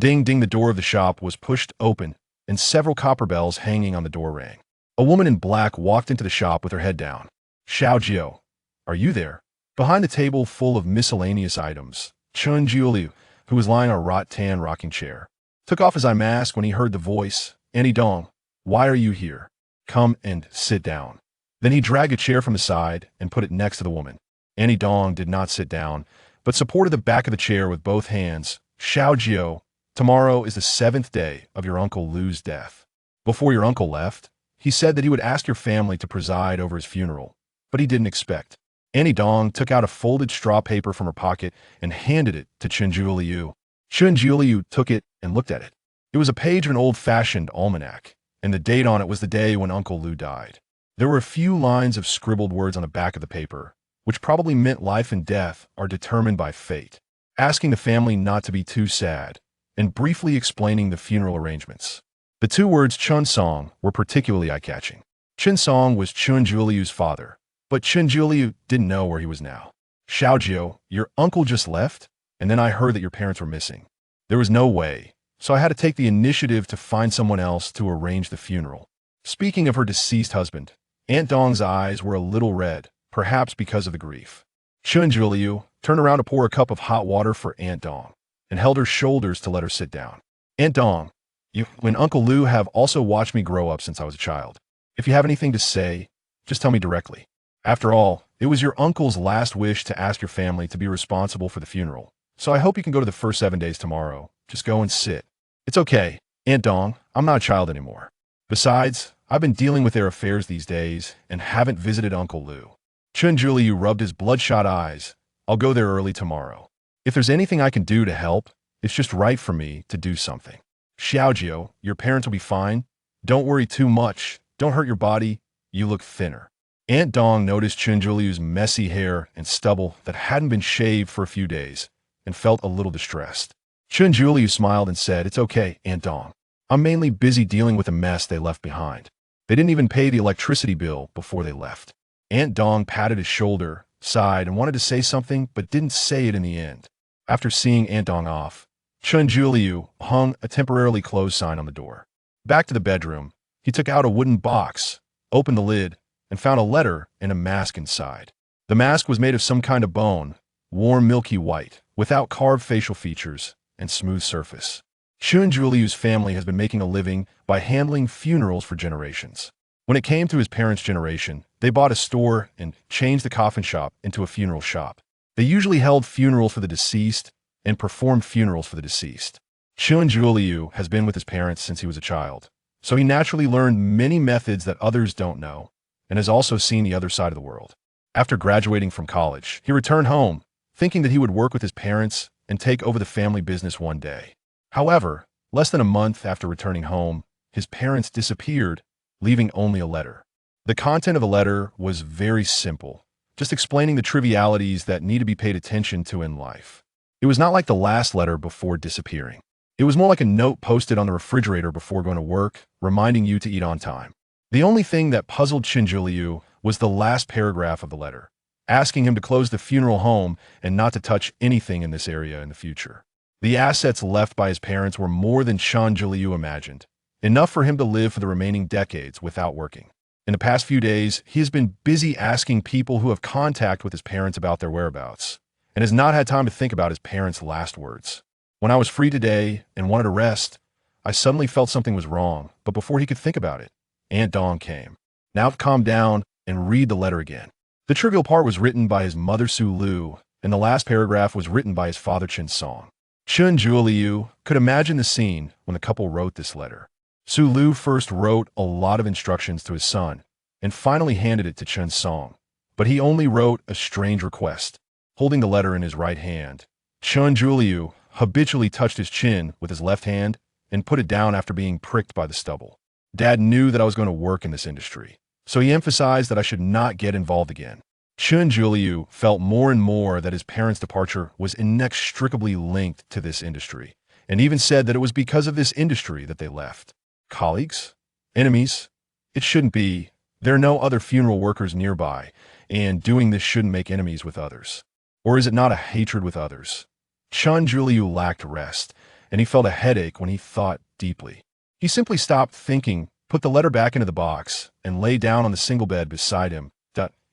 Ding ding, the door of the shop was pushed open, and several copper bells hanging on the door rang. A woman in black walked into the shop with her head down. Xiao Jiu, are you there? Behind the table full of miscellaneous items, Chun Jiuliu, who was lying on a rattan rocking chair, took off his eye mask when he heard the voice. Annie Dong, why are you here? Come and sit down. Then he dragged a chair from the side and put it next to the woman. Annie Dong did not sit down, but supported the back of the chair with both hands. Xiao Jiu, tomorrow is the 7th day of your Uncle Lu's death. Before your uncle left, he said that he would ask your family to preside over his funeral, but he didn't expect. Annie Dong took out a folded straw paper from her pocket and handed it to Chun Jiuliu. Chun Jiuliu took it and looked at it. It was a page of an old-fashioned almanac, and the date on it was the day when Uncle Lu died. There were a few lines of scribbled words on the back of the paper, which probably meant life and death are determined by fate, asking the family not to be too sad, and briefly explaining the funeral arrangements. The two words Chun Song were particularly eye-catching. Chun Song was Chun Jiuliu's father, but Chun Jiuliu didn't know where he was now. Xiao Jiu, your uncle just left, and then I heard that your parents were missing. There was no way, so I had to take the initiative to find someone else to arrange the funeral. Speaking of her deceased husband, Aunt Dong's eyes were a little red, perhaps because of the grief. Chun Jiuliu turned around to pour a cup of hot water for Aunt Dong, and held her shoulders to let her sit down. Aunt Dong, you and Uncle Lu have also watched me grow up since I was a child. If you have anything to say, just tell me directly. After all, it was your uncle's last wish to ask your family to be responsible for the funeral, so I hope you can go to the first 7 days tomorrow. Just go and sit. It's okay, Aunt Dong, I'm not a child anymore. Besides, I've been dealing with their affairs these days and haven't visited Uncle Lu. Chun Jiuliu rubbed his bloodshot eyes. I'll go there early tomorrow. If there's anything I can do to help, it's just right for me to do something. Xiao Jiu, your parents will be fine. Don't worry too much. Don't hurt your body. You look thinner. Aunt Dong noticed Chun Jiuliu's messy hair and stubble that hadn't been shaved for a few days and felt a little distressed. Chun Jiuliu smiled and said, It's okay, Aunt Dong. I'm mainly busy dealing with the mess they left behind. They didn't even pay the electricity bill before they left. Aunt Dong patted his shoulder, sighed, and wanted to say something, but didn't say it in the end. After seeing Aunt Dong off, Chun Jiuliu hung a temporarily closed sign on the door. Back to the bedroom, he took out a wooden box, opened the lid, and found a letter and a mask inside. The mask was made of some kind of bone, warm milky white, without carved facial features and smooth surface. Chun Jiuliu's family has been making a living by handling funerals for generations. When it came to his parents' generation, they bought a store and changed the coffin shop into a funeral shop. They usually held funerals for the deceased and performed funerals for the deceased. Chun Jiuliu has been with his parents since he was a child, so he naturally learned many methods that others don't know, and has also seen the other side of the world. After graduating from college, he returned home, thinking that he would work with his parents and take over the family business one day. However, less than a month after returning home, his parents disappeared, leaving only a letter. The content of the letter was very simple, just explaining the trivialities that need to be paid attention to in life. It was not like the last letter before disappearing. It was more like a note posted on the refrigerator before going to work, reminding you to eat on time. The only thing that puzzled Chun Jiuliu was the last paragraph of the letter, asking him to close the funeral home and not to touch anything in this area in the future. The assets left by his parents were more than Chun Jiuliu imagined, enough for him to live for the remaining decades without working. In the past few days, he has been busy asking people who have contact with his parents about their whereabouts, and has not had time to think about his parents' last words. When I was free today and wanted to rest, I suddenly felt something was wrong, but before he could think about it, Aunt Dong came. Now calm down and read the letter again. The trivial part was written by his mother Su Lu, and the last paragraph was written by his father Chun Song. Chun Jiuliu could imagine the scene when the couple wrote this letter. Su Lu first wrote a lot of instructions to his son, and finally handed it to Chun Song, but he only wrote a strange request. Holding the letter in his right hand, Chun Jiuliu habitually touched his chin with his left hand and put it down after being pricked by the stubble. Dad knew that I was going to work in this industry, so he emphasized that I should not get involved again. Chun Jiuliu felt more and more that his parents' departure was inextricably linked to this industry, and even said that it was because of this industry that they left. Colleagues? Enemies? It shouldn't be. There are no other funeral workers nearby, and doing this shouldn't make enemies with others. Or is it not a hatred with others? Chun Jiuliu lacked rest, and he felt a headache when he thought deeply. He simply stopped thinking, put the letter back into the box, and lay down on the single bed beside him.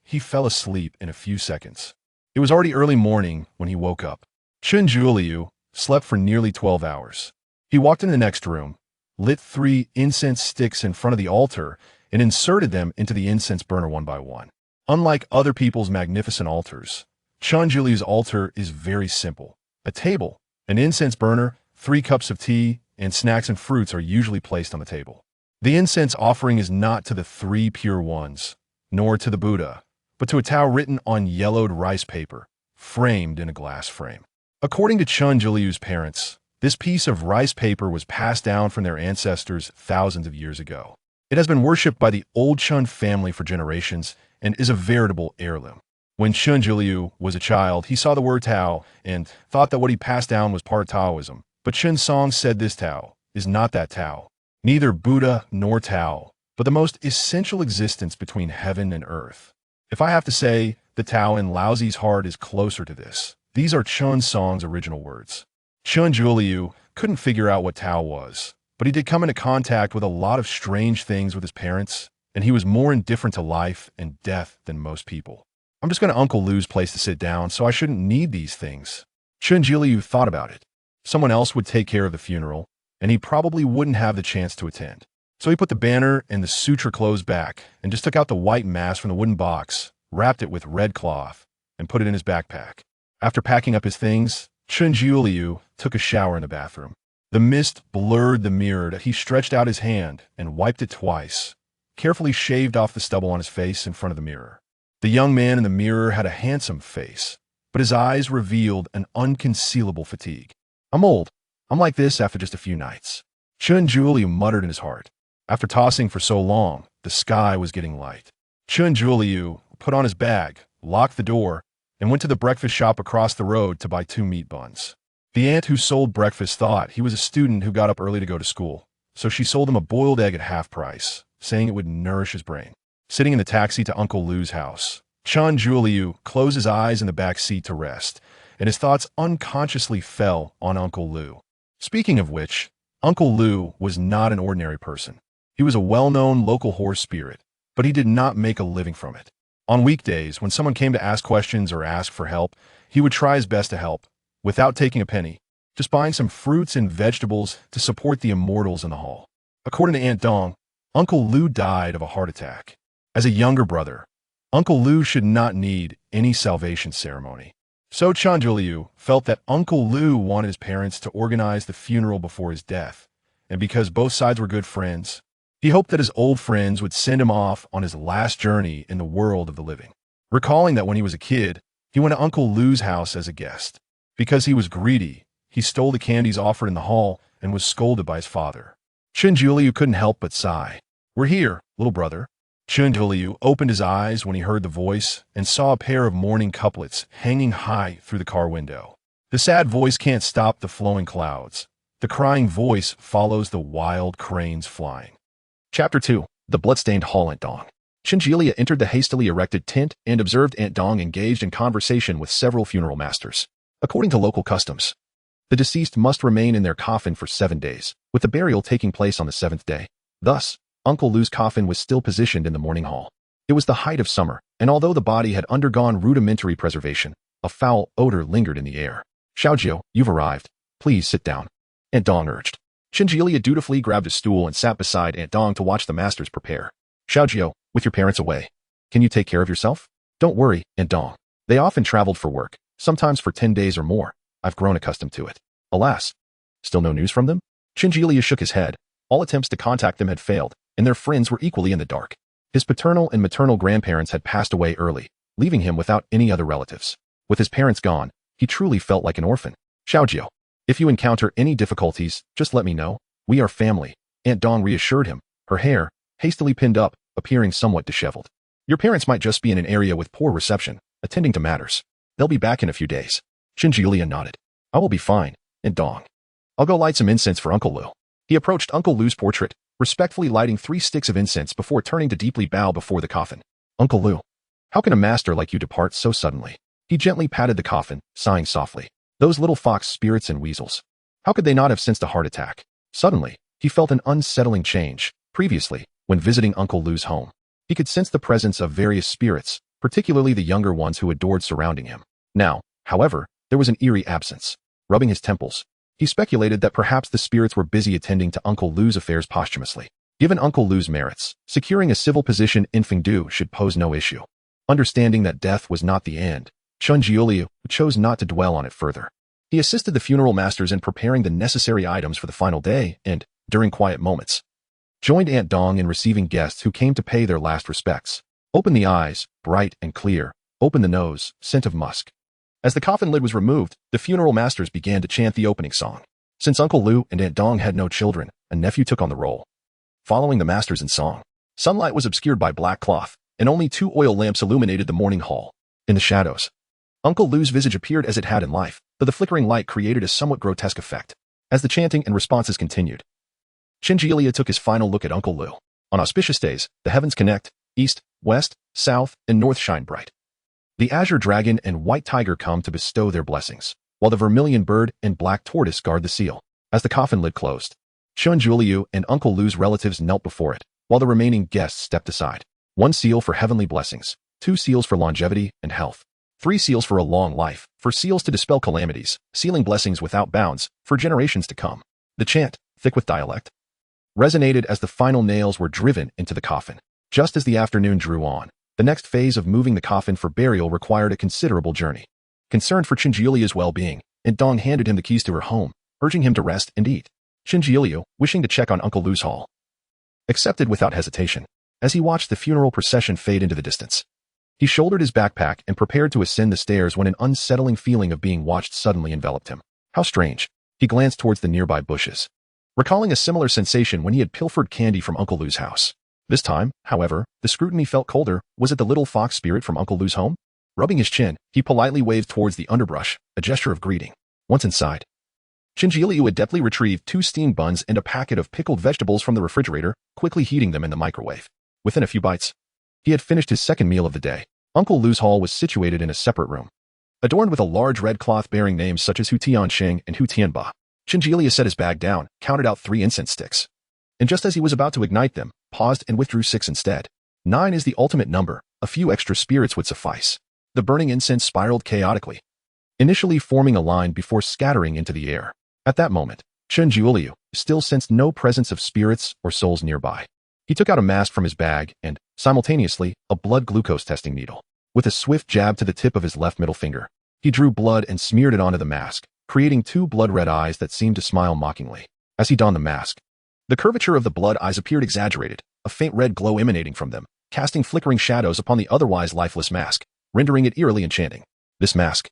He fell asleep in a few seconds. It was already early morning when he woke up. Chun Juliu slept for nearly 12 hours. He walked in the next room, lit 3 incense sticks in front of the altar, and inserted them into the incense burner one by one. Unlike other people's magnificent altars, Chun Juliu's altar is very simple. A table, an incense burner, 3 cups of tea, and snacks and fruits are usually placed on the table. The incense offering is not to the 3 pure ones, nor to the Buddha, but to a Tao written on yellowed rice paper, framed in a glass frame. According to Chun Juliu's parents, this piece of rice paper was passed down from their ancestors thousands of years ago. It has been worshipped by the old Chun family for generations and is a veritable heirloom. When Chun Juliu was a child, he saw the word Tao and thought that what he passed down was part Taoism. But Chun Song said this Tao is not that Tao, neither Buddha nor Tao, but the most essential existence between heaven and earth. If I have to say, the Tao in Laozi's heart is closer to this. These are Chun Song's original words. Chun Juliu couldn't figure out what Tao was, but he did come into contact with a lot of strange things with his parents, and he was more indifferent to life and death than most people. I'm just going to Uncle Lu's place to sit down, so I shouldn't need these things. Chun Juliu thought about it. Someone else would take care of the funeral, and he probably wouldn't have the chance to attend. So he put the banner and the suture clothes back and just took out the white mask from the wooden box, wrapped it with red cloth, and put it in his backpack. After packing up his things, Chun Juliu took a shower in the bathroom. The mist blurred the mirror. He stretched out his hand and wiped it twice, carefully shaved off the stubble on his face in front of the mirror. The young man in the mirror had a handsome face, but his eyes revealed an unconcealable fatigue. I'm old. I'm like this after just a few nights. Chun Juliu muttered in his heart. After tossing for so long, the sky was getting light. Chun Juliu put on his bag, locked the door, and went to the breakfast shop across the road to buy 2 meat buns. The aunt who sold breakfast thought he was a student who got up early to go to school, so she sold him a boiled egg at half price, saying it would nourish his brain. Sitting in the taxi to Uncle Lu's house, Chun Juliu closed his eyes in the back seat to rest, and his thoughts unconsciously fell on Uncle Lu. Speaking of which, Uncle Lu was not an ordinary person. He was a well-known local horse spirit, but he did not make a living from it. On weekdays, when someone came to ask questions or ask for help, he would try his best to help, without taking a penny, just buying some fruits and vegetables to support the immortals in the hall. According to Aunt Dong, Uncle Lu died of a heart attack. As a younger brother, Uncle Lu should not need any salvation ceremony. So Chun Juliu felt that Uncle Lu wanted his parents to organize the funeral before his death, and because both sides were good friends, he hoped that his old friends would send him off on his last journey in the world of the living. Recalling that when he was a kid, he went to Uncle Lu's house as a guest. Because he was greedy, he stole the candies offered in the hall and was scolded by his father. Chun Juliu couldn't help but sigh. We're here, little brother. Chun Juliu opened his eyes when he heard the voice and saw a pair of mourning couplets hanging high through the car window. The sad voice can't stop the flowing clouds. The crying voice follows the wild cranes flying. Chapter 2. The Bloodstained Hall. Aunt Dong. Chun Juliu entered the hastily erected tent and observed Aunt Dong engaged in conversation with several funeral masters. According to local customs, the deceased must remain in their coffin for 7 days, with the burial taking place on the 7th day. Thus, Uncle Lu's coffin was still positioned in the mourning hall. It was the height of summer, and although the body had undergone rudimentary preservation, a foul odor lingered in the air. Xiaojiu, you've arrived. Please sit down, Aunt Dong urged. Chun Juliu dutifully grabbed a stool and sat beside Aunt Dong to watch the masters prepare. Xiaojiu, with your parents away, can you take care of yourself? Don't worry, Aunt Dong. They often traveled for work, sometimes for 10 days or more. I've grown accustomed to it. Alas, still no news from them? Chun Juliu shook his head. All attempts to contact them had failed, and their friends were equally in the dark. His paternal and maternal grandparents had passed away early, leaving him without any other relatives. With his parents gone, he truly felt like an orphan. Xiaojiu, if you encounter any difficulties, just let me know. We are family, Aunt Dong reassured him, her hair, hastily pinned up, appearing somewhat disheveled. Your parents might just be in an area with poor reception, attending to matters. They'll be back in a few days. Chun Juliu nodded. I will be fine, Aunt Dong. I'll go light some incense for Uncle Lu. He approached Uncle Lu's portrait, respectfully lighting 3 sticks of incense before turning to deeply bow before the coffin. Uncle Lu, how can a master like you depart so suddenly? He gently patted the coffin, sighing softly. Those little fox spirits and weasels. How could they not have sensed a heart attack? Suddenly, he felt an unsettling change. Previously, when visiting Uncle Lu's home, he could sense the presence of various spirits, particularly the younger ones who adored surrounding him. Now, however, there was an eerie absence. Rubbing his temples, he speculated that perhaps the spirits were busy attending to Uncle Lu's affairs posthumously. Given Uncle Lu's merits, securing a civil position in Fengdu should pose no issue. Understanding that death was not the end, Chen Jiuliu chose not to dwell on it further. He assisted the funeral masters in preparing the necessary items for the final day and, during quiet moments, joined Aunt Dong in receiving guests who came to pay their last respects. Open the eyes, bright and clear. Open the nose, scent of musk. As the coffin lid was removed, the funeral masters began to chant the opening song. Since Uncle Lu and Aunt Dong had no children, a nephew took on the role. Following the masters in song, sunlight was obscured by black cloth, and only 2 oil lamps illuminated the morning hall. In the shadows, Uncle Lu's visage appeared as it had in life, but the flickering light created a somewhat grotesque effect. As the chanting and responses continued, Chen Jiuliu took his final look at Uncle Lu. On auspicious days, the heavens connect, east, west, south, and north shine bright. The azure dragon and white tiger come to bestow their blessings, while the vermilion bird and black tortoise guard the seal. As the coffin lid closed, Chen Jiuliu and Uncle Lu's relatives knelt before it, while the remaining guests stepped aside. 1 seal for heavenly blessings, 2 seals for longevity and health, 3 seals for a long life, 4 seals to dispel calamities, sealing blessings without bounds, for generations to come. The chant, thick with dialect, resonated as the final nails were driven into the coffin. Just as the afternoon drew on, the next phase of moving the coffin for burial required a considerable journey. Concerned for Chen Jiuliu's well-being, Aunt Dong handed him the keys to her home, urging him to rest and eat. Chen Jiuliu, wishing to check on Uncle Lu's hall, accepted without hesitation. As he watched the funeral procession fade into the distance, he shouldered his backpack and prepared to ascend the stairs when an unsettling feeling of being watched suddenly enveloped him. How strange. He glanced towards the nearby bushes, recalling a similar sensation when he had pilfered candy from Uncle Lu's house. This time, however, the scrutiny felt colder. Was it the little fox spirit from Uncle Lu's home? Rubbing his chin, he politely waved towards the underbrush, a gesture of greeting. Once inside, Chen Jiuliu adeptly retrieved 2 steamed buns and a packet of pickled vegetables from the refrigerator, quickly heating them in the microwave. Within a few bites, he had finished his second meal of the day. Uncle Lu's hall was situated in a separate room, adorned with a large red cloth bearing names such as Hu Tianxing and Hu Tianba. Chen Jiuliu set his bag down, counted out 3 incense sticks, and just as he was about to ignite them, paused and withdrew 6 instead. 9 is the ultimate number. A few extra spirits would suffice. The burning incense spiraled chaotically, initially forming a line before scattering into the air. At that moment, Chen Jiuliu still sensed no presence of spirits or souls nearby. He took out a mask from his bag and, simultaneously, a blood glucose testing needle. With a swift jab to the tip of his left middle finger, he drew blood and smeared it onto the mask, creating 2 blood-red eyes that seemed to smile mockingly. As he donned the mask, the curvature of the blood eyes appeared exaggerated, a faint red glow emanating from them, casting flickering shadows upon the otherwise lifeless mask, rendering it eerily enchanting. This mask,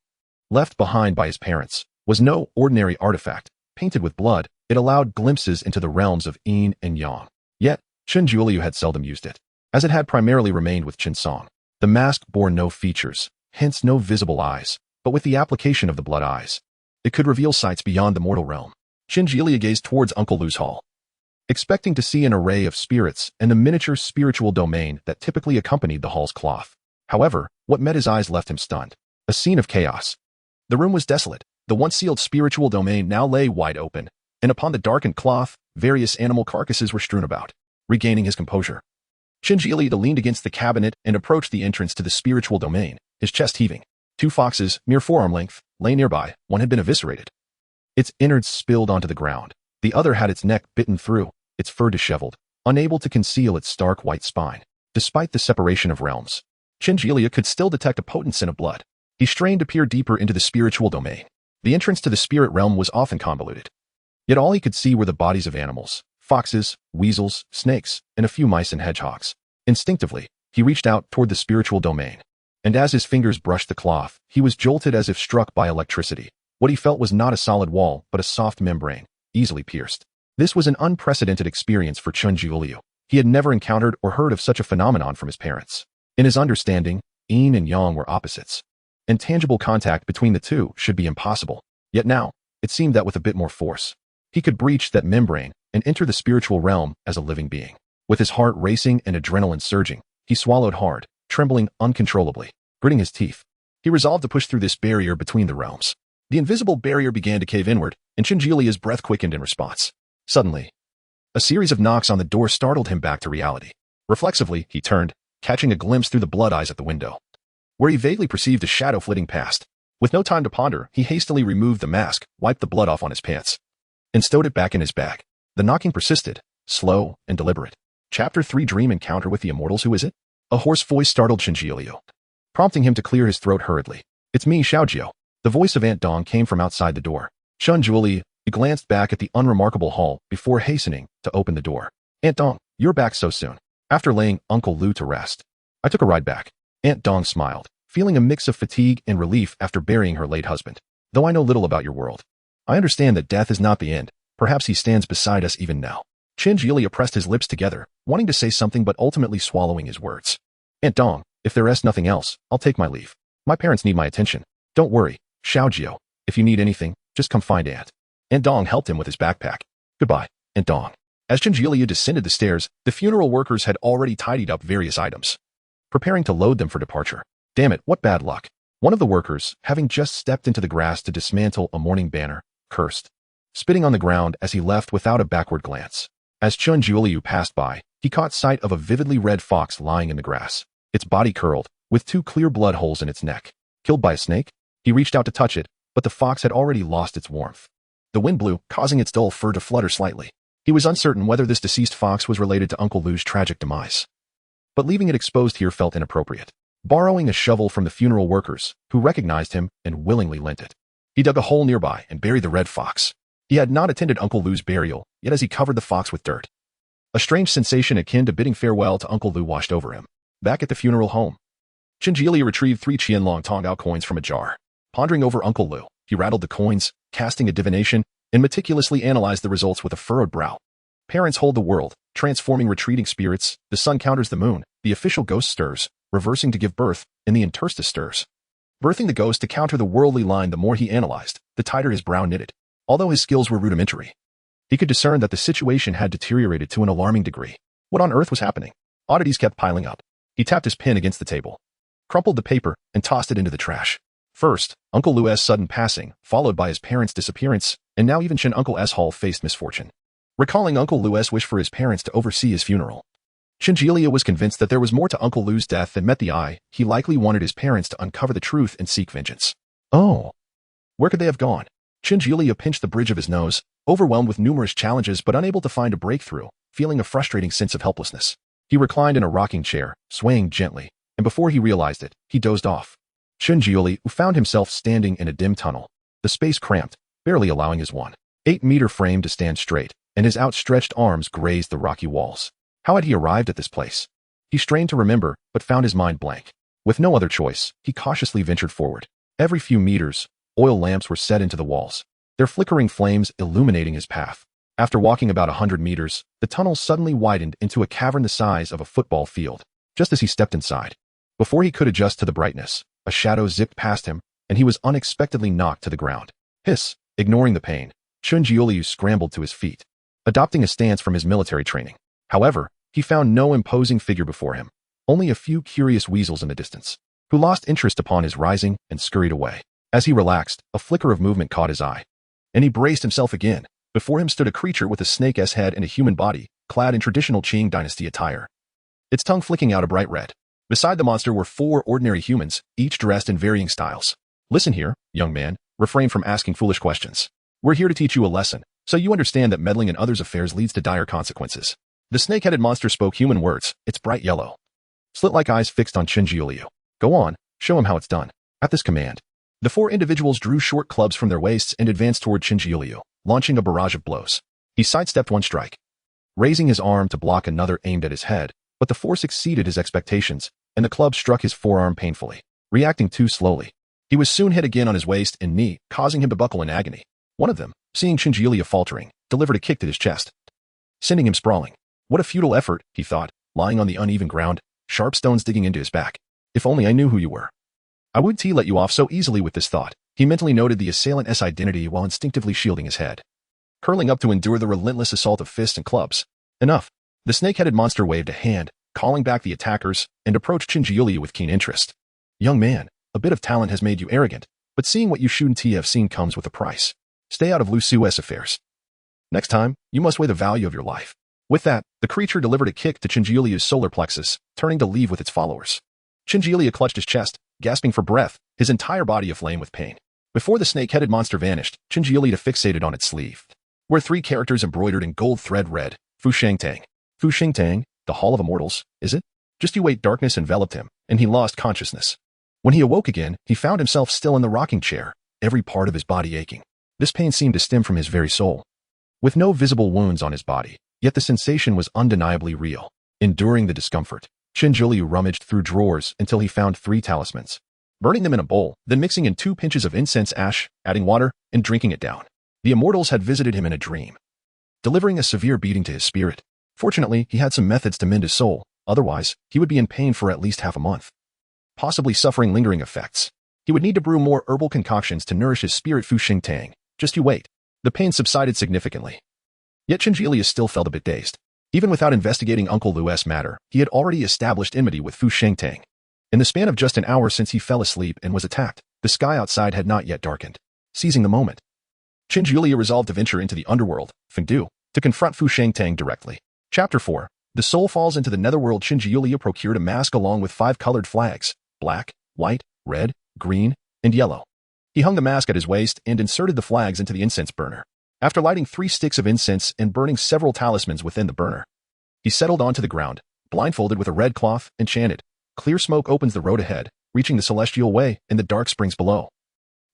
left behind by his parents, was no ordinary artifact. Painted with blood, it allowed glimpses into the realms of yin and yang. Yet, Chen Jiuliu had seldom used it, as it had primarily remained with Chen Song. The mask bore no features, hence no visible eyes, but with the application of the blood eyes, it could reveal sights beyond the mortal realm. Chen Jiuliu gazed towards Uncle Lu's hall, expecting to see an array of spirits and the miniature spiritual domain that typically accompanied the hall's cloth. However, what met his eyes left him stunned. A scene of chaos. The room was desolate. The once sealed spiritual domain now lay wide open, and upon the darkened cloth, various animal carcasses were strewn about. Regaining his composure, Chen Jiuliu leaned against the cabinet and approached the entrance to the spiritual domain, his chest heaving. 2 foxes, mere forearm length, lay nearby. One had been eviscerated. Its innards spilled onto the ground. The other had its neck bitten through, its fur disheveled, unable to conceal its stark white spine. Despite the separation of realms, Chen Jiuliu could still detect a potent scent of blood. He strained to peer deeper into the spiritual domain. The entrance to the spirit realm was often convoluted. Yet all he could see were the bodies of animals, foxes, weasels, snakes, and a few mice and hedgehogs. Instinctively, he reached out toward the spiritual domain. And as his fingers brushed the cloth, he was jolted as if struck by electricity. What he felt was not a solid wall, but a soft membrane, easily pierced. This was an unprecedented experience for Chen Jiuliu. He had never encountered or heard of such a phenomenon from his parents. In his understanding, yin and yang were opposites, and tangible contact between the two should be impossible. Yet now, it seemed that with a bit more force, he could breach that membrane and enter the spiritual realm as a living being. With his heart racing and adrenaline surging, he swallowed hard, trembling uncontrollably. Gritting his teeth, he resolved to push through this barrier between the realms. The invisible barrier began to cave inward, and Chinjulia's breath quickened in response. Suddenly, a series of knocks on the door startled him back to reality. Reflexively, he turned, catching a glimpse through the blood eyes at the window, where he vaguely perceived a shadow flitting past. With no time to ponder, he hastily removed the mask, wiped the blood off on his pants, and stowed it back in his bag. The knocking persisted, slow and deliberate. Chapter 3 Dream Encounter with the Immortals. Who is it? A hoarse voice startled Chinjulia, prompting him to clear his throat hurriedly. It's me, Xiaojio. The voice of Aunt Dong came from outside the door. Chinjulia glanced back at the unremarkable hall before hastening to open the door. Aunt Dong, you're back so soon. After laying Uncle Lu to rest, I took a ride back. Aunt Dong smiled, feeling a mix of fatigue and relief after burying her late husband. Though I know little about your world, I understand that death is not the end. Perhaps he stands beside us even now. Chinjulia pressed his lips together, wanting to say something but ultimately swallowing his words. Aunt Dong, if there is nothing else, I'll take my leave. My parents need my attention. Don't worry, Xiaojio. If you need anything, just come find Aunt. Aunt Dong helped him with his backpack. Goodbye, Aunt Dong. As Chinjulia descended the stairs, the funeral workers had already tidied up various items, preparing to load them for departure. Damn it, what bad luck. One of the workers, having just stepped into the grass to dismantle a mourning banner, cursed, spitting on the ground as he left without a backward glance. As Chinjulia passed by, he caught sight of a vividly red fox lying in the grass, its body curled, with 2 clear blood holes in its neck. Killed by a snake? He reached out to touch it, but the fox had already lost its warmth. The wind blew, causing its dull fur to flutter slightly. He was uncertain whether this deceased fox was related to Uncle Lu's tragic demise, but leaving it exposed here felt inappropriate. Borrowing a shovel from the funeral workers, who recognized him and willingly lent it, he dug a hole nearby and buried the red fox. He had not attended Uncle Lu's burial, yet as he covered the fox with dirt, a strange sensation akin to bidding farewell to Uncle Lu washed over him. Back at the funeral home, Chinjulia retrieved 3 Qianlong Tonggao coins from a jar. Pondering over Uncle Lu, he rattled the coins, casting a divination, and meticulously analyzed the results with a furrowed brow. Parents hold the world, transforming retreating spirits, the sun counters the moon, the official ghost stirs, reversing to give birth, and the interstice stirs, birthing the ghost to counter the worldly line. The more he analyzed, the tighter his brow knitted. Although his skills were rudimentary, he could discern that the situation had deteriorated to an alarming degree. What on earth was happening? Oddities kept piling up. He tapped his pen against the table, crumpled the paper, and tossed it into the trash. First, Uncle Lu's sudden passing, followed by his parents' disappearance, and now even Chin Uncle S. Hall faced misfortune. Recalling Uncle Lu's wish for his parents to oversee his funeral, Chinjulia was convinced that there was more to Uncle Lu's death than met the eye. He likely wanted his parents to uncover the truth and seek vengeance. Oh, where could they have gone? Chinjulia pinched the bridge of his nose, overwhelmed with numerous challenges but unable to find a breakthrough, feeling a frustrating sense of helplessness. He reclined in a rocking chair, swaying gently, and before he realized it, he dozed off. Chinjulia found himself standing in a dim tunnel, the space cramped, barely allowing his 1.8-meter frame to stand straight, and his outstretched arms grazed the rocky walls. How had he arrived at this place? He strained to remember, but found his mind blank. With no other choice, he cautiously ventured forward. Every few meters, oil lamps were set into the walls, their flickering flames illuminating his path. After walking about 100 meters, the tunnel suddenly widened into a cavern the size of a football field. Just as he stepped inside, before he could adjust to the brightness, a shadow zipped past him, and he was unexpectedly knocked to the ground. Hiss! Ignoring the pain, Chinjulia scrambled to his feet, adopting a stance from his military training. However, he found no imposing figure before him, only a few curious weasels in the distance, who lost interest upon his rising and scurried away. As he relaxed, a flicker of movement caught his eye, and he braced himself again. Before him stood a creature with a snake's head and a human body, clad in traditional Qing dynasty attire, its tongue flicking out a bright red. Beside the monster were 4 ordinary humans, each dressed in varying styles. Listen here, young man, refrain from asking foolish questions. We're here to teach you a lesson, so you understand that meddling in others' affairs leads to dire consequences. The snake-headed monster spoke human words, its bright yellow, slit-like eyes fixed on Chinjulia. Go on, show him how it's done. At this command, the 4 individuals drew short clubs from their waists and advanced toward Chinjulia, launching a barrage of blows. He sidestepped one strike, raising his arm to block another aimed at his head, but the force exceeded his expectations, and the club struck his forearm painfully. Reacting too slowly, he was soon hit again on his waist and knee, causing him to buckle in agony. One of them, seeing Chinjulia faltering, delivered a kick to his chest, sending him sprawling. What a futile effort, he thought, lying on the uneven ground, sharp stones digging into his back. If only I knew who you were, I wouldn't let you off so easily. With this thought, he mentally noted the assailant's identity while instinctively shielding his head, curling up to endure the relentless assault of fists and clubs. Enough. The snake-headed monster waved a hand, calling back the attackers, and approached Chinjulia with keen interest. Young man, a bit of talent has made you arrogant, but seeing what you shouldn't have seen comes with a price. Stay out of Lu Su's affairs. Next time, you must weigh the value of your life. With that, the creature delivered a kick to Chingiolia's solar plexus, turning to leave with its followers. Chingilia clutched his chest, gasping for breath, his entire body aflame with pain. Before the snake-headed monster vanished, Chingilia fixated on its sleeve, where 3 characters embroidered in gold thread read, Fu Shengtang. Fu Shengtang, the Hall of Immortals, is it? Just you wait. Darkness enveloped him, and he lost consciousness. When he awoke again, he found himself still in the rocking chair, every part of his body aching. This pain seemed to stem from his very soul. With no visible wounds on his body, yet the sensation was undeniably real. Enduring the discomfort, Chingilia rummaged through drawers until he found 3 talismans. Burning them in a bowl, then mixing in 2 pinches of incense ash, adding water, and drinking it down. The immortals had visited him in a dream, delivering a severe beating to his spirit. Fortunately, he had some methods to mend his soul, otherwise, he would be in pain for at least half a month, possibly suffering lingering effects. He would need to brew more herbal concoctions to nourish his spirit. Fu Shengtang. Just you wait. The pain subsided significantly. Yet Chingilia still felt a bit dazed. Even without investigating Uncle Lu's matter, he had already established enmity with Fu Shengtang. In the span of just an hour since he fell asleep and was attacked, the sky outside had not yet darkened. Seizing the moment, Chingilia resolved to venture into the underworld, Fengdu, to confront Fu Shengtang directly. Chapter 4. The soul falls into the netherworld. Chingilia procured a mask along with 5 colored flags, black, white, red, green, and yellow. He hung the mask at his waist and inserted the flags into the incense burner. After lighting 3 sticks of incense and burning several talismans within the burner, he settled onto the ground, blindfolded with a red cloth, and chanted, "Clear smoke opens the road ahead, reaching the celestial way and the dark springs below."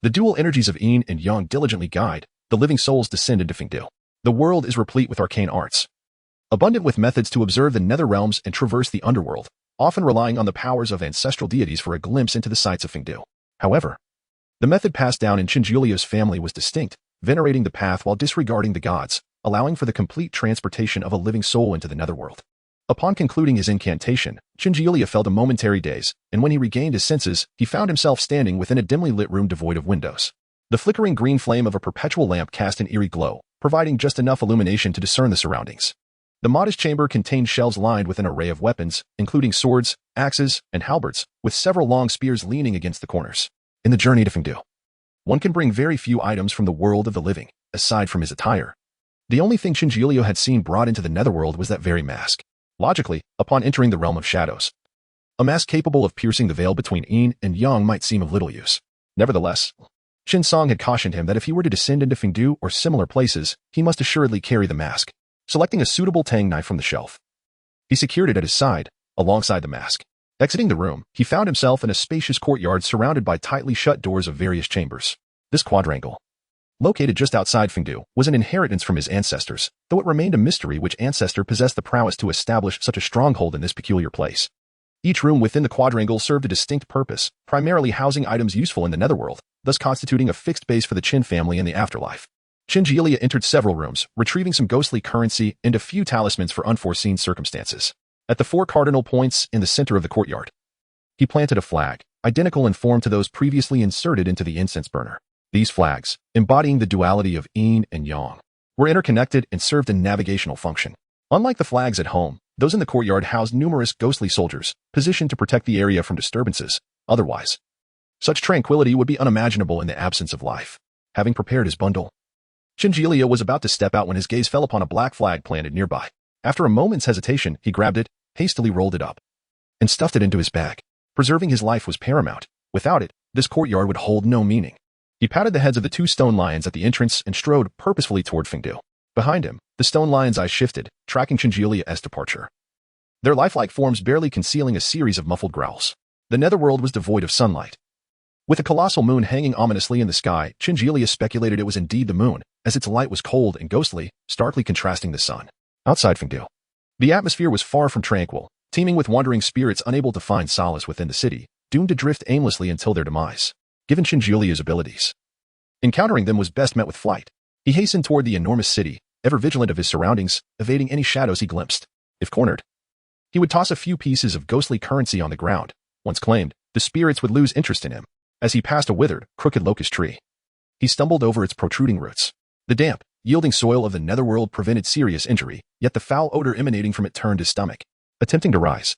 The dual energies of Yin and Yang diligently guide, the living souls descend into Fengdu. The world is replete with arcane arts, abundant with methods to observe the nether realms and traverse the underworld, often relying on the powers of ancestral deities for a glimpse into the sights of Fengdu. However, the method passed down in Chingilia's family was distinct, venerating the path while disregarding the gods, allowing for the complete transportation of a living soul into the netherworld. Upon concluding his incantation, Chingilia felt a momentary daze, and when he regained his senses, he found himself standing within a dimly lit room devoid of windows. The flickering green flame of a perpetual lamp cast an eerie glow, providing just enough illumination to discern the surroundings. The modest chamber contained shelves lined with an array of weapons, including swords, axes, and halberds, with several long spears leaning against the corners. In the journey to Fengdu, one can bring very few items from the world of the living, aside from his attire. The only thing Chingilia had seen brought into the netherworld was that very mask. Logically, upon entering the realm of shadows, a mask capable of piercing the veil between Yin and Yang might seem of little use. Nevertheless, Qin Song had cautioned him that if he were to descend into Fengdu or similar places, he must assuredly carry the mask. Selecting a suitable tang knife from the shelf, he secured it at his side, alongside the mask. Exiting the room, he found himself in a spacious courtyard surrounded by tightly shut doors of various chambers. This quadrangle, located just outside Fengdu, was an inheritance from his ancestors, though it remained a mystery which ancestor possessed the prowess to establish such a stronghold in this peculiar place. Each room within the quadrangle served a distinct purpose, primarily housing items useful in the netherworld, thus constituting a fixed base for the Qin family in the afterlife. Chingilia entered several rooms, retrieving some ghostly currency and a few talismans for unforeseen circumstances. At the 4 cardinal points in the center of the courtyard, he planted a flag, identical in form to those previously inserted into the incense burner. These flags, embodying the duality of Yin and Yang, were interconnected and served a navigational function. Unlike the flags at home, those in the courtyard housed numerous ghostly soldiers, positioned to protect the area from disturbances. Otherwise, such tranquility would be unimaginable in the absence of life. Having prepared his bundle, Chingilia was about to step out when his gaze fell upon a black flag planted nearby. After a moment's hesitation, he grabbed it, hastily rolled it up, and stuffed it into his bag. Preserving his life was paramount. Without it, this courtyard would hold no meaning. He patted the heads of the 2 stone lions at the entrance and strode purposefully toward Fengdu. Behind him, the stone lions' eyes shifted, tracking Chingilia's departure, their lifelike forms barely concealing a series of muffled growls. The netherworld was devoid of sunlight. With a colossal moon hanging ominously in the sky, Chingilia speculated it was indeed the moon, as its light was cold and ghostly, starkly contrasting the sun. Outside Fengdu, the atmosphere was far from tranquil, teeming with wandering spirits unable to find solace within the city, doomed to drift aimlessly until their demise. Given Chingilia's abilities, encountering them was best met with flight. He hastened toward the enormous city, ever vigilant of his surroundings, evading any shadows he glimpsed. If cornered, he would toss a few pieces of ghostly currency on the ground. Once claimed, the spirits would lose interest in him. As he passed a withered, crooked locust tree, he stumbled over its protruding roots. The damp, yielding soil of the netherworld prevented serious injury, yet the foul odor emanating from it turned his stomach. Attempting to rise,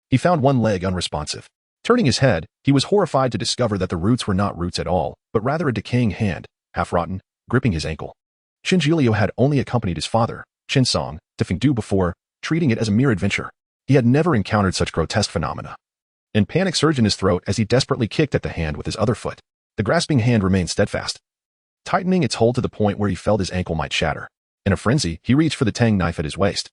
he found one leg unresponsive. Turning his head, he was horrified to discover that the roots were not roots at all, but rather a decaying hand, half-rotten, gripping his ankle. Qin Jiuliu had only accompanied his father, Qin Song, to Fengdu before, treating it as a mere adventure. He had never encountered such grotesque phenomena. And panic surged in his throat as he desperately kicked at the hand with his other foot. The grasping hand remained steadfast, tightening its hold to the point where he felt his ankle might shatter. In a frenzy, he reached for the tang knife at his waist,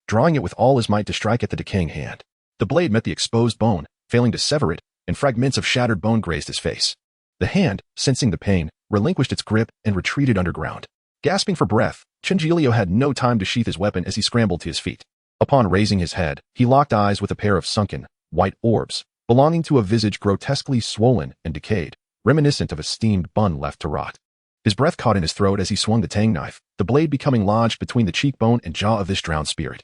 drawing it with all his might to strike at the decaying hand. The blade met the exposed bone, failing to sever it, and fragments of shattered bone grazed his face. The hand, sensing the pain, relinquished its grip and retreated underground. Gasping for breath, Qin Jiuliu had no time to sheath his weapon as he scrambled to his feet. Upon raising his head, he locked eyes with a pair of sunken, white orbs, belonging to a visage grotesquely swollen and decayed, reminiscent of a steamed bun left to rot. His breath caught in his throat as he swung the tang knife, the blade becoming lodged between the cheekbone and jaw of this drowned spirit.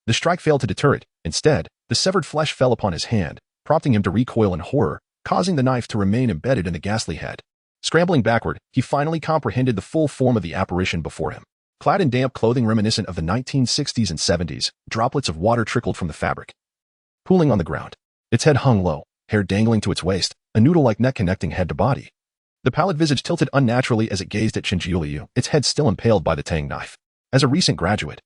The strike failed to deter it. Instead, the severed flesh fell upon his hand, prompting him to recoil in horror, causing the knife to remain embedded in the ghastly head. Scrambling backward, he finally comprehended the full form of the apparition before him. Clad in damp clothing reminiscent of the 1960s and 70s, droplets of water trickled from the fabric, pooling on the ground. Its head hung low, hair dangling to its waist, a noodle-like neck connecting head to body. The pallid visage tilted unnaturally as it gazed at Qin Jiuliu, its head still impaled by the tang knife. As a recent graduate,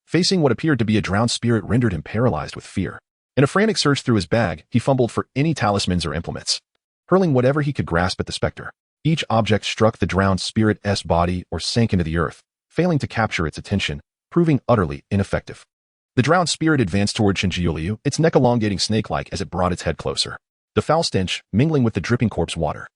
facing what appeared to be a drowned spirit rendered him paralyzed with fear. In a frantic search through his bag, he fumbled for any talismans or implements, hurling whatever he could grasp at the specter. Each object struck the drowned spirit's body or sank into the earth, failing to capture its attention, proving utterly ineffective. The drowned spirit advanced toward Qin Jiuliu, its neck elongating snake-like as it brought its head closer. The foul stench, mingling with the dripping corpse water,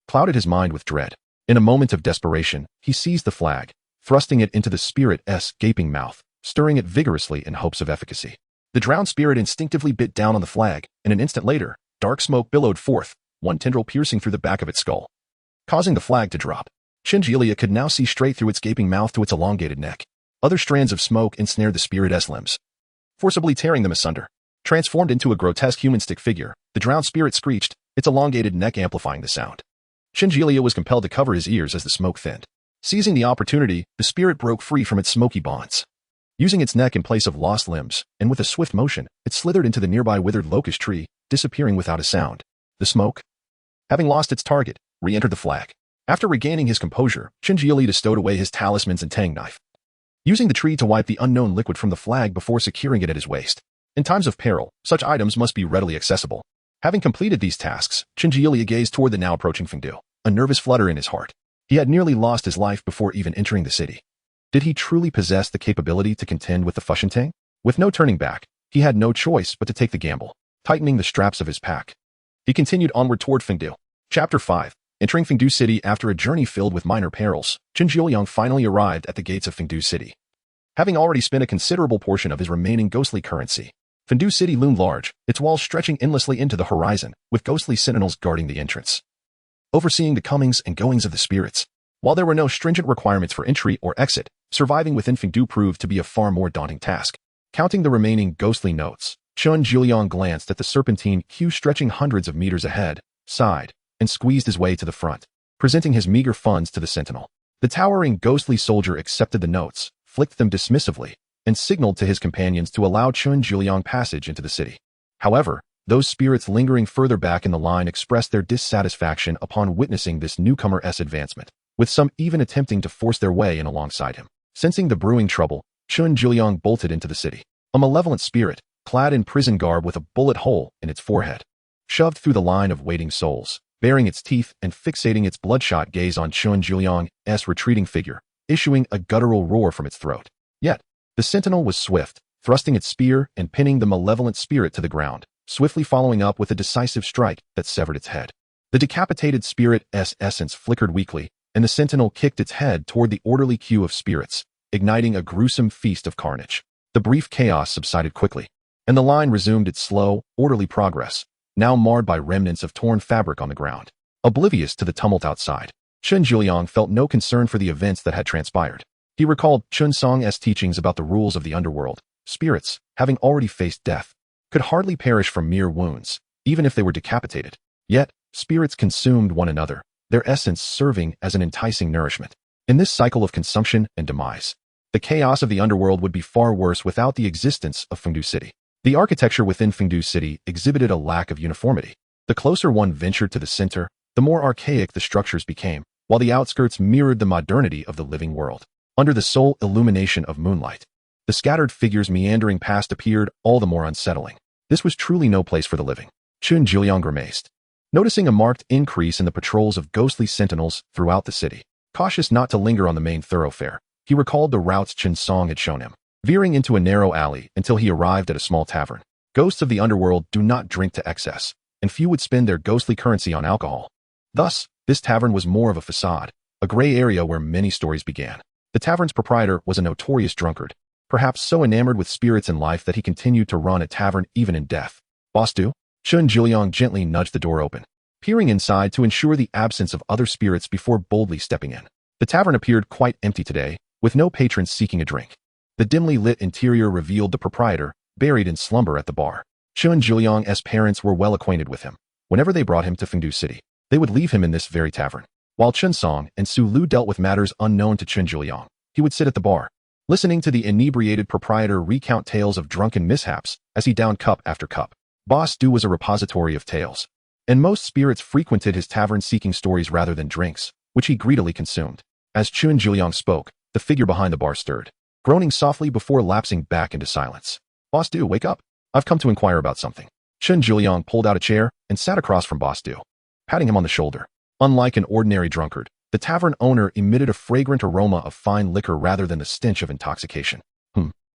clouded his mind with dread. In a moment of desperation, he seized the flag, thrusting it into the spirit's gaping mouth, stirring it vigorously in hopes of efficacy. The drowned spirit instinctively bit down on the flag, and an instant later, dark smoke billowed forth, one tendril piercing through the back of its skull, causing the flag to drop. Qin Jiuliu could now see straight through its gaping mouth to its elongated neck. Other strands of smoke ensnared the spirit's limbs, forcibly tearing them asunder. Transformed into a grotesque human stick figure, the drowned spirit screeched, its elongated neck amplifying the sound. Qin Jiuliu was compelled to cover his ears as the smoke thinned. Seizing the opportunity, the spirit broke free from its smoky bonds. Using its neck in place of lost limbs, and with a swift motion, it slithered into the nearby withered locust tree, disappearing without a sound. The smoke, having lost its target, re-entered the flag. After regaining his composure, Qin Jiuliu stowed away his talismans and tang knife, using the tree to wipe the unknown liquid from the flag before securing it at his waist. In times of peril, such items must be readily accessible. Having completed these tasks, Qin Jiuliu gazed toward the now approaching Fengdu, a nervous flutter in his heart. He had nearly lost his life before even entering the city. Did he truly possess the capability to contend with the Fushentang? With no turning back, he had no choice but to take the gamble, tightening the straps of his pack. He continued onward toward Fengdu. Chapter 5. Entering Fengdu City after a journey filled with minor perils, Qin Jiuliu finally arrived at the gates of Fengdu City. Having already spent a considerable portion of his remaining ghostly currency, Fengdu City loomed large, its walls stretching endlessly into the horizon, with ghostly sentinels guarding the entrance, overseeing the comings and goings of the spirits. While there were no stringent requirements for entry or exit, surviving within Fengdu proved to be a far more daunting task. Counting the remaining ghostly notes, Qin Jiuliu glanced at the serpentine queue stretching hundreds of meters ahead, sighed, and squeezed his way to the front, presenting his meager funds to the sentinel. The towering ghostly soldier accepted the notes, flicked them dismissively, and signaled to his companions to allow Qin Jiuliu passage into the city. However, those spirits lingering further back in the line expressed their dissatisfaction upon witnessing this newcomer's advancement, with some even attempting to force their way in alongside him. Sensing the brewing trouble, Qin Jiuliu bolted into the city. A malevolent spirit, clad in prison garb with a bullet hole in its forehead, shoved through the line of waiting souls, baring its teeth and fixating its bloodshot gaze on Qin Jiuliu's retreating figure, issuing a guttural roar from its throat. Yet, the sentinel was swift, thrusting its spear and pinning the malevolent spirit to the ground, swiftly following up with a decisive strike that severed its head. The decapitated spirit's essence flickered weakly, and the sentinel kicked its head toward the orderly queue of spirits, igniting a gruesome feast of carnage. The brief chaos subsided quickly, and the line resumed its slow, orderly progress, now marred by remnants of torn fabric on the ground. Oblivious to the tumult outside, Qin Jiuliu felt no concern for the events that had transpired. He recalled Qin Song's teachings about the rules of the underworld. Spirits, having already faced death, could hardly perish from mere wounds, even if they were decapitated. Yet, spirits consumed one another, their essence serving as an enticing nourishment. In this cycle of consumption and demise, the chaos of the underworld would be far worse without the existence of Fengdu City. The architecture within Fengdu City exhibited a lack of uniformity. The closer one ventured to the center, the more archaic the structures became, while the outskirts mirrored the modernity of the living world. Under the sole illumination of moonlight, the scattered figures meandering past appeared all the more unsettling. This was truly no place for the living. Chun Jiuliang grimaced, noticing a marked increase in the patrols of ghostly sentinels throughout the city. Cautious not to linger on the main thoroughfare, he recalled the routes Chen Song had shown him, veering into a narrow alley until he arrived at a small tavern. Ghosts of the underworld do not drink to excess, and few would spend their ghostly currency on alcohol. Thus, this tavern was more of a facade, a gray area where many stories began. The tavern's proprietor was a notorious drunkard, perhaps so enamored with spirits and life that he continued to run a tavern even in death. Boss Du? Chun Jiuliang gently nudged the door open, peering inside to ensure the absence of other spirits before boldly stepping in. The tavern appeared quite empty today, with no patrons seeking a drink. The dimly lit interior revealed the proprietor, buried in slumber at the bar. Chun Jiuliang's parents were well acquainted with him. Whenever they brought him to Fengdu City, they would leave him in this very tavern. While Chen Song and Su Lu dealt with matters unknown to Chun Jiuliang, he would sit at the bar, listening to the inebriated proprietor recount tales of drunken mishaps as he downed cup after cup. Boss Du was a repository of tales, and most spirits frequented his tavern seeking stories rather than drinks, which he greedily consumed. As Chun Jiuliang spoke, the figure behind the bar stirred, groaning softly before lapsing back into silence. Boss Du, wake up. I've come to inquire about something. Chun Jiuliang pulled out a chair and sat across from Boss Du, patting him on the shoulder. Unlike an ordinary drunkard, the tavern owner emitted a fragrant aroma of fine liquor rather than the stench of intoxication.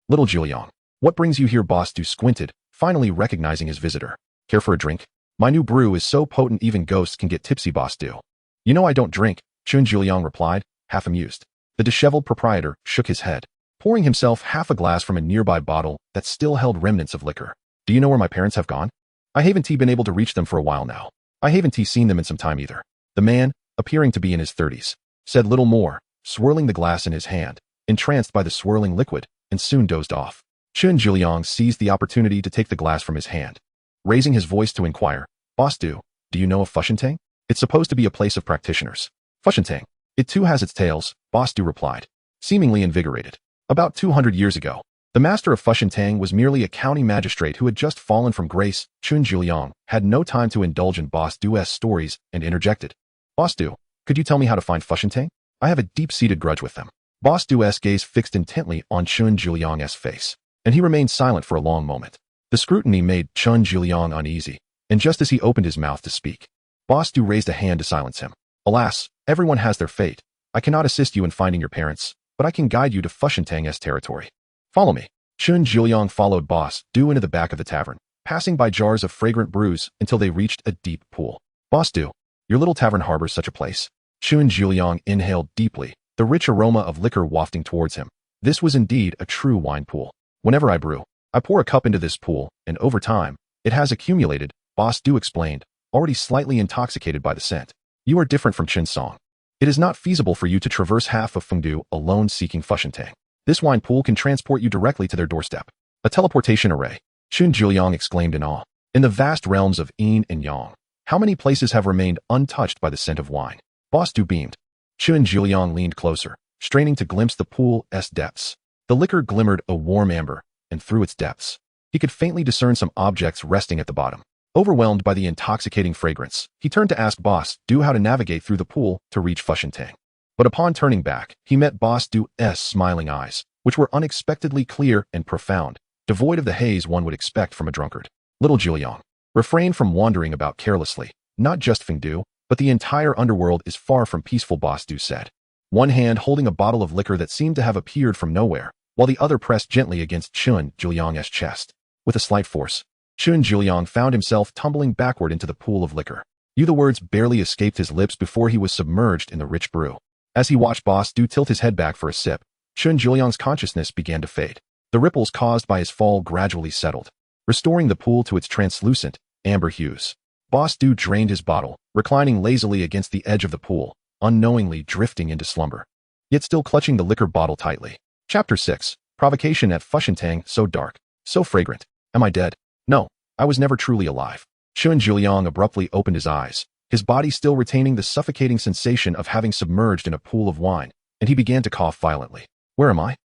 Little Jiuliang, what brings you here? Boss Du squinted, finally recognizing his visitor. Care for a drink? My new brew is so potent even ghosts can get tipsy. Boss Du. You know I don't drink, Chun Jiuliang replied, half amused. The disheveled proprietor shook his head, pouring himself half a glass from a nearby bottle that still held remnants of liquor. Do you know where my parents have gone? I haven't been able to reach them for a while now. I haven't seen them in some time either. The man, appearing to be in his 30s, said little more, swirling the glass in his hand, entranced by the swirling liquid, and soon dozed off. Chun Jiuliang seized the opportunity to take the glass from his hand, raising his voice to inquire, Boss Du, do you know of Fushentang? It's supposed to be a place of practitioners. Fushentang. It too has its tales, Boss Du replied, seemingly invigorated. About 200 years ago, the master of Fushentang was merely a county magistrate who had just fallen from grace. Chun Jiuliang had no time to indulge in Boss Du's stories and interjected. Boss Du, could you tell me how to find Fushentang? I have a deep-seated grudge with them. Boss Du's gaze fixed intently on Chun Jiuliang's face, and he remained silent for a long moment. The scrutiny made Chun Jiuliang uneasy, and just as he opened his mouth to speak, Boss Du raised a hand to silence him. Alas, everyone has their fate. I cannot assist you in finding your parents, but I can guide you to Fushentang's territory. Follow me. Chun Jiuliang followed Boss Du into the back of the tavern, passing by jars of fragrant brews until they reached a deep pool. Boss Du, your little tavern harbors such a place. Chun Jiuliang inhaled deeply, the rich aroma of liquor wafting towards him. This was indeed a true wine pool. Whenever I brew, I pour a cup into this pool, and over time, it has accumulated, Boss Du explained, already slightly intoxicated by the scent. You are different from Chen Song. It is not feasible for you to traverse half of Fengdu alone seeking Fushentang. This wine pool can transport you directly to their doorstep. A teleportation array. Chun Jiuliang exclaimed in awe. In the vast realms of Yin and Yang, how many places have remained untouched by the scent of wine? Boss Du beamed. Chun Jiuliang leaned closer, straining to glimpse the pool's depths. The liquor glimmered a warm amber, and through its depths, he could faintly discern some objects resting at the bottom. Overwhelmed by the intoxicating fragrance, he turned to ask Boss Du how to navigate through the pool to reach Fushentang. But upon turning back, he met Boss Du's smiling eyes, which were unexpectedly clear and profound, devoid of the haze one would expect from a drunkard. Little Jiuliang, refrain from wandering about carelessly. Not just Fengdu, but the entire underworld is far from peaceful, Boss Du said, one hand holding a bottle of liquor that seemed to have appeared from nowhere, while the other pressed gently against Chun Jiuliang's chest. With a slight force, Chun Jiuliang found himself tumbling backward into the pool of liquor. The words barely escaped his lips before he was submerged in the rich brew. As he watched Boss Du tilt his head back for a sip, Chun Jiuliang's consciousness began to fade. The ripples caused by his fall gradually settled, restoring the pool to its translucent, amber hues. Boss Du drained his bottle, reclining lazily against the edge of the pool, unknowingly drifting into slumber, yet still clutching the liquor bottle tightly. Chapter 6. Provocation at Fushentang. So dark, so fragrant. Am I dead? No, I was never truly alive. Chun Jiuliang abruptly opened his eyes, his body still retaining the suffocating sensation of having submerged in a pool of wine, and he began to cough violently. Where am I?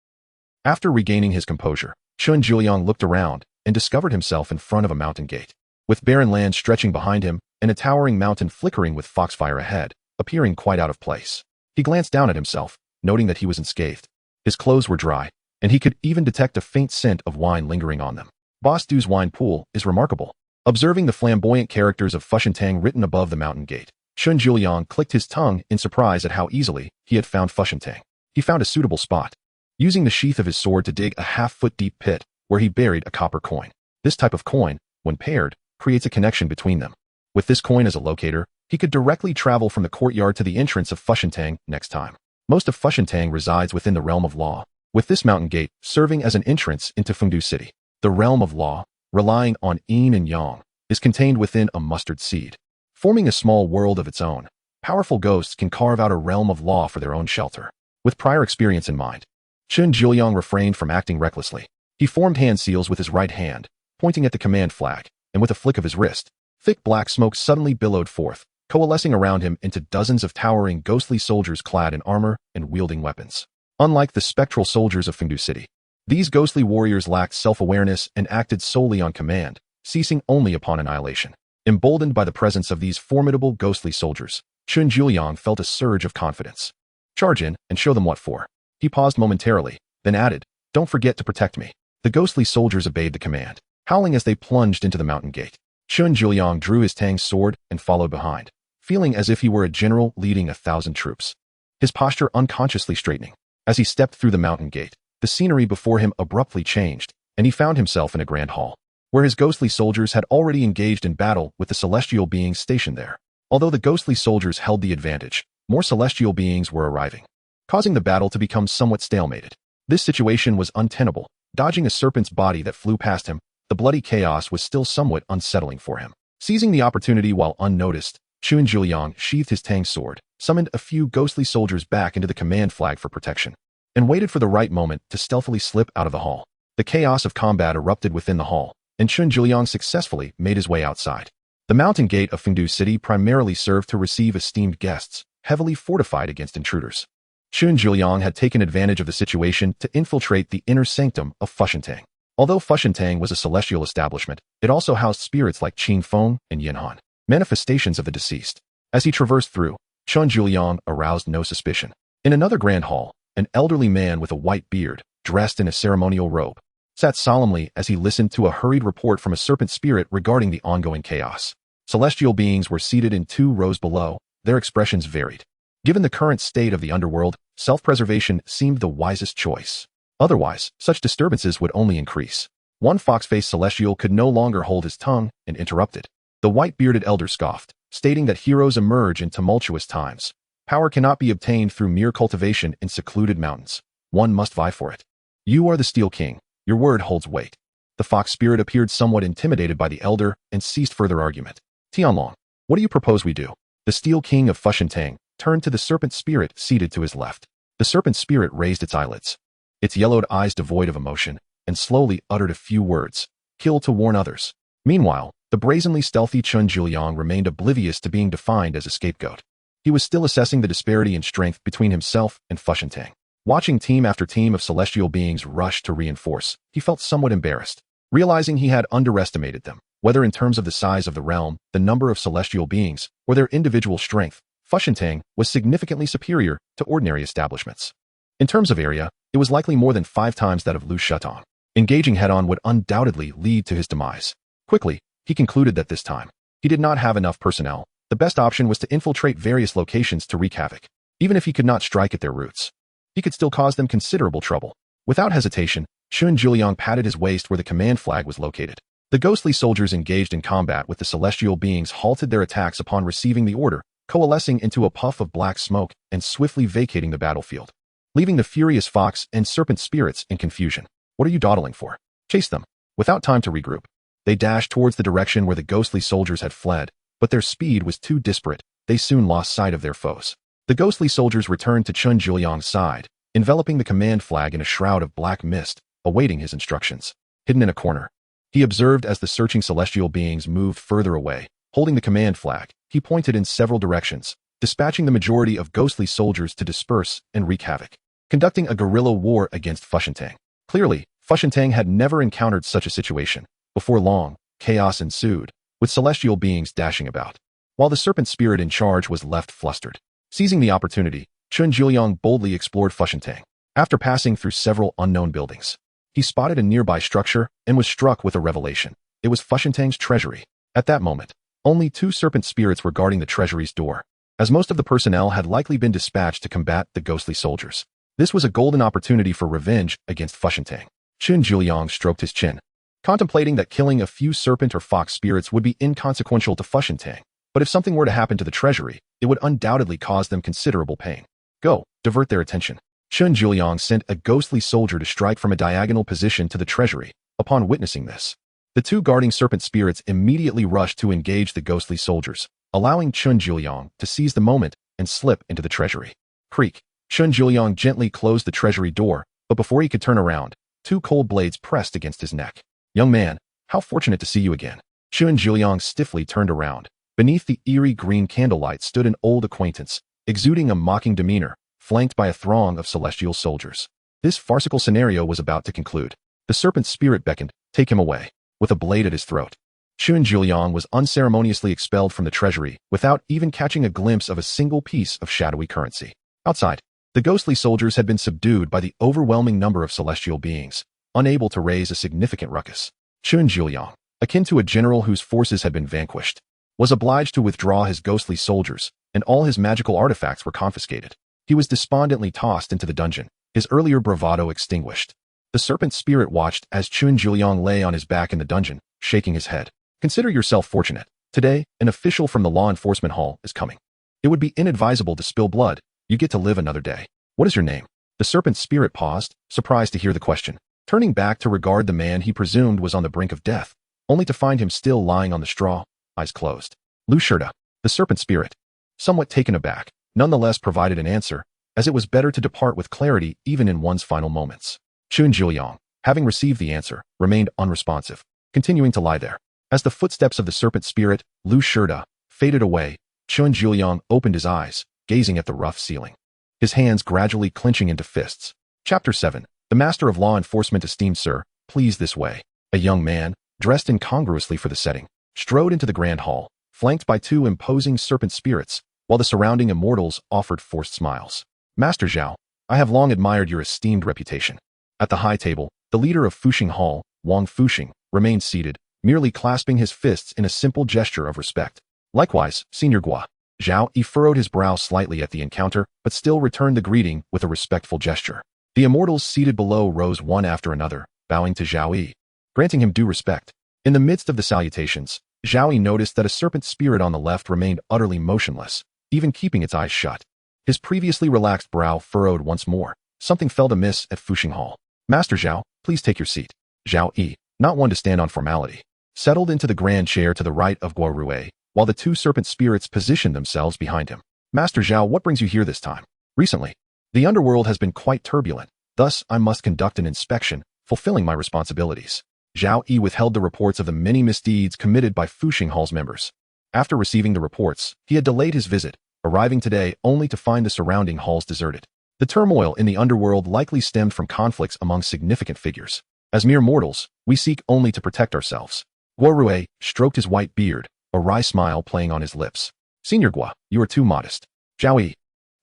After regaining his composure, Chun Jiuliang looked around, and discovered himself in front of a mountain gate. With barren land stretching behind him and a towering mountain flickering with foxfire ahead, appearing quite out of place. He glanced down at himself, noting that he was unscathed. His clothes were dry, and he could even detect a faint scent of wine lingering on them. Boss Du's wine pool is remarkable. Observing the flamboyant characters of Fushentang written above the mountain gate, Chun Juliang clicked his tongue in surprise at how easily he had found Fushentang. He found a suitable spot, using the sheath of his sword to dig a half-foot deep pit where he buried a copper coin. This type of coin, when paired, creates a connection between them. With this coin as a locator, he could directly travel from the courtyard to the entrance of Fushentang next time. Most of Fushentang resides within the realm of law, with this mountain gate serving as an entrance into Fengdu City. The realm of law, relying on yin and yang, is contained within a mustard seed. Forming a small world of its own, powerful ghosts can carve out a realm of law for their own shelter. With prior experience in mind, Chun Juliang refrained from acting recklessly. He formed hand seals with his right hand, pointing at the command flag, and with a flick of his wrist, thick black smoke suddenly billowed forth, coalescing around him into dozens of towering ghostly soldiers clad in armor and wielding weapons. Unlike the spectral soldiers of Fengdu City, these ghostly warriors lacked self-awareness and acted solely on command, ceasing only upon annihilation. Emboldened by the presence of these formidable ghostly soldiers, Chun Juliang felt a surge of confidence. Charge in and show them what for. He paused momentarily, then added, "Don't forget to protect me." The ghostly soldiers obeyed the command, howling as they plunged into the mountain gate. Chun Juliang drew his Tang sword and followed behind, feeling as if he were a general leading 1,000 troops. His posture unconsciously straightening. As he stepped through the mountain gate, the scenery before him abruptly changed, and he found himself in a grand hall, where his ghostly soldiers had already engaged in battle with the celestial beings stationed there. Although the ghostly soldiers held the advantage, more celestial beings were arriving, causing the battle to become somewhat stalemated. This situation was untenable. Dodging a serpent's body that flew past him, the bloody chaos was still somewhat unsettling for him. Seizing the opportunity while unnoticed, Chun Juliang sheathed his Tang sword, summoned a few ghostly soldiers back into the command flag for protection, and waited for the right moment to stealthily slip out of the hall. The chaos of combat erupted within the hall, and Chun Juliang successfully made his way outside. The mountain gate of Fengdu City primarily served to receive esteemed guests, heavily fortified against intruders. Chun Juliang had taken advantage of the situation to infiltrate the inner sanctum of Fushentang. Although Fushentang was a celestial establishment, it also housed spirits like Qin Feng and Yin Han, manifestations of the deceased. As he traversed through, Chun Juliang aroused no suspicion. In another grand hall, an elderly man with a white beard, dressed in a ceremonial robe, sat solemnly as he listened to a hurried report from a serpent spirit regarding the ongoing chaos. Celestial beings were seated in 2 rows below. Their expressions varied. Given the current state of the underworld, self-preservation seemed the wisest choice. Otherwise, such disturbances would only increase. One fox-faced celestial could no longer hold his tongue and interrupted. The white-bearded elder scoffed, stating that heroes emerge in tumultuous times. Power cannot be obtained through mere cultivation in secluded mountains. One must vie for it. You are the Steel King. Your word holds weight. The fox spirit appeared somewhat intimidated by the elder and ceased further argument. Tianlong, what do you propose we do? The Steel King of Fushentang turned to the serpent spirit seated to his left. The serpent spirit raised its eyelids, its yellowed eyes devoid of emotion, and slowly uttered a few words, "Kill to warn others." Meanwhile, the brazenly stealthy Chun Juliang remained oblivious to being defined as a scapegoat. He was still assessing the disparity in strength between himself and Fushentang. Watching team after team of celestial beings rush to reinforce, he felt somewhat embarrassed, realizing he had underestimated them, whether in terms of the size of the realm, the number of celestial beings, or their individual strength. Fushentang was significantly superior to ordinary establishments. In terms of area, it was likely more than 5 times that of Lu Shutong. Engaging head-on would undoubtedly lead to his demise. Quickly, he concluded that this time, he did not have enough personnel. The best option was to infiltrate various locations to wreak havoc. Even if he could not strike at their roots, he could still cause them considerable trouble. Without hesitation, Chun Juliang patted his waist where the command flag was located. The ghostly soldiers engaged in combat with the celestial beings halted their attacks upon receiving the order, coalescing into a puff of black smoke and swiftly vacating the battlefield, leaving the furious fox and serpent spirits in confusion. What are you dawdling for? Chase them. Without time to regroup, they dashed towards the direction where the ghostly soldiers had fled, but their speed was too disparate. They soon lost sight of their foes. The ghostly soldiers returned to Chun Juliang's side, enveloping the command flag in a shroud of black mist, awaiting his instructions. Hidden in a corner, he observed as the searching celestial beings moved further away. Holding the command flag, he pointed in several directions, dispatching the majority of ghostly soldiers to disperse and wreak havoc, conducting a guerrilla war against Fushentang. Clearly, Fu Shintang had never encountered such a situation. Before long, chaos ensued, with celestial beings dashing about, while the serpent spirit in charge was left flustered. Seizing the opportunity, Chun Juliang boldly explored Fu Shintang. After passing through several unknown buildings, he spotted a nearby structure and was struck with a revelation. It was Fu Shintang's treasury. At that moment, only 2 serpent spirits were guarding the treasury's door, as most of the personnel had likely been dispatched to combat the ghostly soldiers. This was a golden opportunity for revenge against Fu Shintang. Chun Juliang stroked his chin, contemplating that killing a few serpent or fox spirits would be inconsequential to Fu Shintang, but if something were to happen to the treasury, it would undoubtedly cause them considerable pain. Go, divert their attention. Chun Juliang sent a ghostly soldier to strike from a diagonal position to the treasury. Upon witnessing this, the 2 guarding serpent spirits immediately rushed to engage the ghostly soldiers, allowing Chun Juliang to seize the moment and slip into the treasury. Creak. Chun Juliang gently closed the treasury door, but before he could turn around, 2 cold blades pressed against his neck. Young man, how fortunate to see you again. Chun Juliang stiffly turned around. Beneath the eerie green candlelight stood an old acquaintance, exuding a mocking demeanor, flanked by a throng of celestial soldiers. This farcical scenario was about to conclude. The serpent spirit beckoned, "Take him away," with a blade at his throat. Chun Juliang was unceremoniously expelled from the treasury without even catching a glimpse of a single piece of shadowy currency. Outside, the ghostly soldiers had been subdued by the overwhelming number of celestial beings, unable to raise a significant ruckus. Chun Juliang, akin to a general whose forces had been vanquished, was obliged to withdraw his ghostly soldiers, and all his magical artifacts were confiscated. He was despondently tossed into the dungeon, his earlier bravado extinguished. The serpent spirit watched as Chun Juliang lay on his back in the dungeon, shaking his head. Consider yourself fortunate. Today, an official from the law enforcement hall is coming. It would be inadvisable to spill blood. You get to live another day. What is your name? The serpent spirit paused, surprised to hear the question. Turning back to regard the man he presumed was on the brink of death, only to find him still lying on the straw, eyes closed. Lu Shirda, the serpent spirit, somewhat taken aback, nonetheless provided an answer, as it was better to depart with clarity even in one's final moments. Chun Juliang, having received the answer, remained unresponsive, continuing to lie there. As the footsteps of the serpent spirit, Lu Shirda, faded away, Chun Juliang opened his eyes, gazing at the rough ceiling, his hands gradually clenching into fists. Chapter 7. The Master of Law Enforcement. Esteemed sir, please this way. A young man, dressed incongruously for the setting, strode into the grand hall, flanked by 2 imposing serpent spirits, while the surrounding immortals offered forced smiles. Master Zhao, I have long admired your esteemed reputation. At the high table, the leader of Fuxing Hall, Wang Fuxing, remained seated, merely clasping his fists in a simple gesture of respect. Likewise, Senior Gua. Zhao Yi furrowed his brow slightly at the encounter, but still returned the greeting with a respectful gesture. The immortals seated below rose one after another, bowing to Zhao Yi, granting him due respect. In the midst of the salutations, Zhao Yi noticed that a serpent spirit on the left remained utterly motionless, even keeping its eyes shut. His previously relaxed brow furrowed once more. Something felt amiss at Fuxing Hall. Master Zhao, please take your seat. Zhao Yi, not one to stand on formality, settled into the grand chair to the right of Guo Rui, while the 2 serpent spirits positioned themselves behind him. Master Zhao, what brings you here this time? Recently, the underworld has been quite turbulent, thus I must conduct an inspection, fulfilling my responsibilities. Zhao Yi withheld the reports of the many misdeeds committed by Fuxing Hall's members. After receiving the reports, he had delayed his visit, arriving today only to find the surrounding halls deserted. The turmoil in the underworld likely stemmed from conflicts among significant figures. As mere mortals, we seek only to protect ourselves. Guo Rui stroked his white beard, a wry smile playing on his lips. Senior Gua, you are too modest. Zhao Yi,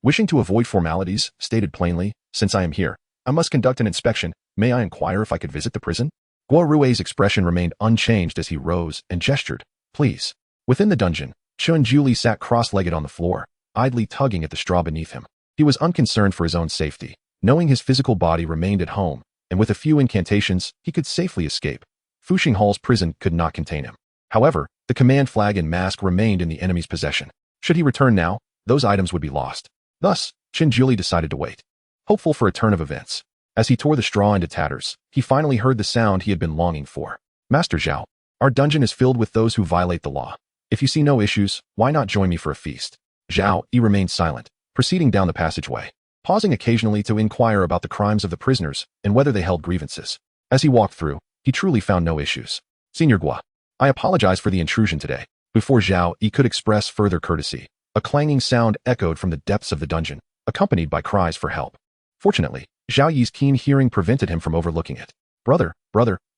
wishing to avoid formalities, stated plainly, since I am here, I must conduct an inspection. May I inquire if I could visit the prison? Guo Rui's expression remained unchanged as he rose and gestured. Please. Within the dungeon, Chun Juli sat cross-legged on the floor, idly tugging at the straw beneath him. He was unconcerned for his own safety, knowing his physical body remained at home, and with a few incantations, he could safely escape. Fuxing Hall's prison could not contain him. However, the command flag and mask remained in the enemy's possession. Should he return now, those items would be lost. Thus, Chun Juli decided to wait, hopeful for a turn of events. As he tore the straw into tatters, he finally heard the sound he had been longing for. Master Zhao, our dungeon is filled with those who violate the law. If you see no issues, why not join me for a feast? Zhao Yi remained silent, proceeding down the passageway, pausing occasionally to inquire about the crimes of the prisoners and whether they held grievances. As he walked through, he truly found no issues. Senior Gua, I apologize for the intrusion today. Before Zhao Yi could express further courtesy, a clanging sound echoed from the depths of the dungeon, accompanied by cries for help. Fortunately, Zhao Yi's keen hearing prevented him from overlooking it. Brother,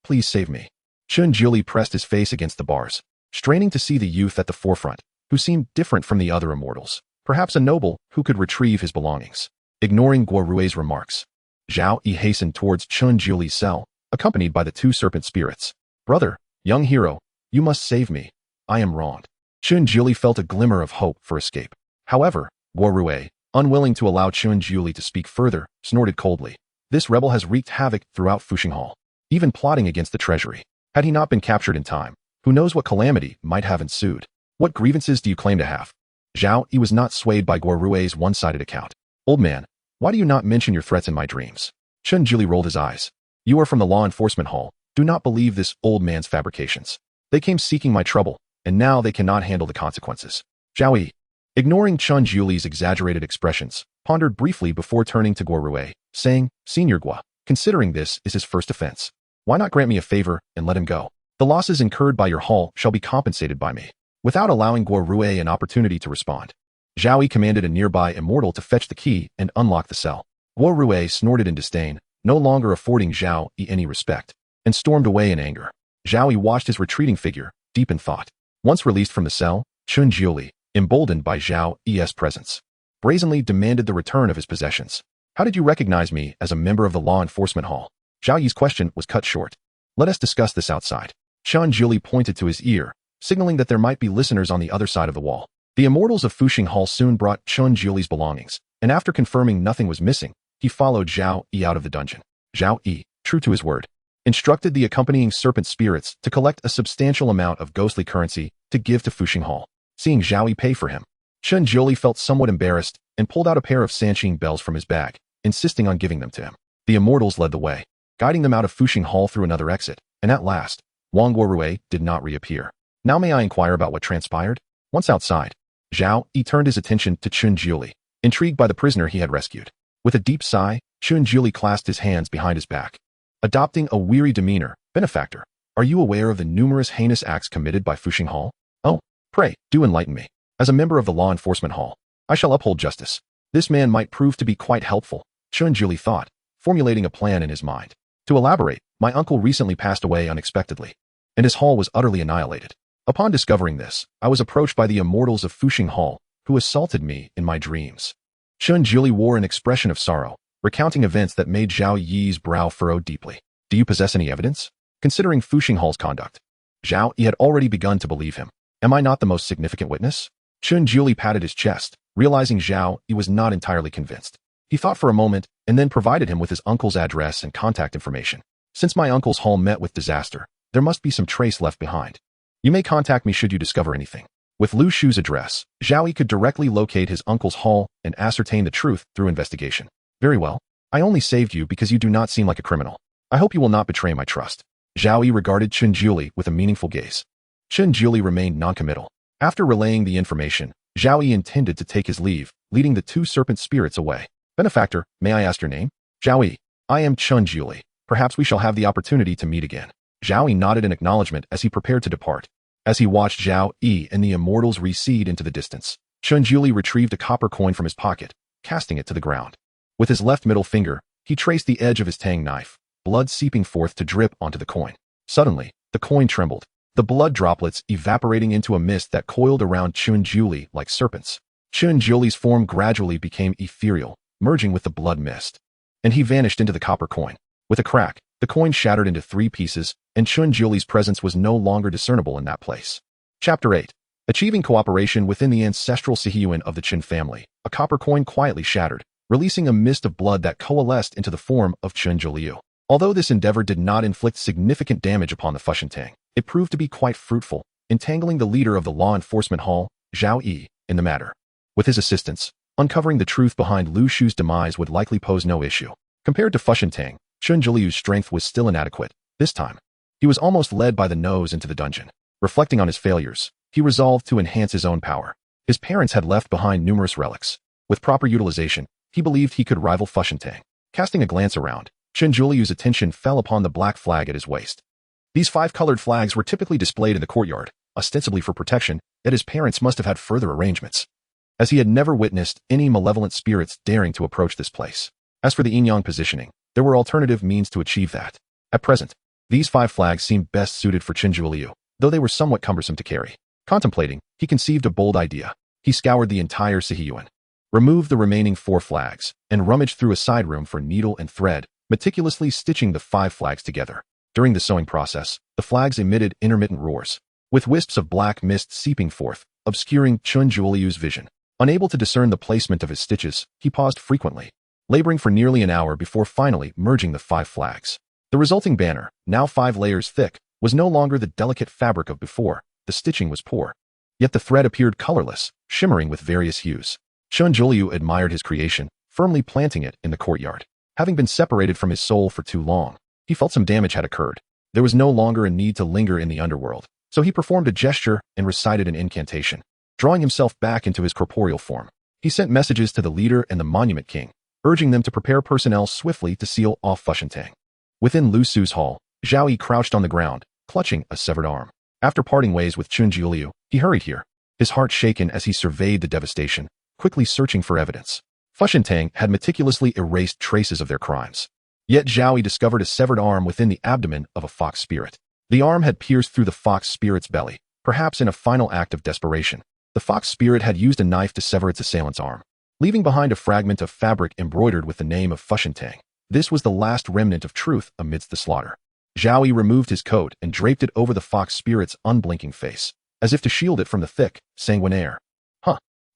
please save me. Chun Juli pressed his face against the bars, straining to see the youth at the forefront, who seemed different from the other immortals, perhaps a noble who could retrieve his belongings. Ignoring Guo Rui's remarks, Zhao Yi hastened towards Chun Juli's cell, accompanied by the two serpent spirits. Brother, young hero, you must save me. I am wronged. Chun Juli felt a glimmer of hope for escape. However, Guo Rui, unwilling to allow Chun Juli to speak further, snorted coldly. This rebel has wreaked havoc throughout Fuxing Hall, even plotting against the treasury. Had he not been captured in time, who knows what calamity might have ensued? What grievances do you claim to have? Zhao Yi was not swayed by Guo Rui's one-sided account. Old man, why do you not mention your threats in my dreams? Chun Juli rolled his eyes. You are from the law enforcement hall. Do not believe this old man's fabrications. They came seeking my trouble, and now they cannot handle the consequences. Zhao Yi, ignoring Chun Juli's exaggerated expressions, pondered briefly before turning to Guo Rui, saying, Senior Guo, considering this is his first offense, why not grant me a favor and let him go? The losses incurred by your hall shall be compensated by me. Without allowing Guo Rui an opportunity to respond, Zhao Yi commanded a nearby immortal to fetch the key and unlock the cell. Guo Rui snorted in disdain, no longer affording Zhao Yi any respect, and stormed away in anger. Zhao Yi watched his retreating figure, deep in thought. Once released from the cell, Chun Juli, emboldened by Zhao Yi's presence, brazenly demanded the return of his possessions. How did you recognize me as a member of the law enforcement hall? Zhao Yi's question was cut short. Let us discuss this outside. Chun Juli pointed to his ear, signaling that there might be listeners on the other side of the wall. The immortals of Fuxing Hall soon brought Chun Juli's belongings, and after confirming nothing was missing, he followed Zhao Yi out of the dungeon. Zhao Yi, true to his word, instructed the accompanying serpent spirits to collect a substantial amount of ghostly currency to give to Fuxing Hall. Seeing Zhao Yi pay for him, Chun Juli felt somewhat embarrassed and pulled out a pair of Sanqing bells from his bag, insisting on giving them to him. The immortals led the way, guiding them out of Fuxing Hall through another exit, and at last, Wang Guorui did not reappear. Now may I inquire about what transpired? Once outside, Zhao Yi turned his attention to Chun Juli, intrigued by the prisoner he had rescued. With a deep sigh, Chun Juli clasped his hands behind his back. Adopting a weary demeanor, benefactor, are you aware of the numerous heinous acts committed by Fuxing Hall? Oh, pray, do enlighten me. As a member of the law enforcement hall, I shall uphold justice. This man might prove to be quite helpful, Chun Juli thought, formulating a plan in his mind. To elaborate, my uncle recently passed away unexpectedly, and his hall was utterly annihilated. Upon discovering this, I was approached by the immortals of Fuxing Hall, who assaulted me in my dreams. Chun Juli wore an expression of sorrow, recounting events that made Zhao Yi's brow furrow deeply. Do you possess any evidence? Considering Fuxing Hall's conduct, Zhao Yi had already begun to believe him. Am I not the most significant witness? Chun Juli patted his chest, realizing Zhao Yi was not entirely convinced. He thought for a moment and then provided him with his uncle's address and contact information. Since my uncle's hall met with disaster, there must be some trace left behind. You may contact me should you discover anything. With Lu Shu's address, Zhao Yi could directly locate his uncle's hall and ascertain the truth through investigation. Very well. I only saved you because you do not seem like a criminal. I hope you will not betray my trust. Zhao Yi regarded Chun Juli with a meaningful gaze. Chun Juli remained noncommittal. After relaying the information, Zhao Yi intended to take his leave, leading the two serpent spirits away. Benefactor, may I ask your name? Zhao Yi. I am Chun Juli. Perhaps we shall have the opportunity to meet again. Zhao Yi nodded in acknowledgement as he prepared to depart. As he watched Zhao Yi and the immortals recede into the distance, Chun Juli retrieved a copper coin from his pocket, casting it to the ground. With his left middle finger, he traced the edge of his tang knife, blood seeping forth to drip onto the coin. Suddenly, the coin trembled, the blood droplets evaporating into a mist that coiled around Chun Juli like serpents. Chun Juli's form gradually became ethereal, merging with the blood mist, and he vanished into the copper coin. With a crack, the coin shattered into 3 pieces, and Chun Juli's presence was no longer discernible in that place. Chapter 8. Achieving cooperation within the ancestral Sihiyuan of the Qin family, a copper coin quietly shattered, releasing a mist of blood that coalesced into the form of Chun Juliu. Although this endeavor did not inflict significant damage upon the Fushentang, it proved to be quite fruitful, entangling the leader of the law enforcement hall, Zhao Yi, in the matter. With his assistance, uncovering the truth behind Lu Shu's demise would likely pose no issue. Compared to Fushentang, Chun Juliu's strength was still inadequate. This time, he was almost led by the nose into the dungeon. Reflecting on his failures, he resolved to enhance his own power. His parents had left behind numerous relics. With proper utilization, he believed he could rival Fushentang. Casting a glance around, Chun Juliu's attention fell upon the black flag at his waist. These 5-colored flags were typically displayed in the courtyard, ostensibly for protection, yet his parents must have had further arrangements, as he had never witnessed any malevolent spirits daring to approach this place. As for the yin-yang positioning, there were alternative means to achieve that. At present, these 5 flags seemed best suited for Qin Zhuoliu, though they were somewhat cumbersome to carry. Contemplating, he conceived a bold idea. He scoured the entire Sihiyuan, removed the remaining 4 flags, and rummaged through a side room for needle and thread, meticulously stitching the 5 flags together. During the sewing process, the flags emitted intermittent roars, with wisps of black mist seeping forth, obscuring Qin Zhuoliu's vision. Unable to discern the placement of his stitches, he paused frequently, laboring for nearly an hour before finally merging the 5 flags. The resulting banner, now 5 layers thick, was no longer the delicate fabric of before. The stitching was poor, yet the thread appeared colorless, shimmering with various hues. Qin Zhuoliu admired his creation, firmly planting it in the courtyard. Having been separated from his soul for too long, he felt some damage had occurred. There was no longer a need to linger in the underworld, so he performed a gesture and recited an incantation. Drawing himself back into his corporeal form, he sent messages to the leader and the Monument King, urging them to prepare personnel swiftly to seal off Fushentang. Within Lu Su's hall, Zhao Yi crouched on the ground, clutching a severed arm. After parting ways with Qin Zhuoliu, he hurried here, his heart shaken as he surveyed the devastation, quickly searching for evidence. Fushentang had meticulously erased traces of their crimes. Yet Zhao Yi discovered a severed arm within the abdomen of a fox spirit. The arm had pierced through the fox spirit's belly, perhaps in a final act of desperation. The fox spirit had used a knife to sever its assailant's arm, leaving behind a fragment of fabric embroidered with the name of Fushentang. This was the last remnant of truth amidst the slaughter. Zhao Yi removed his coat and draped it over the fox spirit's unblinking face, as if to shield it from the thick, sanguine air.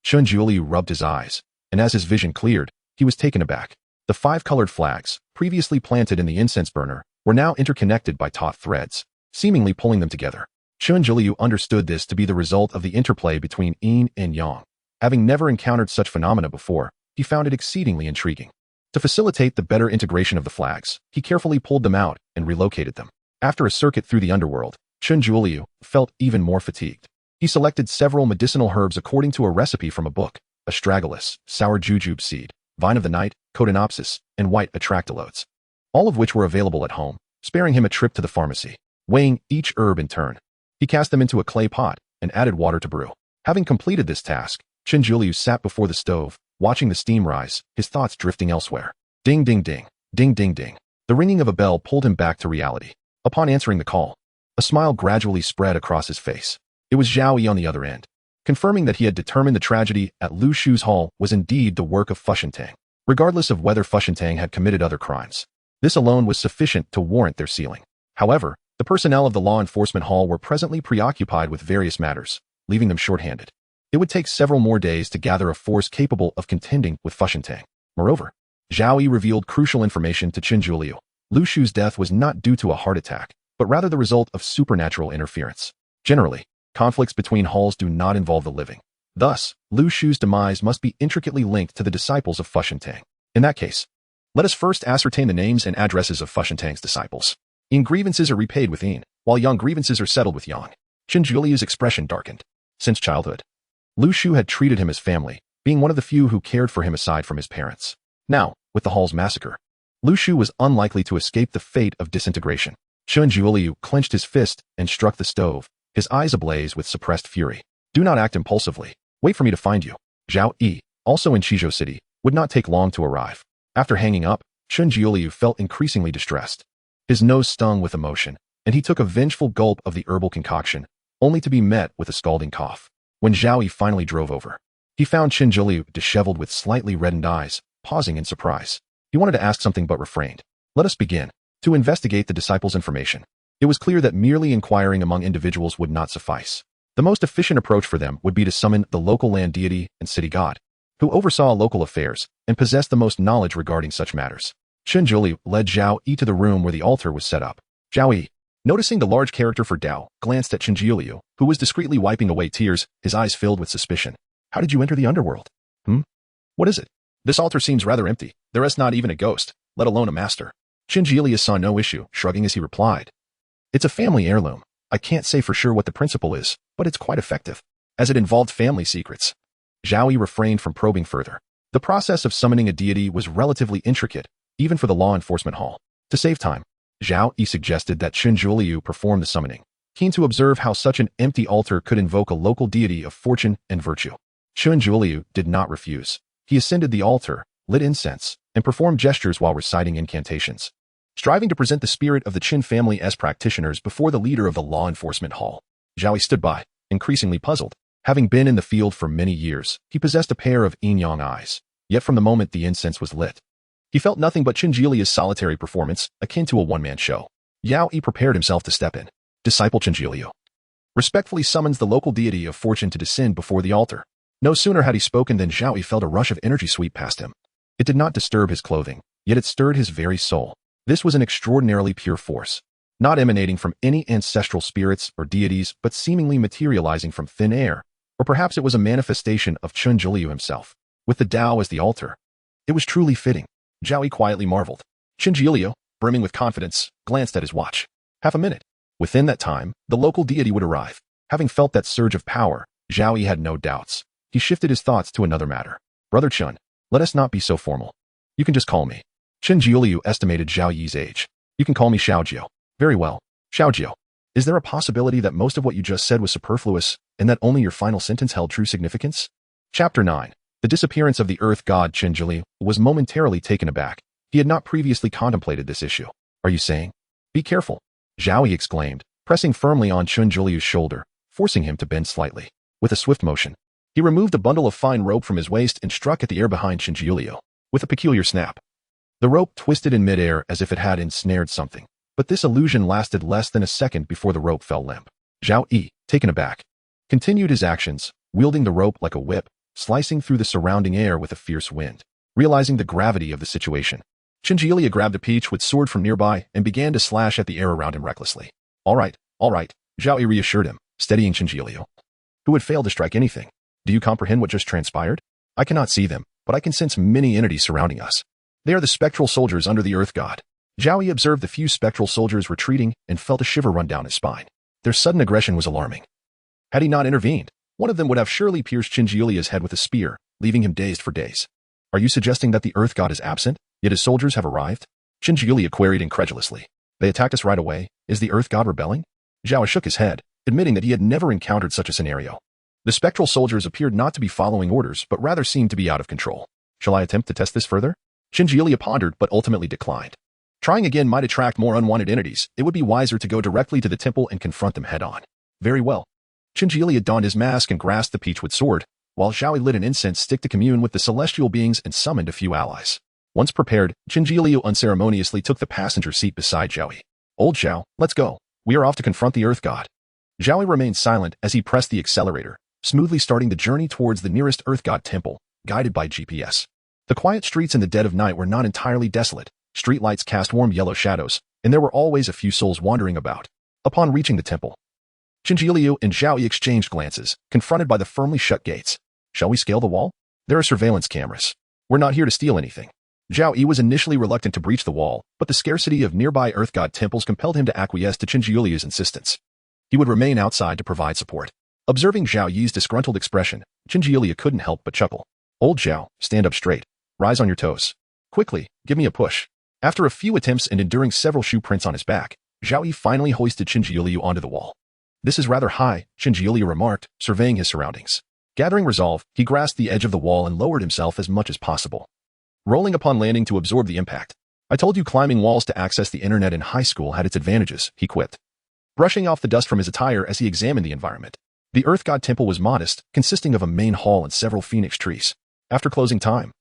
Qin Zhuoliu rubbed his eyes, and as his vision cleared, he was taken aback. The 5 colored flags, previously planted in the incense burner, were now interconnected by taut threads, seemingly pulling them together. Qin Zhuoliu understood this to be the result of the interplay between yin and yang. Having never encountered such phenomena before, he found it exceedingly intriguing. To facilitate the better integration of the flags, he carefully pulled them out and relocated them. After a circuit through the underworld, Qin Zhuoliu felt even more fatigued. He selected several medicinal herbs according to a recipe from a book: astragalus, sour jujube seed, vine of the night, codonopsis, and white atractylodes, all of which were available at home, sparing him a trip to the pharmacy. Weighing each herb in turn, he cast them into a clay pot and added water to brew. Having completed this task, Qin Zhuoliu sat before the stove, watching the steam rise, his thoughts drifting elsewhere. Ding ding ding, ding ding ding. The ringing of a bell pulled him back to reality. Upon answering the call, a smile gradually spread across his face. It was Zhao Yi on the other end, confirming that he had determined the tragedy at Lu Shu's hall was indeed the work of Fushentang, regardless of whether Fushentang had committed other crimes. This alone was sufficient to warrant their sealing. However, the personnel of the law enforcement hall were presently preoccupied with various matters, leaving them short-handed. It would take several more days to gather a force capable of contending with Fushentang. Moreover, Zhao Yi revealed crucial information to Qin Zhuoliu. Lu Shu's death was not due to a heart attack, but rather the result of supernatural interference. Generally, conflicts between halls do not involve the living. Thus, Lu Shu's demise must be intricately linked to the disciples of Fushentang. In that case, let us first ascertain the names and addresses of Fushentang's disciples. Yin grievances are repaid with Yin, while Yang grievances are settled with Yang. Qin Zhuoliu's expression darkened. Since childhood, Lu Shu had treated him as family, being one of the few who cared for him aside from his parents. Now, with the hall's massacre, Lu Shu was unlikely to escape the fate of disintegration. Qin Zhuoliu clenched his fist and struck the stove, his eyes ablaze with suppressed fury. Do not act impulsively. Wait for me to find you. Zhao Yi, also in Qizhou City, would not take long to arrive. After hanging up, Qin Zhuoliu felt increasingly distressed. His nose stung with emotion, and he took a vengeful gulp of the herbal concoction, only to be met with a scalding cough. When Zhao Yi finally drove over, he found Qin Zhuoliu disheveled with slightly reddened eyes, pausing in surprise. He wanted to ask something but refrained. Let us begin. To investigate the disciples' information, it was clear that merely inquiring among individuals would not suffice. The most efficient approach for them would be to summon the local land deity and city god, who oversaw local affairs and possessed the most knowledge regarding such matters. Qin Zhuoliu led Zhao Yi to the room where the altar was set up. Zhao Yi, noticing the large character for Dao, glanced at Qin Zhuoliu, who was discreetly wiping away tears, his eyes filled with suspicion. How did you enter the underworld? What is it? This altar seems rather empty. There is not even a ghost, let alone a master. Qin Zhuoliu saw no issue, shrugging as he replied. It's a family heirloom. I can't say for sure what the principle is, but it's quite effective, as it involved family secrets. Zhao Yi refrained from probing further. The process of summoning a deity was relatively intricate, even for the law enforcement hall. To save time, Zhao Yi suggested that Qin Zhuoliu perform the summoning, keen to observe how such an empty altar could invoke a local deity of fortune and virtue. Qin Zhuoliu did not refuse. He ascended the altar, lit incense, and performed gestures while reciting incantations. striving to present the spirit of the Qin family as practitioners before the leader of the law enforcement hall. Zhao Yi stood by, increasingly puzzled. Having been in the field for many years, he possessed a pair of yin-yang eyes. Yet from the moment the incense was lit, he felt nothing but Qin Jilia's solitary performance, akin to a one-man show. Yao Yi prepared himself to step in. Disciple Qin Jiliu respectfully summons the local deity of fortune to descend before the altar. No sooner had he spoken than Zhao Yi felt a rush of energy sweep past him. It did not disturb his clothing, yet it stirred his very soul. This was an extraordinarily pure force, not emanating from any ancestral spirits or deities, but seemingly materializing from thin air. Or perhaps it was a manifestation of Qin Jiliu himself, with the Tao as the altar. It was truly fitting. Zhao Yi quietly marveled. Qin Jiliu, brimming with confidence, glanced at his watch. Half a minute. Within that time, the local deity would arrive. Having felt that surge of power, Zhao Yi had no doubts. He shifted his thoughts to another matter. Brother Qin, let us not be so formal. You can just call me. Qin Jiliu estimated Zhao Yi's age. You can call me Xiaojiu. Very well. Xiaojiu. Is there a possibility that most of what you just said was superfluous, and that only your final sentence held true significance? Chapter 9. The disappearance of the earth god Qin Jiliu was momentarily taken aback. He had not previously contemplated this issue. Are you saying? Be careful, Zhao Yi exclaimed, pressing firmly on Qin Jiliu's shoulder, forcing him to bend slightly. With a swift motion, he removed a bundle of fine rope from his waist and struck at the air behind Qin Jiliu. With a peculiar snap, the rope twisted in midair as if it had ensnared something. But this illusion lasted less than a second before the rope fell limp. Zhao Yi, taken aback, continued his actions, wielding the rope like a whip, slicing through the surrounding air with a fierce wind. Realizing the gravity of the situation, Qin Jiliu grabbed a peach-wood sword from nearby and began to slash at the air around him recklessly. All right, Zhao Yi reassured him, steadying Qin Jiliu, who had failed to strike anything. Do you comprehend what just transpired? I cannot see them, but I can sense many entities surrounding us. They are the spectral soldiers under the earth god. Zhao Yi observed the few spectral soldiers retreating and felt a shiver run down his spine. Their sudden aggression was alarming. Had he not intervened, one of them would have surely pierced Qin Jiliu's head with a spear, leaving him dazed for days. Are you suggesting that the earth god is absent, yet his soldiers have arrived? Qin Jiliu queried incredulously. They attacked us right away. Is the earth god rebelling? Zhao Yi shook his head, admitting that he had never encountered such a scenario. The spectral soldiers appeared not to be following orders, but rather seemed to be out of control. Shall I attempt to test this further? Qin Jiliu pondered, but ultimately declined. Trying again might attract more unwanted entities. It would be wiser to go directly to the temple and confront them head-on. Very well. Qin Jiliu donned his mask and grasped the peach-wood sword, while Zhao Yi lit an incense stick to commune with the celestial beings and summoned a few allies. Once prepared, Qin Jiliu unceremoniously took the passenger seat beside Zhao Yi. Old Zhao, let's go. We are off to confront the earth god. Zhao Yi remained silent as he pressed the accelerator, smoothly starting the journey towards the nearest earth god temple, guided by GPS. The quiet streets in the dead of night were not entirely desolate. Streetlights cast warm yellow shadows, and there were always a few souls wandering about. Upon reaching the temple, Qin Jiliu and Zhao Yi exchanged glances, confronted by the firmly shut gates. Shall we scale the wall? There are surveillance cameras. We're not here to steal anything. Zhao Yi was initially reluctant to breach the wall, but the scarcity of nearby earth god temples compelled him to acquiesce to Qin Jiliu's insistence. He would remain outside to provide support. Observing Zhao Yi's disgruntled expression, Qin Jiliu couldn't help but chuckle. Old Zhao, stand up straight. Rise on your toes. Quickly, give me a push. After a few attempts and enduring several shoe prints on his back, Zhao Yi finally hoisted Qin Jiliu onto the wall. This is rather high, Qin Jiliu remarked, surveying his surroundings. Gathering resolve, he grasped the edge of the wall and lowered himself as much as possible, rolling upon landing to absorb the impact. I told you climbing walls to access the internet in high school had its advantages, he quipped, brushing off the dust from his attire as he examined the environment. The earth god temple was modest, consisting of a main hall and several phoenix trees. After closing time,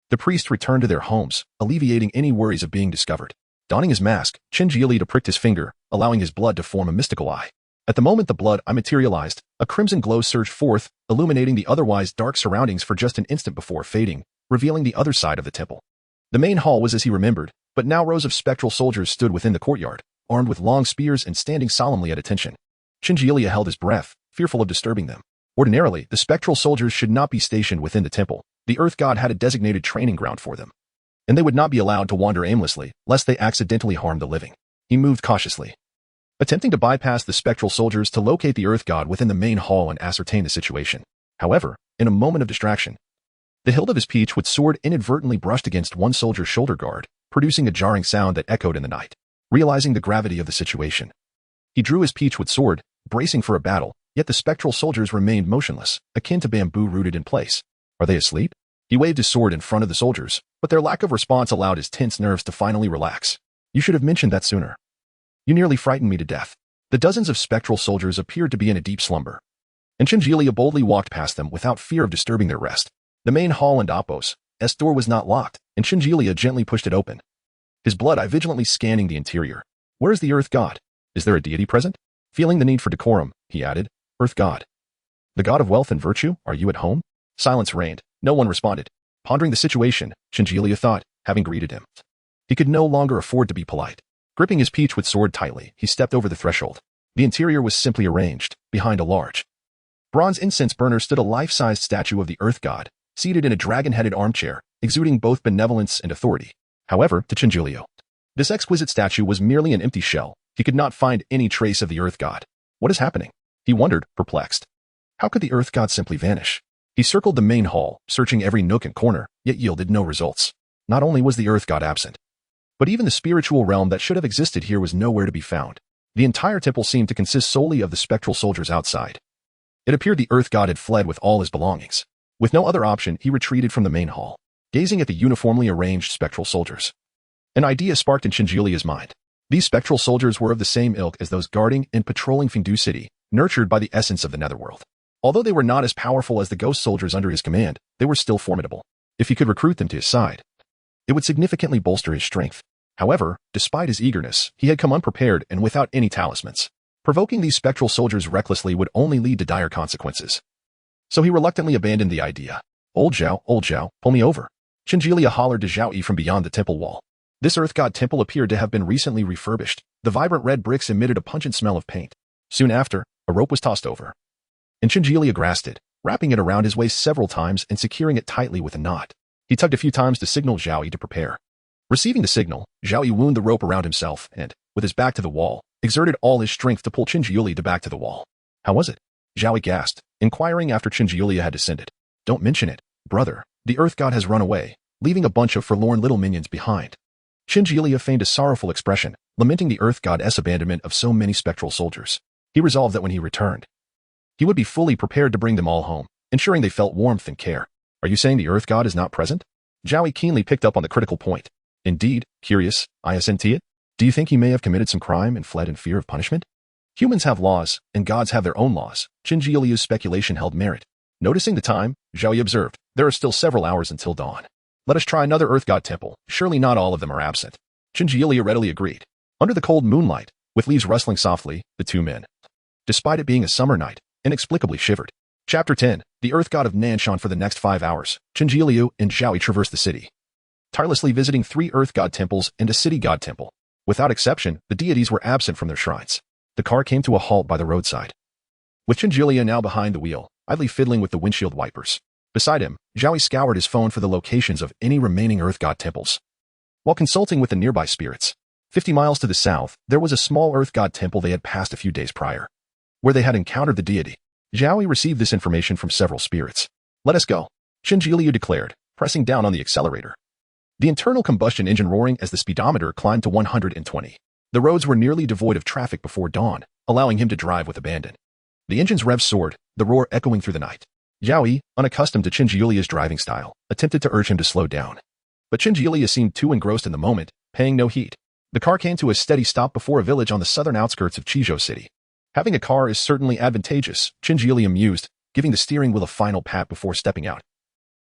the priests returned to their homes, alleviating any worries of being discovered. Donning his mask, Qin Jiliu pricked his finger, allowing his blood to form a mystical eye. At the moment the blood eye materialized, a crimson glow surged forth, illuminating the otherwise dark surroundings for just an instant before fading, revealing the other side of the temple. The main hall was as he remembered, but now rows of spectral soldiers stood within the courtyard, armed with long spears and standing solemnly at attention. Qin Jiliu held his breath, fearful of disturbing them. Ordinarily, the spectral soldiers should not be stationed within the temple. The earth god had a designated training ground for them, and they would not be allowed to wander aimlessly, lest they accidentally harm the living. He moved cautiously, attempting to bypass the spectral soldiers to locate the earth god within the main hall and ascertain the situation. However, in a moment of distraction, the hilt of his peach-wood sword inadvertently brushed against one soldier's shoulder guard, producing a jarring sound that echoed in the night. Realizing the gravity of the situation, he drew his peach-wood sword, bracing for a battle, yet the spectral soldiers remained motionless, akin to bamboo rooted in place. Are they asleep? He waved his sword in front of the soldiers, but their lack of response allowed his tense nerves to finally relax. You should have mentioned that sooner. You nearly frightened me to death. The dozens of spectral soldiers appeared to be in a deep slumber, and Chingilia boldly walked past them without fear of disturbing their rest. The main hall and Apo's door was not locked, and Chingilia gently pushed it open. His blood eye vigilantly scanning the interior. Where is the Earth God? Is there a deity present? Feeling the need for decorum, he added, Earth God. The god of wealth and virtue, are you at home? Silence reigned. No one responded. Pondering the situation, Chingilia thought, having greeted him. He could no longer afford to be polite. Gripping his peach-wood sword tightly, he stepped over the threshold. The interior was simply arranged. Behind a large bronze incense burner stood a life-sized statue of the Earth God, seated in a dragon-headed armchair, exuding both benevolence and authority. However, to Chingilia, this exquisite statue was merely an empty shell. He could not find any trace of the Earth God. What is happening? He wondered, perplexed. How could the Earth God simply vanish? He circled the main hall, searching every nook and corner, yet yielded no results. Not only was the Earth God absent, but even the spiritual realm that should have existed here was nowhere to be found. The entire temple seemed to consist solely of the spectral soldiers outside. It appeared the Earth God had fled with all his belongings. With no other option, he retreated from the main hall, gazing at the uniformly arranged spectral soldiers. An idea sparked in Chingilia's mind. These spectral soldiers were of the same ilk as those guarding and patrolling Fengdu City, nurtured by the essence of the netherworld. Although they were not as powerful as the ghost soldiers under his command, they were still formidable. If he could recruit them to his side, it would significantly bolster his strength. However, despite his eagerness, he had come unprepared and without any talismans. Provoking these spectral soldiers recklessly would only lead to dire consequences. So he reluctantly abandoned the idea. Old Zhao, pull me over. Chingilia hollered to Zhao Yi from beyond the temple wall. This Earth God temple appeared to have been recently refurbished. The vibrant red bricks emitted a pungent smell of paint. Soon after, a rope was tossed over, and Chingilia grasped it, wrapping it around his waist several times and securing it tightly with a knot. He tugged a few times to signal Zhao Yi to prepare. Receiving the signal, Zhao Yi wound the rope around himself and, with his back to the wall, exerted all his strength to pull Chingilia back to the wall. How was it? Zhao Yi gasped, inquiring after Chingilia had descended. Don't mention it, brother. The Earth God has run away, leaving a bunch of forlorn little minions behind. Chingilia feigned a sorrowful expression, lamenting the Earth God's abandonment of so many spectral soldiers. He resolved that when he returned, he would be fully prepared to bring them all home, ensuring they felt warmth and care. Are you saying the Earth God is not present? Zhao Yi keenly picked up on the critical point. Indeed, curious, I assent it. Do you think he may have committed some crime and fled in fear of punishment? Humans have laws, and gods have their own laws. Chingilia's speculation held merit. Noticing the time, Zhao Yi observed, there are still several hours until dawn. Let us try another Earth God temple. Surely not all of them are absent. Chingilia readily agreed. Under the cold moonlight, with leaves rustling softly, the two men, despite it being a summer night, inexplicably shivered. Chapter 10, the Earth God of Nanshan. For the next 5 hours, Chingilia and Zhao Yi traversed the city, tirelessly visiting 3 Earth God temples and a city god temple. Without exception, the deities were absent from their shrines. The car came to a halt by the roadside, with Chingilia now behind the wheel, idly fiddling with the windshield wipers. Beside him, Zhao Yi scoured his phone for the locations of any remaining Earth God temples. While consulting with the nearby spirits, 50 miles to the south, there was a small Earth God temple they had passed a few days prior, where they had encountered the deity. Zhao Yi received this information from several spirits. Let us go, Chingilia declared, pressing down on the accelerator. The internal combustion engine roaring as the speedometer climbed to 120. The roads were nearly devoid of traffic before dawn, allowing him to drive with abandon. The engine's revs soared, the roar echoing through the night. Zhao Yi, unaccustomed to Chingilia's driving style, attempted to urge him to slow down. But Chingilia seemed too engrossed in the moment, paying no heed. The car came to a steady stop before a village on the southern outskirts of Chizhou City. Having a car is certainly advantageous, Chingilia mused, giving the steering wheel a final pat before stepping out.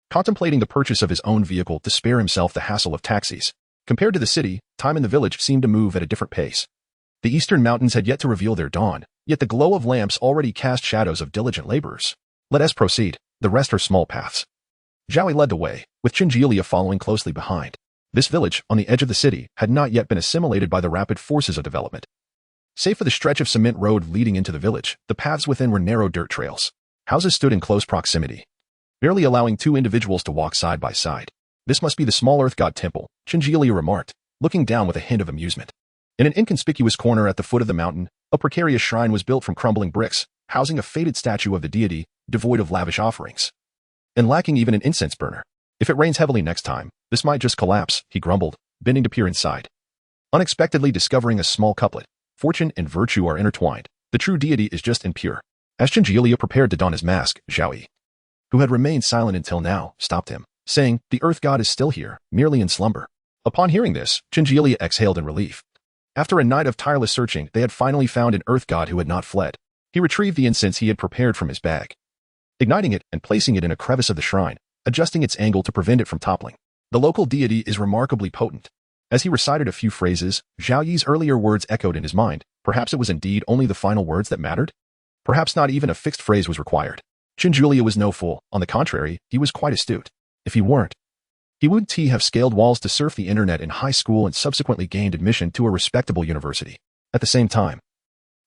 Contemplating the purchase of his own vehicle to spare himself the hassle of taxis. Compared to the city, time in the village seemed to move at a different pace. The eastern mountains had yet to reveal their dawn, yet the glow of lamps already cast shadows of diligent laborers. Let us proceed, the rest are small paths. Zhao Yi led the way, with Chingilia following closely behind. This village, on the edge of the city, had not yet been assimilated by the rapid forces of development. Save for the stretch of cement road leading into the village, the paths within were narrow dirt trails. Houses stood in close proximity, barely allowing 2 individuals to walk side by side. This must be the small Earth God temple, Chingilia remarked, looking down with a hint of amusement. In an inconspicuous corner at the foot of the mountain, a precarious shrine was built from crumbling bricks, housing a faded statue of the deity, devoid of lavish offerings, and lacking even an incense burner. If it rains heavily next time, this might just collapse, he grumbled, bending to peer inside. Unexpectedly discovering a small couplet, fortune and virtue are intertwined, the true deity is just impure. As Chingilia prepared to don his mask, Zhao Yi, who had remained silent until now, stopped him, saying, the Earth God is still here, merely in slumber. Upon hearing this, Chinjilia exhaled in relief. After a night of tireless searching, they had finally found an earth god who had not fled. He retrieved the incense he had prepared from his bag, igniting it and placing it in a crevice of the shrine, adjusting its angle to prevent it from toppling. The local deity is remarkably potent. As he recited a few phrases, Zhao Yi's earlier words echoed in his mind. Perhaps it was indeed only the final words that mattered? Perhaps not even a fixed phrase was required. Chinjilia was no fool. On the contrary, he was quite astute. If he weren't, he would have scaled walls to surf the internet in high school and subsequently gained admission to a respectable university. At the same time,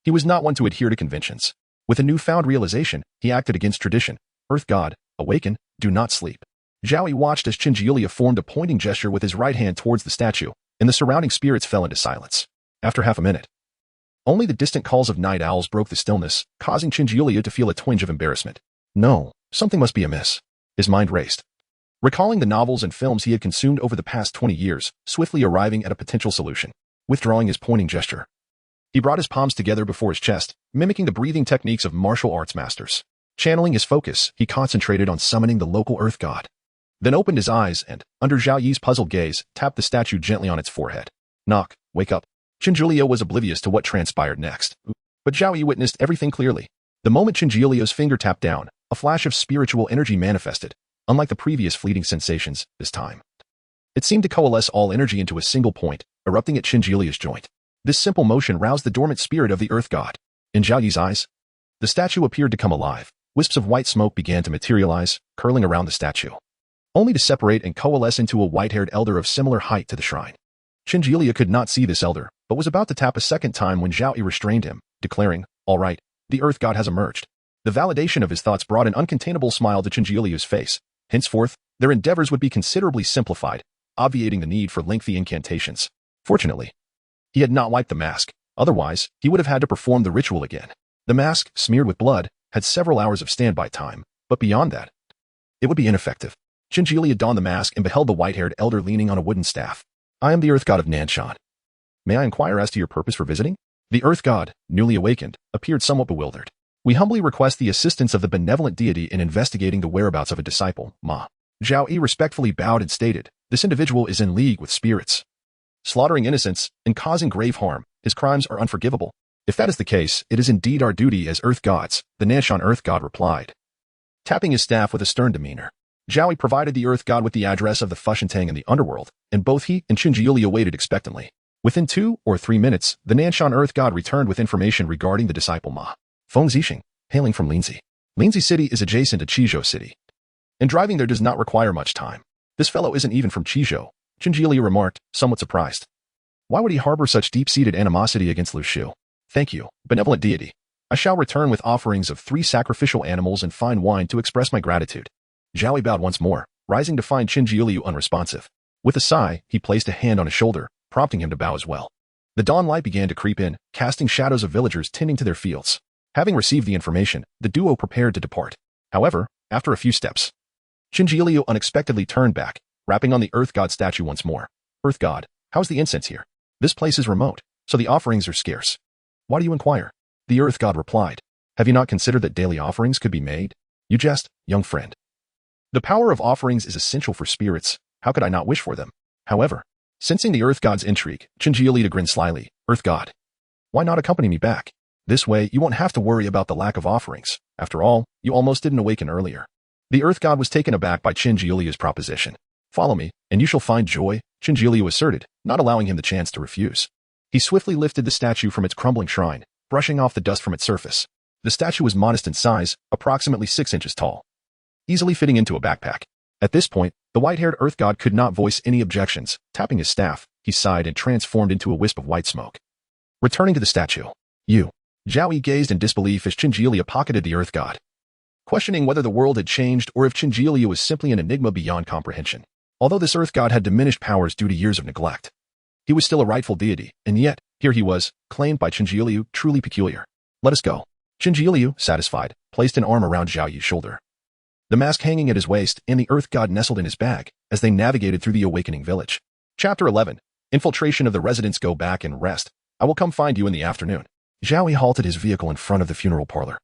he was not one to adhere to conventions. With a newfound realization, he acted against tradition. Earth God, awaken, do not sleep. Zhao Yi watched as Chinjilia formed a pointing gesture with his right hand towards the statue, and the surrounding spirits fell into silence. After half a minute, only the distant calls of night owls broke the stillness, causing Chinjilia to feel a twinge of embarrassment. No, something must be amiss. His mind raced, recalling the novels and films he had consumed over the past 20 years, swiftly arriving at a potential solution. Withdrawing his pointing gesture, he brought his palms together before his chest, mimicking the breathing techniques of martial arts masters. Channeling his focus, he concentrated on summoning the local earth god. Then opened his eyes and, under Zhao Yi's puzzled gaze, tapped the statue gently on its forehead. Knock, wake up. Chinjilia was oblivious to what transpired next. But Zhao Yi witnessed everything clearly. The moment Chinjilia's finger tapped down, a flash of spiritual energy manifested, unlike the previous fleeting sensations, this time. It seemed to coalesce all energy into a single point, erupting at Chinjilia's joint. This simple motion roused the dormant spirit of the earth god. In Zhao Yi's eyes, the statue appeared to come alive. Wisps of white smoke began to materialize, curling around the statue, only to separate and coalesce into a white-haired elder of similar height to the shrine. Chinjilia could not see this elder, but was about to tap a second time when Zhao Yi restrained him, declaring, "All right, the earth god has emerged." The validation of his thoughts brought an uncontainable smile to Chinjilia's face. Henceforth, their endeavors would be considerably simplified, obviating the need for lengthy incantations. Fortunately, he had not wiped the mask. Otherwise, he would have had to perform the ritual again. The mask, smeared with blood, had several hours of standby time, but beyond that, it would be ineffective. Chinjilia donned the mask and beheld the white-haired elder leaning on a wooden staff. "I am the earth god of Nanshan. May I inquire as to your purpose for visiting?" The earth god, newly awakened, appeared somewhat bewildered. "We humbly request the assistance of the benevolent deity in investigating the whereabouts of a disciple, Ma." Zhao Yi respectfully bowed and stated, "This individual is in league with spirits, slaughtering innocents and causing grave harm. His crimes are unforgivable." "If that is the case, it is indeed our duty as earth gods," the Nanshan earth god replied, tapping his staff with a stern demeanor. Zhao Yi provided the earth god with the address of the Fushentang in the underworld, and both he and Chinjilia waited expectantly. Within 2 or 3 minutes, the Nanshan earth god returned with information regarding the disciple Ma. Feng Zixing, hailing from Linzi. Linzi City is adjacent to Qizhou City, and driving there does not require much time. "This fellow isn't even from Qizhou," Chinjilia remarked, somewhat surprised. "Why would he harbor such deep-seated animosity against Lu Xiu?" "Thank you, benevolent deity. I shall return with offerings of 3 sacrificial animals and fine wine to express my gratitude." Zhao Yi bowed once more, rising to find Chinjilia unresponsive. With a sigh, he placed a hand on his shoulder, prompting him to bow as well. The dawn light began to creep in, casting shadows of villagers tending to their fields. Having received the information, the duo prepared to depart. However, after a few steps, Chinjilia unexpectedly turned back, rapping on the earth god statue once more. "Earth god, how's the incense here? This place is remote, so the offerings are scarce. Why do you inquire?" The earth god replied, "Have you not considered that daily offerings could be made?" "You jest, young friend. The power of offerings is essential for spirits. How could I not wish for them?" However, sensing the earth god's intrigue, Chinjilia grinned slyly. "Earth god, why not accompany me back? This way, you won't have to worry about the lack of offerings. After all, you almost didn't awaken earlier." The earth god was taken aback by Chinjilia's proposition. "Follow me, and you shall find joy," Chinjilia asserted, not allowing him the chance to refuse. He swiftly lifted the statue from its crumbling shrine, brushing off the dust from its surface. The statue was modest in size, approximately 6 inches tall, easily fitting into a backpack. At this point, the white-haired earth god could not voice any objections. Tapping his staff, he sighed and transformed into a wisp of white smoke. Returning to the statue. "You." Zhao Yi gazed in disbelief as Chinjilia pocketed the earth god, questioning whether the world had changed or if Chinjilia was simply an enigma beyond comprehension. Although this earth god had diminished powers due to years of neglect, he was still a rightful deity, and yet, here he was, claimed by Chinjilia, truly peculiar. "Let us go." Chinjilia, satisfied, placed an arm around Zhao Yi's shoulder, the mask hanging at his waist and the earth god nestled in his bag, as they navigated through the awakening village. Chapter 11. Infiltration of the residents. "Go back and rest. I will come find you in the afternoon." Zhao Yi halted his vehicle in front of the funeral parlor,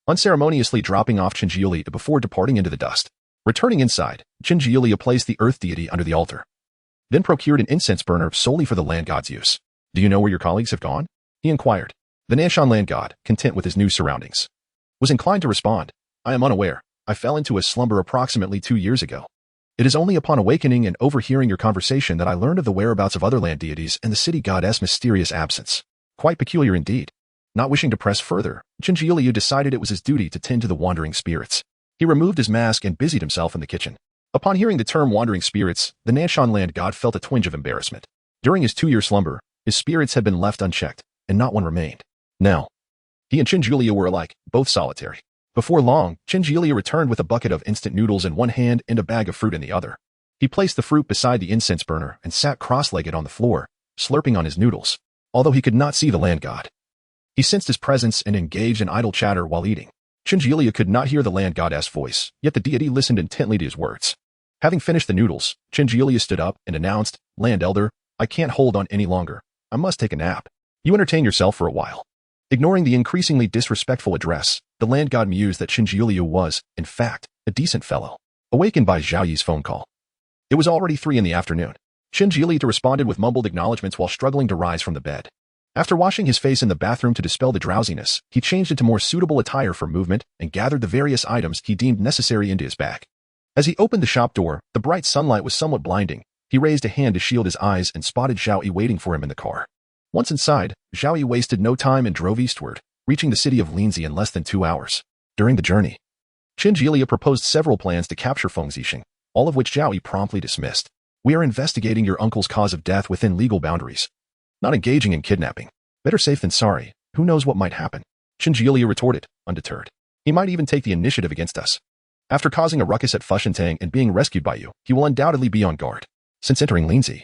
unceremoniously dropping off Chinjilia before departing into the dust. Returning inside, Chinjilia placed the earth deity under the altar, then procured an incense burner solely for the land god's use. Do you know where your colleagues have gone? He inquired. The Nanshan land god, content with his new surroundings, was inclined to respond. I am unaware. I fell into a slumber approximately 2 years ago. It is only upon awakening and overhearing your conversation that I learned of the whereabouts of other land deities and the city goddess' mysterious absence. Quite peculiar indeed. Not wishing to press further, Chinjiuliu decided it was his duty to tend to the wandering spirits. He removed his mask and busied himself in the kitchen. Upon hearing the term wandering spirits, the Nanshan land god felt a twinge of embarrassment. During his 2-year slumber, his spirits had been left unchecked, and not one remained. Now, he and Chinjiuliu were alike, both solitary. Before long, Chinjiuliu returned with a bucket of instant noodles in one hand and a bag of fruit in the other. He placed the fruit beside the incense burner and sat cross-legged on the floor, slurping on his noodles. Although he could not see the land god, he sensed his presence and engaged in idle chatter while eating. Chinjiuliu could not hear the land goddess' voice, yet the deity listened intently to his words. Having finished the noodles, Chinjiuliu stood up and announced, Land elder, I can't hold on any longer. I must take a nap. You entertain yourself for a while. Ignoring the increasingly disrespectful address, the land god mused that Chinjiuliu was, in fact, a decent fellow. Awakened by Zhao Yi's phone call. It was already 3 in the afternoon. Chinjiuliu responded with mumbled acknowledgments while struggling to rise from the bed. After washing his face in the bathroom to dispel the drowsiness, he changed into more suitable attire for movement and gathered the various items he deemed necessary into his bag. As he opened the shop door, the bright sunlight was somewhat blinding. He raised a hand to shield his eyes and spotted Zhao Yi waiting for him in the car. Once inside, Zhao Yi wasted no time and drove eastward, reaching the city of Linzi in less than 2 hours. During the journey, Chinjiuliu proposed several plans to capture Feng Zixing, all of which Zhao Yi promptly dismissed. We are investigating your uncle's cause of death within legal boundaries. Not engaging in kidnapping. Better safe than sorry. Who knows what might happen? Chinjiuliu retorted, undeterred. He might even take the initiative against us. After causing a ruckus at Fushentang and being rescued by you, he will undoubtedly be on guard. Since entering Linzi,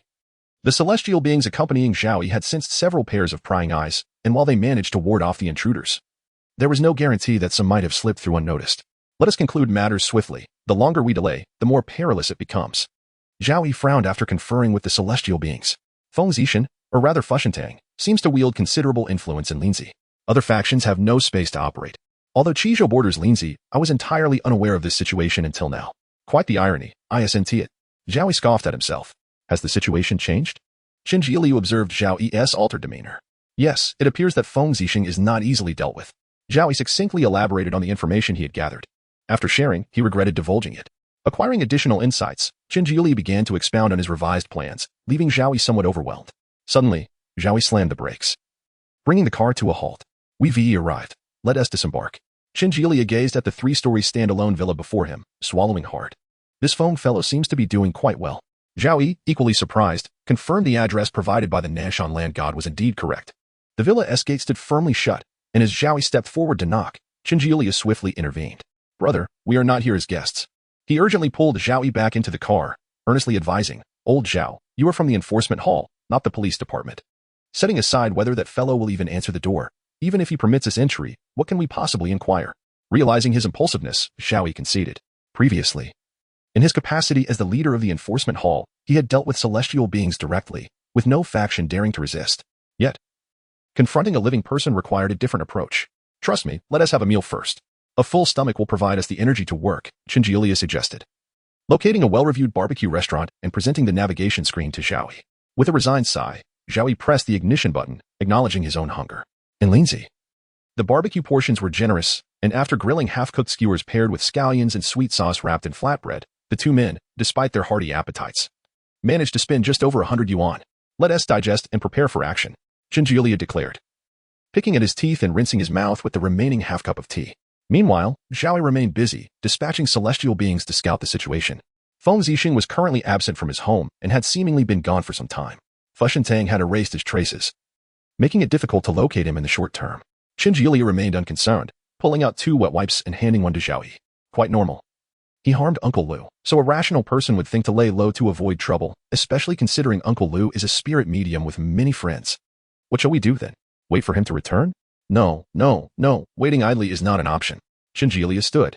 the celestial beings accompanying Zhao Yi had sensed several pairs of prying eyes, and while they managed to ward off the intruders, there was no guarantee that some might have slipped through unnoticed. Let us conclude matters swiftly. The longer we delay, the more perilous it becomes. Zhao Yi frowned after conferring with the celestial beings. Feng Zixin, or rather Fushentang, seems to wield considerable influence in Linzi. Other factions have no space to operate. Although Qizhou borders Linzi, I was entirely unaware of this situation until now. Quite the irony, isn't it? Zhao Yi scoffed at himself. Has the situation changed? Chinjiuliu observed Zhao Yi's altered demeanor. Yes, it appears that Feng Zixing is not easily dealt with. Zhao Yi succinctly elaborated on the information he had gathered. After sharing, he regretted divulging it. Acquiring additional insights, Chinjiuliu began to expound on his revised plans, leaving Zhao Yi somewhat overwhelmed. Suddenly, Zhao Yi slammed the brakes, bringing the car to a halt. We arrived. Let us disembark. Chinjiuliu gazed at the 3-story standalone villa before him, swallowing hard. This Feng fellow seems to be doing quite well. Zhao Yi, equally surprised, confirmed the address provided by the Nanshan land god was indeed correct. The villa's gate stood firmly shut, and as Zhao Yi stepped forward to knock, Chinjiuliu swiftly intervened. Brother, we are not here as guests. He urgently pulled Zhao Yi back into the car, earnestly advising, Old Zhao, you are from the enforcement hall, not the police department. Setting aside whether that fellow will even answer the door, even if he permits us entry, what can we possibly inquire? Realizing his impulsiveness, Zhao Yi conceded. Previously, in his capacity as the leader of the enforcement hall, he had dealt with celestial beings directly, with no faction daring to resist. Yet, confronting a living person required a different approach. Trust me, let us have a meal first. A full stomach will provide us the energy to work, Chinjiuliu suggested. Locating a well-reviewed barbecue restaurant and presenting the navigation screen to Zhao Yi. With a resigned sigh, Zhao Yi pressed the ignition button, acknowledging his own hunger. In Linzi, the barbecue portions were generous, and after grilling half-cooked skewers paired with scallions and sweet sauce wrapped in flatbread, the 2 men, despite their hearty appetites, managed to spend just over 100 yuan. Let us digest and prepare for action, Chinjiuliu declared, picking at his teeth and rinsing his mouth with the remaining half-cup of tea. Meanwhile, Zhao Yi remained busy, dispatching celestial beings to scout the situation. Feng Zixing was currently absent from his home and had seemingly been gone for some time. Fushentang had erased his traces, making it difficult to locate him in the short term. Chinjiuliu remained unconcerned, pulling out 2 wet wipes and handing one to Zhao Yi. Quite normal. He harmed Uncle Lu, so a rational person would think to lay low to avoid trouble, especially considering Uncle Lu is a spirit medium with many friends. What shall we do then? Wait for him to return? No, waiting idly is not an option. Chinjiuliu stood,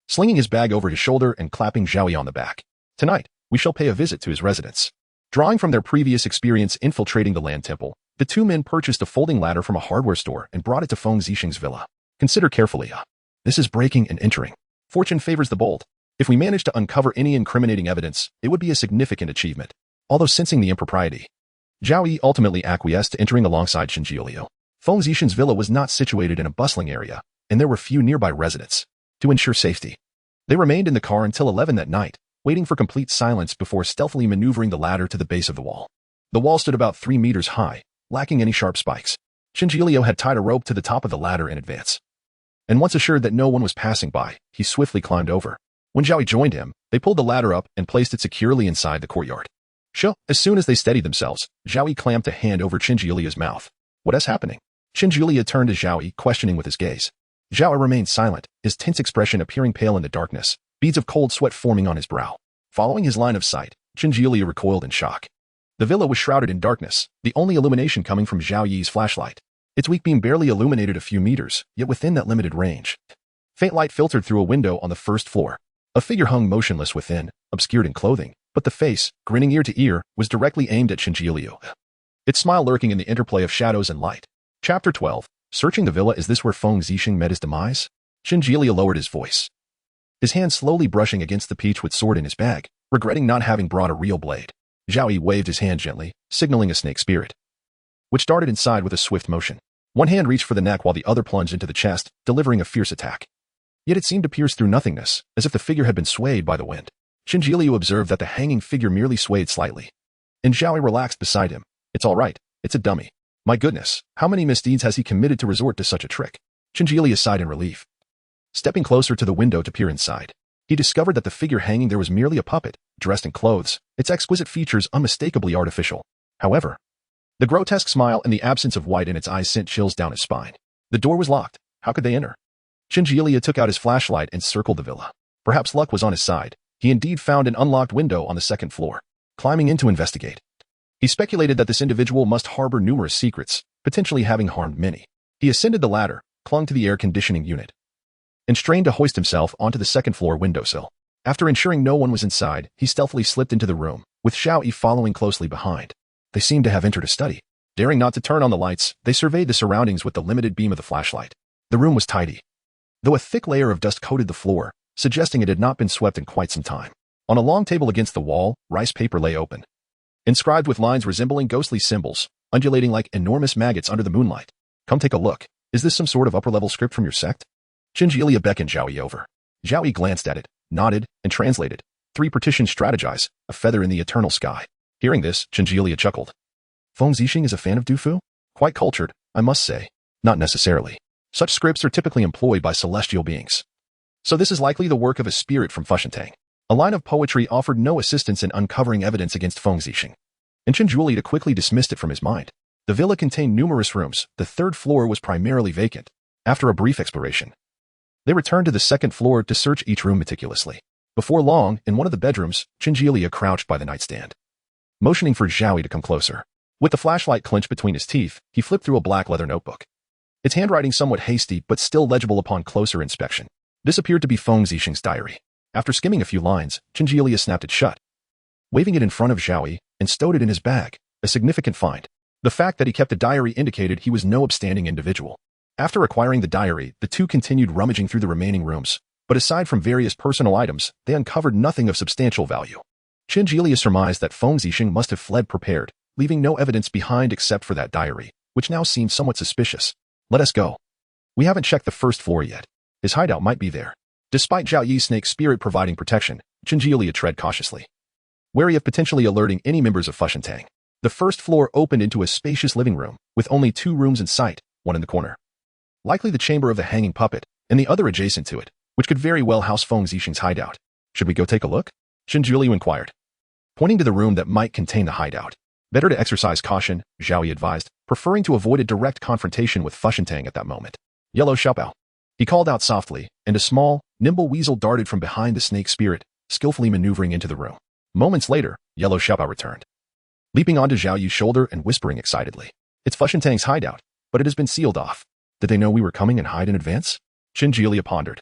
slinging his bag over his shoulder and clapping Zhao Yi on the back. Tonight, we shall pay a visit to his residence. Drawing from their previous experience infiltrating the land temple, the 2 men purchased a folding ladder from a hardware store and brought it to Feng Zixing's villa. Consider carefully. This is breaking and entering. Fortune favors the bold. If we manage to uncover any incriminating evidence, it would be a significant achievement. although sensing the impropriety. Zhao Yi ultimately acquiesced, entering alongside Qinjiu. Feng Zixing's villa was not situated in a bustling area, and there were few nearby residents. To ensure safety, they remained in the car until 11 that night, waiting for complete silence before stealthily maneuvering the ladder to the base of the wall. The wall stood about 3 meters high, lacking any sharp spikes. Qinjiu had tied a rope to the top of the ladder in advance. And once assured that no one was passing by, he swiftly climbed over. When Zhao Yi joined him, they pulled the ladder up and placed it securely inside the courtyard. As soon as they steadied themselves, Zhao Yi clamped a hand over Qinjiu's mouth. What is happening? Qinjiu turned to Zhao Yi, questioning with his gaze. Zhao Yi remained silent, his tense expression appearing pale in the darkness, beads of cold sweat forming on his brow. Following his line of sight, Qinjiu recoiled in shock. The villa was shrouded in darkness, the only illumination coming from Zhao Yi's flashlight. Its weak beam barely illuminated a few meters, yet within that limited range. Faint light filtered through a window on the first floor. A figure hung motionless within, obscured in clothing, but the face, grinning ear to ear, was directly aimed at Qinjiu. Its smile lurking in the interplay of shadows and light. Chapter 12. Searching the villa. Is this where Feng Zixing met his demise? Qinjiu lowered his voice, his hand slowly brushing against the peach with sword in his bag, regretting not having brought a real blade. Zhao Yi waved his hand gently, signaling a snake spirit, which darted inside with a swift motion. One hand reached for the neck while the other plunged into the chest, delivering a fierce attack. Yet it seemed to pierce through nothingness, as if the figure had been swayed by the wind. Qinjiu observed that the hanging figure merely swayed slightly. And Zhao Yi relaxed beside him. It's all right. It's a dummy. My goodness, how many misdeeds has he committed to resort to such a trick? Qinjiu sighed in relief. Stepping closer to the window to peer inside, he discovered that the figure hanging there was merely a puppet, dressed in clothes, its exquisite features unmistakably artificial. However, the grotesque smile and the absence of white in its eyes sent chills down his spine. The door was locked. How could they enter? Qinjiu took out his flashlight and circled the villa. Perhaps luck was on his side. He indeed found an unlocked window on the second floor. Climbing in to investigate, he speculated that this individual must harbor numerous secrets, potentially having harmed many. He ascended the ladder, clung to the air conditioning unit, and strained to hoist himself onto the second floor windowsill. After ensuring no one was inside, he stealthily slipped into the room, with Zhao Yi following closely behind. They seemed to have entered a study. Daring not to turn on the lights, they surveyed the surroundings with the limited beam of the flashlight. The room was tidy, though a thick layer of dust coated the floor, suggesting it had not been swept in quite some time. On a long table against the wall, rice paper lay open, inscribed with lines resembling ghostly symbols, undulating like enormous maggots under the moonlight. Come take a look. Is this some sort of upper-level script from your sect? Qinjiu beckoned Zhao Yi over. Zhao Yi glanced at it, nodded, and translated. 3 partitions strategize, a feather in the eternal sky. Hearing this, Qinjiu chuckled. Feng Zixing is a fan of Dufu? Quite cultured, I must say. Not necessarily. Such scripts are typically employed by celestial beings. So this is likely the work of a spirit from Fushentang. A line of poetry offered no assistance in uncovering evidence against Feng Zixing, and Qinjiu quickly dismissed it from his mind. The villa contained numerous rooms. The third floor was primarily vacant. After a brief exploration, they returned to the second floor to search each room meticulously. Before long, in one of the bedrooms, Qinjiu crouched by the nightstand, motioning for Zhao Yi to come closer. With the flashlight clenched between his teeth, he flipped through a black leather notebook, its handwriting somewhat hasty but still legible upon closer inspection. This appeared to be Feng Zixing's diary. After skimming a few lines, Qinjiu snapped it shut, waving it in front of Zhao Yi, and stowed it in his bag, a significant find. The fact that he kept a diary indicated he was no upstanding individual. After acquiring the diary, the two continued rummaging through the remaining rooms, but aside from various personal items, they uncovered nothing of substantial value. Qinjiu surmised that Feng Zixing must have fled prepared, leaving no evidence behind except for that diary, which now seemed somewhat suspicious. Let us go. We haven't checked the first floor yet. His hideout might be there. Despite Zhao Yi's snake spirit providing protection, Qinjiu tread cautiously, wary of potentially alerting any members of Fushentang. The first floor opened into a spacious living room, with only 2 rooms in sight, one in the corner, likely the chamber of the hanging puppet, and the other adjacent to it, which could very well house Feng Zixing's hideout. Should we go take a look? Qinjiu inquired, pointing to the room that might contain the hideout. Better to exercise caution, Zhao Yi advised, preferring to avoid a direct confrontation with Fushentang at that moment. Yellow Xiaopao, he called out softly, and a small, nimble weasel darted from behind the snake spirit, skillfully maneuvering into the room. Moments later, Yellow Xiaopao returned, leaping onto Zhao Yi's shoulder and whispering excitedly. It's Fushentang's hideout, but it has been sealed off. Did they know we were coming and hide in advance? Qinjiu pondered,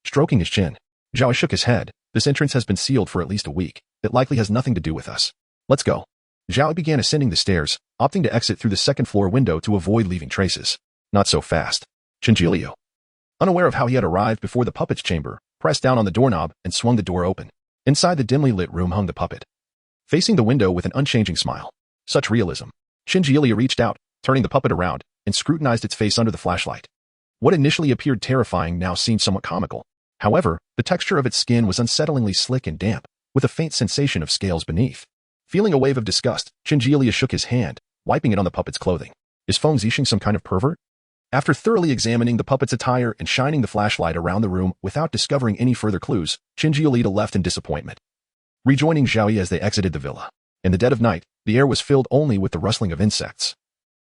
stroking his chin. Zhao Yi shook his head. This entrance has been sealed for at least a week. It likely has nothing to do with us. Let's go. Zhao Yi began ascending the stairs, opting to exit through the second floor window to avoid leaving traces. Not so fast. Qinjiu, unaware of how he had arrived before the puppet's chamber, pressed down on the doorknob and swung the door open. Inside the dimly lit room hung the puppet, facing the window with an unchanging smile. Such realism. Shinji reached out, turning the puppet around, and scrutinized its face under the flashlight. What initially appeared terrifying now seemed somewhat comical. However, the texture of its skin was unsettlingly slick and damp, with a faint sensation of scales beneath. Feeling a wave of disgust, Shinji shook his hand, wiping it on the puppet's clothing. Is Feng Zixing some kind of pervert? After thoroughly examining the puppet's attire and shining the flashlight around the room without discovering any further clues, Shinji left in disappointment. Rejoining Zhao Yi as they exited the villa. In the dead of night, the air was filled only with the rustling of insects,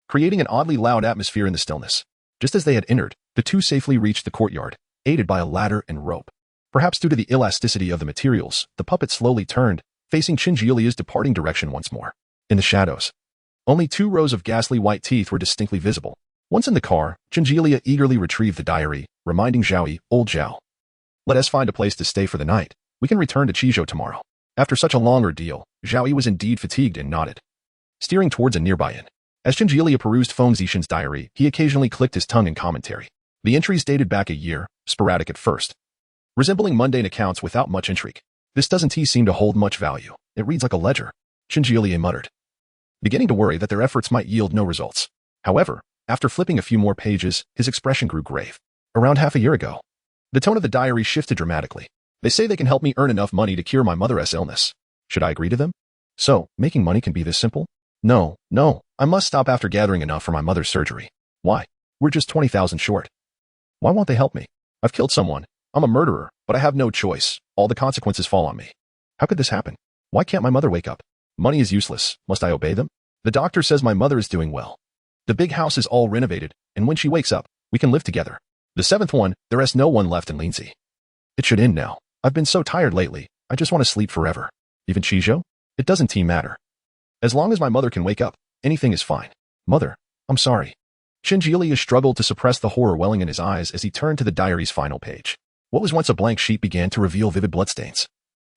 creating an oddly loud atmosphere in the stillness. Just as they had entered, the two safely reached the courtyard, aided by a ladder and rope. Perhaps due to the elasticity of the materials, the puppet slowly turned, facing Shinji departing direction once more. In the shadows, only 2 rows of ghastly white teeth were distinctly visible. Once in the car, Shinji eagerly retrieved the diary, reminding Zhao Yi, "Old Zhao, let us find a place to stay for the night. We can return to Qizhou tomorrow." After such a long ordeal, Zhao Yi was indeed fatigued and nodded, steering towards a nearby inn. As Shinji perused Feng Zixing's diary, he occasionally clicked his tongue in commentary. The entries dated back a year, sporadic at first, resembling mundane accounts without much intrigue. This doesn't seem to hold much value. It reads like a ledger, Shinji muttered, beginning to worry that their efforts might yield no results. However, after flipping a few more pages, his expression grew grave. Around half a year ago, the tone of the diary shifted dramatically. They say they can help me earn enough money to cure my mother's illness. Should I agree to them? So, making money can be this simple? No, I must stop after gathering enough for my mother's surgery. Why? We're just 20,000 short. Why won't they help me? I've killed someone. I'm a murderer, but I have no choice. All the consequences fall on me. How could this happen? Why can't my mother wake up? Money is useless. Must I obey them? The doctor says my mother is doing well. The big house is all renovated, and when she wakes up, we can live together. The 7th one, there is no one left in Linzi. It should end now. I've been so tired lately. I just want to sleep forever. Even Qizhou? It doesn't matter. As long as my mother can wake up, anything is fine. Mother, I'm sorry. Shinji struggled to suppress the horror welling in his eyes as he turned to the diary's final page. What was once a blank sheet began to reveal vivid bloodstains.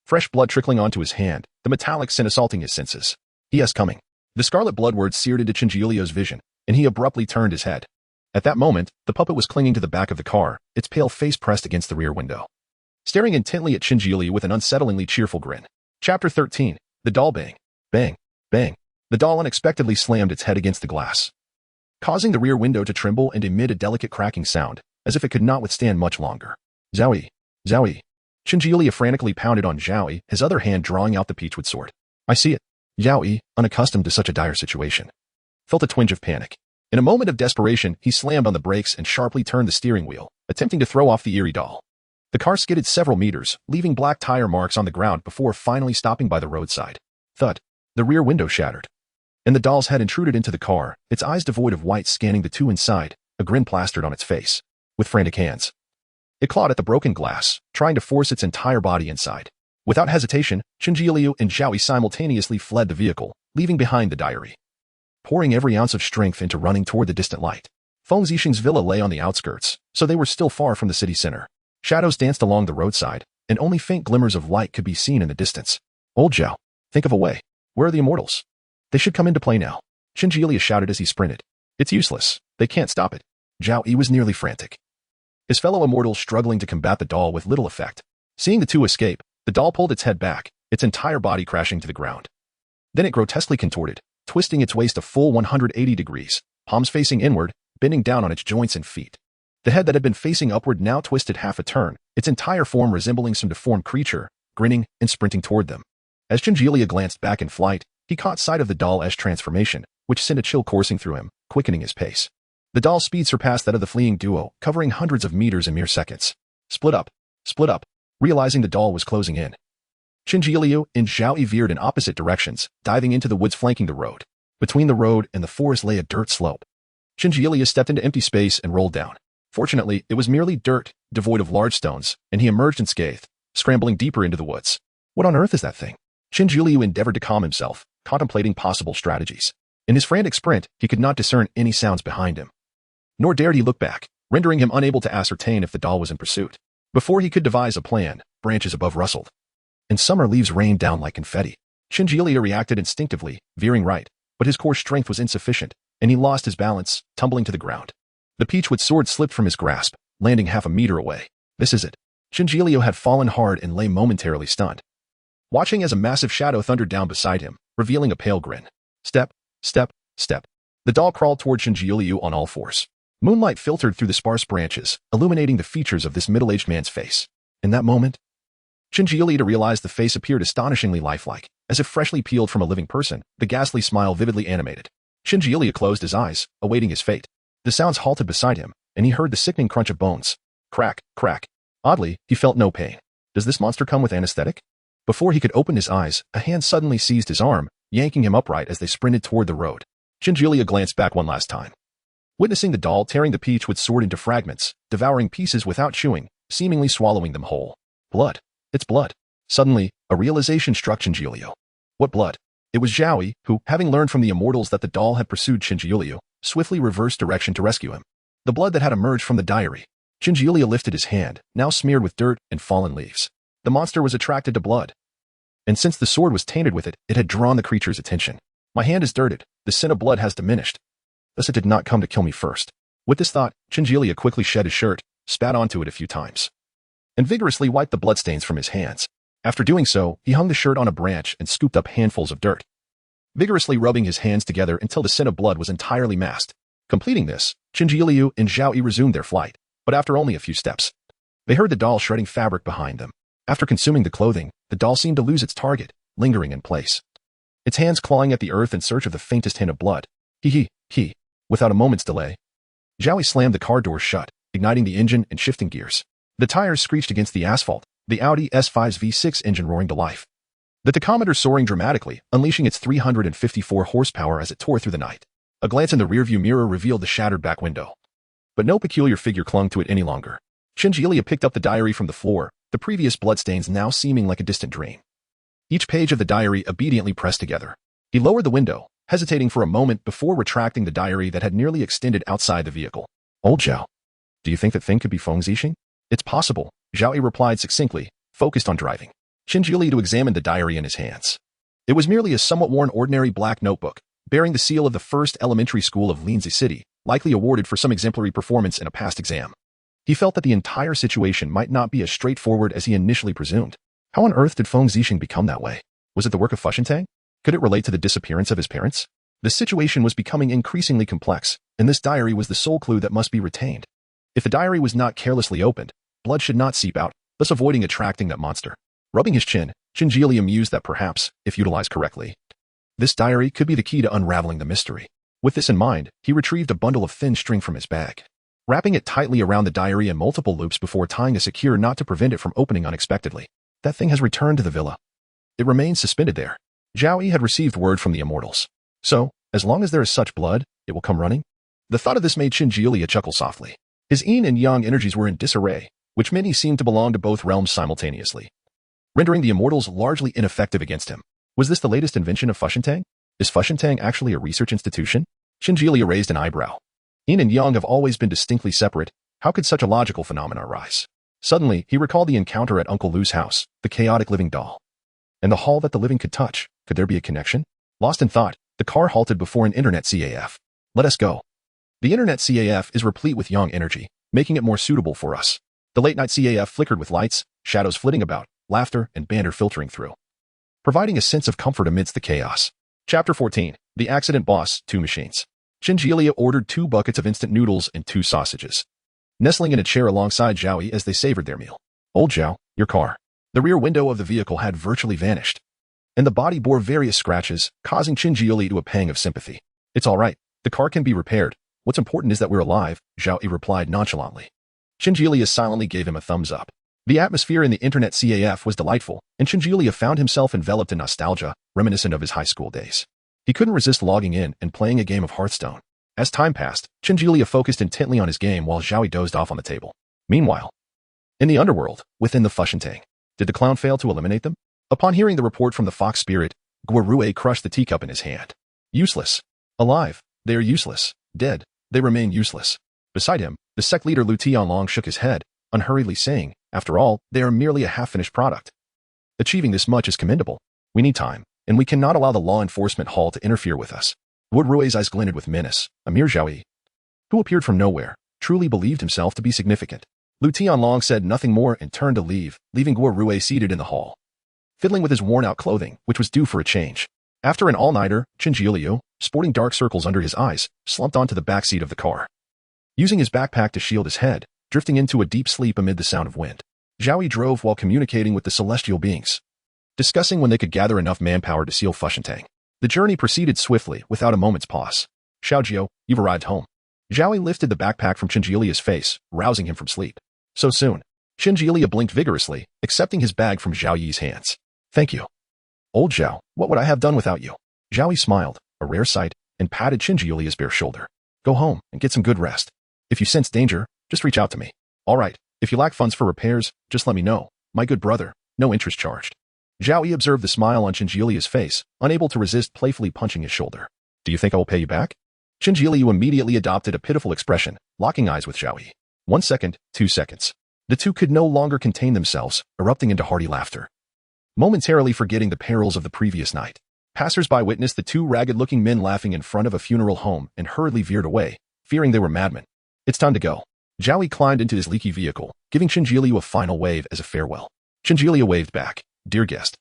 Fresh blood trickling onto his hand, the metallic scent assaulting his senses. He is coming. The scarlet blood words seared into Shinji vision, and he abruptly turned his head. At that moment, the puppet was clinging to the back of the car, its pale face pressed against the rear window, staring intently at Shinji with an unsettlingly cheerful grin. Chapter 13. The doll bang. Bang. Bang. The doll unexpectedly slammed its head against the glass, causing the rear window to tremble and emit a delicate cracking sound, as if it could not withstand much longer. Zhao Yi. Zhao Yi. Shinji frantically pounded on Zhao Yi, his other hand drawing out the peachwood sword. I see it. Zhao Yi, unaccustomed to such a dire situation, felt a twinge of panic. In a moment of desperation, he slammed on the brakes and sharply turned the steering wheel, attempting to throw off the eerie doll. The car skidded several meters, leaving black tire marks on the ground before finally stopping by the roadside. Thud. The rear window shattered, and the doll's head intruded into the car, its eyes devoid of white scanning the two inside, a grin plastered on its face. With frantic hands, it clawed at the broken glass, trying to force its entire body inside. Without hesitation, Shinji and Zhao Yi simultaneously fled the vehicle, leaving behind the diary, pouring every ounce of strength into running toward the distant light. Feng Zixing's villa lay on the outskirts, so they were still far from the city center. Shadows danced along the roadside, and only faint glimmers of light could be seen in the distance. Old Zhao, think of a way. Where are the immortals? They should come into play now. Shinji shouted as he sprinted. It's useless. They can't stop it. Zhao Yi was nearly frantic, his fellow immortals struggling to combat the doll with little effect. Seeing the two escape, the doll pulled its head back, its entire body crashing to the ground. Then it grotesquely contorted, twisting its waist a full 180 degrees, palms facing inward, bending down on its joints and feet. The head that had been facing upward now twisted half a turn, its entire form resembling some deformed creature, grinning and sprinting toward them. As Shinji glanced back in flight, he caught sight of the doll's transformation, which sent a chill coursing through him, quickening his pace. The doll's speed surpassed that of the fleeing duo, covering hundreds of meters in mere seconds. Split up. Realizing the doll was closing in, Shinji and Zhao Yi veered in opposite directions, diving into the woods flanking the road. Between the road and the forest lay a dirt slope. Shinji stepped into empty space and rolled down. Fortunately, it was merely dirt, devoid of large stones, and he emerged unscathed, scrambling deeper into the woods. What on earth is that thing? Shinji endeavored to calm himself, contemplating possible strategies. In his frantic sprint, he could not discern any sounds behind him, nor dared he look back, rendering him unable to ascertain if the doll was in pursuit. Before he could devise a plan, branches above rustled, and summer leaves rained down like confetti. Shinji reacted instinctively, veering right, but his core strength was insufficient, and he lost his balance, tumbling to the ground. The peachwood sword slipped from his grasp, landing half a meter away. This is it. Shinji had fallen hard and lay momentarily stunned. watching as a massive shadow thundered down beside him, revealing a pale grin. Step, step, step. The doll crawled toward Qinji on all fours. Moonlight filtered through the sparse branches, illuminating the features of this middle-aged man's face. In that moment, Qinji realized the face appeared astonishingly lifelike, as if freshly peeled from a living person, the ghastly smile vividly animated. Qinji closed his eyes, awaiting his fate. The sounds halted beside him, and he heard the sickening crunch of bones. Crack, crack. Oddly, he felt no pain. Does this monster come with anesthetic? Before he could open his eyes, a hand suddenly seized his arm, yanking him upright as they sprinted toward the road. Qinji glanced back one last time. Witnessing the doll tearing the peach with sword into fragments, devouring pieces without chewing, seemingly swallowing them whole. Blood. It's blood. Suddenly, a realization struck Qinji. What blood? It was Zhao, who, having learned from the immortals that the doll had pursued Qinji, swiftly reversed direction to rescue him. The blood that had emerged from the diary. Qinji lifted his hand, now smeared with dirt and fallen leaves. The monster was attracted to blood. And since the sword was tainted with it, it had drawn the creature's attention. My hand is dirted. The sin of blood has diminished. Thus it did not come to kill me first. With this thought, Qinji quickly shed his shirt, spat onto it a few times, and vigorously wiped the bloodstains from his hands. After doing so, he hung the shirt on a branch and scooped up handfuls of dirt, vigorously rubbing his hands together until the sin of blood was entirely masked. Completing this, Qinji and Zhao resumed their flight, but after only a few steps, they heard the doll shredding fabric behind them. After consuming the clothing, the doll seemed to lose its target, lingering in place, its hands clawing at the earth in search of the faintest hint of blood. He. Without a moment's delay, Zhao slammed the car doors shut, igniting the engine and shifting gears. The tires screeched against the asphalt, the Audi S5's V6 engine roaring to life. The tachometer soaring dramatically, unleashing its 354 horsepower as it tore through the night. A glance in the rearview mirror revealed the shattered back window. But no peculiar figure clung to it any longer. Qinji picked up the diary from the floor, the previous bloodstains now seeming like a distant dream. Each page of the diary obediently pressed together. He lowered the window, hesitating for a moment before retracting the diary that had nearly extended outside the vehicle. Old Zhao, do you think that thing could be Feng Zixing? It's possible, Zhao replied succinctly, focused on driving. Qinji examined the diary in his hands. It was merely a somewhat worn ordinary black notebook, bearing the seal of the first elementary school of Linzi City, likely awarded for some exemplary performance in a past exam. He felt that the entire situation might not be as straightforward as he initially presumed. How on earth did Feng Zixing become that way? Was it the work of Fushentang? Could it relate to the disappearance of his parents? The situation was becoming increasingly complex, and this diary was the sole clue that must be retained. If the diary was not carelessly opened, blood should not seep out, thus avoiding attracting that monster. Rubbing his chin, Qinji mused that perhaps, if utilized correctly, this diary could be the key to unraveling the mystery. With this in mind, he retrieved a bundle of thin string from his bag, wrapping it tightly around the diary in multiple loops before tying a secure knot to prevent it from opening unexpectedly. That thing has returned to the villa. It remains suspended there. Zhao had received word from the immortals. So, as long as there is such blood, it will come running? The thought of this made Qinji chuckle softly. His yin and yang energies were in disarray, which meant he seemed to belong to both realms simultaneously, rendering the immortals largely ineffective against him. Was this the latest invention of Fushentang? Is Fushentang actually a research institution? Qinji raised an eyebrow. Yin and yang have always been distinctly separate. How could such a logical phenomenon arise? Suddenly, he recalled the encounter at Uncle Lu's house, the chaotic living doll, and the hall that the living could touch. Could there be a connection? Lost in thought, the car halted before an internet CAF. Let us go. The internet CAF is replete with yang energy, making it more suitable for us. The late-night CAF flickered with lights, shadows flitting about, laughter and banter filtering through, providing a sense of comfort amidst the chaos. Chapter 14. The Accident Boss, 2 Machines. Qinji ordered 2 buckets of instant noodles and 2 sausages, nestling in a chair alongside Zhao as they savored their meal. Old Zhao, your car. The rear window of the vehicle had virtually vanished, and the body bore various scratches, causing Qinji to a pang of sympathy. It's all right. The car can be repaired. What's important is that we're alive, Zhao replied nonchalantly. Qinji silently gave him a thumbs up. The atmosphere in the internet CAF was delightful, and Qinji found himself enveloped in nostalgia, reminiscent of his high school days. He couldn't resist logging in and playing a game of Hearthstone. As time passed, Qinji focused intently on his game while Zhao dozed off on the table. Meanwhile, in the underworld, within the Fushentang, did the clown fail to eliminate them? Upon hearing the report from the fox spirit, Guorue crushed the teacup in his hand. Useless. Alive, they are useless. Dead, they remain useless. Beside him, the sect leader Lu Tianlong shook his head, unhurriedly saying, after all, they are merely a half-finished product. Achieving this much is commendable. We need time, and we cannot allow the law enforcement hall to interfere with us. Guorue's eyes glinted with menace. Amir Zhao, who appeared from nowhere, truly believed himself to be significant. Lu Tianlong said nothing more and turned to leave, leaving Guorue seated in the hall. fiddling with his worn-out clothing, which was due for a change. After an all-nighter, Chinjiu, sporting dark circles under his eyes, slumped onto the backseat of the car. Using his backpack to shield his head, drifting into a deep sleep amid the sound of wind. Zhao Yi drove while communicating with the celestial beings, discussing when they could gather enough manpower to seal Fushentang. The journey proceeded swiftly, without a moment's pause. Xiaojiu, you've arrived home. Zhao Yi lifted the backpack from Chinjilia's face, rousing him from sleep. So soon. Chinjilia blinked vigorously, accepting his bag from Zhao Yi's hands. Thank you. Old Zhao, what would I have done without you? Zhao Yi smiled, a rare sight, and patted Chinjilia's bare shoulder. Go home and get some good rest. If you sense danger, just reach out to me. All right, if you lack funds for repairs, just let me know. My good brother, no interest charged. Zhao Yi observed the smile on Chinjilia's face, unable to resist playfully punching his shoulder. Do you think I will pay you back? Chinjilia immediately adopted a pitiful expression, locking eyes with Zhao Yi. 1 second, 2 seconds. The two could no longer contain themselves, erupting into hearty laughter. Momentarily forgetting the perils of the previous night. Passers-by witnessed the two ragged-looking men laughing in front of a funeral home and hurriedly veered away, fearing they were madmen. It's time to go. Zhao Yi climbed into his leaky vehicle, giving Chinjilia a final wave as a farewell. Chinjilia waved back. Dear guest.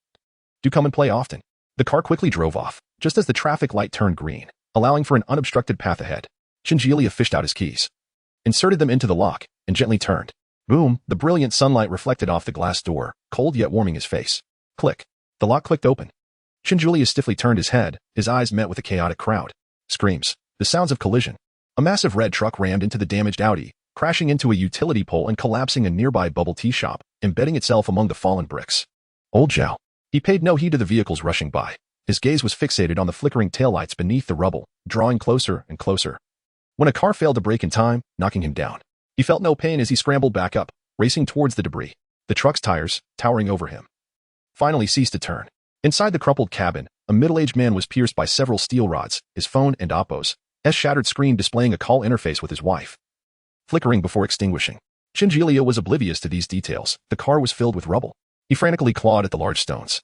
Do come and play often. The car quickly drove off, just as the traffic light turned green, allowing for an unobstructed path ahead. Chinjilia fished out his keys, inserted them into the lock, and gently turned. Boom, the brilliant sunlight reflected off the glass door, cold yet warming his face. Click. The lock clicked open. Chinjilia stiffly turned his head, his eyes met with a chaotic crowd. Screams. The sounds of collision. A massive red truck rammed into the damaged Audi, crashing into a utility pole and collapsing a nearby bubble tea shop, embedding itself among the fallen bricks. Old Zhao. He paid no heed to the vehicles rushing by. His gaze was fixated on the flickering taillights beneath the rubble, drawing closer and closer. When a car failed to brake in time, knocking him down. He felt no pain as he scrambled back up, racing towards the debris. The truck's tires, towering over him, finally ceased to turn. Inside the crumpled cabin, a middle-aged man was pierced by several steel rods, his phone and Oppo's shattered screen displaying a call interface with his wife, flickering before extinguishing. Chinjilia was oblivious to these details. The car was filled with rubble. He frantically clawed at the large stones.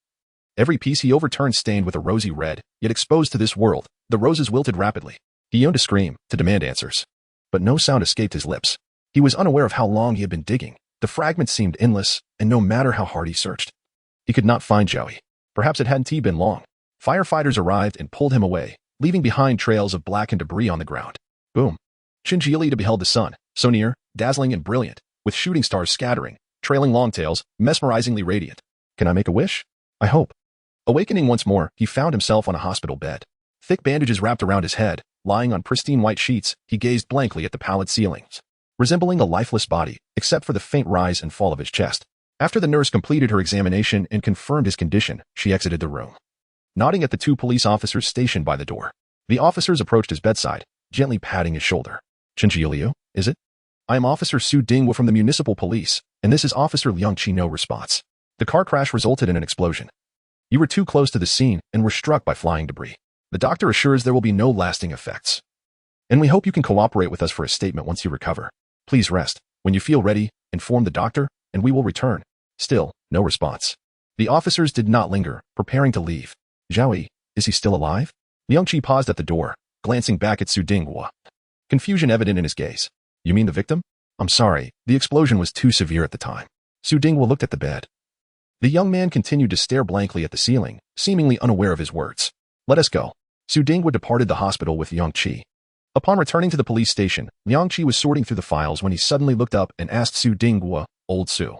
Every piece he overturned stained with a rosy red, yet exposed to this world, the roses wilted rapidly. He yearned to scream, to demand answers. But no sound escaped his lips. He was unaware of how long he had been digging. The fragments seemed endless, and no matter how hard he searched, he could not find Zhao Yi. Perhaps it hadn't been long. Firefighters arrived and pulled him away, leaving behind trails of blackened debris on the ground. Boom. Chinjilia beheld the sun, so near, dazzling and brilliant, with shooting stars scattering, trailing long tails, mesmerizingly radiant. Can I make a wish? I hope. Awakening once more, he found himself on a hospital bed. Thick bandages wrapped around his head, lying on pristine white sheets, he gazed blankly at the pallid ceilings, resembling a lifeless body, except for the faint rise and fall of his chest. After the nurse completed her examination and confirmed his condition, she exited the room, nodding at the two police officers stationed by the door. The officers approached his bedside, gently patting his shoulder. Chinjiu, is it? I am Officer Su Dingwu from the Municipal Police, and this is Officer Liang Qi. No response. The car crash resulted in an explosion. You were too close to the scene and were struck by flying debris. The doctor assures there will be no lasting effects. And we hope you can cooperate with us for a statement once you recover. Please rest. When you feel ready, inform the doctor, and we will return. Still, no response. The officers did not linger, preparing to leave. Zhao Yi, is he still alive? Liang Qi paused at the door, glancing back at Su Dingwu. Confusion evident in his gaze. You mean the victim? I'm sorry, the explosion was too severe at the time. Su Dingwu looked at the bed. The young man continued to stare blankly at the ceiling, seemingly unaware of his words. Let us go. Su Dingwu departed the hospital with Liang Qi. Upon returning to the police station, Liang Qi was sorting through the files when he suddenly looked up and asked Su Dingwu, Old Su.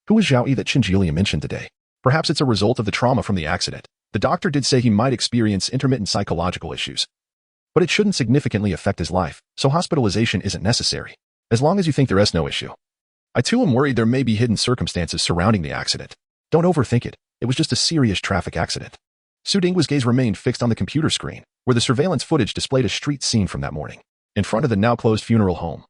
Who is Zhao Yi that Chinjilia mentioned today? Perhaps it's a result of the trauma from the accident. The doctor did say he might experience intermittent psychological issues. But it shouldn't significantly affect his life, so hospitalization isn't necessary. As long as you think there is no issue. I too am worried there may be hidden circumstances surrounding the accident. Don't overthink it. It was just a serious traffic accident. Su Dingwu's gaze remained fixed on the computer screen, where the surveillance footage displayed a street scene from that morning, in front of the now-closed funeral home.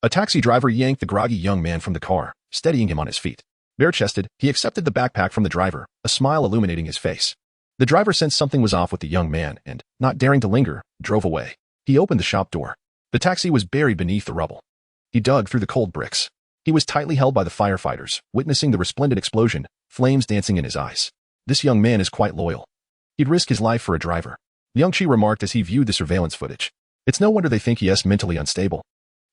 A taxi driver yanked the groggy young man from the car, steadying him on his feet. Bare-chested, he accepted the backpack from the driver, a smile illuminating his face. The driver sensed something was off with the young man and, not daring to linger, drove away. He opened the shop door. The taxi was buried beneath the rubble. He dug through the cold bricks. He was tightly held by the firefighters, witnessing the resplendent explosion, flames dancing in his eyes. This young man is quite loyal. He'd risk his life for a driver. Liang Qi remarked as he viewed the surveillance footage. It's no wonder they think he is mentally unstable.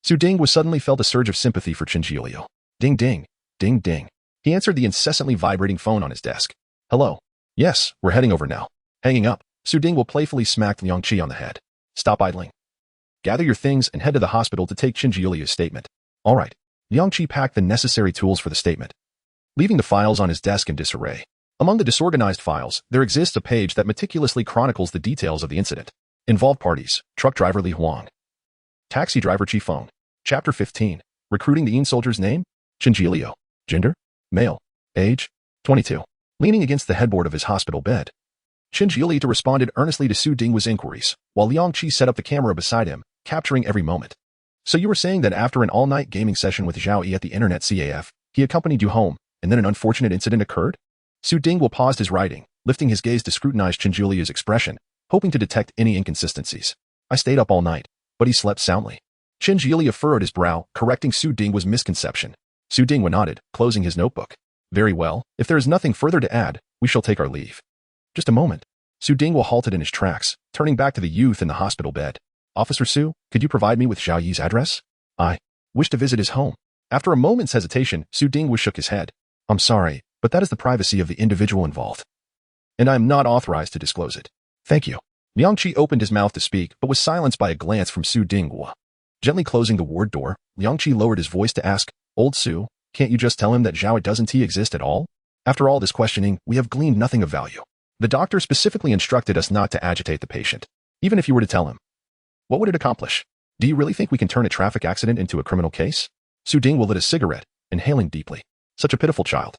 Su Dingwu suddenly felt a surge of sympathy for Chinjiu. Ding ding, ding ding. He answered the incessantly vibrating phone on his desk. Hello. Yes, we're heading over now. Hanging up, Su Ding will playfully smack Liang Qi on the head. Stop idling. Gather your things and head to the hospital to take Qin Jiulia's statement. All right. Liang Qi packed the necessary tools for the statement, leaving the files on his desk in disarray. Among the disorganized files, there exists a page that meticulously chronicles the details of the incident. Involved parties: truck driver Li Huang, taxi driver Qi Feng. Chapter 15. Recruiting the Yin soldier's name? Qin Jiuliu. Gender? Male. Age? 22. Leaning against the headboard of his hospital bed, Qin Jiuliu responded earnestly to Su Ding's inquiries, while Liang Qi set up the camera beside him, capturing every moment. So you were saying that after an all-night gaming session with Zhao Yi at the internet CAF, he accompanied you home, and then an unfortunate incident occurred? Su Ding will paused his writing, lifting his gaze to scrutinize Qin Jiuliu's expression, hoping to detect any inconsistencies. I stayed up all night, but he slept soundly. Qin Jiuliu furrowed his brow, correcting Su Ding's misconception. Su Ding nodded, closing his notebook. Very well, if there is nothing further to add, we shall take our leave. Just a moment. Su Ding halted in his tracks, turning back to the youth in the hospital bed. Officer Su, could you provide me with Zhao Yi's address? I wish to visit his home. After a moment's hesitation, Su Ding shook his head. I'm sorry, but that is the privacy of the individual involved, and I am not authorized to disclose it. Thank you. Liang Qi opened his mouth to speak, but was silenced by a glance from Su Ding. Gently closing the ward door, Liang Qi lowered his voice to ask, Old Su, can't you just tell him that Zhao doesn't exist at all? After all this questioning, we have gleaned nothing of value. The doctor specifically instructed us not to agitate the patient. Even if you were to tell him, what would it accomplish? Do you really think we can turn a traffic accident into a criminal case? Su Ding lit a cigarette, inhaling deeply. Such a pitiful child.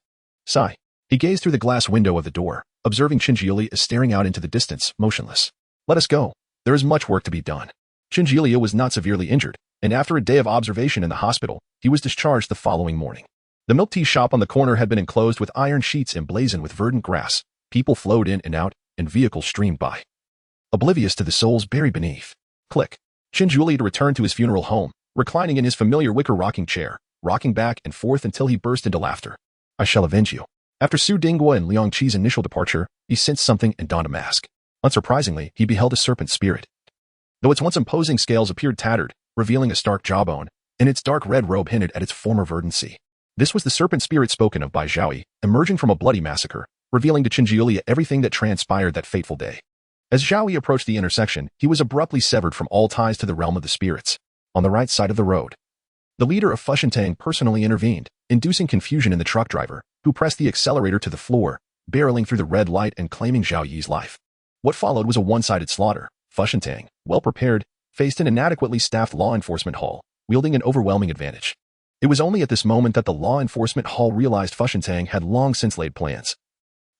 Sigh. He gazed through the glass window of the door, observing Qin Jiuliu staring out into the distance, motionless. Let us go. There is much work to be done. Qin Jiuliu was not severely injured, and after a day of observation in the hospital, he was discharged the following morning. The milk tea shop on the corner had been enclosed with iron sheets emblazoned with verdant grass. People flowed in and out, and vehicles streamed by, oblivious to the souls buried beneath. Click. Qin Jiuliu returned to his funeral home, reclining in his familiar wicker rocking chair, rocking back and forth until he burst into laughter. I shall avenge you. After Su Ding and Liang Qi's initial departure, he sensed something and donned a mask. Unsurprisingly, he beheld a serpent spirit. Though its once imposing scales appeared tattered, revealing a stark jawbone, and its dark red robe hinted at its former verdancy. This was the serpent spirit spoken of by Zhao Yi, emerging from a bloody massacre, revealing to Qin Jiuliu everything that transpired that fateful day. As Zhao Yi approached the intersection, he was abruptly severed from all ties to the realm of the spirits. On the right side of the road, the leader of Fushentang personally intervened, inducing confusion in the truck driver, who pressed the accelerator to the floor, barreling through the red light and claiming Zhao Yi's life. What followed was a one-sided slaughter. Fushentang, well prepared, faced an inadequately staffed law enforcement hall, wielding an overwhelming advantage. It was only at this moment that the law enforcement hall realized Fushentang had long since laid plans,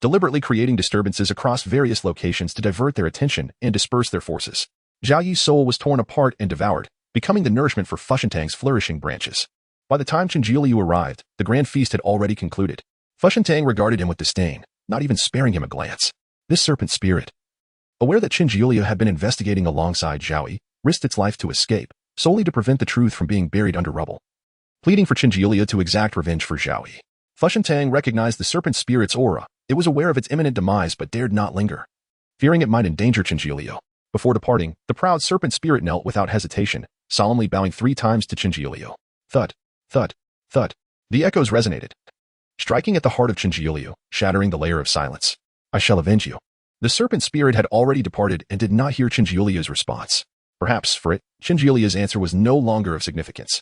deliberately creating disturbances across various locations to divert their attention and disperse their forces. Zhao Yi's soul was torn apart and devoured, becoming the nourishment for Fushentang's flourishing branches. By the time Qin Jiuliu arrived, the grand feast had already concluded. Fushentang regarded him with disdain, not even sparing him a glance. This serpent spirit, aware that Qin Jiuliu had been investigating alongside Zhao Yi, risked its life to escape, solely to prevent the truth from being buried under rubble. Pleading for Qin Jiuliu to exact revenge for Zhao Yi, Fushentang recognized the serpent spirit's aura. It was aware of its imminent demise but dared not linger, fearing it might endanger Qin Jiuliu. Before departing, the proud serpent spirit knelt without hesitation, solemnly bowing 3 times to Qin Jiuliu. Thud, thud, thud. The echoes resonated, striking at the heart of Qin Jiuliu, shattering the layer of silence. I shall avenge you. The serpent spirit had already departed and did not hear Qin Jiuliu's response. Perhaps, for it, Qin Jiuliu's answer was no longer of significance.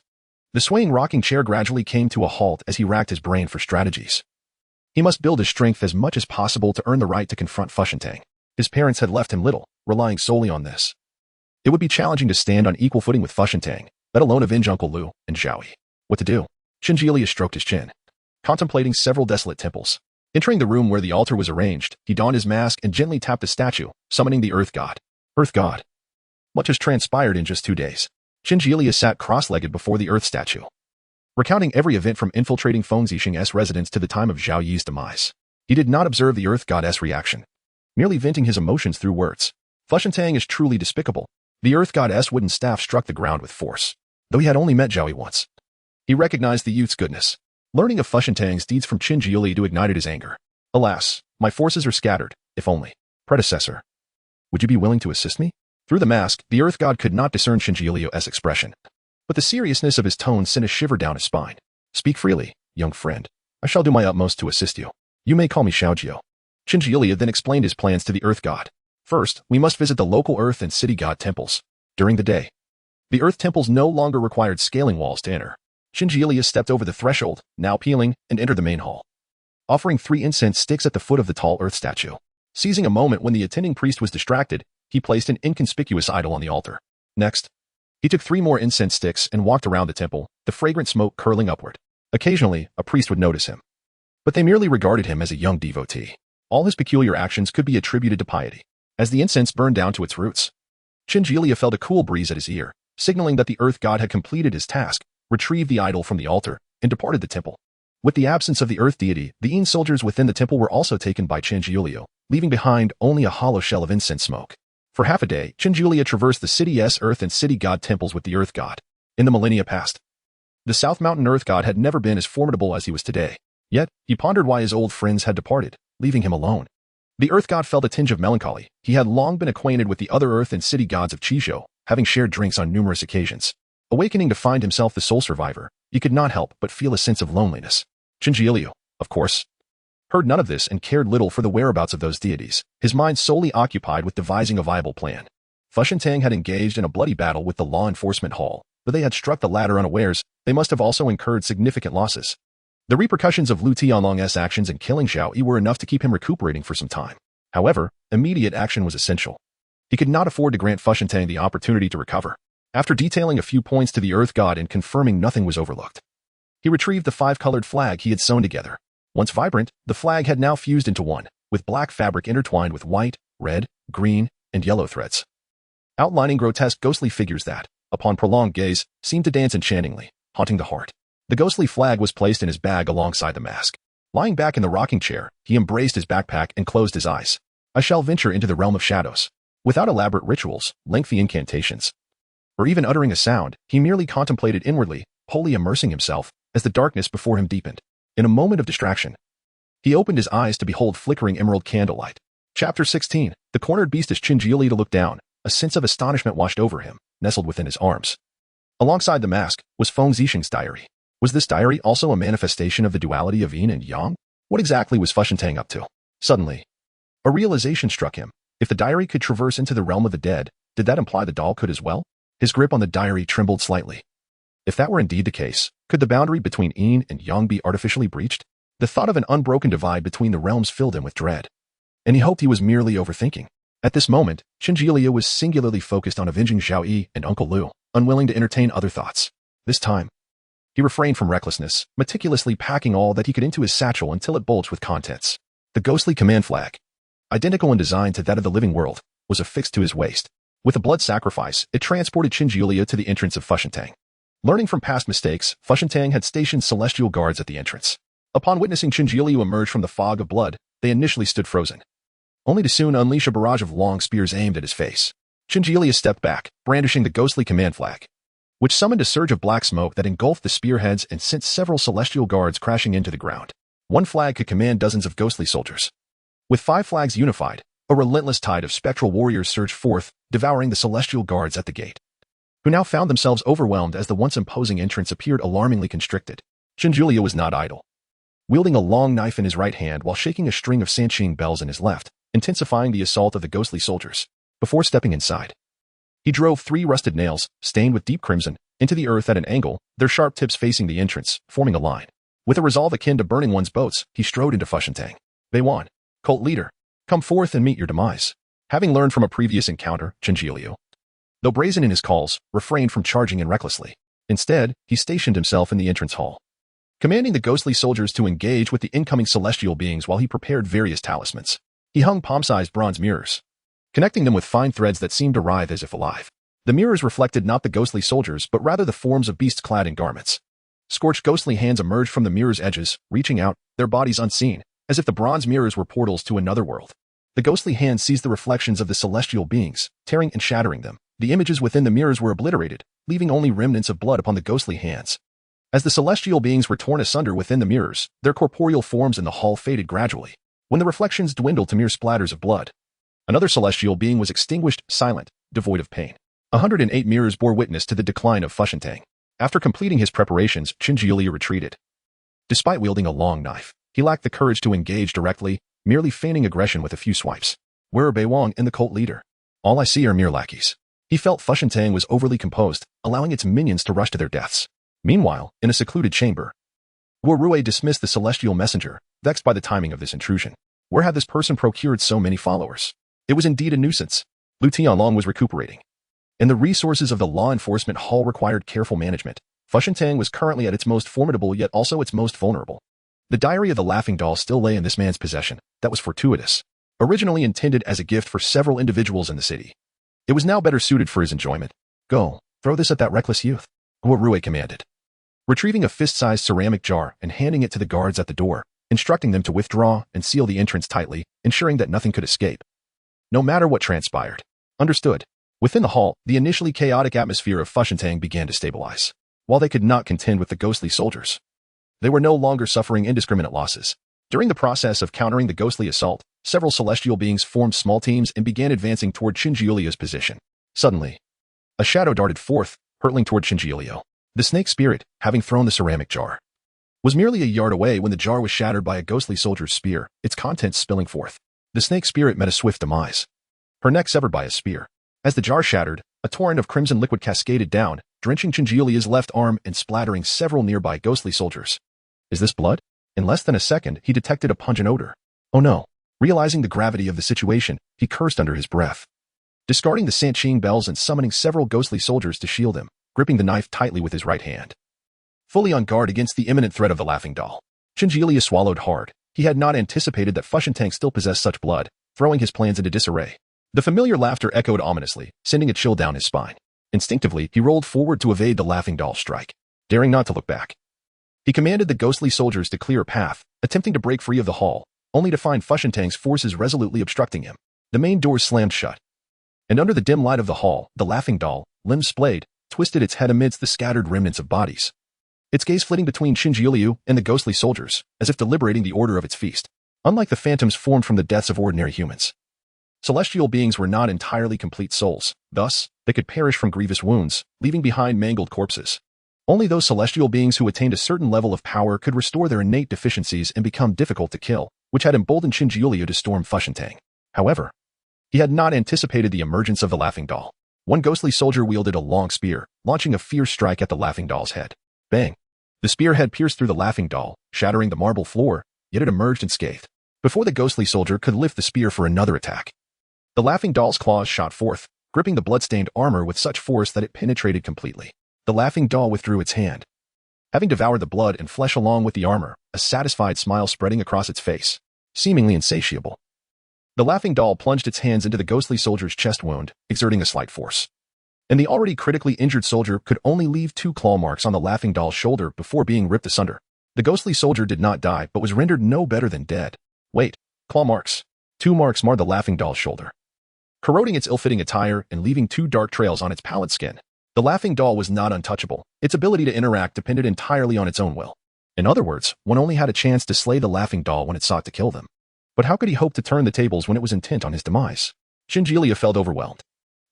The swaying rocking chair gradually came to a halt as he racked his brain for strategies. He must build his strength as much as possible to earn the right to confront Fushentang. His parents had left him little, relying solely on this. It would be challenging to stand on equal footing with Fushentang, let alone avenge Uncle Lu and Zhao Yi. What to do? Qin Jiuliu stroked his chin, contemplating several desolate temples. Entering the room where the altar was arranged, he donned his mask and gently tapped the statue, summoning the Earth God. Earth God. Much has transpired in just 2 days. Qin Jiuliu sat cross-legged before the Earth statue, recounting every event from infiltrating Feng Zixing's residence to the time of Zhao Yi's demise. He did not observe the Earth Goddess' reaction, merely venting his emotions through words. Fushentang is truly despicable. The Earth Goddess' wooden staff struck the ground with force. Though he had only met Zhao Yi once, he recognized the youth's goodness. Learning of Fushentang's deeds from Qin Jiuliu ignited his anger. Alas, my forces are scattered, if only. Predecessor, would you be willing to assist me? Through the mask, the Earth God could not discern Qin Jiuliu's expression, but the seriousness of his tone sent a shiver down his spine. Speak freely, young friend. I shall do my utmost to assist you. You may call me Xiaojio. Qinjilia then explained his plans to the Earth God. First, we must visit the local Earth and City God temples. During the day, the Earth temples no longer required scaling walls to enter. Qinjilia stepped over the threshold, now peeling, and entered the main hall, offering 3 incense sticks at the foot of the tall Earth statue. Seizing a moment when the attending priest was distracted, he placed an inconspicuous idol on the altar. Next, he took 3 more incense sticks and walked around the temple, the fragrant smoke curling upward. Occasionally, a priest would notice him, but they merely regarded him as a young devotee. All his peculiar actions could be attributed to piety. As the incense burned down to its roots, Qinjilia felt a cool breeze at his ear, signaling that the Earth God had completed his task, retrieved the idol from the altar, and departed the temple. With the absence of the Earth deity, the Yin soldiers within the temple were also taken by Qinjilia, leaving behind only a hollow shell of incense smoke. For half a day, Qinjilia traversed the city's Earth and City God temples with the Earth God. In the millennia past, the South Mountain Earth God had never been as formidable as he was today. Yet, he pondered why his old friends had departed, leaving him alone. The Earth God felt a tinge of melancholy. He had long been acquainted with the other Earth and City gods of Qizhou, having shared drinks on numerous occasions. Awakening to find himself the sole survivor, he could not help but feel a sense of loneliness. Qinjilia, of course, heard none of this and cared little for the whereabouts of those deities, his mind solely occupied with devising a viable plan. Fu Shentang had engaged in a bloody battle with the law enforcement hall. Though they had struck the latter unawares, they must have also incurred significant losses. The repercussions of Lu Tianlong's actions in killing Zhao Yi were enough to keep him recuperating for some time. However, immediate action was essential. He could not afford to grant Fu Shentang the opportunity to recover. After detailing a few points to the Earth God and confirming nothing was overlooked, he retrieved the 5-colored flag he had sewn together. Once vibrant, the flag had now fused into one, with black fabric intertwined with white, red, green, and yellow threads, outlining grotesque ghostly figures that, upon prolonged gaze, seemed to dance enchantingly, haunting the heart. The ghostly flag was placed in his bag alongside the mask. Lying back in the rocking chair, he embraced his backpack and closed his eyes. I shall venture into the realm of shadows. Without elaborate rituals, lengthy incantations, or even uttering a sound, he merely contemplated inwardly, wholly immersing himself, as the darkness before him deepened. In a moment of distraction, he opened his eyes to behold flickering emerald candlelight. Chapter 16. The cornered beast. As Qinjilia looked down, a sense of astonishment washed over him, nestled within his arms. Alongside the mask was Feng Zixing's diary. Was this diary also a manifestation of the duality of yin and yang? What exactly was Fu Shentang up to? Suddenly, a realization struck him. If the diary could traverse into the realm of the dead, did that imply the doll could as well? His grip on the diary trembled slightly. If that were indeed the case, could the boundary between yin and yang be artificially breached? The thought of an unbroken divide between the realms filled him with dread, and he hoped he was merely overthinking. At this moment, Qinjilia was singularly focused on avenging Zhao Yi and Uncle Lu, unwilling to entertain other thoughts. This time, he refrained from recklessness, meticulously packing all that he could into his satchel until it bulged with contents. The ghostly command flag, identical in design to that of the living world, was affixed to his waist. With a blood sacrifice, it transported Qinjilia to the entrance of Fu Shentang. Learning from past mistakes, Fu Shentang had stationed celestial guards at the entrance. Upon witnessing Qinjilia emerge from the fog of blood, they initially stood frozen, only to soon unleash a barrage of long spears aimed at his face. Qinjilia stepped back, brandishing the ghostly command flag, which summoned a surge of black smoke that engulfed the spearheads and sent several celestial guards crashing into the ground. One flag could command dozens of ghostly soldiers. With 5 flags unified, a relentless tide of spectral warriors surged forth, devouring the celestial guards at the gate, who now found themselves overwhelmed as the once imposing entrance appeared alarmingly constricted. Qinjilia was not idle. Wielding a long knife in his right hand while shaking a string of Sanqing bells in his left, intensifying the assault of the ghostly soldiers. Before stepping inside, he drove 3 rusted nails, stained with deep crimson, into the earth at an angle, their sharp tips facing the entrance, forming a line. With a resolve akin to burning one's boats, he strode into Fu Shentang. Beiwan, cult leader, come forth and meet your demise. Having learned from a previous encounter, Qinjilia, though brazen in his calls, refrained from charging in recklessly. Instead, he stationed himself in the entrance hall, commanding the ghostly soldiers to engage with the incoming celestial beings while he prepared various talismans. He hung palm-sized bronze mirrors, connecting them with fine threads that seemed to writhe as if alive. The mirrors reflected not the ghostly soldiers but rather the forms of beasts clad in garments. Scorched ghostly hands emerged from the mirrors' edges, reaching out, their bodies unseen, as if the bronze mirrors were portals to another world. The ghostly hands seized the reflections of the celestial beings, tearing and shattering them. The images within the mirrors were obliterated, leaving only remnants of blood upon the ghostly hands. As the celestial beings were torn asunder within the mirrors, their corporeal forms in the hall faded gradually. When the reflections dwindled to mere splatters of blood, another celestial being was extinguished, silent, devoid of pain. 108 mirrors bore witness to the decline of Fu Shentang. After completing his preparations, Qinjilia retreated. Despite wielding a long knife, he lacked the courage to engage directly, merely feigning aggression with a few swipes. Where are Beiwang and the cult leader? All I see are mere lackeys. He felt Fu Shentang was overly composed, allowing its minions to rush to their deaths. Meanwhile, in a secluded chamber, Guo Rui dismissed the celestial messenger, vexed by the timing of this intrusion. Where had this person procured so many followers? It was indeed a nuisance. Lu Tianlong was recuperating, and the resources of the law enforcement hall required careful management. Fu Shentang was currently at its most formidable yet also its most vulnerable. The diary of the Laughing Doll still lay in this man's possession. That was fortuitous. Originally intended as a gift for several individuals in the city, it was now better suited for his enjoyment. Go, throw this at that reckless youth, Guo Rui commanded. Retrieving a fist-sized ceramic jar and handing it to the guards at the door, instructing them to withdraw and seal the entrance tightly, ensuring that nothing could escape. No matter what transpired. Understood. Within the hall, the initially chaotic atmosphere of Fu Shentang began to stabilize. While they could not contend with the ghostly soldiers, they were no longer suffering indiscriminate losses. During the process of countering the ghostly assault, several celestial beings formed small teams and began advancing toward Qinjiuliu's position. Suddenly, a shadow darted forth, hurtling toward Qinjiuliu. The snake spirit, having thrown the ceramic jar, was merely a yard away when the jar was shattered by a ghostly soldier's spear, its contents spilling forth. The snake spirit met a swift demise, her neck severed by a spear. As the jar shattered, a torrent of crimson liquid cascaded down, drenching Qinjiuliu's left arm and splattering several nearby ghostly soldiers. Is this blood? In less than a second, he detected a pungent odor. Oh no. Realizing the gravity of the situation, he cursed under his breath. Discarding the Sanqing bells and summoning several ghostly soldiers to shield him, gripping the knife tightly with his right hand. Fully on guard against the imminent threat of the Laughing Doll, Qinjiuliu swallowed hard. He had not anticipated that Fu Shentang still possessed such blood, throwing his plans into disarray. The familiar laughter echoed ominously, sending a chill down his spine. Instinctively, he rolled forward to evade the Laughing Doll's strike. Daring not to look back, he commanded the ghostly soldiers to clear a path, attempting to break free of the hall, only to find Fu Shentang's forces resolutely obstructing him. The main doors slammed shut, and under the dim light of the hall, the Laughing Doll, limbs splayed, twisted its head amidst the scattered remnants of bodies, its gaze flitting between Qinjiuliu and the ghostly soldiers, as if deliberating the order of its feast. Unlike the phantoms formed from the deaths of ordinary humans, celestial beings were not entirely complete souls. Thus, they could perish from grievous wounds, leaving behind mangled corpses. Only those celestial beings who attained a certain level of power could restore their innate deficiencies and become difficult to kill, which had emboldened Qinjiuliu to storm Fu Shentang. However, he had not anticipated the emergence of the Laughing Doll. One ghostly soldier wielded a long spear, launching a fierce strike at the Laughing Doll's head. Bang! The spear had pierced through the Laughing Doll, shattering the marble floor, yet it emerged unscathed. Before the ghostly soldier could lift the spear for another attack, the Laughing Doll's claws shot forth, gripping the blood-stained armor with such force that it penetrated completely. The Laughing Doll withdrew its hand. Having devoured the blood and flesh along with the armor, a satisfied smile spreading across its face, seemingly insatiable. The Laughing Doll plunged its hands into the ghostly soldier's chest wound, exerting a slight force. And the already critically injured soldier could only leave 2 claw marks on the Laughing Doll's shoulder before being ripped asunder. The ghostly soldier did not die but was rendered no better than dead. Wait, claw marks. 2 marks marred the Laughing Doll's shoulder, corroding its ill-fitting attire and leaving 2 dark trails on its pallid skin. The Laughing Doll was not untouchable. Its ability to interact depended entirely on its own will. In other words, one only had a chance to slay the Laughing Doll when it sought to kill them. But how could he hope to turn the tables when it was intent on his demise? Qinjiuliu felt overwhelmed.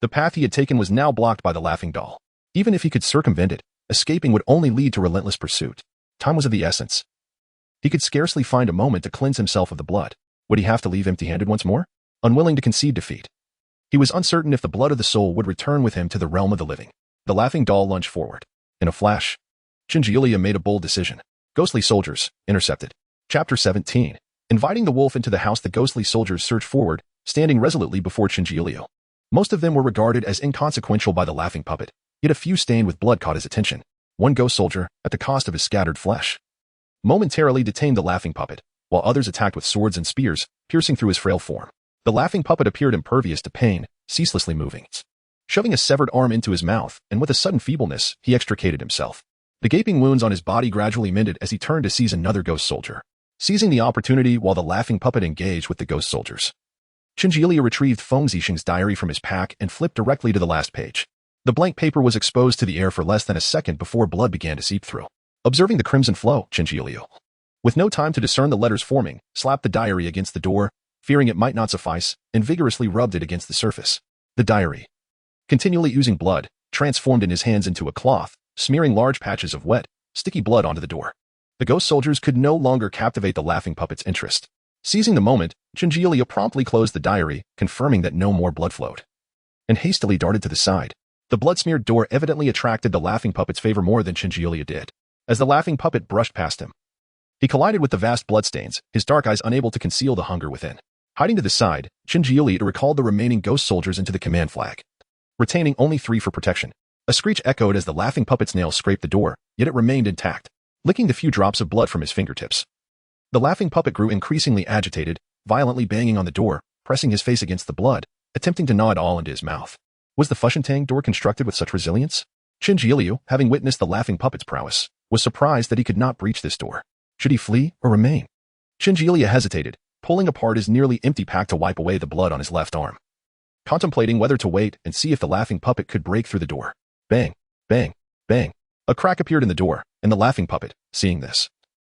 The path he had taken was now blocked by the Laughing Doll. Even if he could circumvent it, escaping would only lead to relentless pursuit. Time was of the essence. He could scarcely find a moment to cleanse himself of the blood. Would he have to leave empty-handed once more? Unwilling to concede defeat, he was uncertain if the blood of the soul would return with him to the realm of the living. The Laughing Doll lunged forward. In a flash, Qinjiuliu made a bold decision. Ghostly soldiers, intercepted. Chapter 17. Inviting the wolf into the house, the ghostly soldiers surged forward, standing resolutely before Qinjiuliu. Most of them were regarded as inconsequential by the laughing puppet, yet a few stained with blood caught his attention. One ghost soldier, at the cost of his scattered flesh, momentarily detained the laughing puppet, while others attacked with swords and spears, piercing through his frail form. The laughing puppet appeared impervious to pain, ceaselessly moving, shoving a severed arm into his mouth, and with a sudden feebleness, he extricated himself. The gaping wounds on his body gradually mended as he turned to seize another ghost soldier, seizing the opportunity while the laughing puppet engaged with the ghost soldiers. Qinjiuliu retrieved Feng Zixing's diary from his pack and flipped directly to the last page. The blank paper was exposed to the air for less than a second before blood began to seep through. Observing the crimson flow, Qinjiuliu, with no time to discern the letters forming, slapped the diary against the door, fearing it might not suffice, and vigorously rubbed it against the surface. The diary, continually oozing blood, transformed in his hands into a cloth, smearing large patches of wet, sticky blood onto the door. The ghost soldiers could no longer captivate the laughing puppet's interest. Seizing the moment, Chinjilia promptly closed the diary, confirming that no more blood flowed, and hastily darted to the side. The blood-smeared door evidently attracted the laughing puppet's favor more than Chinjilia did. As the laughing puppet brushed past him, he collided with the vast bloodstains, his dark eyes unable to conceal the hunger within. Hiding to the side, Chinjilia recalled the remaining ghost soldiers into the command flag, retaining only 3 for protection. A screech echoed as the laughing puppet's nails scraped the door, yet it remained intact, licking the few drops of blood from his fingertips. The laughing puppet grew increasingly agitated, violently banging on the door, pressing his face against the blood, attempting to gnaw it all into his mouth. Was the Fushentang door constructed with such resilience? Chinjilia, having witnessed the laughing puppet's prowess, was surprised that he could not breach this door. Should he flee or remain? Chinjilia hesitated, pulling apart his nearly empty pack to wipe away the blood on his left arm, contemplating whether to wait and see if the laughing puppet could break through the door. Bang, bang, bang. A crack appeared in the door, and the laughing puppet, seeing this,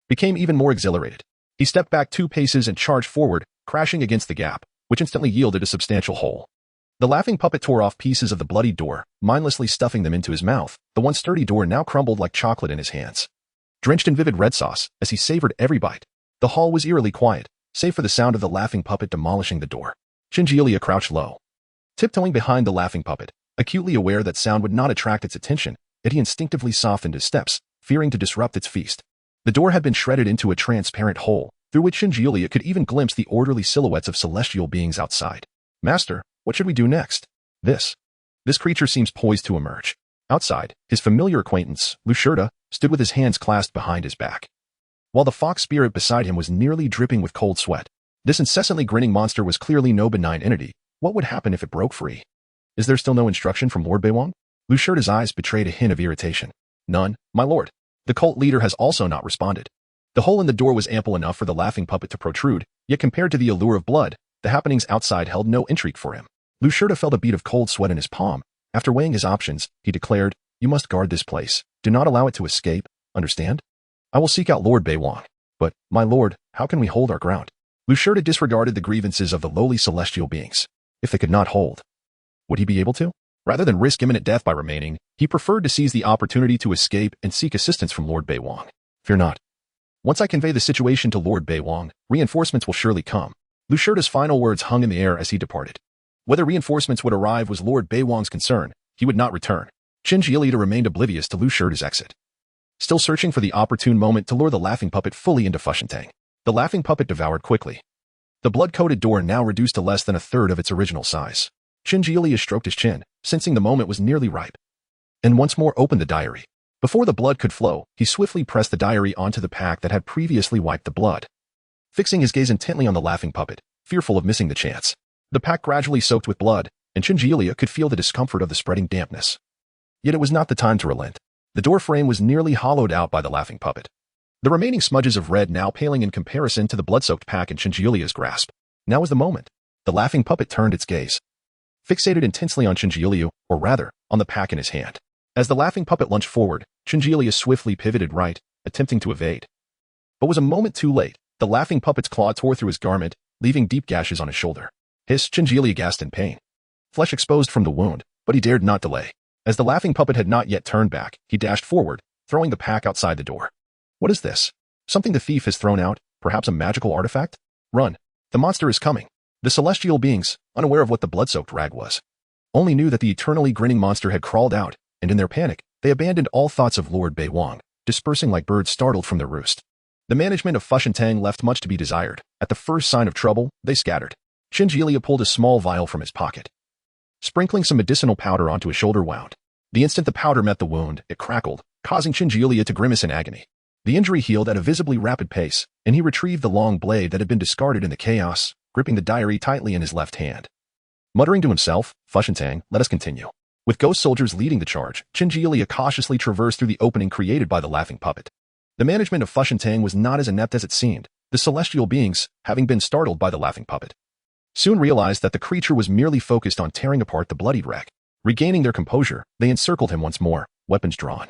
became even more exhilarated. He stepped back 2 paces and charged forward, crashing against the gap, which instantly yielded a substantial hole. The laughing puppet tore off pieces of the bloodied door, mindlessly stuffing them into his mouth. The once sturdy door now crumbled like chocolate in his hands, drenched in vivid red sauce as he savored every bite. The hall was eerily quiet, save for the sound of the laughing puppet demolishing the door. Chinjilia crouched low, tiptoeing behind the laughing puppet, acutely aware that sound would not attract its attention, yet he instinctively softened his steps, fearing to disrupt its feast. The door had been shredded into a transparent hole, through which Chinjilia could even glimpse the orderly silhouettes of celestial beings outside. Master, what should we do next? This creature seems poised to emerge. Outside, his familiar acquaintance, Lucerda, stood with his hands clasped behind his back, while the fox spirit beside him was nearly dripping with cold sweat. This incessantly grinning monster was clearly no benign entity. What would happen if it broke free? Is there still no instruction from Lord Beiwang? Lucerda's eyes betrayed a hint of irritation. None, my lord. The cult leader has also not responded. The hole in the door was ample enough for the laughing puppet to protrude, yet compared to the allure of blood, the happenings outside held no intrigue for him. Lucerda felt a bead of cold sweat in his palm. After weighing his options, he declared, "You must guard this place. Do not allow it to escape, understand? I will seek out Lord Beiwang. But, my lord, how can we hold our ground?" Lucerda disregarded the grievances of the lowly celestial beings. If they could not hold, would he be able to? Rather than risk imminent death by remaining, he preferred to seize the opportunity to escape and seek assistance from Lord Beiwang. Fear not. Once I convey the situation to Lord Beiwang, reinforcements will surely come. Lucerda's final words hung in the air as he departed. Whether reinforcements would arrive was Lord Beiwang's concern. He would not return. Chinjilia remained oblivious to Lucerda's exit, still searching for the opportune moment to lure the laughing puppet fully into Fushentang. The laughing puppet devoured quickly. The blood-coated door now reduced to less than a third of its original size. Chinjilia stroked his chin, sensing the moment was nearly ripe, and once more opened the diary. Before the blood could flow, he swiftly pressed the diary onto the pack that had previously wiped the blood, fixing his gaze intently on the laughing puppet, fearful of missing the chance. The pack gradually soaked with blood, and Chinjilia could feel the discomfort of the spreading dampness. Yet it was not the time to relent. The door frame was nearly hollowed out by the laughing puppet, the remaining smudges of red now paling in comparison to the blood-soaked pack in Chinjilia's grasp. Now was the moment. The laughing puppet turned its gaze, fixated intensely on Chinjilia, or rather, on the pack in his hand. As the laughing puppet lunged forward, Chinjilia swiftly pivoted right, attempting to evade, but was a moment too late. The laughing puppet's claw tore through his garment, leaving deep gashes on his shoulder. Chinjilia gasped in pain, flesh exposed from the wound, but he dared not delay. As the laughing puppet had not yet turned back, he dashed forward, throwing the pack outside the door. What is this? Something the thief has thrown out, perhaps a magical artifact? Run. The monster is coming. The celestial beings, unaware of what the blood-soaked rag was, only knew that the eternally grinning monster had crawled out, and in their panic, they abandoned all thoughts of Lord Beiwang, dispersing like birds startled from their roost. The management of Fushentang left much to be desired. At the first sign of trouble, they scattered. Chinjilia pulled a small vial from his pocket, sprinkling some medicinal powder onto his shoulder wound. The instant the powder met the wound, it crackled, causing Chinjilia to grimace in agony. The injury healed at a visibly rapid pace, and he retrieved the long blade that had been discarded in the chaos, gripping the diary tightly in his left hand. Muttering to himself, Fushentang, let us continue. With ghost soldiers leading the charge, Chinjilia cautiously traversed through the opening created by the laughing puppet. The management of Fushentang was not as inept as it seemed. The celestial beings, having been startled by the laughing puppet, soon realized that the creature was merely focused on tearing apart the bloodied wreck. Regaining their composure, they encircled him once more, weapons drawn,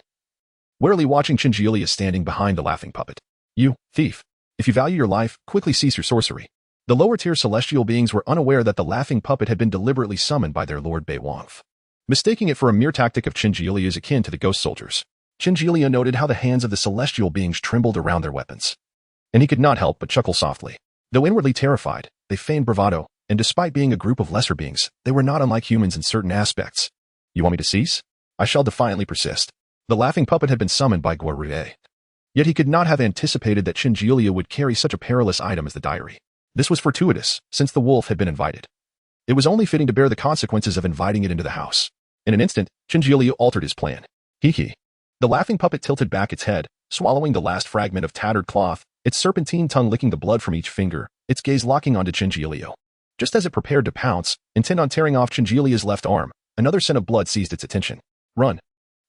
warily watching Chinjilia standing behind the laughing puppet. You, thief! If you value your life, quickly cease your sorcery. The lower-tier celestial beings were unaware that the laughing puppet had been deliberately summoned by their Lord Beiwang, mistaking it for a mere tactic of Chinjilia's akin to the ghost soldiers. Chinjilia noted how the hands of the celestial beings trembled around their weapons, and he could not help but chuckle softly. Though inwardly terrified, they feigned bravado, and despite being a group of lesser beings, they were not unlike humans in certain aspects. You want me to cease? I shall defiantly persist. The laughing puppet had been summoned by Guo-Ruei. Yet he could not have anticipated that Qin Jiuliu would carry such a perilous item as the diary. This was fortuitous, since the wolf had been invited. It was only fitting to bear the consequences of inviting it into the house. In an instant, Qin Jiuliu altered his plan. Hee. The laughing puppet tilted back its head, swallowing the last fragment of tattered cloth, its serpentine tongue licking the blood from each finger, its gaze locking onto Qin Jiuliu. Just as it prepared to pounce, intent on tearing off Qin Jiuliu's left arm, another scent of blood seized its attention. Run.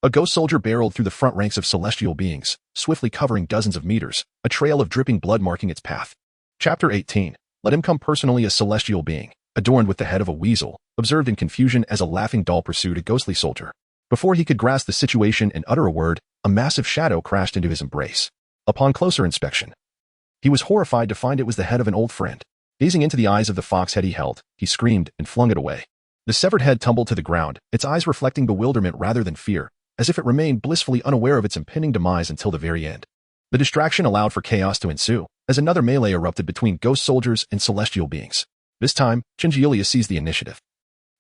A ghost soldier barreled through the front ranks of celestial beings, swiftly covering dozens of meters, a trail of dripping blood marking its path. Chapter 18. Let him come personally. A celestial being, adorned with the head of a weasel, observed in confusion as a laughing doll pursued a ghostly soldier. Before he could grasp the situation and utter a word, a massive shadow crashed into his embrace. Upon closer inspection, he was horrified to find it was the head of an old friend. Gazing into the eyes of the fox head he held, he screamed and flung it away. The severed head tumbled to the ground, its eyes reflecting bewilderment rather than fear, as if it remained blissfully unaware of its impending demise until the very end. The distraction allowed for chaos to ensue, as another melee erupted between ghost soldiers and celestial beings. This time, Qin Jiuliu seized the initiative,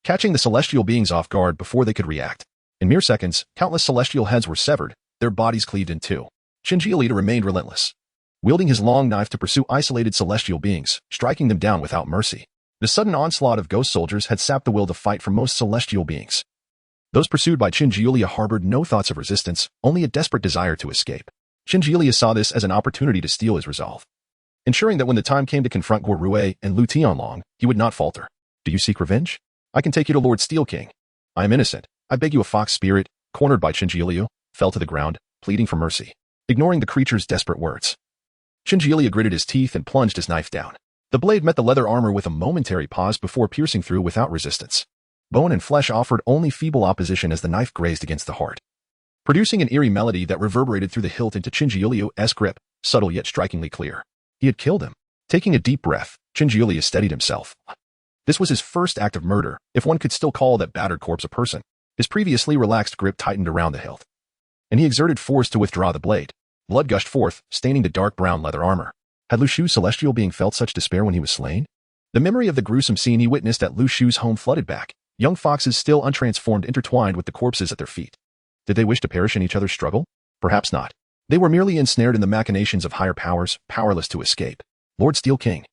catching the celestial beings off guard before they could react. In mere seconds, countless celestial heads were severed, their bodies cleaved in two. Qin Jiuliu remained relentless, wielding his long knife to pursue isolated celestial beings, striking them down without mercy. The sudden onslaught of ghost soldiers had sapped the will to fight from most celestial beings. Those pursued by Qin Jiuliu harbored no thoughts of resistance, only a desperate desire to escape. Qin Jiuliu saw this as an opportunity to steel his resolve, ensuring that when the time came to confront Guo-Ruei and Lu Tianlong, he would not falter. Do you seek revenge? I can take you to Lord Steel King. I am innocent. I beg you. A fox spirit, cornered by Qin Jiuliu, fell to the ground, pleading for mercy, ignoring the creature's desperate words. Qin Jiuliu gritted his teeth and plunged his knife down. The blade met the leather armor with a momentary pause before piercing through without resistance. Bone and flesh offered only feeble opposition as the knife grazed against the heart, producing an eerie melody that reverberated through the hilt into Qin Jiuliu's grip, subtle yet strikingly clear. He had killed him. Taking a deep breath, Qin Jiuliu steadied himself. This was his first act of murder, if one could still call that battered corpse a person. His previously relaxed grip tightened around the hilt, and he exerted force to withdraw the blade. Blood gushed forth, staining the dark brown leather armor. Had Lu Shu's celestial being felt such despair when he was slain? The memory of the gruesome scene he witnessed at Lu Shu's home flooded back. Young foxes still untransformed intertwined with the corpses at their feet. Did they wish to perish in each other's struggle? Perhaps not. They were merely ensnared in the machinations of higher powers, powerless to escape. Lord Steel King.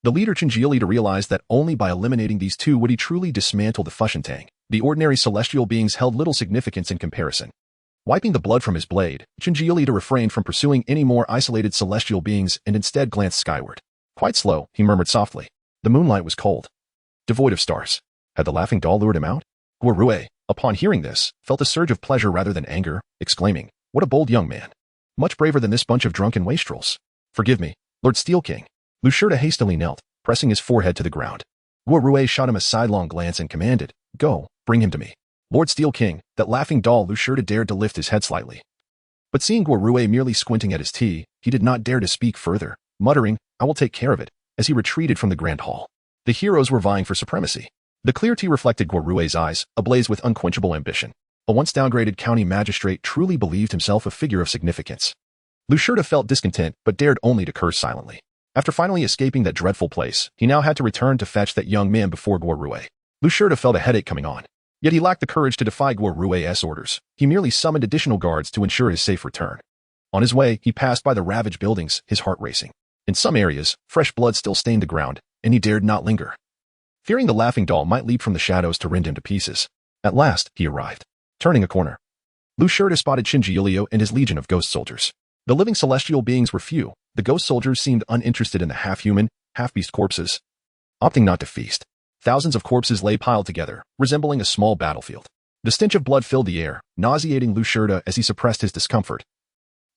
The leader Qin Jiuliu realized that only by eliminating these two would he truly dismantle the Fushentang. The ordinary celestial beings held little significance in comparison. Wiping the blood from his blade, Qin Jiuliu refrained from pursuing any more isolated celestial beings and instead glanced skyward. Quite slow, he murmured softly. The moonlight was cold, devoid of stars. Had the laughing doll lured him out? Guo-Ruei, upon hearing this, felt a surge of pleasure rather than anger, exclaiming, "What a bold young man! Much braver than this bunch of drunken wastrels." "Forgive me, Lord Steel King." Lu Shurta hastily knelt, pressing his forehead to the ground. Guo-Ruei shot him a sidelong glance and commanded, "Go, bring him to me." Lord Steel King, that laughing doll. Lu Shurta dared to lift his head slightly, but seeing Guo-Ruei merely squinting at his tea, he did not dare to speak further, muttering, "I will take care of it," as he retreated from the grand hall. The heroes were vying for supremacy. The clear tea reflected Guo-Ruei's eyes, ablaze with unquenchable ambition. A once downgraded county magistrate truly believed himself a figure of significance. Lu Shurta felt discontent but dared only to curse silently. After finally escaping that dreadful place, he now had to return to fetch that young man before Guo-Ruei. Lu Shurta felt a headache coming on. Yet he lacked the courage to defy Guo-Ruei's orders. He merely summoned additional guards to ensure his safe return. On his way, he passed by the ravaged buildings, his heart racing. In some areas, fresh blood still stained the ground, and he dared not linger, fearing the laughing doll might leap from the shadows to rend him to pieces. At last, he arrived. Turning a corner, Lu Shurta spotted Qin Jiuliu and his legion of ghost soldiers. The living celestial beings were few. The ghost soldiers seemed uninterested in the half-human, half-beast corpses, opting not to feast. Thousands of corpses lay piled together, resembling a small battlefield. The stench of blood filled the air, nauseating Lu Shurta as he suppressed his discomfort,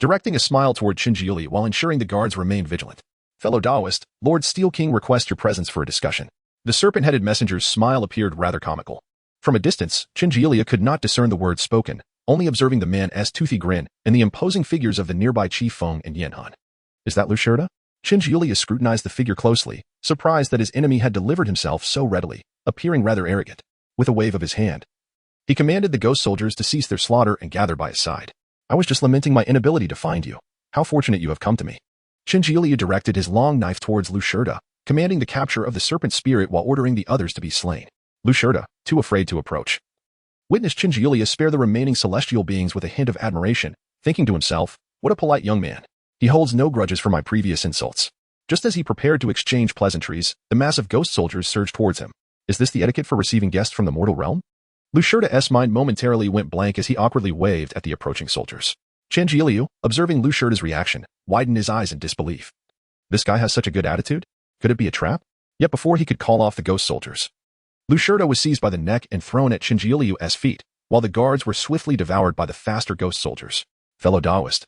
directing a smile toward Qin Jiuliu while ensuring the guards remained vigilant. "Fellow Taoist, Lord Steel King requests your presence for a discussion." The serpent-headed messenger's smile appeared rather comical. From a distance, Qin Jiuliu could not discern the words spoken, only observing the man's toothy grin and the imposing figures of the nearby Chief Feng and Yanhan. "Is that Lu Shurta?" Qin Jiuliu scrutinized the figure closely, surprised that his enemy had delivered himself so readily, appearing rather arrogant. With a wave of his hand, he commanded the ghost soldiers to cease their slaughter and gather by his side. "I was just lamenting my inability to find you. How fortunate you have come to me." Chinjilia directed his long knife towards Lu Shurda, commanding the capture of the serpent spirit while ordering the others to be slain. Lu Shurda, too afraid to approach, witnessed Chinjilia spare the remaining celestial beings with a hint of admiration, thinking to himself, what a polite young man. He holds no grudges for my previous insults. Just as he prepared to exchange pleasantries, the mass of ghost soldiers surged towards him. Is this the etiquette for receiving guests from the mortal realm? Lu Shurda's mind momentarily went blank as he awkwardly waved at the approaching soldiers. Chinjilia, observing Lu Shurda's reaction, widened his eyes in disbelief. This guy has such a good attitude? Could it be a trap? Yet before he could call off the ghost soldiers, Lu Shurda was seized by the neck and thrown at Chinjilia's feet, while the guards were swiftly devoured by the faster ghost soldiers. Fellow Taoist,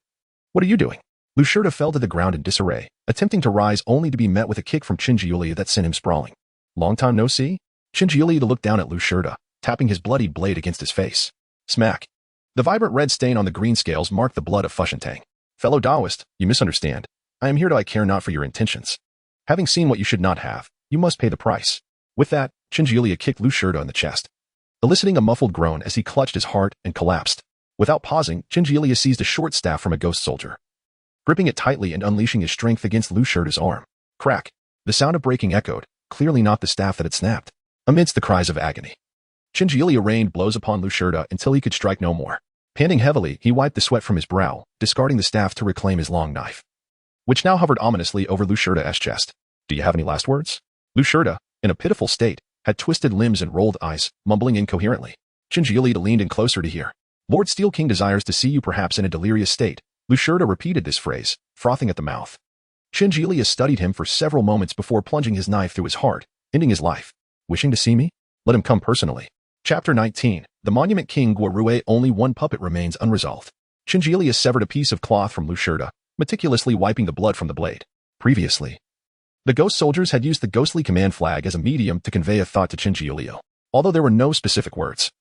what are you doing? Lu Shurda fell to the ground in disarray, attempting to rise only to be met with a kick from Chinjilia that sent him sprawling. Long time no see? Chinjilia looked down at Lu Shurda, tapping his bloodied blade against his face. Smack. The vibrant red stain on the green scales marked the blood of Fushentang. Fellow Taoist, you misunderstand. I am here to care not for your intentions. Having seen what you should not have, you must pay the price. With that, Chinjilia kicked Lu Shurda in the chest, eliciting a muffled groan as he clutched his heart and collapsed. Without pausing, Chinjilia seized a short staff from a ghost soldier, gripping it tightly and unleashing his strength against Lu Shurda's arm. Crack. The sound of breaking echoed, clearly not the staff that had snapped. Amidst the cries of agony, Chinjilia rained blows upon Lu Shurda until he could strike no more. Panting heavily, he wiped the sweat from his brow, discarding the staff to reclaim his long knife, which now hovered ominously over Lu Shurda's chest. Do you have any last words? Lu Shurda, in a pitiful state, had twisted limbs and rolled eyes, mumbling incoherently. Chinjilia leaned in closer to hear. Lord Steel King desires to see you perhaps in a delirious state. Lu Shurda repeated this phrase, frothing at the mouth. Chinjilia studied him for several moments before plunging his knife through his heart, ending his life. Wishing to see me? Let him come personally. Chapter 19. The Monument King Guarue. Only one puppet remains unresolved. Chinjilia severed a piece of cloth from Lu Shurda, meticulously wiping the blood from the blade. Previously, the ghost soldiers had used the ghostly command flag as a medium to convey a thought to Chinjilia. Although there were no specific words,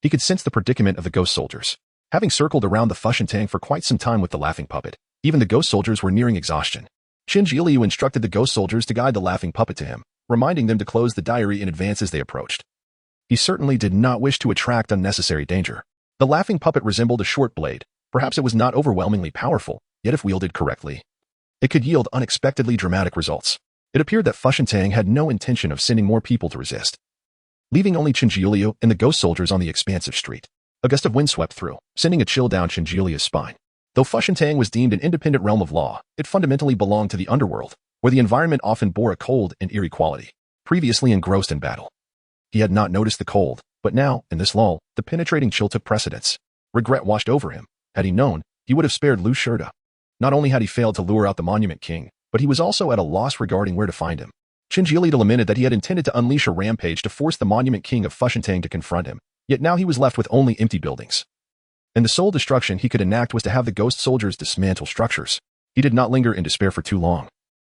he could sense the predicament of the ghost soldiers. Having circled around the Fushentang for quite some time with the laughing puppet, even the ghost soldiers were nearing exhaustion. Chinjilia instructed the ghost soldiers to guide the laughing puppet to him, reminding them to close the diary in advance as they approached. He certainly did not wish to attract unnecessary danger. The laughing puppet resembled a short blade. Perhaps it was not overwhelmingly powerful, yet if wielded correctly, it could yield unexpectedly dramatic results. It appeared that Fushentang had no intention of sending more people to resist, leaving only Chinjilia and the ghost soldiers on the expansive street. A gust of wind swept through, sending a chill down Chinjilia's spine. Though Fushentang was deemed an independent realm of law, it fundamentally belonged to the underworld, where the environment often bore a cold and eerie quality. Previously engrossed in battle, he had not noticed the cold, but now, in this lull, the penetrating chill took precedence. Regret washed over him. Had he known, he would have spared Lu Shurda. Not only had he failed to lure out the Monument King, but he was also at a loss regarding where to find him. Chinjilia lamented that he had intended to unleash a rampage to force the Monument King of Fushentang to confront him, yet now he was left with only empty buildings. And the sole destruction he could enact was to have the ghost soldiers dismantle structures. He did not linger in despair for too long.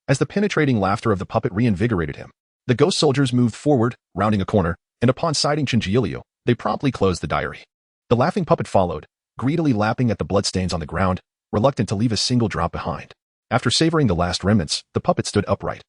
As the penetrating laughter of the puppet reinvigorated him, the ghost soldiers moved forward, rounding a corner, and upon sighting Chinjilia, they promptly closed the diary. The laughing puppet followed, greedily lapping at the bloodstains on the ground, reluctant to leave a single drop behind. After savoring the last remnants, the puppet stood upright,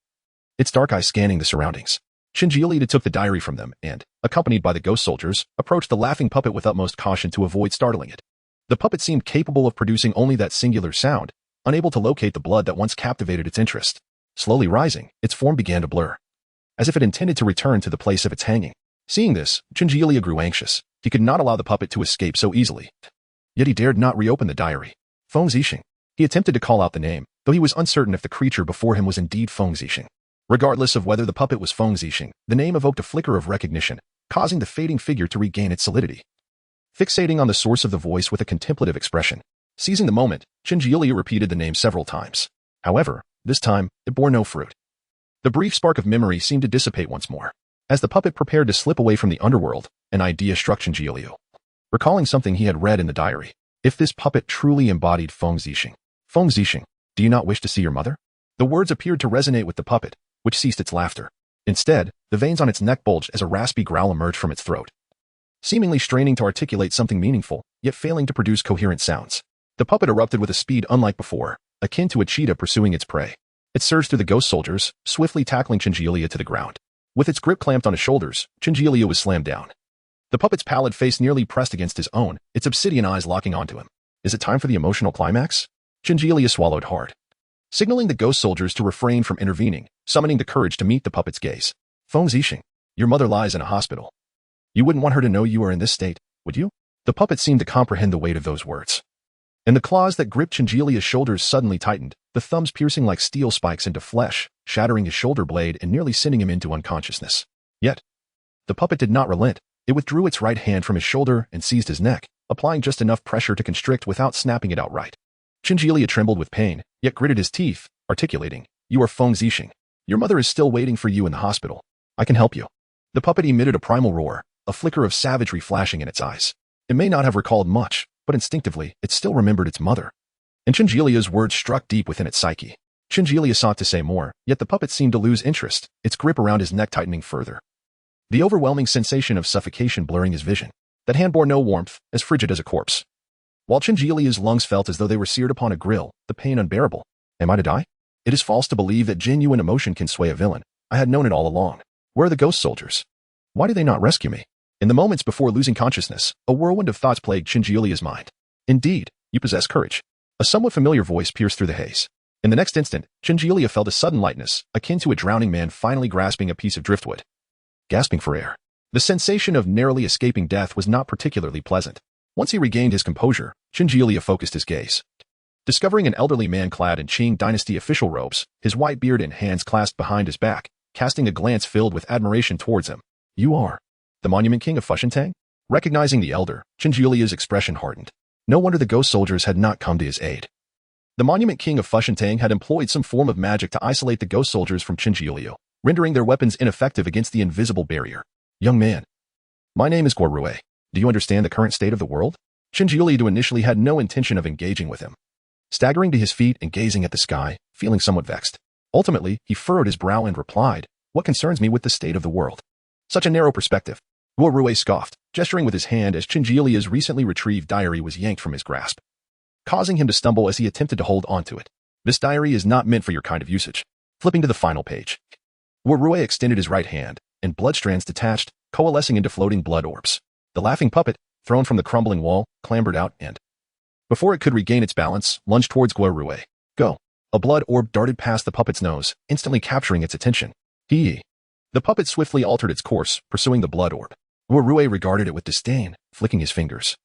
its dark eyes scanning the surroundings. Chinjilia took the diary from them and, accompanied by the ghost soldiers, approached the laughing puppet with utmost caution to avoid startling it. The puppet seemed capable of producing only that singular sound, unable to locate the blood that once captivated its interest. Slowly rising, its form began to blur, as if it intended to return to the place of its hanging. Seeing this, Chinjilia grew anxious. He could not allow the puppet to escape so easily. Yet he dared not reopen the diary. Feng Zixing. He attempted to call out the name, though he was uncertain if the creature before him was indeed Feng Zixing. Regardless of whether the puppet was Feng Zixing, the name evoked a flicker of recognition, causing the fading figure to regain its solidity. Fixating on the source of the voice with a contemplative expression, seizing the moment, Chinjilia repeated the name several times. However, this time, it bore no fruit. The brief spark of memory seemed to dissipate once more. As the puppet prepared to slip away from the underworld, an idea struck Chinjilia, recalling something he had read in the diary. If this puppet truly embodied Feng Zixing. Feng Zixing, do you not wish to see your mother? The words appeared to resonate with the puppet, which ceased its laughter. Instead, the veins on its neck bulged as a raspy growl emerged from its throat, seemingly straining to articulate something meaningful, yet failing to produce coherent sounds. The puppet erupted with a speed unlike before, akin to a cheetah pursuing its prey. It surged through the ghost soldiers, swiftly tackling Chinjilia to the ground. With its grip clamped on his shoulders, Chinjilia was slammed down. The puppet's pallid face nearly pressed against his own, its obsidian eyes locking onto him. Is it time for the emotional climax? Chinjilia swallowed hard, signaling the ghost soldiers to refrain from intervening, summoning the courage to meet the puppet's gaze. Feng Zixing, your mother lies in a hospital. You wouldn't want her to know you are in this state, would you? The puppet seemed to comprehend the weight of those words. And the claws that gripped Chinjilia's shoulders suddenly tightened, the thumbs piercing like steel spikes into flesh, shattering his shoulder blade and nearly sending him into unconsciousness. Yet, the puppet did not relent. It withdrew its right hand from his shoulder and seized his neck, applying just enough pressure to constrict without snapping it outright. Chinjilia trembled with pain, yet gritted his teeth, articulating, "You are Feng Zixing. Your mother is still waiting for you in the hospital. I can help you." The puppet emitted a primal roar, a flicker of savagery flashing in its eyes. It may not have recalled much, but instinctively, it still remembered its mother. And Chinjilia's words struck deep within its psyche. Chinjilia sought to say more, yet the puppet seemed to lose interest, its grip around his neck tightening further. The overwhelming sensation of suffocation blurring his vision. That hand bore no warmth, as frigid as a corpse. While Chinjilia's lungs felt as though they were seared upon a grill, the pain unbearable. Am I to die? It is false to believe that genuine emotion can sway a villain. I had known it all along. Where are the ghost soldiers? Why do they not rescue me? In the moments before losing consciousness, a whirlwind of thoughts plagued Chinjilia's mind. Indeed, you possess courage. A somewhat familiar voice pierced through the haze. In the next instant, Chinjilia felt a sudden lightness, akin to a drowning man finally grasping a piece of driftwood. Gasping for air. The sensation of narrowly escaping death was not particularly pleasant. Once he regained his composure, Chinjilia focused his gaze. Discovering an elderly man clad in Qing dynasty official robes, his white beard and hands clasped behind his back, casting a glance filled with admiration towards him. You are the Monument King of Fushentang? Recognizing the elder, Chinjilia's expression hardened. No wonder the ghost soldiers had not come to his aid. The Monument King of Fushentang had employed some form of magic to isolate the ghost soldiers from Chinjilia, rendering their weapons ineffective against the invisible barrier. Young man. My name is Guo Rui. Do you understand the current state of the world? Chinjilia initially had no intention of engaging with him. Staggering to his feet and gazing at the sky, feeling somewhat vexed. Ultimately, he furrowed his brow and replied, what concerns me with the state of the world? Such a narrow perspective. Guo Rui scoffed, gesturing with his hand as Chinjilia's recently retrieved diary was yanked from his grasp, causing him to stumble as he attempted to hold onto it. This diary is not meant for your kind of usage. Flipping to the final page. Guo Rui extended his right hand, and blood strands detached, coalescing into floating blood orbs. The laughing puppet, thrown from the crumbling wall, clambered out and, before it could regain its balance, lunged towards Guo Rui. Go. A blood orb darted past the puppet's nose, instantly capturing its attention. The puppet swiftly altered its course, pursuing the blood orb. Guo Rui regarded it with disdain, flicking his fingers,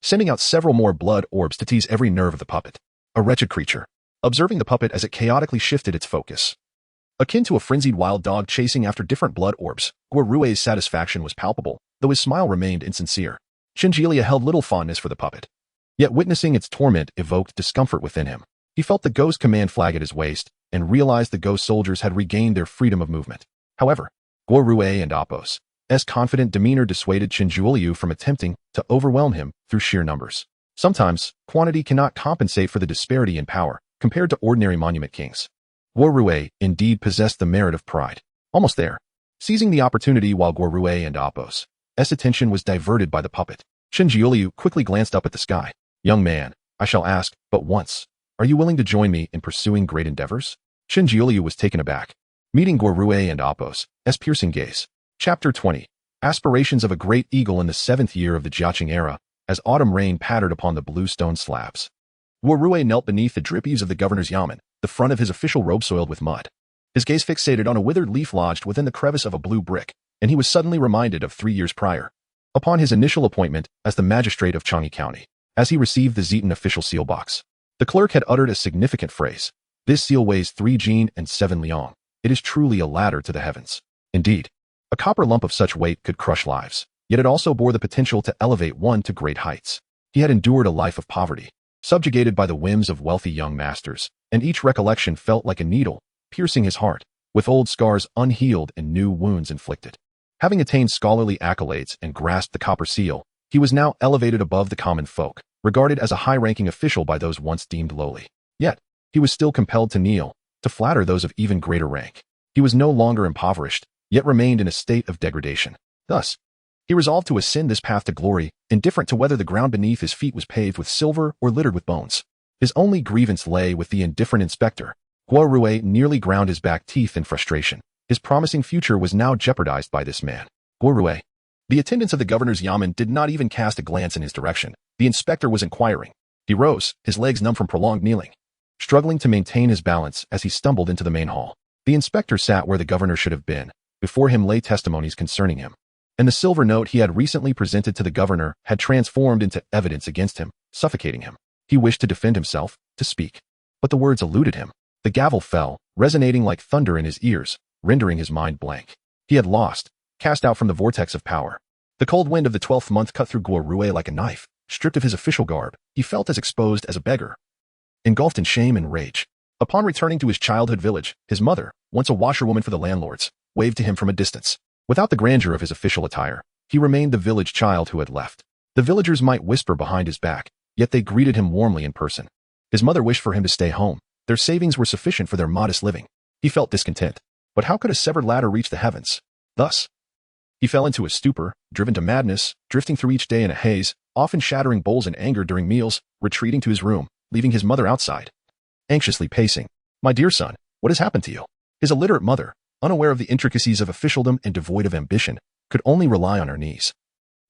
sending out several more blood orbs to tease every nerve of the puppet. A wretched creature. Observing the puppet as it chaotically shifted its focus. Akin to a frenzied wild dog chasing after different blood orbs, Guo Rui's satisfaction was palpable, though his smile remained insincere. Chinjilia held little fondness for the puppet. Yet witnessing its torment evoked discomfort within him. He felt the ghost command flag at his waist, and realized the ghost soldiers had regained their freedom of movement. However, Guo Rui and Apos' confident demeanor dissuaded Chinjilia from attempting to overwhelm him through sheer numbers. Sometimes, quantity cannot compensate for the disparity in power, compared to ordinary monument kings. Guo Rui indeed possessed the merit of pride. Almost there. Seizing the opportunity while Guo Rui and Apos' attention was diverted by the puppet, Chinjilia quickly glanced up at the sky. Young man, I shall ask but once. Are you willing to join me in pursuing great endeavors? Chinjilia was taken aback, meeting Guo Rui and Apos' piercing gaze. Chapter 20. Aspirations of a Great Eagle in the 7th year of the Jiaqing era, as autumn rain pattered upon the blue stone slabs. Guo Rui knelt beneath the drip eaves of the governor's yamen, the front of his official robe soiled with mud. His gaze fixated on a withered leaf lodged within the crevice of a blue brick, and he was suddenly reminded of 3 years prior, upon his initial appointment as the magistrate of Changi County, as he received the Zetan official seal box. The clerk had uttered a significant phrase. This seal weighs 3 jin and 7 liang. It is truly a ladder to the heavens. Indeed, a copper lump of such weight could crush lives, yet it also bore the potential to elevate one to great heights. He had endured a life of poverty, subjugated by the whims of wealthy young masters, and each recollection felt like a needle, piercing his heart, with old scars unhealed and new wounds inflicted. Having attained scholarly accolades and grasped the copper seal, he was now elevated above the common folk, regarded as a high-ranking official by those once deemed lowly. Yet, he was still compelled to kneel, to flatter those of even greater rank. He was no longer impoverished, yet remained in a state of degradation. Thus, he resolved to ascend this path to glory, indifferent to whether the ground beneath his feet was paved with silver or littered with bones. His only grievance lay with the indifferent inspector. Guo Rui nearly ground his back teeth in frustration. His promising future was now jeopardized by this man. Guo Rui. The attendants of the governor's yamen did not even cast a glance in his direction. The inspector was inquiring. He rose, his legs numb from prolonged kneeling. struggling to maintain his balance as he stumbled into the main hall. The inspector sat where the governor should have been. Before him lay testimonies concerning him, and the silver note he had recently presented to the governor had transformed into evidence against him, suffocating him. He wished to defend himself, to speak, but the words eluded him. The gavel fell, resonating like thunder in his ears, rendering his mind blank. He had lost, cast out from the vortex of power. The cold wind of the 12th month cut through Guo Rui like a knife. Stripped of his official garb, he felt as exposed as a beggar, engulfed in shame and rage. Upon returning to his childhood village, his mother, once a washerwoman for the landlords, waved to him from a distance. Without the grandeur of his official attire, he remained the village child who had left. The villagers might whisper behind his back, yet they greeted him warmly in person. His mother wished for him to stay home. Their savings were sufficient for their modest living. He felt discontent. But how could a severed ladder reach the heavens? Thus, he fell into a stupor, driven to madness, drifting through each day in a haze, often shattering bowls in anger during meals, retreating to his room, leaving his mother outside, anxiously pacing. "My dear son, what has happened to you?" His illiterate mother, unaware of the intricacies of officialdom and devoid of ambition, could only rely on her knees,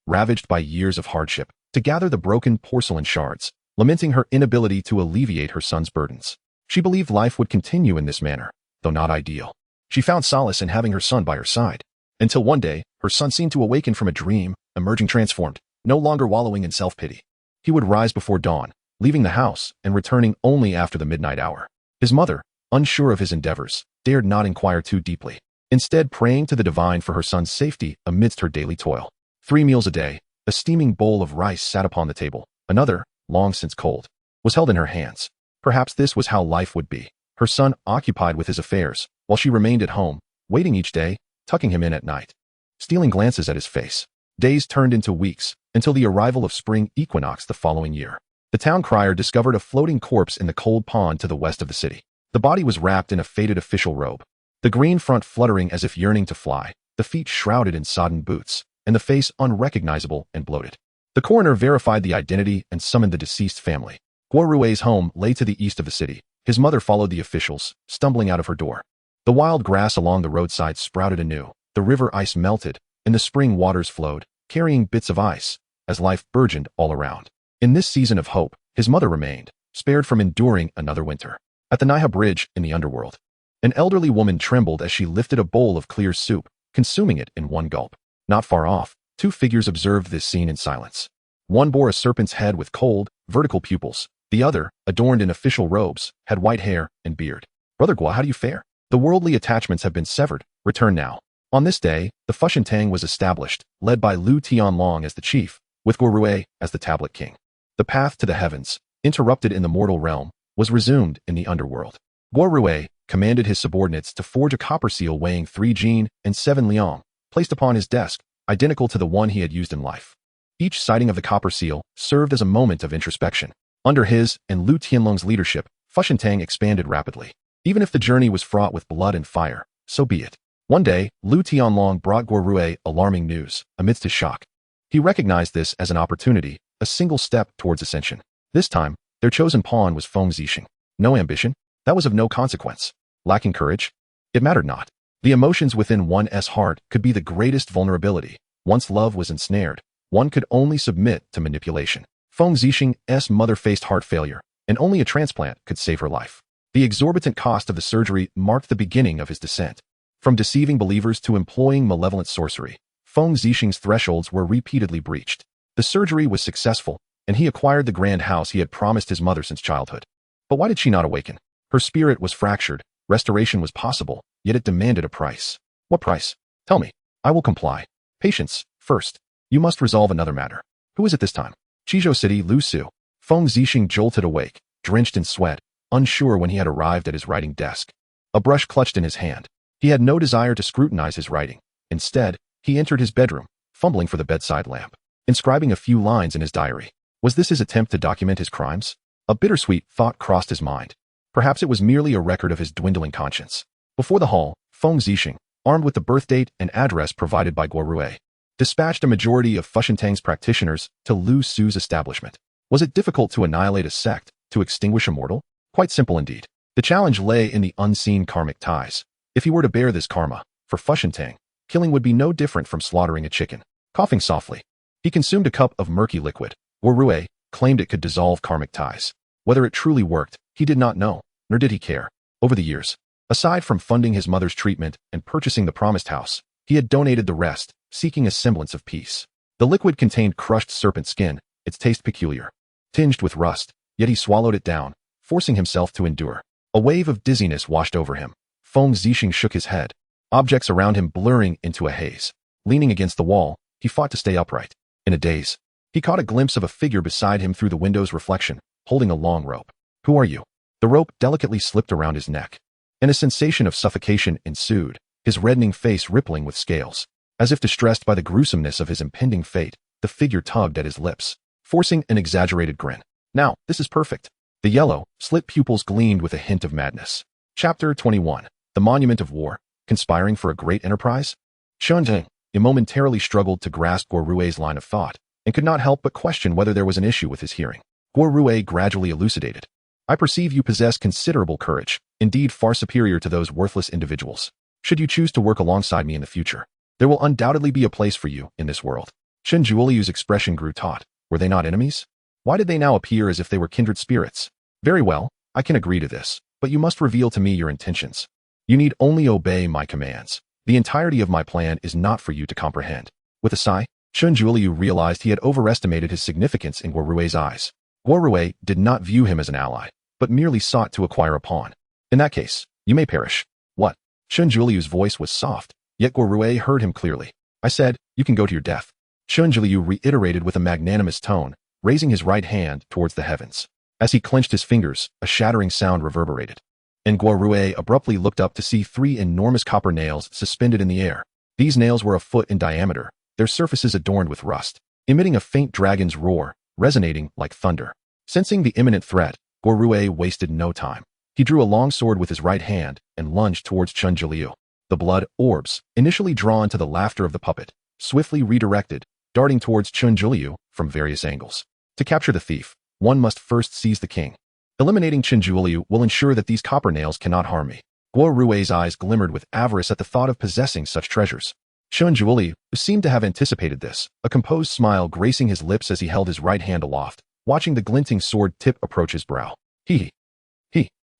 ravaged by years of hardship, to gather the broken porcelain shards, lamenting her inability to alleviate her son's burdens. She believed life would continue in this manner, though not ideal. She found solace in having her son by her side, until one day, her son seemed to awaken from a dream, emerging transformed, no longer wallowing in self-pity. He would rise before dawn, leaving the house and returning only after the midnight hour. His mother, unsure of his endeavors, dared not inquire too deeply, instead praying to the divine for her son's safety amidst her daily toil. 3 meals a day, a steaming bowl of rice sat upon the table. Another, long since cold, was held in her hands. Perhaps this was how life would be. Her son occupied with his affairs, while she remained at home, waiting each day, tucking him in at night, stealing glances at his face. Days turned into weeks, until the arrival of spring equinox the following year. The town crier discovered a floating corpse in the cold pond to the west of the city. The body was wrapped in a faded official robe, the green front fluttering as if yearning to fly, the feet shrouded in sodden boots, and the face unrecognizable and bloated. The coroner verified the identity and summoned the deceased family. Guo Rui's home lay to the east of the city. His mother followed the officials, stumbling out of her door. The wild grass along the roadside sprouted anew, the river ice melted, and the spring waters flowed, carrying bits of ice, as life burgeoned all around. In this season of hope, his mother remained, spared from enduring another winter. At the Naiha Bridge in the underworld, an elderly woman trembled as she lifted a bowl of clear soup, consuming it in one gulp. Not far off, 2 figures observed this scene in silence. One bore a serpent's head with cold, vertical pupils. The other, adorned in official robes, had white hair and beard. "Brother Guo, how do you fare? The worldly attachments have been severed. Return now." On this day, the Fushentang was established, led by Lu Tianlong as the chief, with Guo Rui as the tablet king. The path to the heavens, interrupted in the mortal realm, was resumed in the underworld. Guo Rui commanded his subordinates to forge a copper seal weighing 3 jin and 7 liang, placed upon his desk, identical to the one he had used in life. Each sighting of the copper seal served as a moment of introspection. Under his and Lu Tianlong's leadership, Fushentang expanded rapidly. Even if the journey was fraught with blood and fire, so be it. One day, Lu Tianlong brought Guo Rui alarming news. Amidst his shock, he recognized this as an opportunity, a single step towards ascension. This time, their chosen pawn was Feng Zixing. No ambition, that was of no consequence. Lacking courage, it mattered not. The emotions within one's heart could be the greatest vulnerability. Once love was ensnared, one could only submit to manipulation. Feng Zixing's mother faced heart failure, and only a transplant could save her life. The exorbitant cost of the surgery marked the beginning of his descent. From deceiving believers to employing malevolent sorcery, Feng Zixing's thresholds were repeatedly breached. The surgery was successful, and he acquired the grand house he had promised his mother since childhood. But why did she not awaken? Her spirit was fractured, restoration was possible, yet it demanded a price. What price? Tell me. I will comply. Patience, first. You must resolve another matter. Who is it this time? Chizhou City, Lu Su. Feng Zixing jolted awake, drenched in sweat, unsure when he had arrived at his writing desk. A brush clutched in his hand. He had no desire to scrutinize his writing. Instead, he entered his bedroom, fumbling for the bedside lamp, inscribing a few lines in his diary. Was this his attempt to document his crimes? A bittersweet thought crossed his mind. Perhaps it was merely a record of his dwindling conscience. Before the hall, Feng Zixing, armed with the birth date and address provided by Guo Rui, dispatched a majority of Fushentang's practitioners to Lu Su's establishment. Was it difficult to annihilate a sect, to extinguish a mortal? Quite simple indeed. The challenge lay in the unseen karmic ties. If he were to bear this karma, for Fushentang, killing would be no different from slaughtering a chicken. Coughing softly, he consumed a cup of murky liquid. Guo Rui claimed it could dissolve karmic ties. Whether it truly worked, he did not know, nor did he care. Over the years, aside from funding his mother's treatment and purchasing the promised house, he had donated the rest, seeking a semblance of peace. The liquid contained crushed serpent skin, its taste peculiar, tinged with rust, yet he swallowed it down, forcing himself to endure. A wave of dizziness washed over him. Feng Zixing shook his head, objects around him blurring into a haze. Leaning against the wall, he fought to stay upright. In a daze, he caught a glimpse of a figure beside him through the window's reflection, holding a long rope. "Who are you?" The rope delicately slipped around his neck, and a sensation of suffocation ensued, his reddening face rippling with scales. As if distressed by the gruesomeness of his impending fate, the figure tugged at his lips, forcing an exaggerated grin. "Now, this is perfect." The yellow, slit pupils gleamed with a hint of madness. Chapter 21. The Monument of War, Conspiring for a Great Enterprise? Chen Jing momentarily struggled to grasp Guo Rui's line of thought, and could not help but question whether there was an issue with his hearing. Guo Rui gradually elucidated. "I perceive you possess considerable courage, indeed far superior to those worthless individuals. Should you choose to work alongside me in the future, there will undoubtedly be a place for you in this world." Chen Juliu's expression grew taut. Were they not enemies? Why did they now appear as if they were kindred spirits? "Very well, I can agree to this, but you must reveal to me your intentions. You need only obey my commands. The entirety of my plan is not for you to comprehend." With a sigh, Chen Juliu realized he had overestimated his significance in Guo Rui's eyes. Guo Rui did not view him as an ally, but merely sought to acquire a pawn. "In that case, you may perish." "What?" Chen Juliu's voice was soft, yet Guo Rui heard him clearly. "I said, you can go to your death." Chen Juliu reiterated with a magnanimous tone, raising his right hand towards the heavens. As he clenched his fingers, a shattering sound reverberated. And Guo Rui abruptly looked up to see 3 enormous copper nails suspended in the air. These nails were a foot in diameter, their surfaces adorned with rust, emitting a faint dragon's roar, resonating like thunder. Sensing the imminent threat, Guo Rui wasted no time. He drew a long sword with his right hand and lunged towards Chen Juliu. The blood orbs, initially drawn to the laughter of the puppet, swiftly redirected, darting towards Chen Juliu from various angles. To capture the thief, one must first seize the king. Eliminating Chen Juliu will ensure that these copper nails cannot harm me. Guo Rui's eyes glimmered with avarice at the thought of possessing such treasures. Chen Juliu seemed to have anticipated this, a composed smile gracing his lips as he held his right hand aloft, watching the glinting sword tip approach his brow. He.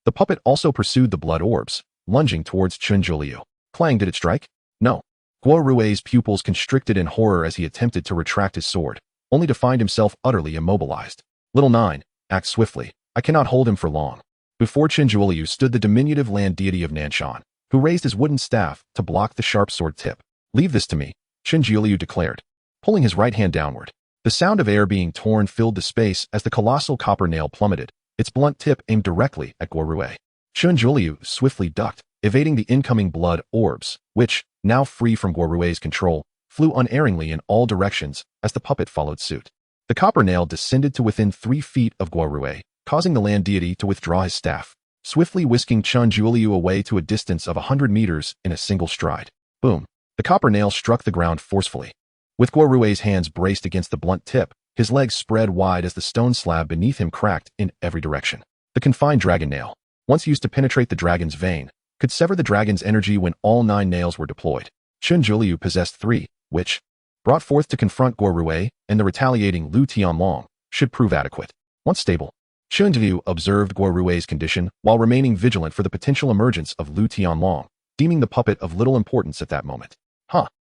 The puppet also pursued the blood orbs, lunging towards Chen Juliu. Clang, did it strike? No. Guo Rui's pupils constricted in horror as he attempted to retract his sword, only to find himself utterly immobilized. Little 9, act swiftly. I cannot hold him for long. Before Chen Juliu stood the diminutive land deity of Nanshan, who raised his wooden staff to block the sharp sword tip. Leave this to me, Chen Juliu declared, pulling his right hand downward. The sound of air being torn filled the space as the colossal copper nail plummeted, its blunt tip aimed directly at Guo Rui. Chen Juliu swiftly ducked, evading the incoming blood orbs, which, now free from Guo Rui's control, flew unerringly in all directions as the puppet followed suit. The copper nail descended to within 3 feet of Guo Rui, causing the land deity to withdraw his staff, swiftly whisking Chen Juliu away to a distance of 100 meters in a single stride. Boom! The copper nail struck the ground forcefully. With Guo Rui's hands braced against the blunt tip, his legs spread wide as the stone slab beneath him cracked in every direction. The confined dragon nail, once used to penetrate the dragon's vein, could sever the dragon's energy when all 9 nails were deployed. Chen Juliu possessed 3, which, brought forth to confront Guo Rui and the retaliating Lu Tianlong, should prove adequate. Once stable, Chen Juliu observed Guo Rui's condition while remaining vigilant for the potential emergence of Lu Tianlong, deeming the puppet of little importance at that moment.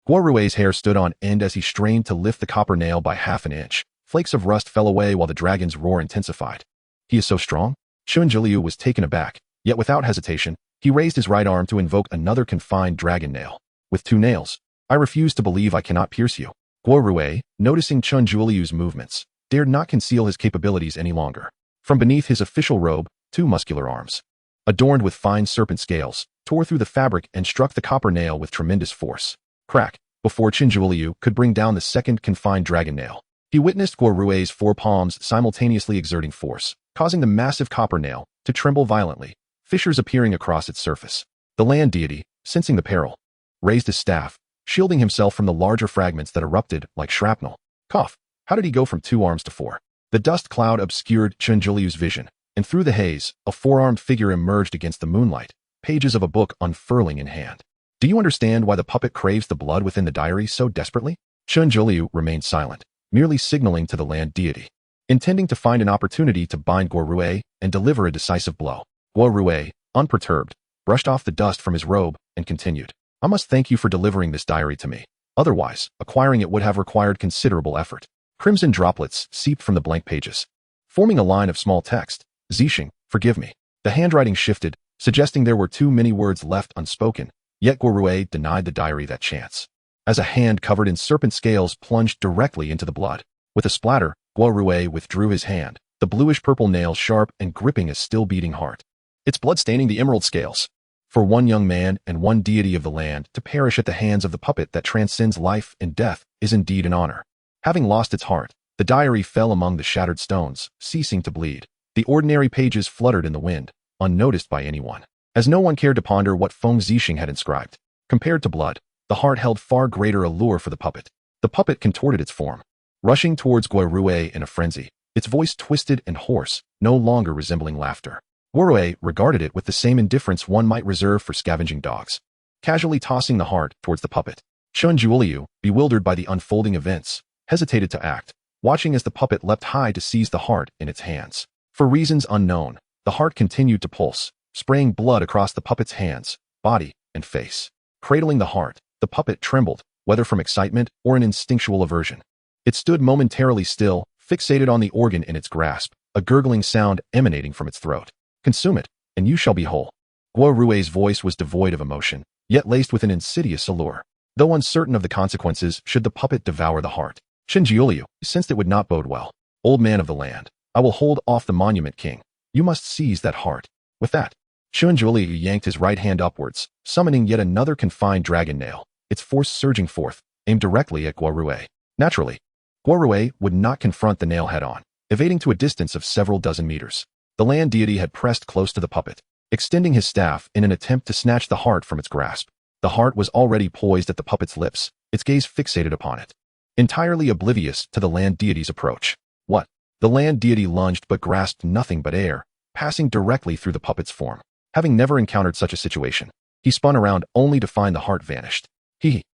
Guo Rui's hair stood on end as he strained to lift the copper nail by half an inch. Flakes of rust fell away while the dragon's roar intensified. He is so strong? Chen Juliu was taken aback, yet without hesitation, he raised his right arm to invoke another confined dragon nail. With 2 nails, I refuse to believe I cannot pierce you. Guo Rui, noticing Chen Juliu's movements, dared not conceal his capabilities any longer. From beneath his official robe, 2 muscular arms, adorned with fine serpent scales, tore through the fabric and struck the copper nail with tremendous force. Crack! Before Chen Juliu could bring down the second confined dragon nail, he witnessed Guo Rui's 4 palms simultaneously exerting force, causing the massive copper nail to tremble violently, fissures appearing across its surface. The land deity, sensing the peril, raised his staff, shielding himself from the larger fragments that erupted like shrapnel. Cough! How did he go from 2 arms to 4? The dust cloud obscured Chen Juliu's vision, and through the haze, a 4-armed figure emerged against the moonlight, pages of a book unfurling in hand. Do you understand why the puppet craves the blood within the diary so desperately? Chen Juliu remained silent, merely signaling to the land deity. intending to find an opportunity to bind Guo Rui and deliver a decisive blow. Guo Rui, unperturbed, brushed off the dust from his robe and continued. I must thank you for delivering this diary to me. Otherwise, acquiring it would have required considerable effort. Crimson droplets seeped from the blank pages, forming a line of small text. Zixing, forgive me. The handwriting shifted, suggesting there were too many words left unspoken, yet Guo Rui denied the diary that chance. As a hand covered in serpent scales plunged directly into the blood. With a splatter, Guo Rui withdrew his hand, the bluish-purple nail sharp and gripping a still-beating heart. Its blood staining the emerald scales. For one young man and one deity of the land to perish at the hands of the puppet that transcends life and death is indeed an honor. Having lost its heart, the diary fell among the shattered stones, ceasing to bleed. The ordinary pages fluttered in the wind, unnoticed by anyone, as no one cared to ponder what Feng Zixing had inscribed. Compared to blood, the heart held far greater allure for the puppet. The puppet contorted its form, rushing towards Guo Rui in a frenzy, its voice twisted and hoarse, no longer resembling laughter. Guo Rui regarded it with the same indifference one might reserve for scavenging dogs, casually tossing the heart towards the puppet. Chen Juliu, bewildered by the unfolding events, hesitated to act, watching as the puppet leapt high to seize the heart in its hands. For reasons unknown, the heart continued to pulse, spraying blood across the puppet's hands, body, and face. Cradling the heart, the puppet trembled, whether from excitement or an instinctual aversion. It stood momentarily still, fixated on the organ in its grasp, a gurgling sound emanating from its throat. Consume it, and you shall be whole. Guo Rui's voice was devoid of emotion, yet laced with an insidious allure. Though uncertain of the consequences should the puppet devour the heart, Chen Jiuliu sensed it would not bode well. Old man of the land, I will hold off the monument king. You must seize that heart. With that, Chen Jiuliu yanked his right hand upwards, summoning yet another confined dragon nail, its force surging forth, aimed directly at Guo Rui. Naturally, Guo Rui would not confront the nail head-on, evading to a distance of several dozen meters. The land deity had pressed close to the puppet, extending his staff in an attempt to snatch the heart from its grasp. The heart was already poised at the puppet's lips, its gaze fixated upon it, entirely oblivious to the land deity's approach. What? The land deity lunged but grasped nothing but air, passing directly through the puppet's form. Having never encountered such a situation, he spun around only to find the heart vanished. He.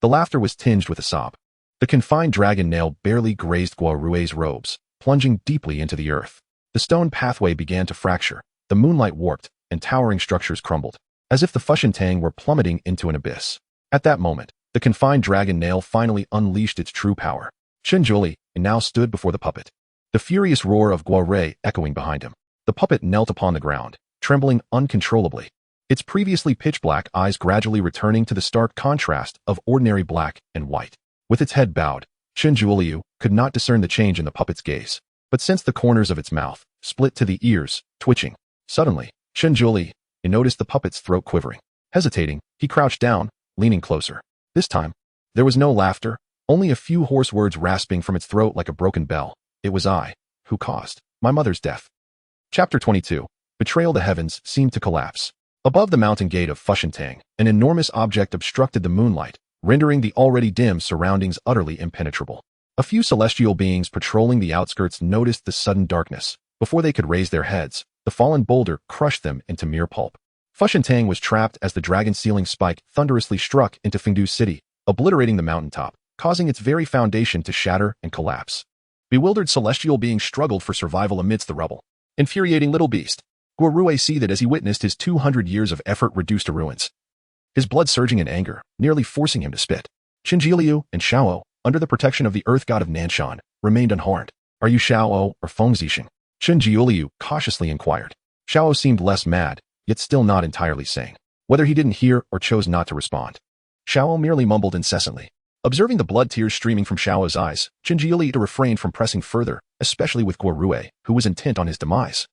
The laughter was tinged with a sob. The confined dragon nail barely grazed Guo Rui's robes, plunging deeply into the earth. The stone pathway began to fracture, the moonlight warped, and towering structures crumbled, as if the Fushentang were plummeting into an abyss. At that moment, the confined dragon nail finally unleashed its true power. Chen Zhuli now stood before the puppet, the furious roar of Guo Rui echoing behind him. The puppet knelt upon the ground, trembling uncontrollably, its previously pitch-black eyes gradually returning to the stark contrast of ordinary black and white. With its head bowed, Chen Zhuliu could not discern the change in the puppet's gaze, but sensed the corners of its mouth, split to the ears, twitching. Suddenly, Chen Zhuliu noticed the puppet's throat quivering. Hesitating, he crouched down, leaning closer. This time, there was no laughter, only a few hoarse words rasping from its throat like a broken bell. It was I who caused my mother's death. Chapter 22. Betrayal. The heavens seemed to collapse. Above the mountain gate of Fushentang, an enormous object obstructed the moonlight, rendering the already dim surroundings utterly impenetrable. A few celestial beings patrolling the outskirts noticed the sudden darkness. Before they could raise their heads, the fallen boulder crushed them into mere pulp. Fushentang was trapped as the dragon ceiling spike thunderously struck into Fengdu City, obliterating the mountaintop, causing its very foundation to shatter and collapse. Bewildered celestial beings struggled for survival amidst the rubble. Infuriating little beast. Guo Rui seethed as he witnessed his 200 years of effort reduced to ruins. His blood surging in anger, nearly forcing him to spit. Qin Jiliu and Xiao, under the protection of the earth god of Nanshan, remained unharmed. Are you Xiao or Feng Zixing? Qin Jiliu cautiously inquired. Xiao seemed less mad, yet still not entirely sane, whether he didn't hear or chose not to respond. Xiao merely mumbled incessantly. Observing the blood tears streaming from Xiao's eyes, Qin Jiliu refrained from pressing further, especially with Guo Rui, who was intent on his demise.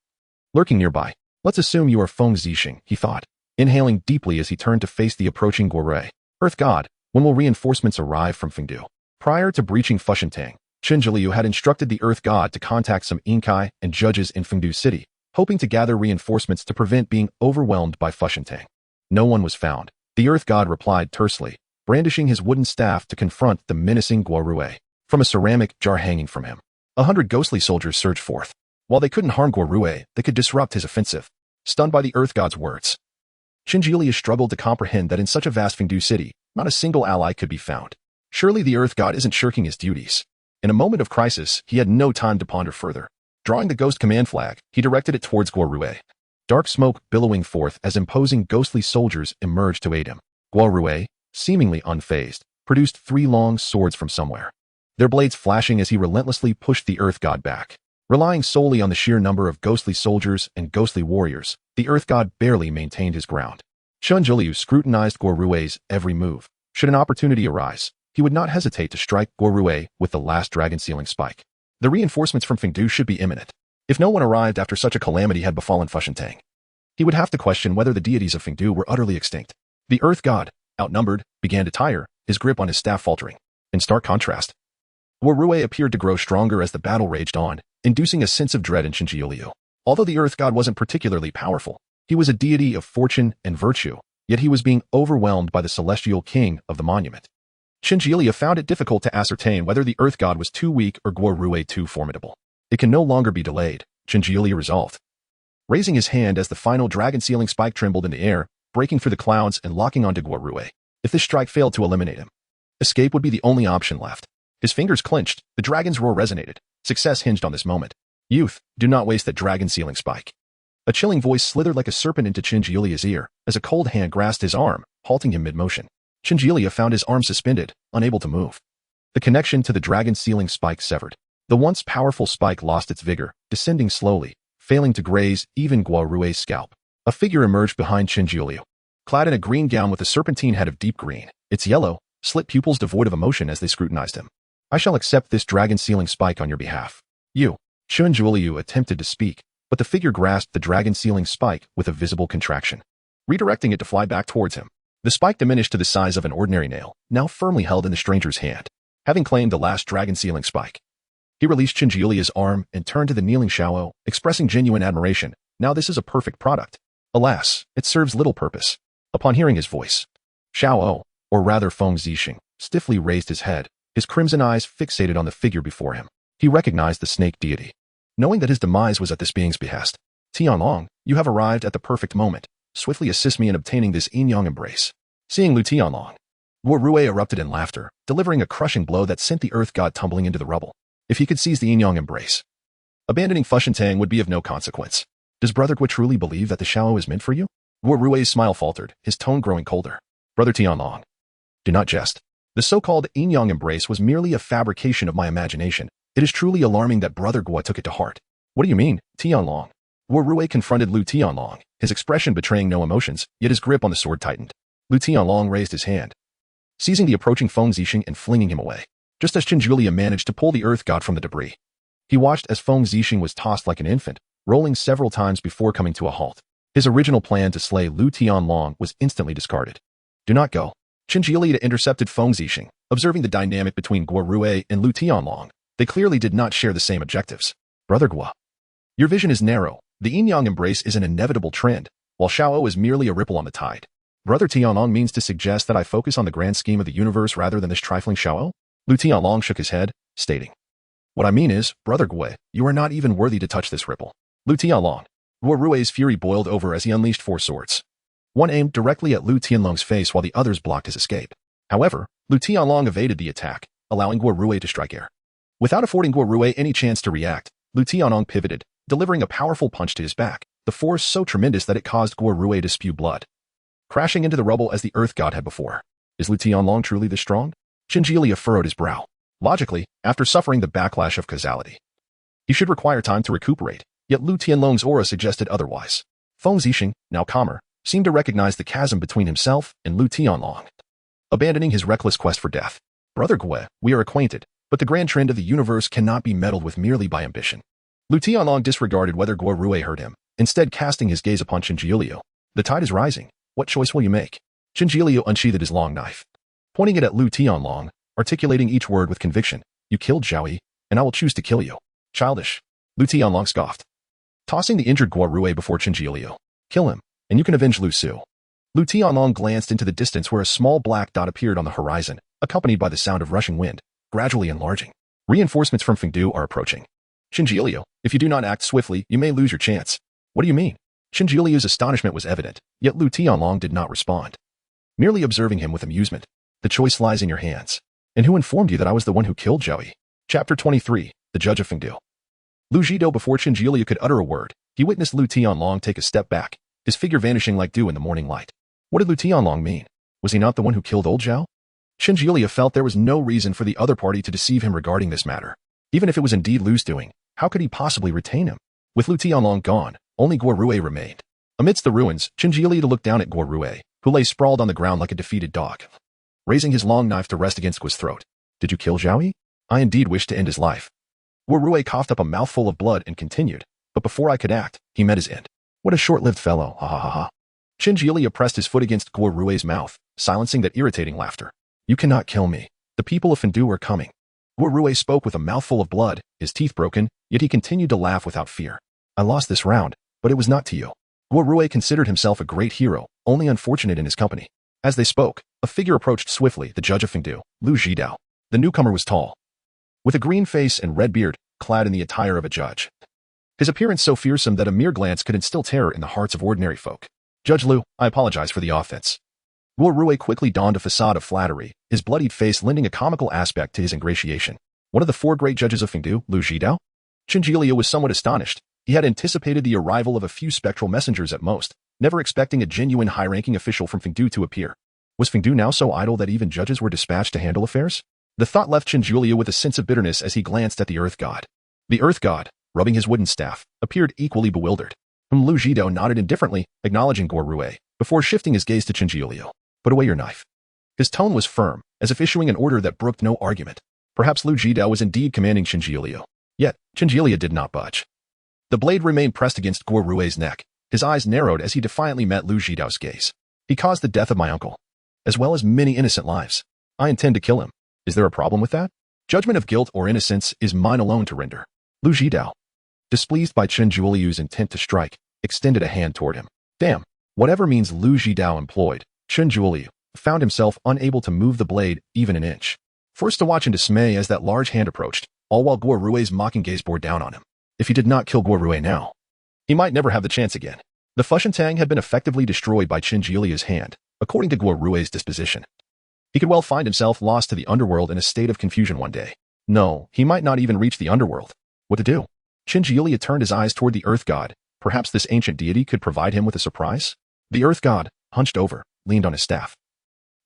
Lurking nearby, let's assume you are Feng Zixing, he thought, inhaling deeply as he turned to face the approaching Guo Rui. Earth God, when will reinforcements arrive from Fengdu? Prior to breaching Fushentang, Qin Jiliu had instructed the Earth God to contact some Inkai and judges in Fengdu City, hoping to gather reinforcements to prevent being overwhelmed by Fushentang. No one was found. The Earth God replied tersely, brandishing his wooden staff to confront the menacing Guo Rui. From a ceramic jar hanging from him, 100 ghostly soldiers surged forth. While they couldn't harm Guo Rui, they could disrupt his offensive. Stunned by the Earth God's words, Qin Jiliu struggled to comprehend that in such a vast Fengdu city, not a single ally could be found. Surely the Earth God isn't shirking his duties. In a moment of crisis, he had no time to ponder further. Drawing the ghost command flag, he directed it towards Guo Rui. Dark smoke billowing forth as imposing ghostly soldiers emerged to aid him. Guo Rui, seemingly unfazed, produced 3 long swords from somewhere, their blades flashing as he relentlessly pushed the Earth God back. Relying solely on the sheer number of ghostly soldiers and ghostly warriors, the Earth God barely maintained his ground. Chen Jiliu scrutinized Guo Rui's every move. Should an opportunity arise, he would not hesitate to strike Guo Rui with the last dragon sealing spike. The reinforcements from Fengdu should be imminent. If no one arrived after such a calamity had befallen Fushentang, he would have to question whether the deities of Fengdu were utterly extinct. The Earth God, outnumbered, began to tire, his grip on his staff faltering. In stark contrast, Guo Rui appeared to grow stronger as the battle raged on, inducing a sense of dread in Chen Jiliu. Although the Earth God wasn't particularly powerful, he was a deity of fortune and virtue, yet he was being overwhelmed by the celestial king of the monument. Chen Jiliu found it difficult to ascertain whether the Earth God was too weak or Guo Rui too formidable. It can no longer be delayed, Chen Jiliu resolved. Raising his hand as the final dragon sealing spike trembled in the air, breaking through the clouds and locking onto Guo Rui. If this strike failed to eliminate him, escape would be the only option left. His fingers clenched, the dragon's roar resonated. Success hinged on this moment. Youth, do not waste that dragon sealing spike. A chilling voice slithered like a serpent into Chen Jiliu's ear, as a cold hand grasped his arm, halting him mid-motion. Chen Jiliu found his arm suspended, unable to move. The connection to the dragon sealing spike severed. The once powerful spike lost its vigor, descending slowly, failing to graze even Guo Rui's scalp. A figure emerged behind Chen Jiliu, clad in a green gown with a serpentine head of deep green, its yellow, slit pupils devoid of emotion as they scrutinized him. I shall accept this dragon sealing spike on your behalf. You. Chen Jiliu attempted to speak, but the figure grasped the dragon sealing spike with a visible contraction, redirecting it to fly back towards him. The spike diminished to the size of an ordinary nail, now firmly held in the stranger's hand. Having claimed the last dragon sealing spike, he released Chen Jiliu's arm and turned to the kneeling Xiao, expressing genuine admiration. Now this is a perfect product. Alas, it serves little purpose. Upon hearing his voice, Xiao, or rather Feng Zixing, stiffly raised his head, his crimson eyes fixated on the figure before him. He recognized the snake deity. Knowing that his demise was at this being's behest, Tianlong, you have arrived at the perfect moment. Swiftly assist me in obtaining this yin-yang embrace. Seeing Lu Tianlong, Guo Rui erupted in laughter, delivering a crushing blow that sent the Earth God tumbling into the rubble. If he could seize the yin-yang embrace, abandoning Fushentang would be of no consequence. Does Brother Guo truly believe that the Xiao is meant for you? Guo Rui's smile faltered, his tone growing colder. Brother Tianlong, do not jest. The so-called yin-yang embrace was merely a fabrication of my imagination. It is truly alarming that Brother Guo took it to heart. What do you mean, Tianlong? Guo Rui confronted Lu Tianlong, his expression betraying no emotions, yet his grip on the sword tightened. Lu Tianlong raised his hand, seizing the approaching Feng Zixing and flinging him away, just as Chen Jiliu managed to pull the Earth God from the debris. He watched as Feng Zixing was tossed like an infant, rolling several times before coming to a halt. His original plan to slay Lu Tianlong was instantly discarded. Do not go. Chen Jiliu intercepted Feng Zixing, observing the dynamic between Guo Rui and Lu Tianlong. They clearly did not share the same objectives. Brother Guo, your vision is narrow. The yin-yang embrace is an inevitable trend, while Xiao is merely a ripple on the tide. Brother Tianlong means to suggest that I focus on the grand scheme of the universe rather than this trifling Xiao? Lu Tianlong shook his head, stating, what I mean is, Brother Guo, you are not even worthy to touch this ripple. Lu Tianlong. Guo Rui's fury boiled over as he unleashed 4 swords. One aimed directly at Lu Tianlong's face while the others blocked his escape. However, Lu Tianlong evaded the attack, allowing Guo Rui to strike air. Without affording Guo Rui any chance to react, Lu Tianlong pivoted, delivering a powerful punch to his back, the force so tremendous that it caused Guo Rui to spew blood, crashing into the rubble as the Earth God had before. Is Lu Tianlong truly this strong? Chen Jiliu furrowed his brow. Logically, after suffering the backlash of causality, he should require time to recuperate, yet Lu Tianlong's aura suggested otherwise. Feng Zixing, now calmer, seemed to recognize the chasm between himself and Lu Tianlong, abandoning his reckless quest for death. Brother Guo, we are acquainted, but the grand trend of the universe cannot be meddled with merely by ambition. Lu Tianlong disregarded whether Guo Rui heard him, instead casting his gaze upon Chen Jiliu. The tide is rising. What choice will you make? Chen Jiliu unsheathed his long knife, pointing it at Lu Tianlong, articulating each word with conviction. You killed Zhao Yi, and I will choose to kill you. Childish. Lu Tianlong scoffed, tossing the injured Guo Rui before Chen Jiliu. Kill him, and you can avenge Lu Su. Lu Tianlong glanced into the distance where a small black dot appeared on the horizon, accompanied by the sound of rushing wind, gradually enlarging. Reinforcements from Fengdu are approaching. Chen Jiliu, if you do not act swiftly, you may lose your chance. What do you mean? Chen Jiliu's astonishment was evident, yet Lu Tianlong did not respond, merely observing him with amusement. The choice lies in your hands. And who informed you that I was the one who killed Zhao Yi? Chapter 23. The Judge of Fengdu. Lu Zhidao, before Qin Jielia could utter a word, he witnessed Lu Tianlong take a step back, his figure vanishing like dew in the morning light. What did Lu Tianlong mean? Was he not the one who killed old Zhao? Qin Jielia felt there was no reason for the other party to deceive him regarding this matter. Even if it was indeed Lu's doing, how could he possibly retain him? With Lu Tianlong gone, only Guo Rui remained. Amidst the ruins, Qin Jielia looked down at Guo Rui, who lay sprawled on the ground like a defeated dog, raising his long knife to rest against Guo's throat. Did you kill Zhao Yi? I indeed wish to end his life. Guo Rui coughed up a mouthful of blood and continued, but before I could act, he met his end. What a short-lived fellow, ha ha ha ha. Qin Jielia pressed his foot against Guo Rui's mouth, silencing that irritating laughter. You cannot kill me. The people of Fengdu are coming. Guo Rui spoke with a mouthful of blood, his teeth broken, yet he continued to laugh without fear. I lost this round, but it was not to you. Guo Rui considered himself a great hero, only unfortunate in his company. As they spoke, a figure approached swiftly, the judge of Fengdu, Lu Zhidao. The newcomer was tall, with a green face and red beard, clad in the attire of a judge. His appearance so fearsome that a mere glance could instill terror in the hearts of ordinary folk. Judge Lu, I apologize for the offense. Guo Rui quickly donned a facade of flattery, his bloodied face lending a comical aspect to his ingratiation. One of the four great judges of Fengdu, Lu Zhidao? Qin Jielia was somewhat astonished. He had anticipated the arrival of a few spectral messengers at most, never expecting a genuine high-ranking official from Fengdu to appear. Was Fengdu now so idle that even judges were dispatched to handle affairs? The thought left Qin Jielia with a sense of bitterness as he glanced at the Earth God. The Earth God, rubbing his wooden staff, appeared equally bewildered. Lu Zhidao nodded indifferently, acknowledging Guo Rui, before shifting his gaze to Qin Jielia. Put away your knife. His tone was firm, as if issuing an order that brooked no argument. Perhaps Lu Zhidao was indeed commanding Qin Jielia. Yet, Qin Jielia did not budge. The blade remained pressed against Guo Rui's neck. His eyes narrowed as he defiantly met Lu Zhidao's gaze. He caused the death of my uncle, as well as many innocent lives. I intend to kill him. Is there a problem with that? Judgment of guilt or innocence is mine alone to render. Lu Zhidao, displeased by Qin Jielia's intent to strike, extended a hand toward him. Damn. Whatever means Lu Zhidao employed, Qin Jielia found himself unable to move the blade even an inch. Forced to watch in dismay as that large hand approached, all while Guo Rui's mocking gaze bore down on him. If he did not kill Guo Rui now, he might never have the chance again. The Fushentang had been effectively destroyed by Qin Jielia's hand, according to Guo Rui's disposition. He could well find himself lost to the underworld in a state of confusion one day. No, he might not even reach the underworld. What to do? Qin Jielia turned his eyes toward the Earth God. Perhaps this ancient deity could provide him with a surprise? The Earth God, hunched over, leaned on his staff.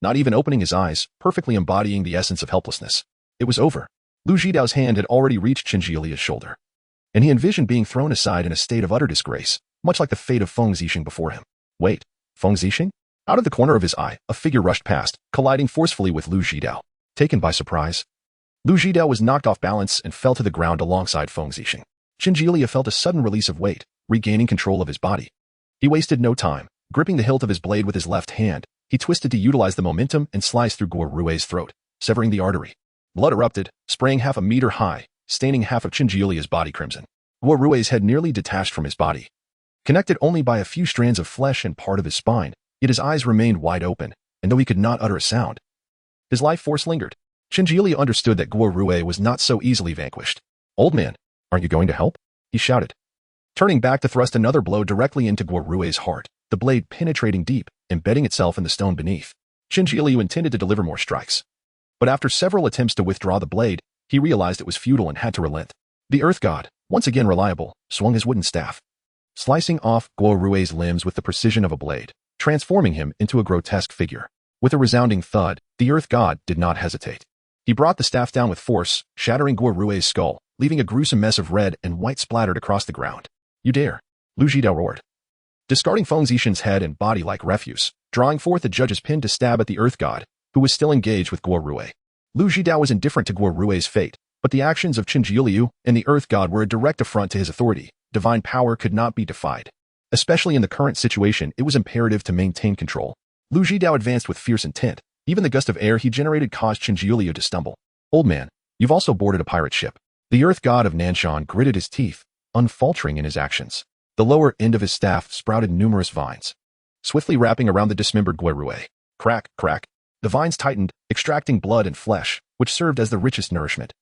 Not even opening his eyes, perfectly embodying the essence of helplessness. It was over. Lu Zhidao's hand had already reached Qin Jielia's shoulder, and he envisioned being thrown aside in a state of utter disgrace, much like the fate of Feng Zixing before him. Wait, Feng Zixing? Out of the corner of his eye, a figure rushed past, colliding forcefully with Lu Zhidao. Taken by surprise, Lu Zhidao was knocked off balance and fell to the ground alongside Feng Zixing. Qin Jielia felt a sudden release of weight, regaining control of his body. He wasted no time. Gripping the hilt of his blade with his left hand, he twisted to utilize the momentum and sliced through Guo Rui's throat, severing the artery. Blood erupted, spraying half a meter high, staining half of Qin Jielia's body crimson. Guo Rui's head nearly detached from his body, connected only by a few strands of flesh and part of his spine, yet his eyes remained wide open, and though he could not utter a sound, his life force lingered. Qin Jielia understood that Guo Rui was not so easily vanquished. Old man, aren't you going to help? He shouted, turning back to thrust another blow directly into Guo Rui's heart, the blade penetrating deep, embedding itself in the stone beneath. Qin Jielia intended to deliver more strikes, but after several attempts to withdraw the blade, he realized it was futile and had to relent. The Earth God, once again reliable, swung his wooden staff, slicing off Guo Rui's limbs with the precision of a blade, transforming him into a grotesque figure. With a resounding thud, the Earth God did not hesitate. He brought the staff down with force, shattering Guo Rui's skull, leaving a gruesome mess of red and white splattered across the ground. You dare! Lu Zhidao roared, discarding Feng Zixing's head and body like refuse, drawing forth the judge's pin to stab at the Earth God, who was still engaged with Guo Rui. Lu Zhidao was indifferent to Guo Rui's fate, but the actions of Qin Jielia and the Earth God were a direct affront to his authority. Divine power could not be defied. Especially in the current situation, it was imperative to maintain control. Lu Zhidao advanced with fierce intent. Even the gust of air he generated caused Qin Jielia to stumble. Old man, you've also boarded a pirate ship. The Earth God of Nanshan gritted his teeth, unfaltering in his actions. The lower end of his staff sprouted numerous vines, swiftly wrapping around the dismembered Guo Rui. Crack, crack. The vines tightened, extracting blood and flesh, which served as the richest nourishment,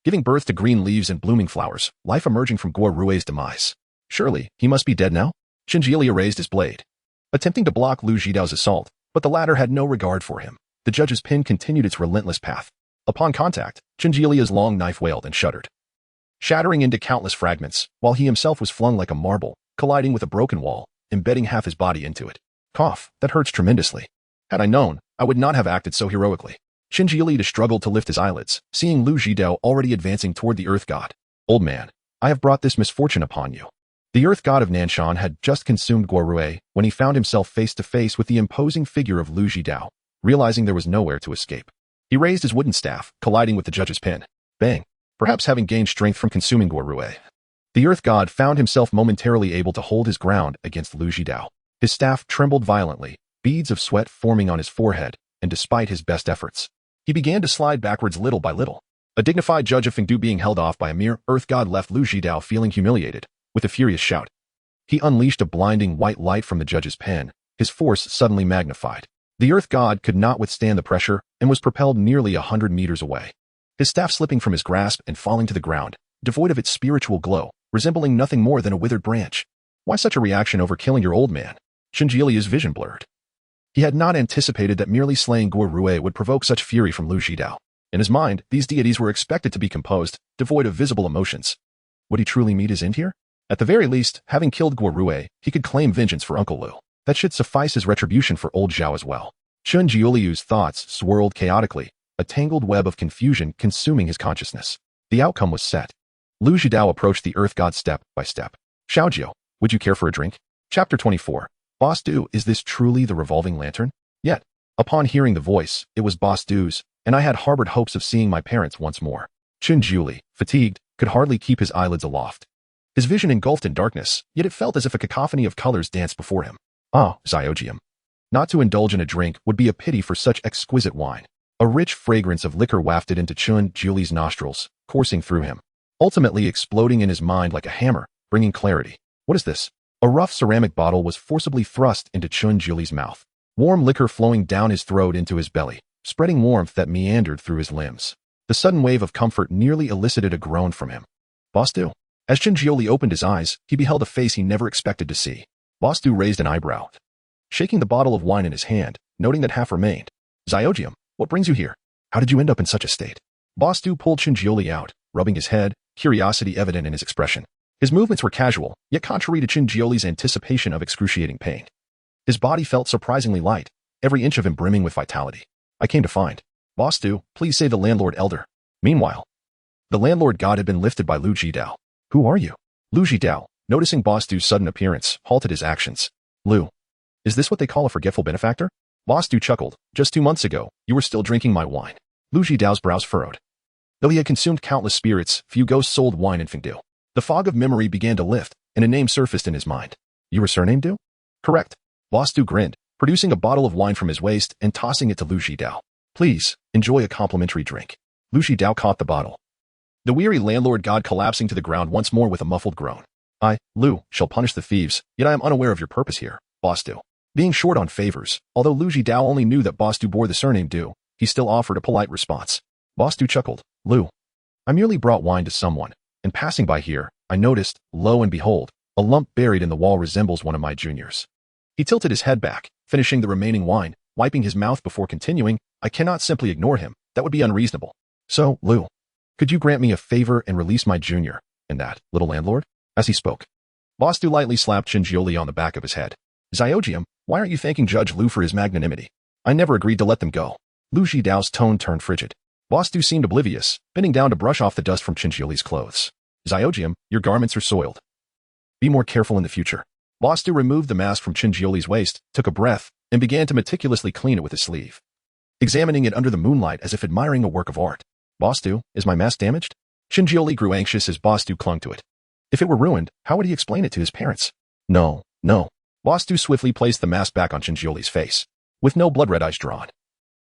giving birth to green leaves and blooming flowers, life emerging from Guo Rui's demise. Surely, he must be dead now? Qin Jielia raised his blade, attempting to block Lu Zhidao's assault, but the latter had no regard for him. The judge's pin continued its relentless path. Upon contact, Chinjilia's long knife wailed and shuddered, shattering into countless fragments, while he himself was flung like a marble, colliding with a broken wall, embedding half his body into it. Cough, that hurts tremendously. Had I known, I would not have acted so heroically. Chinjilia struggled to lift his eyelids, seeing Lu Zhidao already advancing toward the Earth God. Old man, I have brought this misfortune upon you. The Earth God of Nanshan had just consumed Guorue when he found himself face to face with the imposing figure of Lu Zhidao, realizing there was nowhere to escape. He raised his wooden staff, colliding with the judge's pin. Bang! Perhaps having gained strength from consuming Guorue, the Earth God found himself momentarily able to hold his ground against Lu Zhidao. His staff trembled violently, beads of sweat forming on his forehead, and despite his best efforts, he began to slide backwards little by little. A dignified judge of Fengdu being held off by a mere Earth God left Lu Zhidao feeling humiliated. With a furious shout, he unleashed a blinding white light from the judge's pen, his force suddenly magnified. The Earth God could not withstand the pressure and was propelled nearly 100 meters away, his staff slipping from his grasp and falling to the ground, devoid of its spiritual glow, resembling nothing more than a withered branch. Why such a reaction over killing your old man? Chinjilia's vision blurred. He had not anticipated that merely slaying Guorue would provoke such fury from Lu Zhidao. In his mind, these deities were expected to be composed, devoid of visible emotions. Would he truly meet his end here? At the very least, having killed Guorue, he could claim vengeance for Uncle Lu. That should suffice as retribution for old Zhao as well. Chun Jiuliu's thoughts swirled chaotically, a tangled web of confusion consuming his consciousness. The outcome was set. Lu Zhidao approached the Earth God step by step. Xiaojiu, would you care for a drink? Chapter 24. Boss Du, is this truly the revolving lantern? Yet, upon hearing the voice, it was Boss Du's, and I had harbored hopes of seeing my parents once more. Chun Jiuli, fatigued, could hardly keep his eyelids aloft. His vision engulfed in darkness, yet it felt as if a cacophony of colors danced before him. Ah, Xiaojium. Not to indulge in a drink would be a pity for such exquisite wine. A rich fragrance of liquor wafted into Chun Jiuli's nostrils, coursing through him, ultimately exploding in his mind like a hammer, bringing clarity. What is this? A rough ceramic bottle was forcibly thrust into Chun Jiuli's mouth, warm liquor flowing down his throat into his belly, spreading warmth that meandered through his limbs. The sudden wave of comfort nearly elicited a groan from him. Boss Du. As Chun Jiuli opened his eyes, he beheld a face he never expected to see. Boss Du raised an eyebrow, shaking the bottle of wine in his hand, noting that half remained. Xiaojium, what brings you here? How did you end up in such a state? Boss Du pulled Chun Jiuli out, rubbing his head, curiosity evident in his expression. His movements were casual, yet contrary to Chun Jiuli's anticipation of excruciating pain. His body felt surprisingly light, every inch of him brimming with vitality. I came to find. Boss Du, please say the landlord elder. Meanwhile, the landlord god had been lifted by Lu Zhidao. Who are you? Lu Zhidao, noticing Boss Du's sudden appearance, halted his actions. Lu, is this what they call a forgetful benefactor? Boss Du chuckled. Just 2 months ago, you were still drinking my wine. Lu Zhidao's brows furrowed. Though he had consumed countless spirits, few ghosts sold wine in Fengdu. The fog of memory began to lift, and a name surfaced in his mind. You were surnamed Du? Correct. Boss Du grinned, producing a bottle of wine from his waist and tossing it to Lu Zhidao. Please, enjoy a complimentary drink. Lu Zhidao caught the bottle, the weary landlord god collapsing to the ground once more with a muffled groan. I, Lu, shall punish the thieves, yet I am unaware of your purpose here, Boss Du. Being short on favors, although Lu Zhidao only knew that Boss Du bore the surname Du, he still offered a polite response. Boss Du chuckled. Lu, I merely brought wine to someone, and passing by here, I noticed, lo and behold, a lump buried in the wall resembles one of my juniors. He tilted his head back, finishing the remaining wine, wiping his mouth before continuing. I cannot simply ignore him, that would be unreasonable. So, Lu, could you grant me a favor and release my junior, and that, little landlord? As he spoke, Boss Du lightly slapped Chun Jiuli on the back of his head. Xiaojium, why aren't you thanking Judge Lu for his magnanimity? I never agreed to let them go. Lu Zhidao's tone turned frigid. Boss Du seemed oblivious, bending down to brush off the dust from Chun Jiuli's clothes. Xiaojium, your garments are soiled. Be more careful in the future. Boss Du removed the mask from Chun Jiuli's waist, took a breath, and began to meticulously clean it with his sleeve, examining it under the moonlight as if admiring a work of art. Boss Du, is my mask damaged? Chun Jiuli grew anxious as Boss Du clung to it. If it were ruined, how would he explain it to his parents? No. Boss Du swiftly placed the mask back on Chun Jiuli's face, with no blood-red eyes drawn.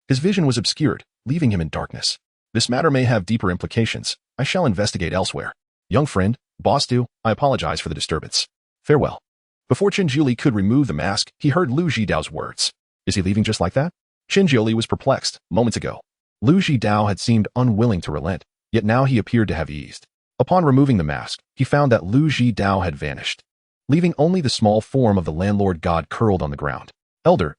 His vision was obscured, leaving him in darkness. This matter may have deeper implications. I shall investigate elsewhere. Young friend, Boss Du, I apologize for the disturbance. Farewell. Before Chun Jiuli could remove the mask, he heard Lu Zhidao's words. Is he leaving just like that? Chun Jiuli was perplexed. Moments ago, Lu Zhidao had seemed unwilling to relent, yet now he appeared to have eased. Upon removing the mask, he found that Lu Zhidao had vanished, leaving only the small form of the landlord god curled on the ground. Elder.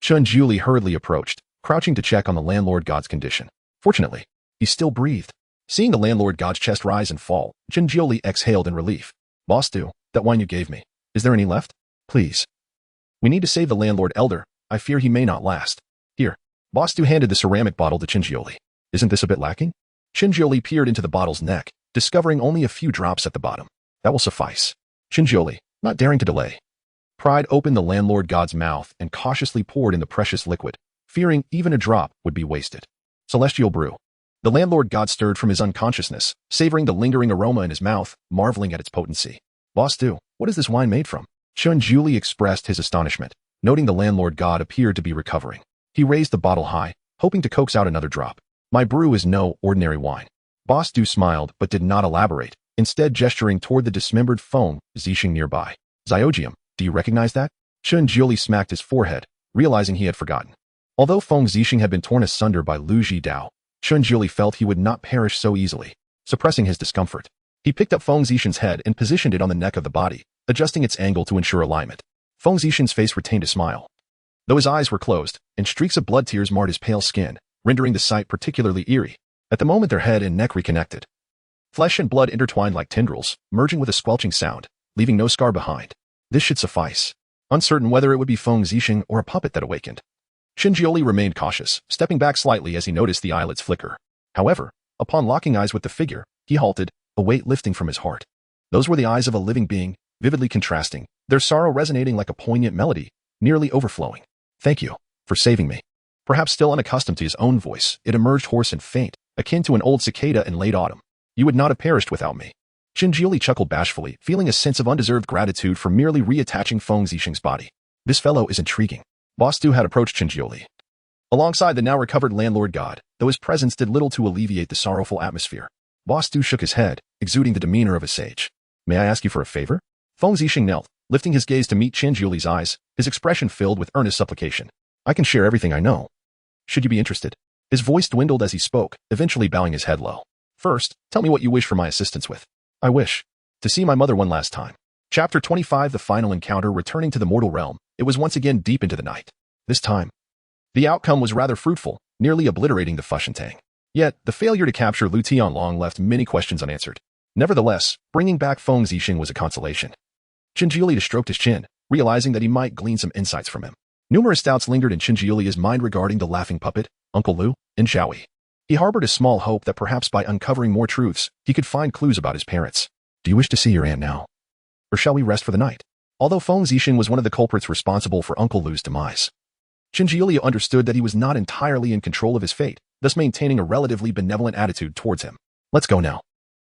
Chun Jiuli hurriedly approached, crouching to check on the landlord god's condition. Fortunately, He still breathed. Seeing the landlord god's chest rise and fall, Jinjioli exhaled in relief. Boss Du, that wine you gave me, is there any left? Please. We need to save the landlord elder. I fear he may not last. Here. Boss Du handed the ceramic bottle to Jinjioli. Isn't this a bit lacking? Jinjioli peered into the bottle's neck, discovering only a few drops at the bottom. That will suffice. Jinjioli, not daring to delay. Pride opened the landlord god's mouth and cautiously poured in the precious liquid, fearing even a drop would be wasted. Celestial brew. The landlord god stirred from his unconsciousness, savoring the lingering aroma in his mouth, marveling at its potency. Boss Du, what is this wine made from? Jinjioli expressed his astonishment, noting the landlord god appeared to be recovering. He raised the bottle high, hoping to coax out another drop. My brew is no ordinary wine. Boss Du smiled but did not elaborate, instead gesturing toward the dismembered Feng Zixing nearby. Zyogem, do you recognize that? Jinjioli smacked his forehead, realizing he had forgotten. Although Feng Zixing had been torn asunder by Lu Zhidao, Jinjioli felt he would not perish so easily, suppressing his discomfort. He picked up Feng Zixing's head and positioned it on the neck of the body, adjusting its angle to ensure alignment. Feng Zixing's face retained a smile, though his eyes were closed, and streaks of blood tears marred his pale skin, rendering the sight particularly eerie. At the moment their head and neck reconnected. Flesh and blood intertwined like tendrils, merging with a squelching sound, leaving no scar behind. This should suffice. Uncertain whether it would be Feng Zixing or a puppet that awakened, Jinjioli remained cautious, stepping back slightly as he noticed the eyelids flicker. However, upon locking eyes with the figure, he halted, a weight lifting from his heart. Those were the eyes of a living being, vividly contrasting, their sorrow resonating like a poignant melody, nearly overflowing. Thank you for saving me. Perhaps still unaccustomed to his own voice, it emerged hoarse and faint, akin to an old cicada in late autumn. You would not have perished without me. Jinjioli chuckled bashfully, feeling a sense of undeserved gratitude for merely reattaching Feng Zixing's body. This fellow is intriguing. Boss Du had approached Jinjioli alongside the now recovered landlord god, though his presence did little to alleviate the sorrowful atmosphere. Boss Du shook his head, exuding the demeanor of a sage. May I ask you for a favor? Feng Zixing knelt, lifting his gaze to meet Jinjioli's eyes, his expression filled with earnest supplication. I can share everything I know. Should you be interested? His voice dwindled as he spoke, eventually bowing his head low. First, tell me what you wish for my assistance with. I wish to see my mother one last time. Chapter 25 The final encounter. Returning to the mortal realm, it was once again deep into the night. This time, the outcome was rather fruitful, nearly obliterating the Fu Shentang. Yet, the failure to capture Lu Tianlong left many questions unanswered. Nevertheless, bringing back Feng Zixing was a consolation. Jinjioli stroked his chin, realizing that he might glean some insights from him. Numerous doubts lingered in Jinjioli's mind regarding the laughing puppet, Uncle Lu, and Xiaoyi. He harbored a small hope that perhaps by uncovering more truths, he could find clues about his parents. Do you wish to see your aunt now? Or shall we rest for the night? Although Feng Zixing was one of the culprits responsible for Uncle Lu's demise, Jinjioli understood that he was not entirely in control of his fate, thus maintaining a relatively benevolent attitude towards him. Let's go now.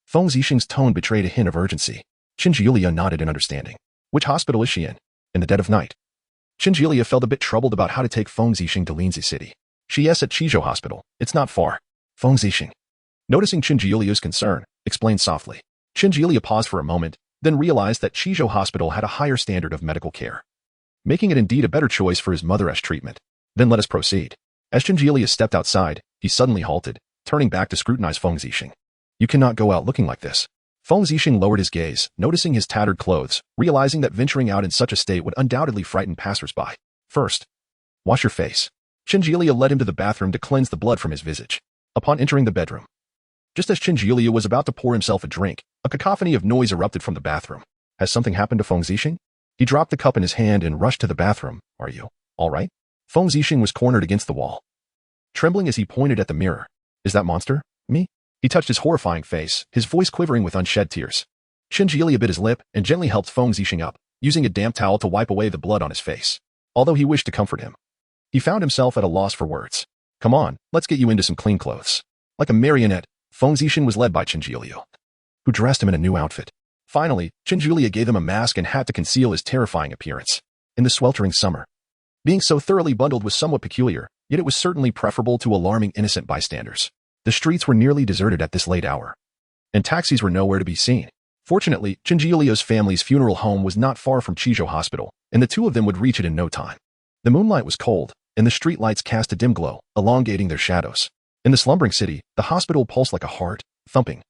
Feng Zixing's tone betrayed a hint of urgency. Jinjioli nodded in understanding. Which hospital is she in? In the dead of night. Jinjioli felt a bit troubled about how to take Feng Zixing to Linzi City. She is at Qizhou Hospital. It's not far. Feng Zixing, noticing Jinjioli's concern, explained softly. Jinjioli paused for a moment, then realized that Qizhou Hospital had a higher standard of medical care, making it indeed a better choice for his mother's treatment. Then let us proceed. As Jinjioli stepped outside, he suddenly halted, turning back to scrutinize Feng Zixing. You cannot go out looking like this. Feng Zixing lowered his gaze, noticing his tattered clothes, realizing that venturing out in such a state would undoubtedly frighten passersby. First, wash your face. Jinjioli led him to the bathroom to cleanse the blood from his visage. Upon entering the bedroom, just as Jinjioli was about to pour himself a drink, a cacophony of noise erupted from the bathroom. Has something happened to Feng Zixing? He dropped the cup in his hand and rushed to the bathroom. Are you all right? Feng Zixing was cornered against the wall, trembling as he pointed at the mirror. Is that monster me? He touched his horrifying face, his voice quivering with unshed tears. Jinjioli bit his lip and gently helped Feng Zixing up, using a damp towel to wipe away the blood on his face. Although he wished to comfort him, he found himself at a loss for words. Come on, let's get you into some clean clothes. Like a marionette, Feng Zixing was led by Jinjioli, who dressed him in a new outfit. Finally, Jinjioli gave him a mask and hat to conceal his terrifying appearance. In the sweltering summer, being so thoroughly bundled was somewhat peculiar, yet it was certainly preferable to alarming innocent bystanders. The streets were nearly deserted at this late hour, and taxis were nowhere to be seen. Fortunately, Jinjioli's family's funeral home was not far from Qizhou Hospital, and the two of them would reach it in no time. The moonlight was cold, and the streetlights cast a dim glow, elongating their shadows. In the slumbering city, the hospital pulsed like a heart, thumping,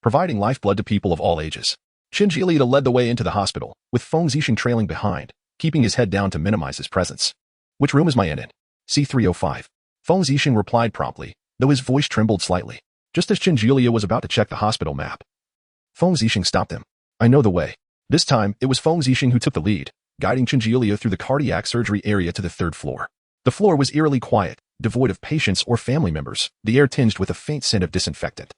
providing lifeblood to people of all ages. Jinjioli led the way into the hospital, with Feng Zixing trailing behind, keeping his head down to minimize his presence. Which room is my aunt in? C305. Feng Zixing replied promptly, though his voice trembled slightly. Just as Qin Jiulia was about to check the hospital map, Feng Zixing stopped him. I know the way. This time, it was Feng Zixing who took the lead, guiding Qin Jiulia through the cardiac surgery area to the third floor. The floor was eerily quiet, devoid of patients or family members, the air tinged with a faint scent of disinfectant.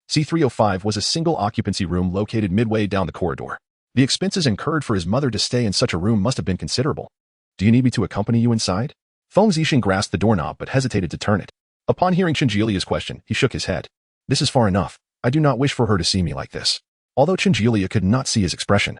C305 was a single-occupancy room located midway down the corridor. The expenses incurred for his mother to stay in such a room must have been considerable. Do you need me to accompany you inside? Feng Zixing grasped the doorknob but hesitated to turn it. Upon hearing Qin Jiulia's question, he shook his head. This is far enough. I do not wish for her to see me like this. Although Qin Jiulia could not see his expression,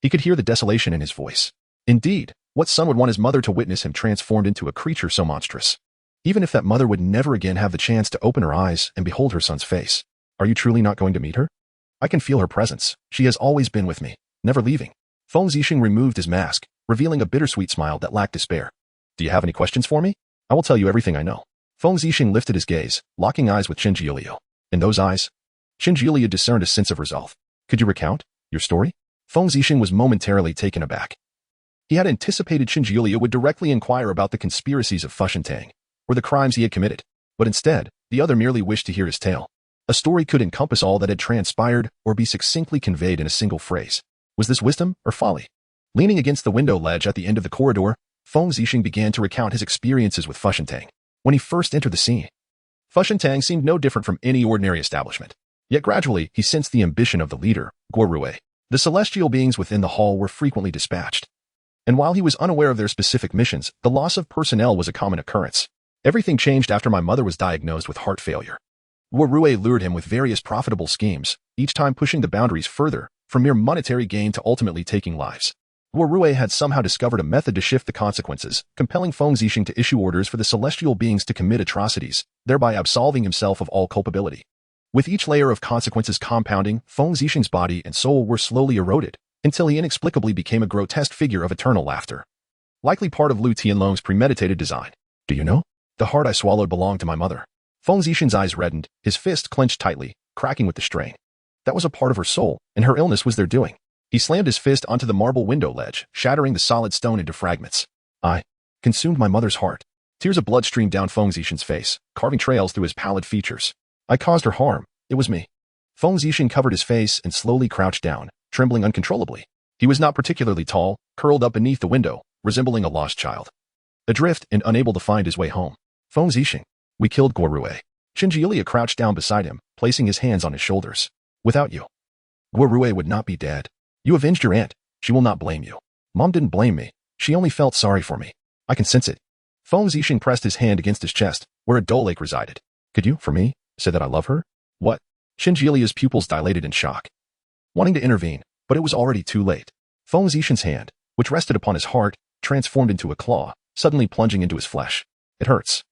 he could hear the desolation in his voice. Indeed, what son would want his mother to witness him transformed into a creature so monstrous? Even if that mother would never again have the chance to open her eyes and behold her son's face. Are you truly not going to meet her? I can feel her presence. She has always been with me, never leaving. Feng Zixing removed his mask, revealing a bittersweet smile that lacked despair. Do you have any questions for me? I will tell you everything I know. Feng Zixing lifted his gaze, locking eyes with Qin Jiulia. In those eyes, Qin Jiulia discerned a sense of resolve. Could you recount your story? Feng Zixing was momentarily taken aback. He had anticipated Qin Jiulia would directly inquire about the conspiracies of Fushentang, or the crimes he had committed, but instead, the other merely wished to hear his tale. A story could encompass all that had transpired or be succinctly conveyed in a single phrase. Was this wisdom or folly? Leaning against the window ledge at the end of the corridor, Feng Zixing began to recount his experiences with Fushentang. When he first entered the scene, Fushentang seemed no different from any ordinary establishment. Yet gradually, he sensed the ambition of the leader, Guo Rui. The celestial beings within the hall were frequently dispatched. And while he was unaware of their specific missions, the loss of personnel was a common occurrence. Everything changed after my mother was diagnosed with heart failure. Guo Rui lured him with various profitable schemes, each time pushing the boundaries further, from mere monetary gain to ultimately taking lives. Guo Rui had somehow discovered a method to shift the consequences, compelling Feng Zixing to issue orders for the celestial beings to commit atrocities, thereby absolving himself of all culpability. With each layer of consequences compounding, Feng Zixing's body and soul were slowly eroded, until he inexplicably became a grotesque figure of eternal laughter. Likely part of Lu Tianlong's premeditated design. Do you know? The heart I swallowed belonged to my mother. Feng Zixing's eyes reddened, his fist clenched tightly, cracking with the strain. That was a part of her soul, and her illness was their doing. He slammed his fist onto the marble window ledge, shattering the solid stone into fragments. I consumed my mother's heart. Tears of blood streamed down Feng Zixing's face, carving trails through his pallid features. I caused her harm. It was me. Feng Zixing covered his face and slowly crouched down, trembling uncontrollably. He was not particularly tall, curled up beneath the window, resembling a lost child. Adrift and unable to find his way home. Feng Zixing. We killed Guo Rui. Qin Jiulia crouched down beside him, placing his hands on his shoulders. Without you, Guo Rui would not be dead. You avenged your aunt. She will not blame you. Mom didn't blame me. She only felt sorry for me. I can sense it. Feng Zixing pressed his hand against his chest, where a dull ache resided. Could you, for me, say that I love her? What? Qin Jiulia's pupils dilated in shock, wanting to intervene, but it was already too late. Feng Zixing's hand, which rested upon his heart, transformed into a claw, suddenly plunging into his flesh. It hurts.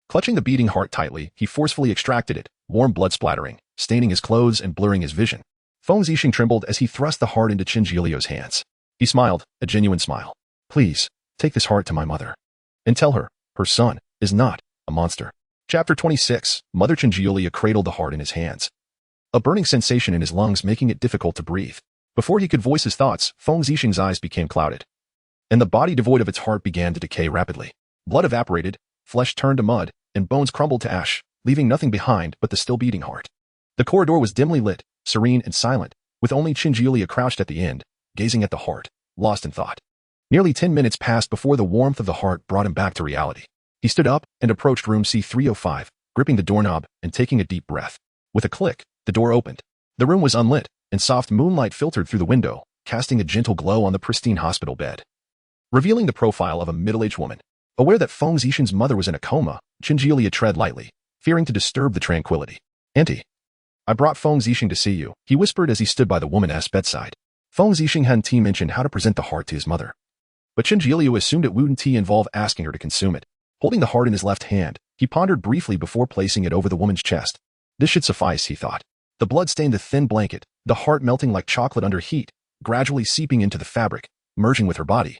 Clutching the beating heart tightly, he forcefully extracted it, warm blood splattering, staining his clothes and blurring his vision. Feng Zixing trembled as he thrust the heart into Qin Jiulia's hands. He smiled, a genuine smile. Please, take this heart to my mother. And tell her, her son, is not a monster. Chapter 26, Mother Qin Jiulia cradled the heart in his hands, a burning sensation in his lungs making it difficult to breathe. Before he could voice his thoughts, Feng Zixing's eyes became clouded, and the body devoid of its heart began to decay rapidly. Blood evaporated, flesh turned to mud, and bones crumbled to ash, leaving nothing behind but the still beating heart. The corridor was dimly lit, serene and silent, with only Qin Jiulia crouched at the end, gazing at the heart, lost in thought. Nearly 10 minutes passed before the warmth of the heart brought him back to reality. He stood up and approached room C305, gripping the doorknob and taking a deep breath. With a click, the door opened. The room was unlit, and soft moonlight filtered through the window, casting a gentle glow on the pristine hospital bed, revealing the profile of a middle-aged woman. Aware that Feng Zixing's mother was in a coma, Qin Jiulia tread lightly, fearing to disturb the tranquility. Auntie, I brought Feng Zixing to see you, he whispered as he stood by the woman's bedside. Feng Zixing hadn't mentioned how to present the heart to his mother, but Qin Jiulia assumed it wouldn't involve asking her to consume it. Holding the heart in his left hand, he pondered briefly before placing it over the woman's chest. This should suffice, he thought. The blood stained the thin blanket, the heart melting like chocolate under heat, gradually seeping into the fabric, merging with her body,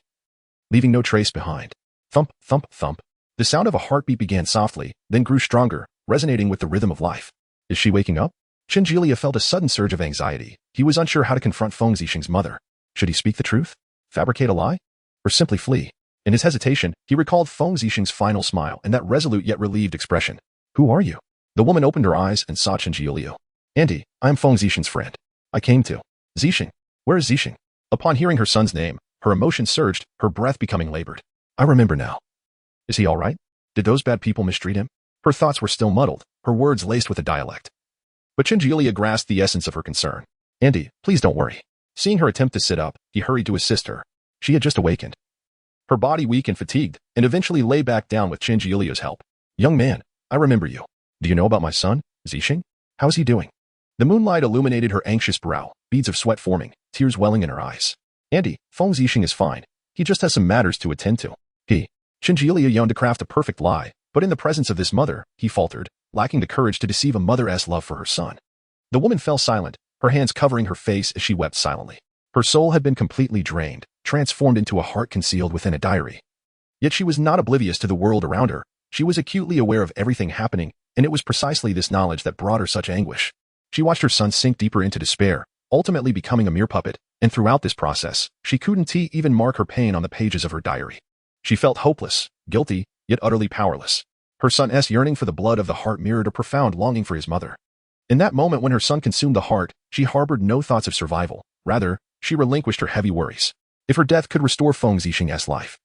leaving no trace behind. Thump, thump, thump. The sound of a heartbeat began softly, then grew stronger, resonating with the rhythm of life. Is she waking up? Qin Jiulia felt a sudden surge of anxiety. He was unsure how to confront Feng Zixing's mother. Should he speak the truth? Fabricate a lie? Or simply flee? In his hesitation, he recalled Feng Zixing's final smile and that resolute yet relieved expression. Who are you? The woman opened her eyes and saw Chen Jiuliu. Auntie, I am Feng Zixing's friend. I came to. Zixing. Where is Zixing? Upon hearing her son's name, her emotion surged, her breath becoming labored. I remember now. Is he all right? Did those bad people mistreat him? Her thoughts were still muddled, her words laced with a dialect. But Chen Jiuliu grasped the essence of her concern. Auntie, please don't worry. Seeing her attempt to sit up, he hurried to assist her. She had just awakened. Her body weak and fatigued, and eventually lay back down with Chen Jiuliu's help. Young man, I remember you. Do you know about my son, Zixing? How is he doing? The moonlight illuminated her anxious brow, beads of sweat forming, tears welling in her eyes. Auntie, Feng Zixing is fine. He just has some matters to attend to. Chen Jiuliu yearned to craft a perfect lie, but in the presence of this mother, he faltered, lacking the courage to deceive a mother's love for her son. The woman fell silent, her hands covering her face as she wept silently. Her soul had been completely drained, transformed into a heart concealed within a diary. Yet she was not oblivious to the world around her. She was acutely aware of everything happening, and it was precisely this knowledge that brought her such anguish. She watched her son sink deeper into despair, ultimately becoming a mere puppet, and throughout this process, she couldn't even mark her pain on the pages of her diary. She felt hopeless, guilty, yet utterly powerless. Her son's yearning for the blood of the heart mirrored a profound longing for his mother. In that moment when her son consumed the heart, she harbored no thoughts of survival. Rather, she relinquished her heavy worries. If her death could restore Feng Zixing's life,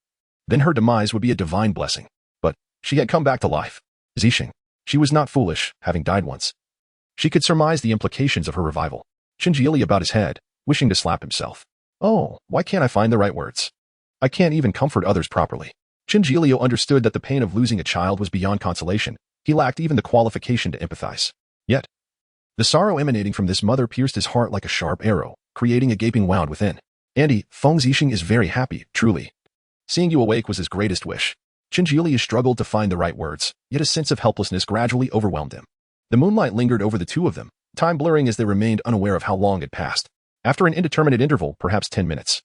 then her demise would be a divine blessing. But she had come back to life. Zixing. She was not foolish, having died once. She could surmise the implications of her revival. Chen Jiuliu bowed his head, wishing to slap himself. Oh, why can't I find the right words? I can't even comfort others properly. Chen Jiuliu understood that the pain of losing a child was beyond consolation. He lacked even the qualification to empathize. Yet, the sorrow emanating from this mother pierced his heart like a sharp arrow, creating a gaping wound within. Auntie, Feng Zixing is very happy, truly. Seeing you awake was his greatest wish. Chen Jiuliu struggled to find the right words, yet a sense of helplessness gradually overwhelmed him. The moonlight lingered over the two of them, time blurring as they remained unaware of how long had passed. After an indeterminate interval, perhaps 10 minutes.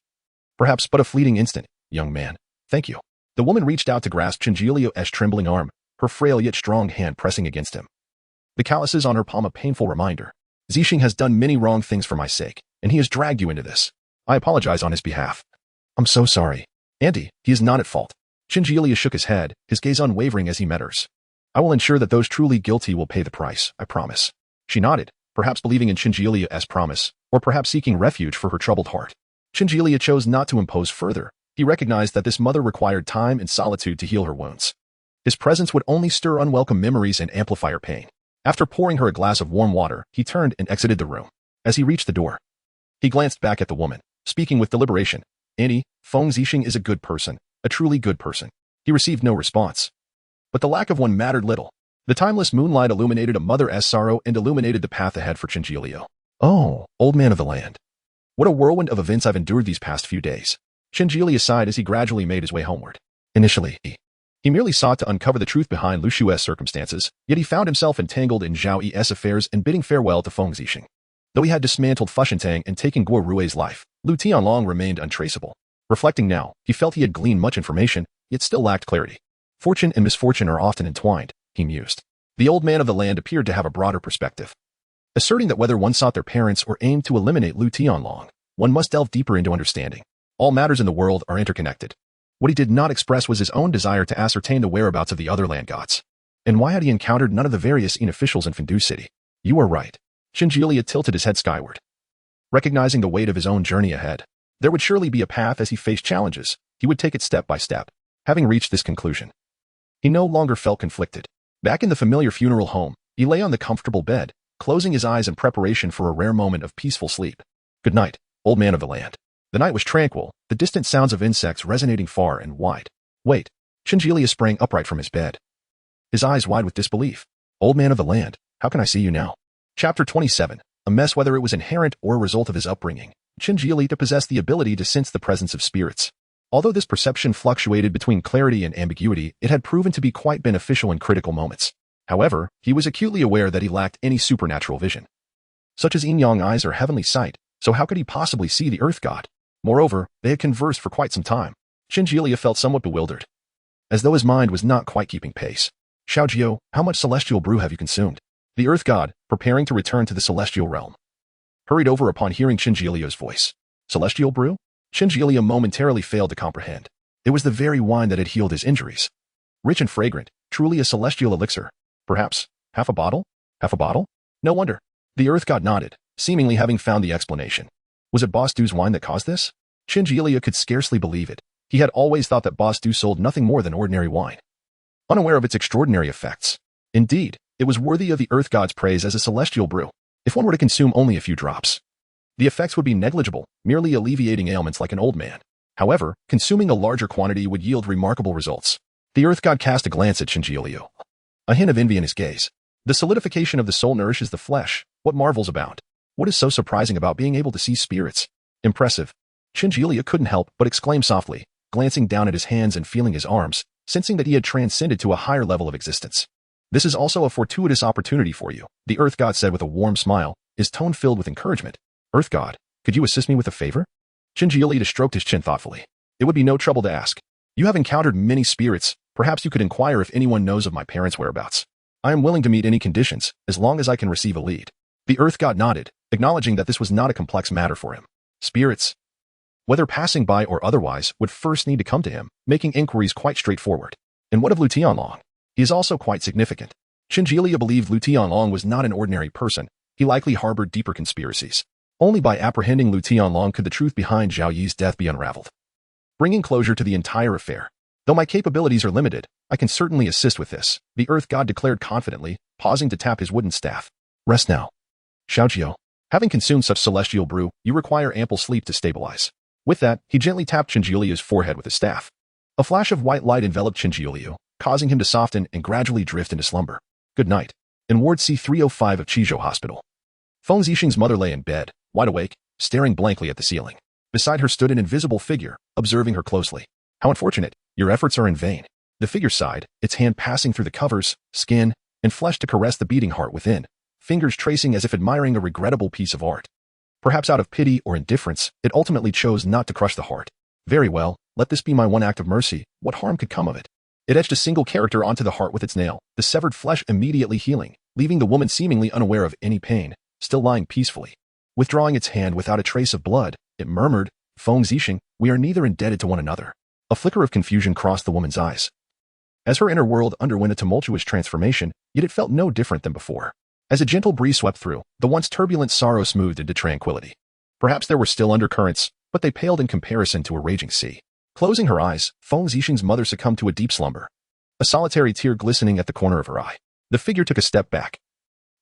Perhaps but a fleeting instant, young man. Thank you. The woman reached out to grasp Chen Jiuliu's trembling arm, her frail yet strong hand pressing against him. The calluses on her palm a painful reminder. Zixing has done many wrong things for my sake, and he has dragged you into this. I apologize on his behalf. I'm so sorry. Auntie, he is not at fault. Chen Jiuliu shook his head, his gaze unwavering as he met hers. I will ensure that those truly guilty will pay the price, I promise. She nodded, perhaps believing in Chen Jiuliu's promise, or perhaps seeking refuge for her troubled heart. Chen Jiuliu chose not to impose further. He recognized that this mother required time and solitude to heal her wounds. His presence would only stir unwelcome memories and amplify her pain. After pouring her a glass of warm water, he turned and exited the room. As he reached the door, he glanced back at the woman, speaking with deliberation. Auntie, Feng Zixing is a good person, a truly good person. He received no response. But the lack of one mattered little. The timeless moonlight illuminated a mother's sorrow and illuminated the path ahead for Chen Jiuliu. Oh, old man of the land. What a whirlwind of events I've endured these past few days. Chen Jiuliu sighed as he gradually made his way homeward. Initially, he merely sought to uncover the truth behind Lu Shue's circumstances, yet he found himself entangled in Zhao Yi's affairs and bidding farewell to Feng Zixing. Though he had dismantled Fushentang and taken Guo Rui's life, Lu Tianlong remained untraceable. Reflecting now, he felt he had gleaned much information, yet still lacked clarity. Fortune and misfortune are often entwined, he mused. The old man of the land appeared to have a broader perspective, asserting that whether one sought their parents or aimed to eliminate Lu Tianlong, one must delve deeper into understanding. All matters in the world are interconnected. What he did not express was his own desire to ascertain the whereabouts of the other land gods. And why had he encountered none of the various officials in Fendu City? You are right. Chen Jiuliu tilted his head skyward. Recognizing the weight of his own journey ahead, there would surely be a path as he faced challenges. He would take it step by step. Having reached this conclusion, he no longer felt conflicted. Back in the familiar funeral home, he lay on the comfortable bed, closing his eyes in preparation for a rare moment of peaceful sleep. Good night, old man of the land. The night was tranquil, the distant sounds of insects resonating far and wide. Wait. Chen Jiuliu sprang upright from his bed, his eyes wide with disbelief. Old man of the land, how can I see you now? Chapter 27. A mess. Whether it was inherent or a result of his upbringing, Chen Jiuliu possessed the ability to sense the presence of spirits. Although this perception fluctuated between clarity and ambiguity, it had proven to be quite beneficial in critical moments. However, he was acutely aware that he lacked any supernatural vision, such as yin-yang eyes or heavenly sight, so how could he possibly see the earth god? Moreover, they had conversed for quite some time. Chen Jiuliu felt somewhat bewildered, as though his mind was not quite keeping pace. Xiaojiu, how much celestial brew have you consumed? The earth god, preparing to return to the celestial realm, hurried over upon hearing Chen Jiuliu's voice. Celestial brew? Chen Jiuliu momentarily failed to comprehend. It was the very wine that had healed his injuries. Rich and fragrant, truly a celestial elixir. Perhaps, Half a bottle? Half a bottle? No wonder. The Earth God nodded, seemingly having found the explanation. Was it Boss Du's wine that caused this? Chinjilia could scarcely believe it. He had always thought that Boss Du sold nothing more than ordinary wine, unaware of its extraordinary effects. Indeed, it was worthy of the Earth God's praise as a celestial brew. If one were to consume only a few drops, the effects would be negligible, merely alleviating ailments like an old man. However, consuming a larger quantity would yield remarkable results. The Earth God cast a glance at Chinjilia, a hint of envy in his gaze. The solidification of the soul nourishes the flesh. What marvels abound? What is so surprising about being able to see spirits? Impressive. Chinjilia couldn't help but exclaim softly, glancing down at his hands and feeling his arms, sensing that he had transcended to a higher level of existence. This is also a fortuitous opportunity for you, the Earth God said with a warm smile, his tone filled with encouragement. Earth God, could you assist me with a favor? Chinjilia stroked his chin thoughtfully. It would be no trouble to ask. You have encountered many spirits. Perhaps you could inquire if anyone knows of my parents' whereabouts. I am willing to meet any conditions, as long as I can receive a lead. The Earth God nodded, acknowledging that this was not a complex matter for him. Spirits, whether passing by or otherwise, would first need to come to him, making inquiries quite straightforward. And what of Lu Tianlong? He is also quite significant. Chinjilia believed Lu Tianlong was not an ordinary person. He likely harbored deeper conspiracies. Only by apprehending Lu Tianlong could the truth behind Zhao Yi's death be unraveled, bringing closure to the entire affair. Though my capabilities are limited, I can certainly assist with this, the Earth God declared confidently, pausing to tap his wooden staff. Rest now. Xiaojiao, having consumed such celestial brew, you require ample sleep to stabilize. With that, he gently tapped Chinjilia's forehead with his staff. A flash of white light enveloped Chinjilia, causing him to soften and gradually drift into slumber. Good night. In Ward C305 of Chizhou Hospital, Feng Zixing's mother lay in bed, wide awake, staring blankly at the ceiling. Beside her stood an invisible figure, observing her closely. How unfortunate. Your efforts are in vain. The figure sighed, its hand passing through the covers, skin, and flesh to caress the beating heart within, fingers tracing as if admiring a regrettable piece of art. Perhaps out of pity or indifference, it ultimately chose not to crush the heart. Very well, let this be my one act of mercy. What harm could come of it? It etched a single character onto the heart with its nail, the severed flesh immediately healing, leaving the woman seemingly unaware of any pain, still lying peacefully. Withdrawing its hand without a trace of blood, it murmured, Feng Zixing, we are neither indebted to one another. A flicker of confusion crossed the woman's eyes, as her inner world underwent a tumultuous transformation, yet it felt no different than before. As a gentle breeze swept through, the once turbulent sorrow smoothed into tranquility. Perhaps there were still undercurrents, but they paled in comparison to a raging sea. Closing her eyes, Feng Zixing's mother succumbed to a deep slumber, a solitary tear glistening at the corner of her eye. The figure took a step back,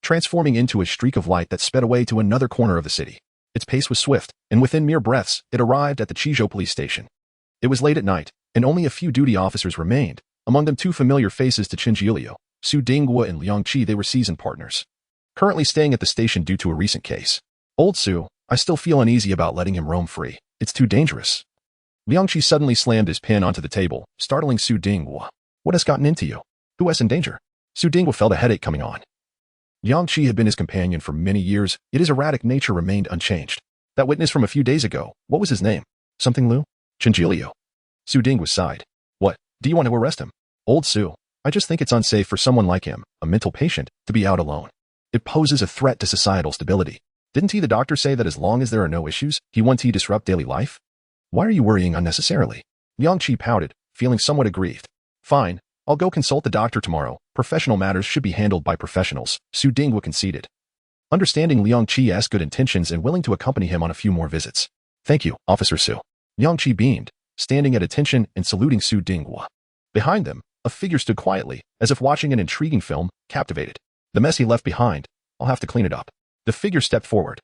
transforming into a streak of light that sped away to another corner of the city. Its pace was swift, and within mere breaths, it arrived at the Chizhou police station. It was late at night, and only a few duty officers remained, among them two familiar faces to Chinjilia, Su Dinghua and Liang Qi. They were seasoned partners, currently staying at the station due to a recent case. Old Su, I still feel uneasy about letting him roam free. It's too dangerous. Liang Qi suddenly slammed his pen onto the table, startling Su Dinghua. What has gotten into you? Who is in danger? Su Dinghua felt a headache coming on. Liang Qi had been his companion for many years, yet his erratic nature remained unchanged. That witness from a few days ago, what was his name? Something Liu? Chinjilio. Su Dinghua sighed. What, do you want to arrest him? Old Su, I just think it's unsafe for someone like him, a mental patient, to be out alone. It poses a threat to societal stability. Didn't the doctor say that as long as there are no issues, he won't disrupt daily life? Why are you worrying unnecessarily? Liang Qi pouted, feeling somewhat aggrieved. Fine, I'll go consult the doctor tomorrow. Professional matters should be handled by professionals, Su Dinghua conceded. Understanding Liang Qi's good intentions and willing to accompany him on a few more visits. Thank you, Officer Su. Liang Qi beamed, standing at attention and saluting Su Dinghua. Behind them, a figure stood quietly, as if watching an intriguing film, captivated. The mess he left behind, I'll have to clean it up. The figure stepped forward,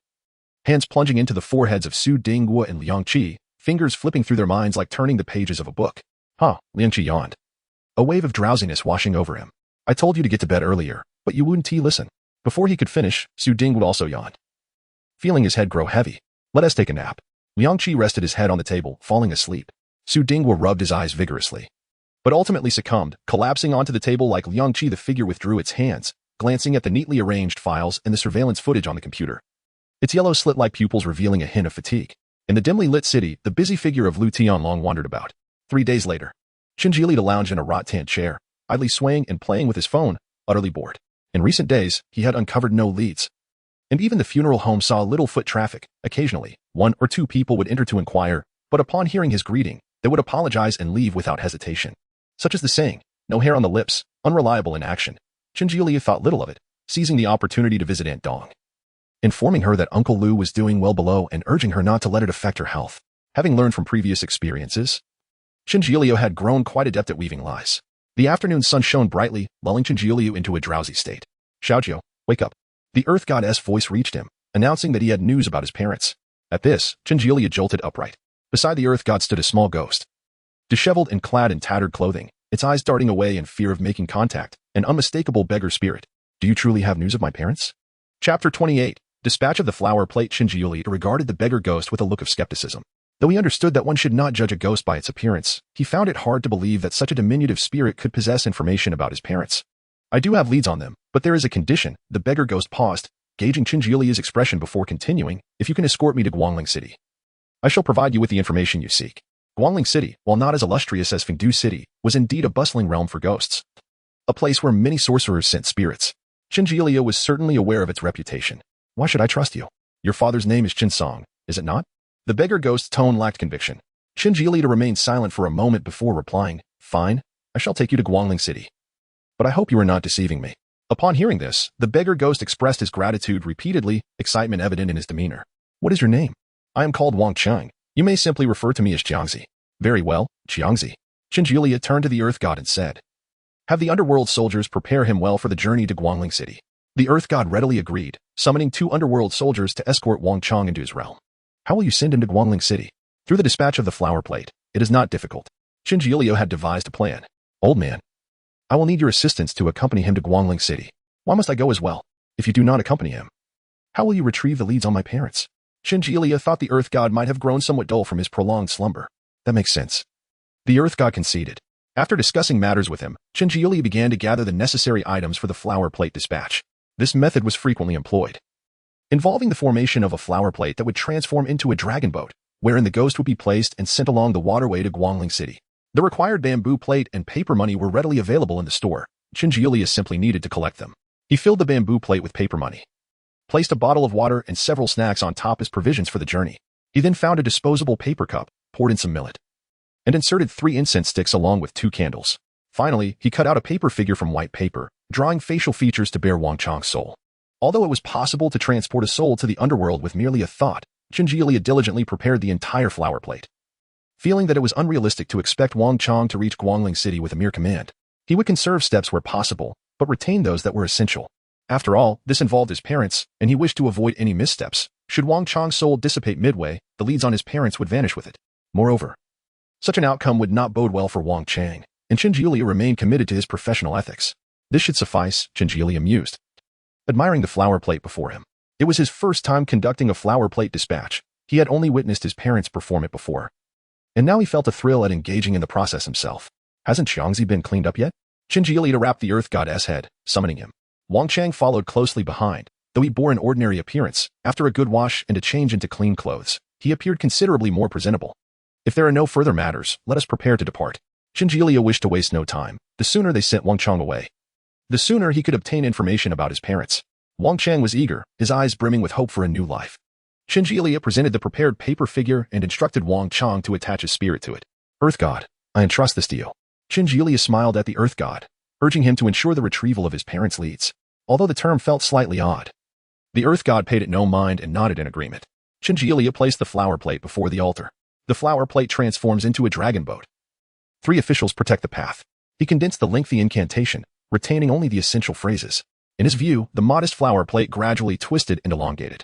hands plunging into the foreheads of Su Dinghua and Liang Qi, fingers flipping through their minds like turning the pages of a book. Huh, Liang Qi yawned, a wave of drowsiness washing over him. I told you to get to bed earlier, but you wouldn't listen. Before he could finish, Su Dinghua also yawned, feeling his head grow heavy. Let us take a nap. Liang Qi rested his head on the table, falling asleep. Su Dinghua rubbed his eyes vigorously, but ultimately succumbed, collapsing onto the table like Liang Qi. The figure withdrew its hands, glancing at the neatly arranged files and the surveillance footage on the computer, its yellow slit-like pupils revealing a hint of fatigue. In the dimly lit city, the busy figure of Lu Tianlong wandered about. 3 days later, Chinjili lounged in a rattan chair, idly swaying and playing with his phone, utterly bored. In recent days, he had uncovered no leads, and even the funeral home saw little foot traffic. Occasionally, 1 or 2 people would enter to inquire, but upon hearing his greeting, they would apologize and leave without hesitation. Such is the saying, no hair on the lips, unreliable in action. Chinjilia thought little of it, seizing the opportunity to visit Aunt Dong, informing her that Uncle Lu was doing well below and urging her not to let it affect her health. Having learned from previous experiences, Chinjilia had grown quite adept at weaving lies. The afternoon sun shone brightly, lulling Chinjilia into a drowsy state. Xiaojiu, wake up. The Earth God's voice reached him, announcing that he had news about his parents. At this, Chinjilia jolted upright. Beside the Earth God stood a small ghost, disheveled and clad in tattered clothing, its eyes darting away in fear of making contact, an unmistakable beggar spirit. Do you truly have news of my parents? Chapter 28. Dispatch of the flower plate. Chinjilia regarded the beggar ghost with a look of skepticism. Though he understood that one should not judge a ghost by its appearance, he found it hard to believe that such a diminutive spirit could possess information about his parents. I do have leads on them, but there is a condition. The beggar ghost paused, gauging Chinjilia's expression before continuing. If you can escort me to Guangling City, I shall provide you with the information you seek. Guangling City, while not as illustrious as Fengdu City, was indeed a bustling realm for ghosts, a place where many sorcerers sent spirits. Chinjilia was certainly aware of its reputation. Why should I trust you? Your father's name is Chinsong, is it not? The beggar ghost's tone lacked conviction. Chinjilia remained silent for a moment before replying, Fine, I shall take you to Guangling City. But I hope you are not deceiving me. Upon hearing this, the beggar ghost expressed his gratitude repeatedly, excitement evident in his demeanor. What is your name? I am called Wang Cheng. You may simply refer to me as Jiangzi. Very well, Jiangzi. Chinjilia turned to the Earth God and said, Have the underworld soldiers prepare him well for the journey to Guangling City. The Earth God readily agreed, summoning 2 underworld soldiers to escort Wang Cheng into his realm. How will you send him to Guangling City? Through the dispatch of the flower plate. It is not difficult. Chinjilia had devised a plan. Old man, I will need your assistance to accompany him to Guangling City. Why must I go as well? If you do not accompany him, how will you retrieve the leads on my parents? Chinjilia thought the Earth God might have grown somewhat dull from his prolonged slumber. That makes sense. The Earth God conceded. After discussing matters with him, Chinjilia began to gather the necessary items for the flower plate dispatch. This method was frequently employed, involving the formation of a flower plate that would transform into a dragon boat, wherein the ghost would be placed and sent along the waterway to Guangling City. The required bamboo plate and paper money were readily available in the store. Chinjilia simply needed to collect them. He filled the bamboo plate with paper money, placed a bottle of water and several snacks on top as provisions for the journey. He then found a disposable paper cup, poured in some millet, and inserted 3 incense sticks along with 2 candles. Finally, he cut out a paper figure from white paper, drawing facial features to bear Wang Cheng's soul. Although it was possible to transport a soul to the underworld with merely a thought, Chinjilia diligently prepared the entire flower plate. Feeling that it was unrealistic to expect Wang Cheng to reach Guangling City with a mere command, he would conserve steps where possible, but retain those that were essential. After all, this involved his parents, and he wished to avoid any missteps. Should Wang Cheng's soul dissipate midway, the leads on his parents would vanish with it. Moreover, such an outcome would not bode well for Wang Cheng, and Chinjilia remained committed to his professional ethics. This should suffice, Chinjilia mused, admiring the flower plate before him. It was his first time conducting a flower plate dispatch. He had only witnessed his parents perform it before, and now he felt a thrill at engaging in the process himself. Hasn't Jiangzi been cleaned up yet? Chinjilia rapped the Earth God's head, summoning him. Wang Cheng followed closely behind. Though he bore an ordinary appearance, after a good wash and a change into clean clothes, he appeared considerably more presentable. If there are no further matters, let us prepare to depart. Chinjilia wished to waste no time. The sooner they sent Wang Cheng away, the sooner he could obtain information about his parents. Wang Cheng was eager, his eyes brimming with hope for a new life. Chinjilia presented the prepared paper figure and instructed Wang Cheng to attach his spirit to it. Earth God, I entrust this to you. Chinjilia smiled at the Earth God, urging him to ensure the retrieval of his parents' leads. Although the term felt slightly odd, the Earth God paid it no mind and nodded in agreement. Chinjilia placed the flower plate before the altar. The flower plate transforms into a dragon boat. 3 officials protect the path. He condensed the lengthy incantation, retaining only the essential phrases. In his view, the modest flower plate gradually twisted and elongated,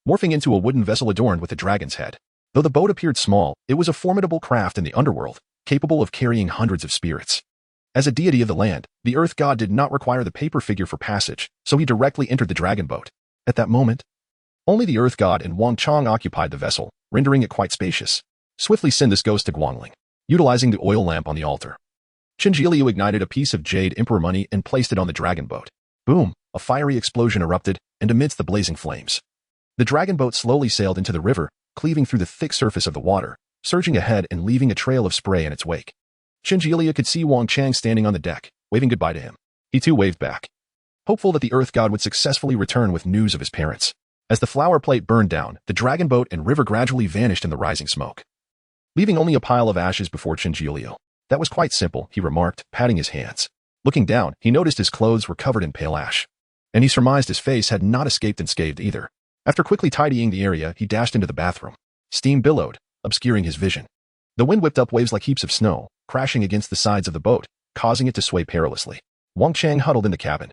morphing into a wooden vessel adorned with a dragon's head. Though the boat appeared small, it was a formidable craft in the underworld, capable of carrying hundreds of spirits. As a deity of the land, the Earth God did not require the paper figure for passage, so he directly entered the dragon boat. At that moment, only the Earth God and Wang Cheng occupied the vessel, rendering it quite spacious. Swiftly send this ghost to Guangling. Utilizing the oil lamp on the altar, Chinjilia ignited a piece of jade emperor money and placed it on the dragon boat. Boom! A fiery explosion erupted, and amidst the blazing flames, the dragon boat slowly sailed into the river, cleaving through the thick surface of the water, surging ahead and leaving a trail of spray in its wake. Chinjilia could see Wang Cheng standing on the deck, waving goodbye to him. He too waved back, hopeful that the Earth God would successfully return with news of his parents. As the flower plate burned down, the dragon boat and river gradually vanished in the rising smoke, leaving only a pile of ashes before Chinjilia. That was quite simple, he remarked, patting his hands. Looking down, he noticed his clothes were covered in pale ash, and he surmised his face had not escaped unscathed either. After quickly tidying the area, he dashed into the bathroom. Steam billowed, obscuring his vision. The wind whipped up waves like heaps of snow, crashing against the sides of the boat, causing it to sway perilously. Wang Chang huddled in the cabin,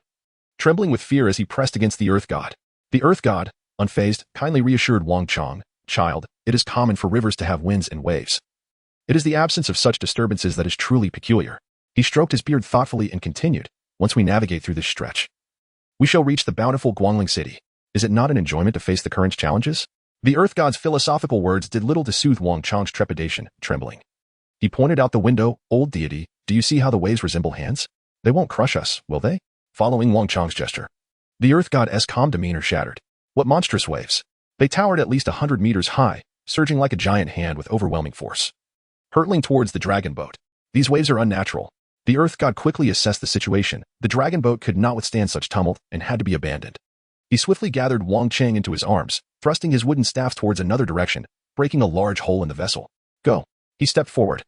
trembling with fear as he pressed against the Earth God. The Earth God, unfazed, kindly reassured Wang Chang, "Child, it is common for rivers to have winds and waves. It is the absence of such disturbances that is truly peculiar." He stroked his beard thoughtfully and continued, "Once we navigate through this stretch, we shall reach the bountiful Guangling city. Is it not an enjoyment to face the current challenges?" The Earth God's philosophical words did little to soothe Wang Chang's trepidation, trembling. He pointed out the window. "Old deity, do you see how the waves resemble hands? They won't crush us, will they?" Following Wang Chang's gesture, the Earth God's calm demeanor shattered. What monstrous waves! They towered at least 100 meters high, surging like a giant hand with overwhelming force, hurtling towards the dragon boat. These waves are unnatural. The Earth God quickly assessed the situation. The dragon boat could not withstand such tumult and had to be abandoned. He swiftly gathered Wang Chang into his arms, thrusting his wooden staff towards another direction, breaking a large hole in the vessel. "Go." He stepped forward,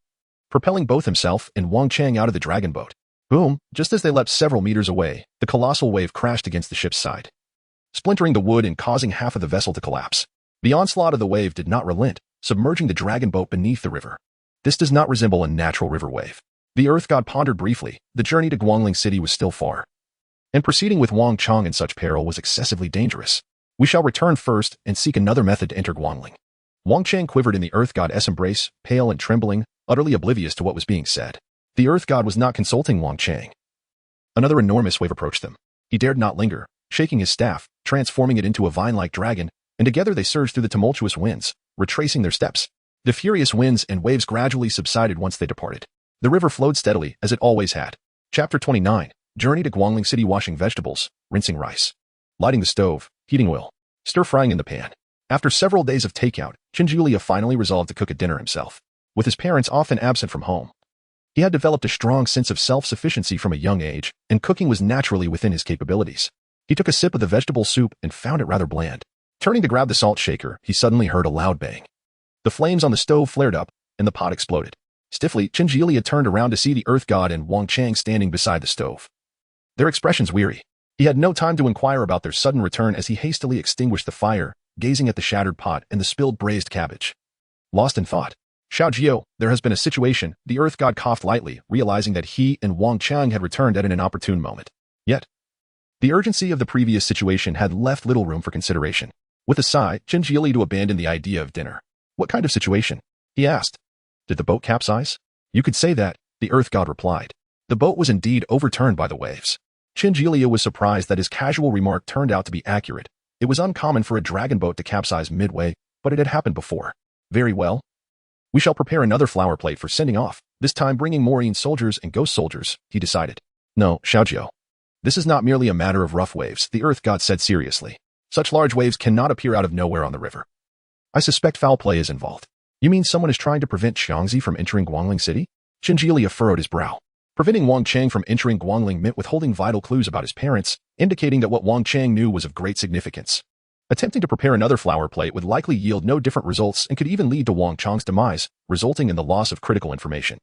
propelling both himself and Wang Chang out of the dragon boat. Boom! Just as they leapt several meters away, the colossal wave crashed against the ship's side, splintering the wood and causing half of the vessel to collapse. The onslaught of the wave did not relent, submerging the dragon boat beneath the river. This does not resemble a natural river wave. The Earth God pondered briefly. The journey to Guangling City was still far, and proceeding with Wang Chang in such peril was excessively dangerous. "We shall return first and seek another method to enter Guangling." Wang Chang quivered in the Earth God's embrace, pale and trembling, utterly oblivious to what was being said. The Earth God was not consulting Wang Chang. Another enormous wave approached them. He dared not linger, shaking his staff, transforming it into a vine-like dragon, and together they surged through the tumultuous winds, retracing their steps. The furious winds and waves gradually subsided once they departed. The river flowed steadily, as it always had. Chapter 29. Journey to Guangling City. Washing vegetables, rinsing rice, lighting the stove, heating oil, stir-frying in the pan. After several days of takeout, Chinjulia finally resolved to cook a dinner himself. With his parents often absent from home, he had developed a strong sense of self-sufficiency from a young age, and cooking was naturally within his capabilities. He took a sip of the vegetable soup and found it rather bland. Turning to grab the salt shaker, he suddenly heard a loud bang. The flames on the stove flared up, and the pot exploded. Stiffly, Chinjulia turned around to see the Earth God and Wang Chang standing beside the stove, their expressions weary. He had no time to inquire about their sudden return as he hastily extinguished the fire, gazing at the shattered pot and the spilled braised cabbage. Lost in thought, "Xiaojio, there has been a situation." The Earth God coughed lightly, realizing that he and Wang Chang had returned at an inopportune moment. Yet, the urgency of the previous situation had left little room for consideration. With a sigh, Chinjulia to abandon the idea of dinner. "What kind of situation?" he asked. "Did the boat capsize?" "You could say that," the Earth God replied. The boat was indeed overturned by the waves. Chinjulia was surprised that his casual remark turned out to be accurate. It was uncommon for a dragon boat to capsize midway, but it had happened before. "Very well. We shall prepare another flower plate for sending off, this time bringing Maureen soldiers and ghost soldiers," he decided. "No, Xiaojio. This is not merely a matter of rough waves," the Earth God said seriously. "Such large waves cannot appear out of nowhere on the river. I suspect foul play is involved." "You mean someone is trying to prevent Xiangzi from entering Guangling City?" Chinjulia furrowed his brow. Preventing Wang Chang from entering Guangling meant withholding vital clues about his parents, indicating that what Wang Chang knew was of great significance. Attempting to prepare another flower plate would likely yield no different results and could even lead to Wang Chang's demise, resulting in the loss of critical information.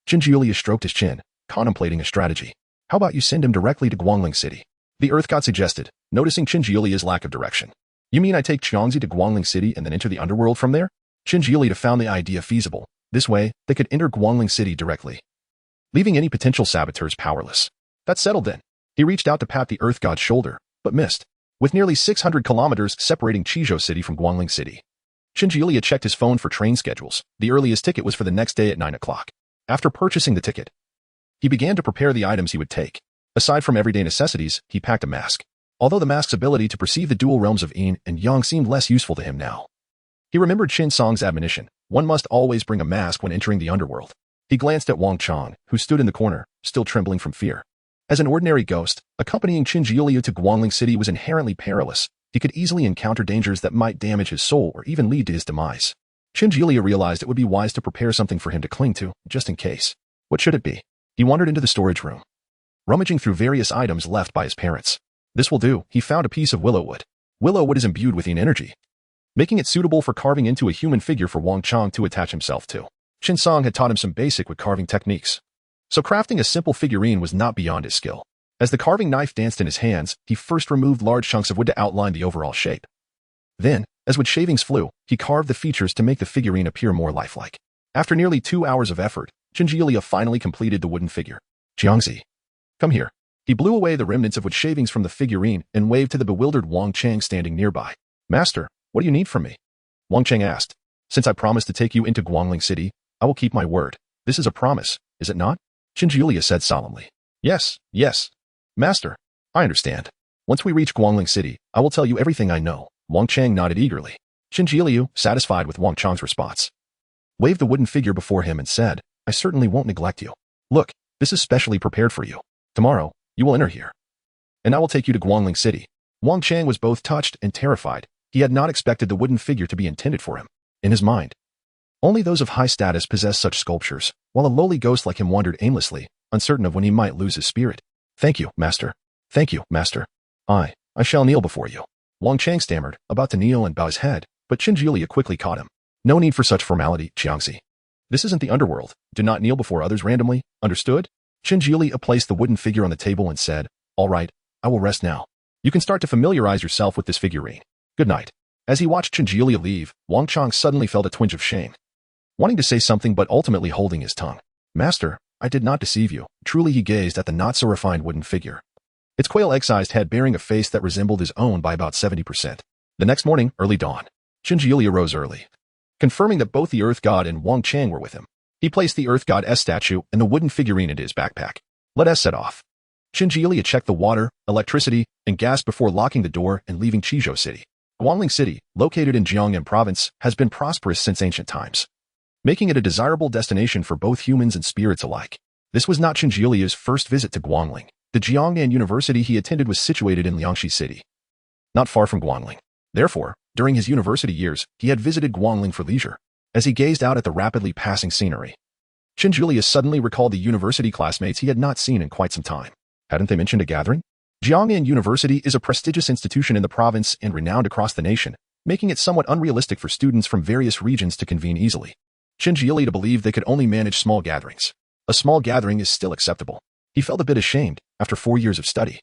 Chinjulia stroked his chin, contemplating a strategy. "How about you send him directly to Guangling City?" the Earth God suggested, noticing Chinjulia's lack of direction. "You mean I take Xiangzi to Guangling City and then enter the underworld from there?" Chinjulia found the idea feasible. This way, they could enter Guangling City directly, leaving any potential saboteurs powerless. "That's settled then." He reached out to pat the Earth God's shoulder, but missed. With nearly 600 kilometers separating Chizhou City from Guangling City, Chinjulia checked his phone for train schedules. The earliest ticket was for the next day at 9 o'clock. After purchasing the ticket, he began to prepare the items he would take. Aside from everyday necessities, he packed a mask. Although the mask's ability to perceive the dual realms of Yin and Yang seemed less useful to him now, he remembered Qin Song's admonition: one must always bring a mask when entering the underworld. He glanced at Wang Chang, who stood in the corner, still trembling from fear. As an ordinary ghost, accompanying Chinjulia to Guangling City was inherently perilous. He could easily encounter dangers that might damage his soul or even lead to his demise. Chinjulia realized it would be wise to prepare something for him to cling to, just in case. What should it be? He wandered into the storage room, rummaging through various items left by his parents. "This will do." He found a piece of willow wood. Willow wood is imbued with Yin energy, making it suitable for carving into a human figure for Wang Chang to attach himself to. Qin Song had taught him some basic wood carving techniques. So crafting a simple figurine was not beyond his skill. As the carving knife danced in his hands, he first removed large chunks of wood to outline the overall shape. Then, as wood shavings flew, he carved the features to make the figurine appear more lifelike. After nearly 2 hours of effort, Qinji finally completed the wooden figure. Jiangzi, come here. He blew away the remnants of wood shavings from the figurine and waved to the bewildered Wang Chang standing nearby. Master, what do you need from me? Wang Chang asked. Since I promised to take you into Guangling City, I will keep my word. This is a promise, is it not? Qinji said solemnly. Yes, yes. Master, I understand. Once we reach Guangling City, I will tell you everything I know. Wang Chang nodded eagerly. Qinji, satisfied with Wang Chang's response, waved the wooden figure before him and said, I certainly won't neglect you. Look, this is specially prepared for you. Tomorrow, you will enter here. And I will take you to Guangling City. Wang Chang was both touched and terrified. He had not expected the wooden figure to be intended for him. In his mind, only those of high status possessed such sculptures, while a lowly ghost like him wandered aimlessly, uncertain of when he might lose his spirit. Thank you, master. Thank you, master. I shall kneel before you. Wang Chang stammered, about to kneel and bow his head, but Qinji quickly caught him. No need for such formality, Jiangzi. This isn't the underworld. Do not kneel before others randomly, understood? Qinji placed the wooden figure on the table and said, All right, I will rest now. You can start to familiarize yourself with this figurine. Good night. As he watched Qinji leave, Wang Chang suddenly felt a twinge of shame, wanting to say something but ultimately holding his tongue. Master, I did not deceive you. Truly he gazed at the not-so-refined wooden figure, its quail egg-sized head bearing a face that resembled his own by about 70%. The next morning, early dawn, Qinji arose early, confirming that both the Earth God and Wang Chang were with him. He placed the Earth God S statue and the wooden figurine into his backpack. Let us set off. Qinji checked the water, electricity, and gas before locking the door and leaving Qizhou City. Guangling City, located in Jiangnan Province, has been prosperous since ancient times, making it a desirable destination for both humans and spirits alike. This was not Qinji's first visit to Guangling. The Jiangnan University he attended was situated in Liangxi City, not far from Guangling. Therefore, during his university years, he had visited Guangling for leisure. As he gazed out at the rapidly passing scenery, Qinji suddenly recalled the university classmates he had not seen in quite some time. Hadn't they mentioned a gathering? Jiangnan University is a prestigious institution in the province and renowned across the nation, making it somewhat unrealistic for students from various regions to convene easily. Qinji believed they could only manage small gatherings. A small gathering is still acceptable. He felt a bit ashamed after 4 years of study.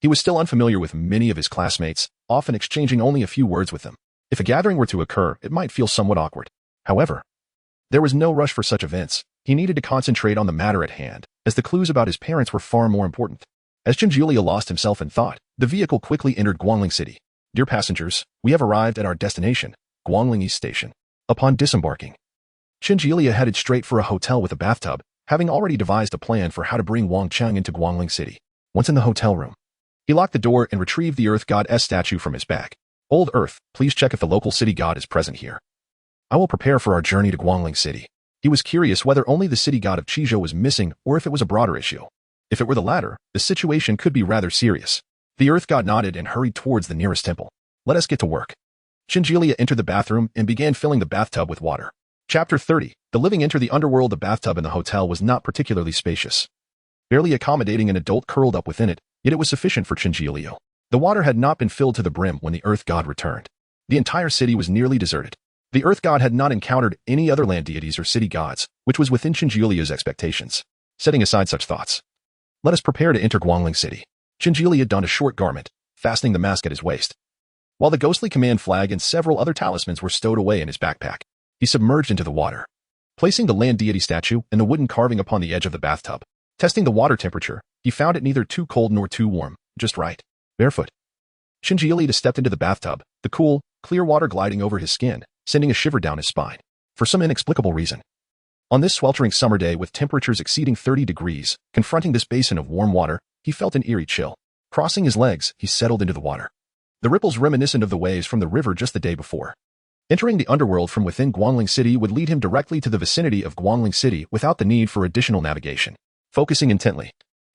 He was still unfamiliar with many of his classmates, often exchanging only a few words with them. If a gathering were to occur, it might feel somewhat awkward. However, there was no rush for such events. He needed to concentrate on the matter at hand, as the clues about his parents were far more important. As Qinji lost himself in thought, the vehicle quickly entered Guangling City. Dear passengers, we have arrived at our destination, Guangling East Station. Upon disembarking, Qinji headed straight for a hotel with a bathtub, having already devised a plan for how to bring Wang Chang into Guangling City. Once in the hotel room, he locked the door and retrieved the Earth God S statue from his bag. Old Earth, please check if the local city god is present here. I will prepare for our journey to Guangling City. He was curious whether only the city god of Qizhou was missing or if it was a broader issue. If it were the latter, the situation could be rather serious. The Earth God nodded and hurried towards the nearest temple. Let us get to work. Qinji entered the bathroom and began filling the bathtub with water. Chapter 30. The living enter the underworld. The bathtub in the hotel was not particularly spacious, barely accommodating an adult curled up within it, yet it was sufficient for Qinji. The water had not been filled to the brim when the Earth God returned. The entire city was nearly deserted. The Earth God had not encountered any other land deities or city gods, which was within Qinji's expectations. Setting aside such thoughts, let us prepare to enter Guangling City. Qinji donned a short garment, fastening the mask at his waist, while the ghostly command flag and several other talismans were stowed away in his backpack. He submerged into the water, placing the land deity statue and the wooden carving upon the edge of the bathtub. Testing the water temperature, he found it neither too cold nor too warm, just right. Barefoot, Qinji stepped into the bathtub, the cool, clear water gliding over his skin, sending a shiver down his spine. For some inexplicable reason, on this sweltering summer day with temperatures exceeding 30 degrees, confronting this basin of warm water, he felt an eerie chill. Crossing his legs, he settled into the water, the ripples reminiscent of the waves from the river just the day before. Entering the underworld from within Guangling City would lead him directly to the vicinity of Guangling City without the need for additional navigation. Focusing intently,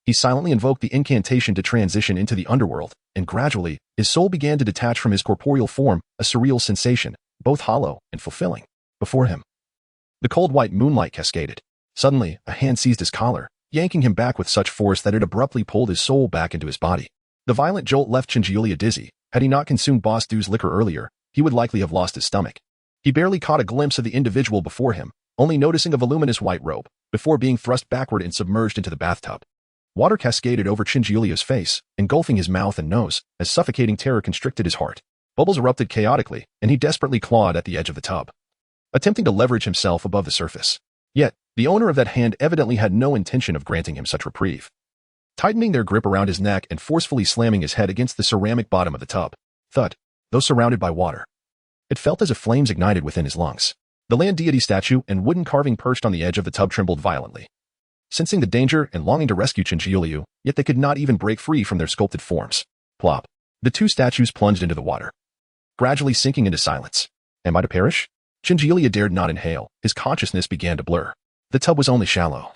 he silently invoked the incantation to transition into the underworld, and gradually, his soul began to detach from his corporeal form, a surreal sensation, both hollow and fulfilling. Before him, the cold white moonlight cascaded. Suddenly, a hand seized his collar, yanking him back with such force that it abruptly pulled his soul back into his body. The violent jolt left Qinji dizzy. Had he not consumed Boss Du's liquor earlier, he would likely have lost his stomach. He barely caught a glimpse of the individual before him, only noticing a voluminous white robe, before being thrust backward and submerged into the bathtub. Water cascaded over Chingiuliu's face, engulfing his mouth and nose, as suffocating terror constricted his heart. Bubbles erupted chaotically, and he desperately clawed at the edge of the tub, attempting to leverage himself above the surface. Yet, the owner of that hand evidently had no intention of granting him such reprieve. Tightening their grip around his neck and forcefully slamming his head against the ceramic bottom of the tub. Thud. Though surrounded by water, it felt as if flames ignited within his lungs. The land deity statue and wooden carving perched on the edge of the tub trembled violently, sensing the danger and longing to rescue Chingiuliu, yet they could not even break free from their sculpted forms. Plop. The two statues plunged into the water, gradually sinking into silence. Am I to perish? Chingiuliu dared not inhale. His consciousness began to blur. The tub was only shallow,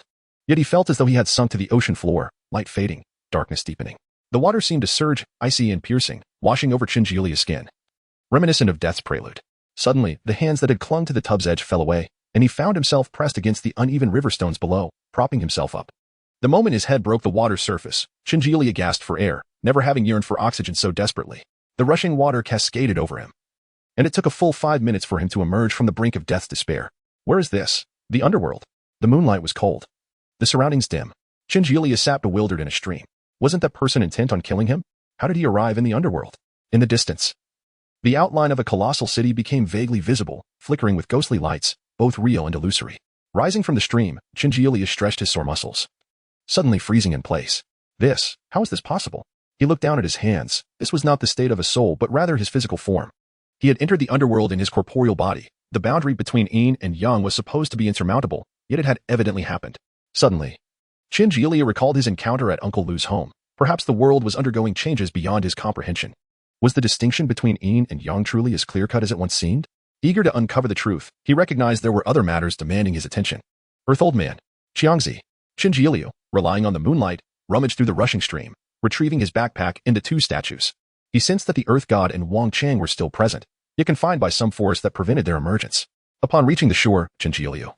yet he felt as though he had sunk to the ocean floor, light fading, darkness deepening. The water seemed to surge, icy and piercing, washing over Chingiuliu's skin, reminiscent of death's prelude. Suddenly, the hands that had clung to the tub's edge fell away, and he found himself pressed against the uneven river stones below, propping himself up. The moment his head broke the water's surface, Chingiuliu gasped for air, never having yearned for oxygen so desperately. The rushing water cascaded over him, and it took a full 5 minutes for him to emerge from the brink of death's despair. Where is this? The underworld. The moonlight was cold, the surroundings dim. Chingiuliu sat bewildered in a stream. Wasn't that person intent on killing him? How did he arrive in the underworld? In the distance, the outline of a colossal city became vaguely visible, flickering with ghostly lights, both real and illusory. Rising from the stream, Chingiuliu stretched his sore muscles, suddenly freezing in place. How is this possible? He looked down at his hands. This was not the state of a soul, but rather his physical form. He had entered the underworld in his corporeal body. The boundary between yin and yang was supposed to be insurmountable, yet it had evidently happened. Suddenly, Chingiuliu recalled his encounter at Uncle Lu's home. Perhaps the world was undergoing changes beyond his comprehension. Was the distinction between yin and yang truly as clear-cut as it once seemed? Eager to uncover the truth, he recognized there were other matters demanding his attention. Earth Old Man, Xiangzi. Chingiuliu, relying on the moonlight, rummaged through the rushing stream, retrieving his backpack and the two statues. He sensed that the Earth God and Wang Chang were still present, yet confined by some force that prevented their emergence. Upon reaching the shore, Chingiuliu,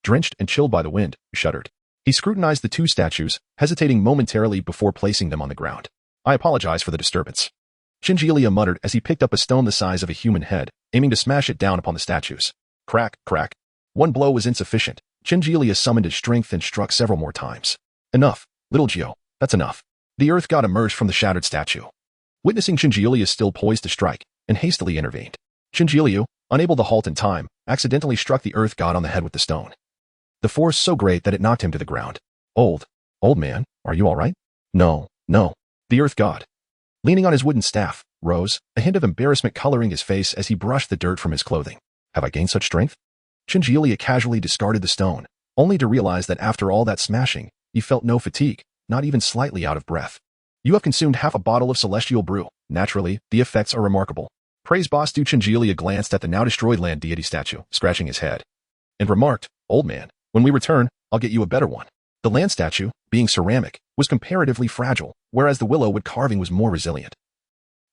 drenched and chilled by the wind, shuddered. He scrutinized the two statues, hesitating momentarily before placing them on the ground. I apologize for the disturbance, Chingiuliu muttered as he picked up a stone the size of a human head, aiming to smash it down upon the statues. Crack, crack. One blow was insufficient. Chingiuliu summoned his strength and struck several more times. Enough, little Gio. That's enough. The Earth God emerged from the shattered statue, witnessing Chingiuliu still poised to strike, and hastily intervened. Chingiuliu, unable to halt in time, accidentally struck the Earth God on the head with the stone, the force so great that it knocked him to the ground. Old man, are you all right? No. The Earth God, leaning on his wooden staff, rose, a hint of embarrassment coloring his face as he brushed the dirt from his clothing. Have I gained such strength? Chingiuliu casually discarded the stone, only to realize that after all that smashing, he felt no fatigue, not even slightly out of breath. You have consumed half a bottle of celestial brew. Naturally, the effects are remarkable. Praise boss. Chingiuliu glanced at the now destroyed land deity statue, scratching his head, and remarked, Old man, when we return, I'll get you a better one. The land statue, being ceramic, was comparatively fragile, whereas the willow wood carving was more resilient,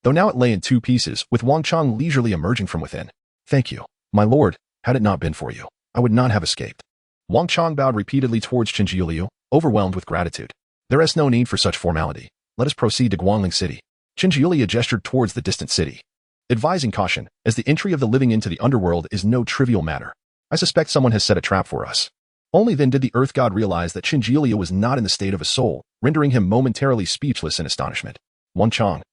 though now it lay in two pieces, with Wang Chang leisurely emerging from within. Thank you, my lord. Had it not been for you, I would not have escaped. Wang Chang bowed repeatedly towards Chingiuliu, overwhelmed with gratitude. There is no need for such formality. Let us proceed to Guangling City. Chingiuliu gestured towards the distant city, advising caution, as the entry of the living into the underworld is no trivial matter. I suspect someone has set a trap for us. Only then did the Earth God realize that Chingiuliu was not in the state of a soul, rendering him momentarily speechless in astonishment. Wang Chang,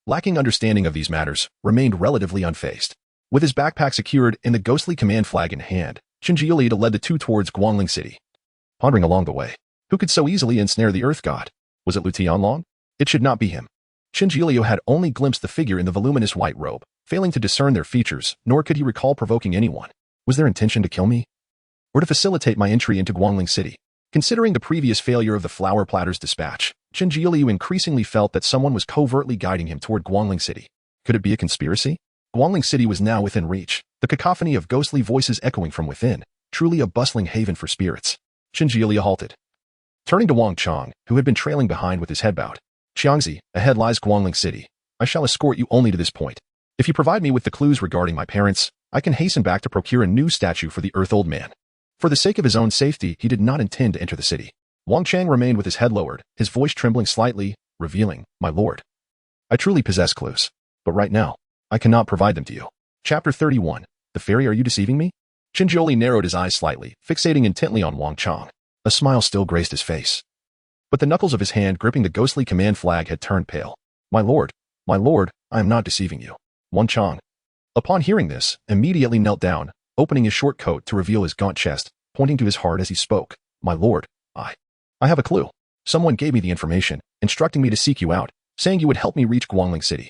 lacking understanding of these matters, remained relatively unfazed. With his backpack secured and the ghostly command flag in hand, Chingiuliu led the two towards Guangling City, pondering along the way. Who could so easily ensnare the Earth God? Was it Lu Tianlong? It should not be him. Chingiuliu had only glimpsed the figure in the voluminous white robe, failing to discern their features, nor could he recall provoking anyone. Was their intention to kill me, or to facilitate my entry into Guangling City? Considering the previous failure of the flower platter's dispatch, Chingiuliu increasingly felt that someone was covertly guiding him toward Guangling City. Could it be a conspiracy? Guangling City was now within reach, the cacophony of ghostly voices echoing from within, truly a bustling haven for spirits. Chingiuliu halted, turning to Wang Chang, who had been trailing behind with his head bowed. Xiangzi, ahead lies Guangling City. I shall escort you only to this point. If you provide me with the clues regarding my parents, I can hasten back to procure a new statue for the Earth Old Man. For the sake of his own safety, he did not intend to enter the city. Wang Chang remained with his head lowered, his voice trembling slightly, revealing, My lord, I truly possess clues, but right now, I cannot provide them to you. Chapter 31. The fairy, are you deceiving me? Chingiuliu narrowed his eyes slightly, fixating intently on Wang Chang. A smile still graced his face. But the knuckles of his hand gripping the ghostly command flag had turned pale. My lord, I am not deceiving you. Wang Chang. Upon hearing this, immediately knelt down, opening his short coat to reveal his gaunt chest, pointing to his heart as he spoke. My lord, I have a clue. Someone gave me the information, instructing me to seek you out, saying you would help me reach Guangling City.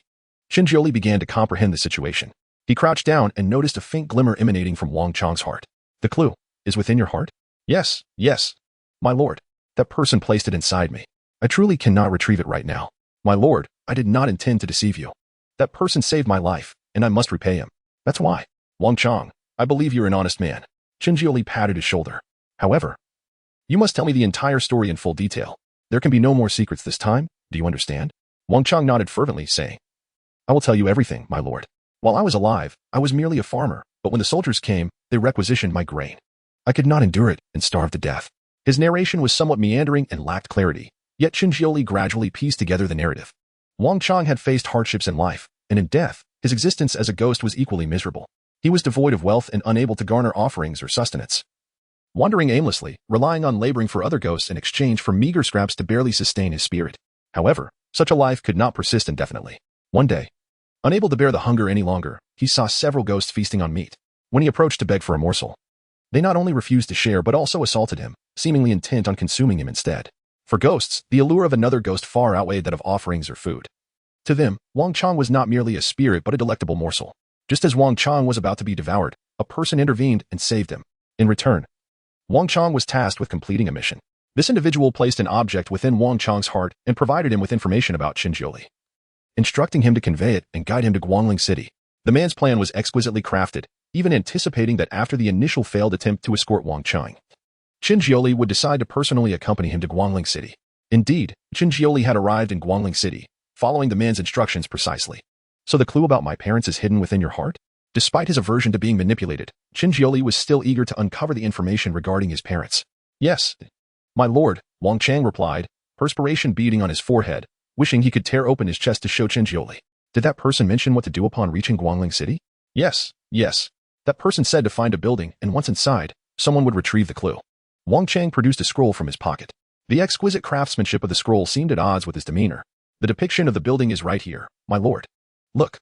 Qin Jiuli began to comprehend the situation. He crouched down and noticed a faint glimmer emanating from Wang Chang's heart. The clue is within your heart? Yes. My lord, that person placed it inside me. I truly cannot retrieve it right now. My lord, I did not intend to deceive you. That person saved my life, and I must repay him. That's why. Wang Chang, I believe you're an honest man. Qin Jiuli patted his shoulder. However, you must tell me the entire story in full detail. There can be no more secrets this time, do you understand? Wang Chang nodded fervently, saying, I will tell you everything, my lord. While I was alive, I was merely a farmer, but when the soldiers came, they requisitioned my grain. I could not endure it and starved to death. His narration was somewhat meandering and lacked clarity, yet Qin Jiuli gradually pieced together the narrative. Wang Chang had faced hardships in life, and in death, his existence as a ghost was equally miserable. He was devoid of wealth and unable to garner offerings or sustenance. Wandering aimlessly, relying on laboring for other ghosts in exchange for meager scraps to barely sustain his spirit. However, such a life could not persist indefinitely. One day, unable to bear the hunger any longer, he saw several ghosts feasting on meat. When he approached to beg for a morsel, they not only refused to share but also assaulted him, seemingly intent on consuming him instead. For ghosts, the allure of another ghost far outweighed that of offerings or food. To them, Wang Chang was not merely a spirit but a delectable morsel. Just as Wang Chang was about to be devoured, a person intervened and saved him. In return, Wang Chang was tasked with completing a mission. This individual placed an object within Wang Chang's heart and provided him with information about Qin Jiuli, instructing him to convey it and guide him to Guangling City. The man's plan was exquisitely crafted, even anticipating that after the initial failed attempt to escort Wang Chang, Qin Jiuli would decide to personally accompany him to Guangling City. Indeed, Qin Jiuli had arrived in Guangling City, following the man's instructions precisely. So the clue about my parents is hidden within your heart? Despite his aversion to being manipulated, Qin Jiuli was still eager to uncover the information regarding his parents. Yes, my lord, Wang Chang replied, perspiration beading on his forehead, wishing he could tear open his chest to show Qin Jiuli. Did that person mention what to do upon reaching Guangling City? Yes. That person said to find a building, and once inside, someone would retrieve the clue. Wang Chang produced a scroll from his pocket. The exquisite craftsmanship of the scroll seemed at odds with his demeanor. The depiction of the building is right here, my lord. Look.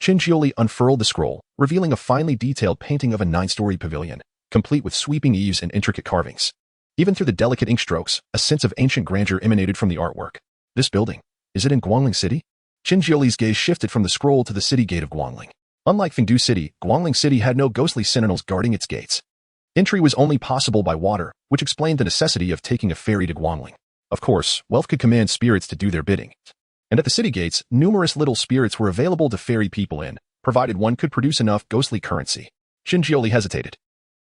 Qin Jiuli unfurled the scroll, revealing a finely detailed painting of a 9-story pavilion, complete with sweeping eaves and intricate carvings. Even through the delicate ink strokes, a sense of ancient grandeur emanated from the artwork. This building, is it in Guangling City? Qin Jiuli's gaze shifted from the scroll to the city gate of Guangling. Unlike Fengdu City, Guangling City had no ghostly sentinels guarding its gates. Entry was only possible by water, which explained the necessity of taking a ferry to Guangling. Of course, wealth could command spirits to do their bidding. And at the city gates, numerous little spirits were available to ferry people in, provided one could produce enough ghostly currency. Qin Jiuli hesitated.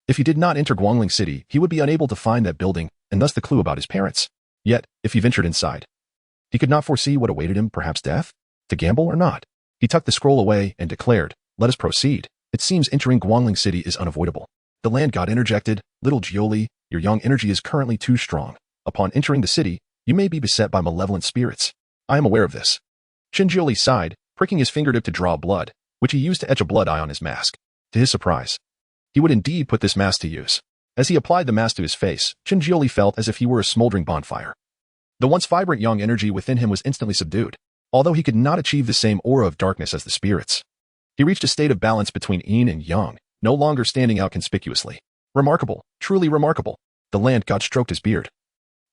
If he did not enter Guangling City, he would be unable to find that building, and thus the clue about his parents. Yet, if he ventured inside, he could not foresee what awaited him, perhaps death? To gamble or not? He tucked the scroll away and declared, let us proceed. It seems entering Guangling City is unavoidable. The land god interjected, little Jiuli, your young energy is currently too strong. Upon entering the city, you may be beset by malevolent spirits. I am aware of this. Qin Jiuli sighed, pricking his fingertip to draw blood, which he used to etch a blood eye on his mask. To his surprise, he would indeed put this mask to use. As he applied the mask to his face, Qin Jiuli felt as if he were a smoldering bonfire. The once vibrant young energy within him was instantly subdued, although he could not achieve the same aura of darkness as the spirits. He reached a state of balance between yin and yang, no longer standing out conspicuously. Remarkable, truly remarkable. The land god stroked his beard,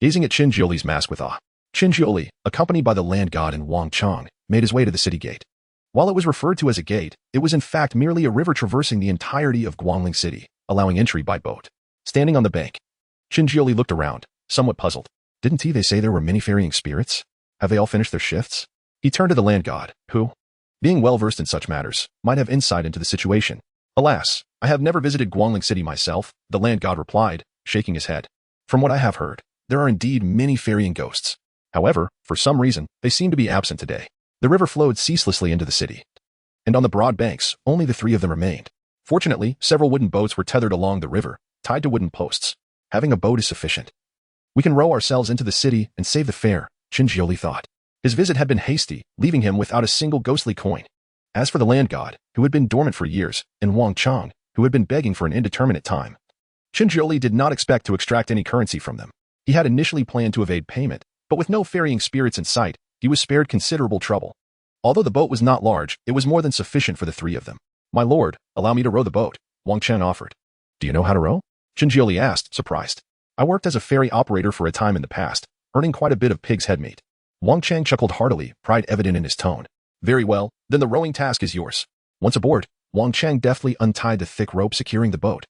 gazing at Qin Jiuli's mask with awe. Qin Jiuli, accompanied by the land god and Wang Chang, made his way to the city gate. While it was referred to as a gate, it was in fact merely a river traversing the entirety of Guangling City, allowing entry by boat. Standing on the bank, Qin Jiuli looked around, somewhat puzzled. Didn't they say there were many ferrying spirits? Have they all finished their shifts? He turned to the land god, who, being well-versed in such matters, might have insight into the situation. Alas, I have never visited Guangling City myself, the land god replied, shaking his head. From what I have heard, there are indeed many ferrying ghosts. However, for some reason, they seem to be absent today. The river flowed ceaselessly into the city, and on the broad banks, only the 3 of them remained. Fortunately, several wooden boats were tethered along the river, tied to wooden posts. Having a boat is sufficient. We can row ourselves into the city and save the fare, Qin Jiuli thought. His visit had been hasty, leaving him without a single ghostly coin. As for the land god, who had been dormant for years, and Wang Chang, who had been begging for an indeterminate time, Qin Jiuli did not expect to extract any currency from them. He had initially planned to evade payment, but with no ferrying spirits in sight, he was spared considerable trouble. Although the boat was not large, it was more than sufficient for the three of them. "My lord, allow me to row the boat," Wang Chang offered. "Do you know how to row?" Qin Jiuli asked, surprised. "I worked as a ferry operator for a time in the past, earning quite a bit of pig's head meat." Wang Chang chuckled heartily, pride evident in his tone. "Very well, then the rowing task is yours." Once aboard, Wang Chang deftly untied the thick rope securing the boat,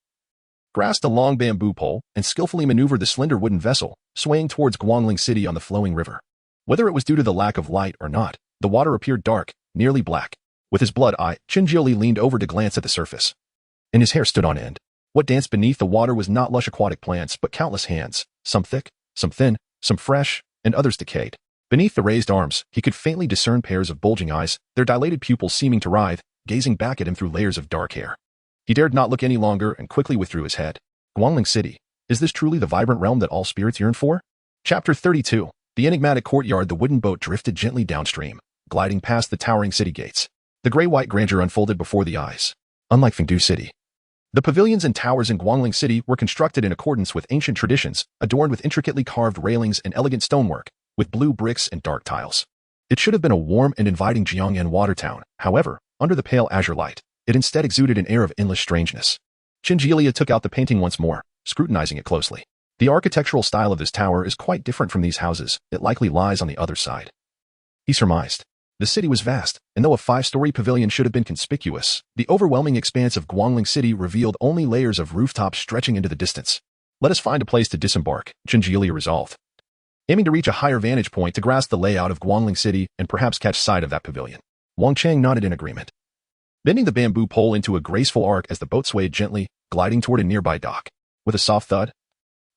grasped a long bamboo pole, and skillfully maneuvered the slender wooden vessel, swaying towards Guangling City on the flowing river. Whether it was due to the lack of light or not, the water appeared dark, nearly black. With his blood eye, Qin Jiuli leaned over to glance at the surface, and his hair stood on end. What danced beneath the water was not lush aquatic plants, but countless hands, some thick, some thin, some fresh, and others decayed. Beneath the raised arms, he could faintly discern pairs of bulging eyes, their dilated pupils seeming to writhe, gazing back at him through layers of dark hair. He dared not look any longer and quickly withdrew his head. Guangling City. Is this truly the vibrant realm that all spirits yearn for? Chapter 32. The enigmatic courtyard. The wooden boat drifted gently downstream, gliding past the towering city gates. The gray-white grandeur unfolded before the eyes. Unlike Fengdu City, the pavilions and towers in Guangling City were constructed in accordance with ancient traditions, adorned with intricately carved railings and elegant stonework, with blue bricks and dark tiles. It should have been a warm and inviting Jiangyan water town. However, under the pale azure light, it instead exuded an air of endless strangeness. Qin Jiuli took out the painting once more, scrutinizing it closely. The architectural style of this tower is quite different from these houses. It likely lies on the other side, he surmised. The city was vast, and though a 5-story pavilion should have been conspicuous, the overwhelming expanse of Guangling City revealed only layers of rooftops stretching into the distance. "Let us find a place to disembark," Qin Jiuli resolved, aiming to reach a higher vantage point to grasp the layout of Guangling City and perhaps catch sight of that pavilion. Wang Chang nodded in agreement, bending the bamboo pole into a graceful arc as the boat swayed gently, gliding toward a nearby dock. With a soft thud,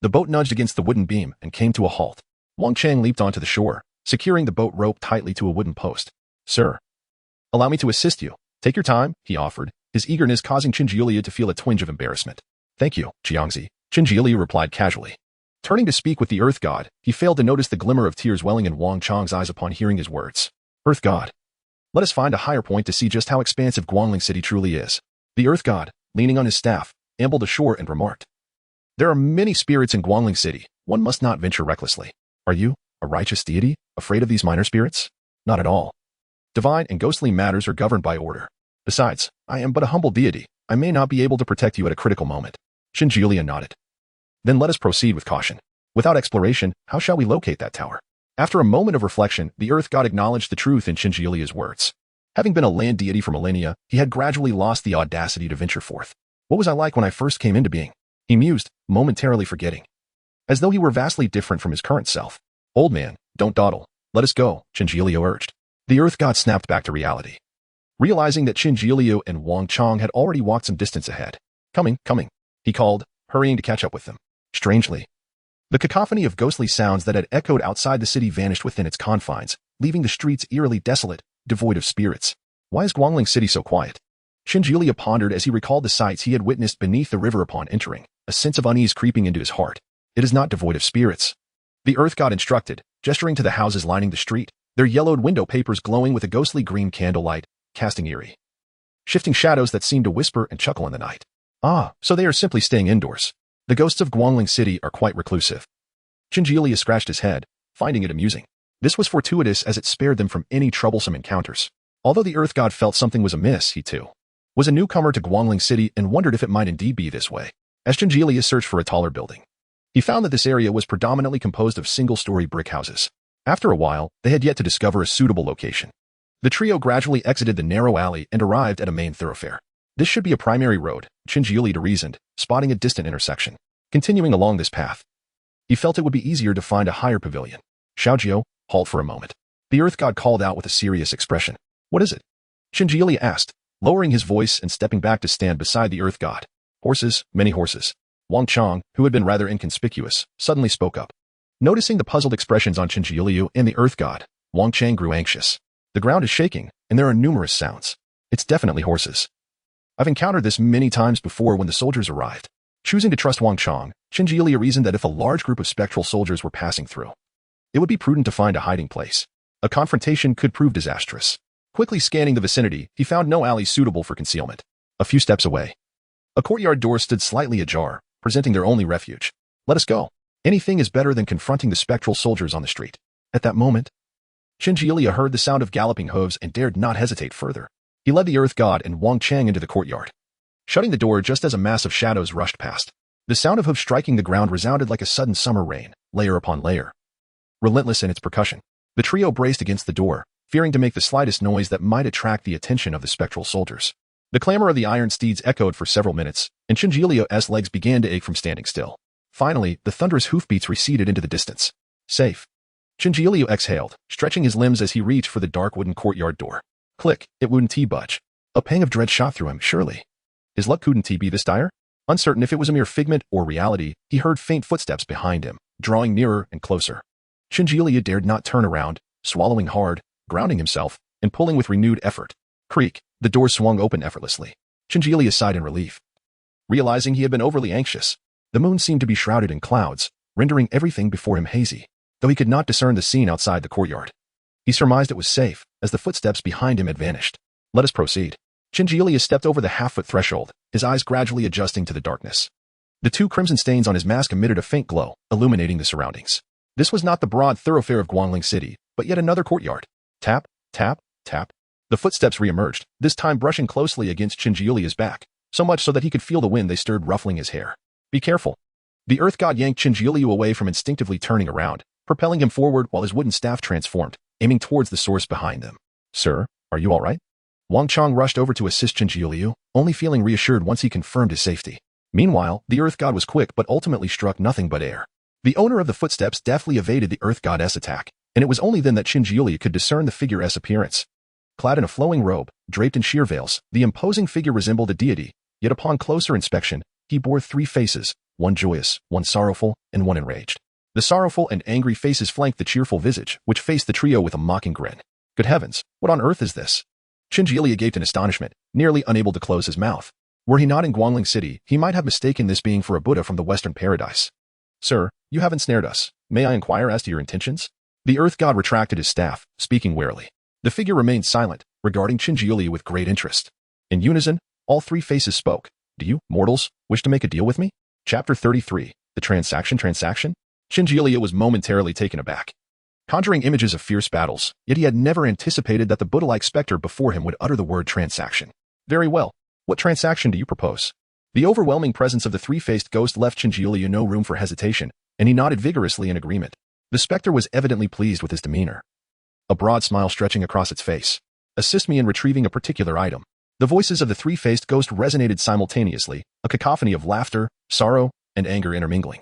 the boat nudged against the wooden beam and came to a halt. Wang Chang leaped onto the shore, securing the boat rope tightly to a wooden post. "Sir, allow me to assist you." "Take your time," he offered, his eagerness causing Qin Jiuli to feel a twinge of embarrassment. "Thank you, Jiangzi," Qin Jiuli replied casually. Turning to speak with the Earth God, he failed to notice the glimmer of tears welling in Wang Chang's eyes upon hearing his words. "Earth God, let us find a higher point to see just how expansive Guangling City truly is." The Earth God, leaning on his staff, ambled ashore and remarked, "There are many spirits in Guangling City. One must not venture recklessly. Are you, a righteous deity, afraid of these minor spirits?" "Not at all. Divine and ghostly matters are governed by order. Besides, I am but a humble deity. I may not be able to protect you at a critical moment." Qin Jiuli nodded. "Then let us proceed with caution. Without exploration, how shall we locate that tower?" After a moment of reflection, the Earth God acknowledged the truth in Qin Jiuli's words. Having been a land deity for millennia, he had gradually lost the audacity to venture forth. "What was I like when I first came into being?" he mused, momentarily forgetting, as though he were vastly different from his current self. "Old man, don't dawdle. Let us go," Qin Jiuli urged. The Earth God snapped back to reality, realizing that Qin Jiuli and Wang Chang had already walked some distance ahead. Coming," he called, hurrying to catch up with them. Strangely, the cacophony of ghostly sounds that had echoed outside the city vanished within its confines, leaving the streets eerily desolate, devoid of spirits. Why is Guangling City so quiet? Qin Jiuli pondered as he recalled the sights he had witnessed beneath the river upon entering, a sense of unease creeping into his heart. It is not devoid of spirits, the Earth God instructed, gesturing to the houses lining the street, their yellowed window papers glowing with a ghostly green candlelight, casting eerie, shifting shadows that seemed to whisper and chuckle in the night. "Ah, so they are simply staying indoors. The ghosts of Guangling City are quite reclusive." Qin Jiuli scratched his head, finding it amusing. This was fortuitous as it spared them from any troublesome encounters. Although the Earth God felt something was amiss, he too was a newcomer to Guangling City and wondered if it might indeed be this way. As Qin Jiuli searched for a taller building, he found that this area was predominantly composed of single-story brick houses. After a while, they had yet to discover a suitable location. The trio gradually exited the narrow alley and arrived at a main thoroughfare. This should be a primary road, Qin Jiuli reasoned, spotting a distant intersection. Continuing along this path, he felt it would be easier to find a higher pavilion. "Xiaojiu, halt for a moment." The Earth God called out with a serious expression. "What is it?" Qin Jiuli asked, lowering his voice and stepping back to stand beside the Earth God. "Horses, many horses." Wang Chang, who had been rather inconspicuous, suddenly spoke up. Noticing the puzzled expressions on Qin Jiuli and the Earth God, Wang Chang grew anxious. "The ground is shaking, and there are numerous sounds. It's definitely horses. I've encountered this many times before when the soldiers arrived." Choosing to trust Wang Chang, Qin Jiuli reasoned that if a large group of spectral soldiers were passing through, it would be prudent to find a hiding place. A confrontation could prove disastrous. Quickly scanning the vicinity, he found no alley suitable for concealment. A few steps away, a courtyard door stood slightly ajar, presenting their only refuge. Let us go. Anything is better than confronting the spectral soldiers on the street. At that moment, Qinji heard the sound of galloping hooves and dared not hesitate further. He led the Earth God and Wang Chang into the courtyard, shutting the door just as a mass of shadows rushed past. The sound of hooves striking the ground resounded like a sudden summer rain, layer upon layer, relentless in its percussion. The trio braced against the door, fearing to make the slightest noise that might attract the attention of the spectral soldiers. The clamor of the iron steeds echoed for several minutes, and Qinji legs began to ache from standing still. Finally, the thunderous hoofbeats receded into the distance. Safe. Qinji exhaled, stretching his limbs as he reached for the dark wooden courtyard door. Click, it wouldn't budge. A pang of dread shot through him, surely. His luck couldn't be this dire? Uncertain if it was a mere figment or reality, he heard faint footsteps behind him, drawing nearer and closer. Qinji dared not turn around, swallowing hard, grounding himself, and pulling with renewed effort. Creak, the door swung open effortlessly. Qinji sighed in relief, realizing he had been overly anxious. The moon seemed to be shrouded in clouds, rendering everything before him hazy, though he could not discern the scene outside the courtyard. He surmised it was safe, as the footsteps behind him had vanished. Let us proceed. Qinji stepped over the half-foot threshold, his eyes gradually adjusting to the darkness. The two crimson stains on his mask emitted a faint glow, illuminating the surroundings. This was not the broad thoroughfare of Guangling City, but yet another courtyard. Tap, tap, tap. The footsteps re-emerged, this time brushing closely against Qinji's back, so much so that he could feel the wind they stirred ruffling his hair. Be careful. The Earth God yanked Qinji away from instinctively turning around, propelling him forward while his wooden staff transformed, aiming towards the source behind them. Sir, are you all right? Wang Chang rushed over to assist Qinji, only feeling reassured once he confirmed his safety. Meanwhile, the Earth God was quick but ultimately struck nothing but air. The owner of the footsteps deftly evaded the Earth Goddess attack, and it was only then that Qinji could discern the figure's appearance. Clad in a flowing robe, draped in sheer veils, the imposing figure resembled a deity, yet upon closer inspection, he bore three faces, one joyous, one sorrowful, and one enraged. The sorrowful and angry faces flanked the cheerful visage, which faced the trio with a mocking grin. Good heavens, what on earth is this? Qinji gaped in astonishment, nearly unable to close his mouth. Were he not in Guangling City, he might have mistaken this being for a Buddha from the Western Paradise. Sir, you haven't snared us. May I inquire as to your intentions? The Earth God retracted his staff, speaking warily. The figure remained silent, regarding Qinji with great interest. In unison, all three faces spoke. Do you, mortals, wish to make a deal with me? Chapter 33. The Transaction. Qinji was momentarily taken aback, conjuring images of fierce battles, yet he had never anticipated that the Buddha-like specter before him would utter the word transaction. Very well. What transaction do you propose? The overwhelming presence of the three-faced ghost left Qinji no room for hesitation, and he nodded vigorously in agreement. The specter was evidently pleased with his demeanor, a broad smile stretching across its face. Assist me in retrieving a particular item. The voices of the three-faced ghost resonated simultaneously, a cacophony of laughter, sorrow, and anger intermingling.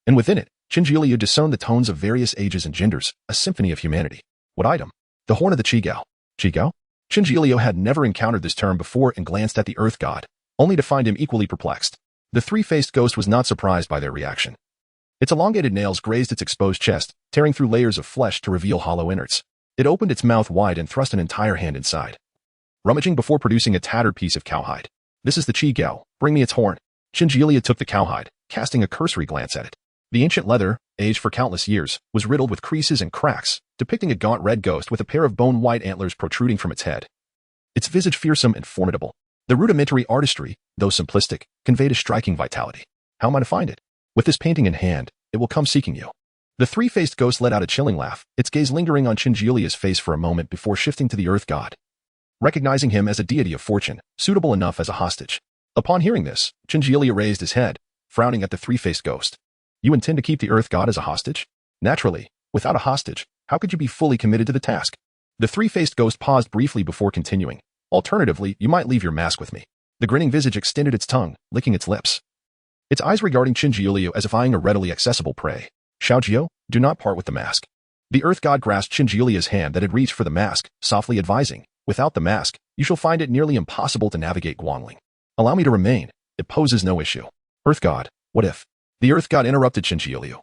And within it, Qinji discerned the tones of various ages and genders, a symphony of humanity. What item? The horn of the Qigao. Qigao? Qinji had never encountered this term before and glanced at the Earth God, only to find him equally perplexed. The three-faced ghost was not surprised by their reaction. Its elongated nails grazed its exposed chest, tearing through layers of flesh to reveal hollow innards. It opened its mouth wide and thrust an entire hand inside, rummaging before producing a tattered piece of cowhide. This is the Qigao. Bring me its horn. Qinji took the cowhide, casting a cursory glance at it. The ancient leather, aged for countless years, was riddled with creases and cracks, depicting a gaunt red ghost with a pair of bone-white antlers protruding from its head. Its visage fearsome and formidable. The rudimentary artistry, though simplistic, conveyed a striking vitality. How am I to find it? With this painting in hand, it will come seeking you. The three-faced ghost let out a chilling laugh, its gaze lingering on Qinji's face for a moment before shifting to the Earth God, recognizing him as a deity of fortune, suitable enough as a hostage. Upon hearing this, Qinji raised his head, frowning at the three-faced ghost. You intend to keep the Earth God as a hostage? Naturally, without a hostage, how could you be fully committed to the task? The three-faced ghost paused briefly before continuing. Alternatively, you might leave your mask with me. The grinning visage extended its tongue, licking its lips, its eyes regarding Qinji as if eyeing a readily accessible prey. Xiaojiu, do not part with the mask. The Earth God grasped Qinji's hand that had reached for the mask, softly advising, without the mask, you shall find it nearly impossible to navigate Guangling. Allow me to remain. It poses no issue. Earth God, what if? The Earth God interrupted Qinji,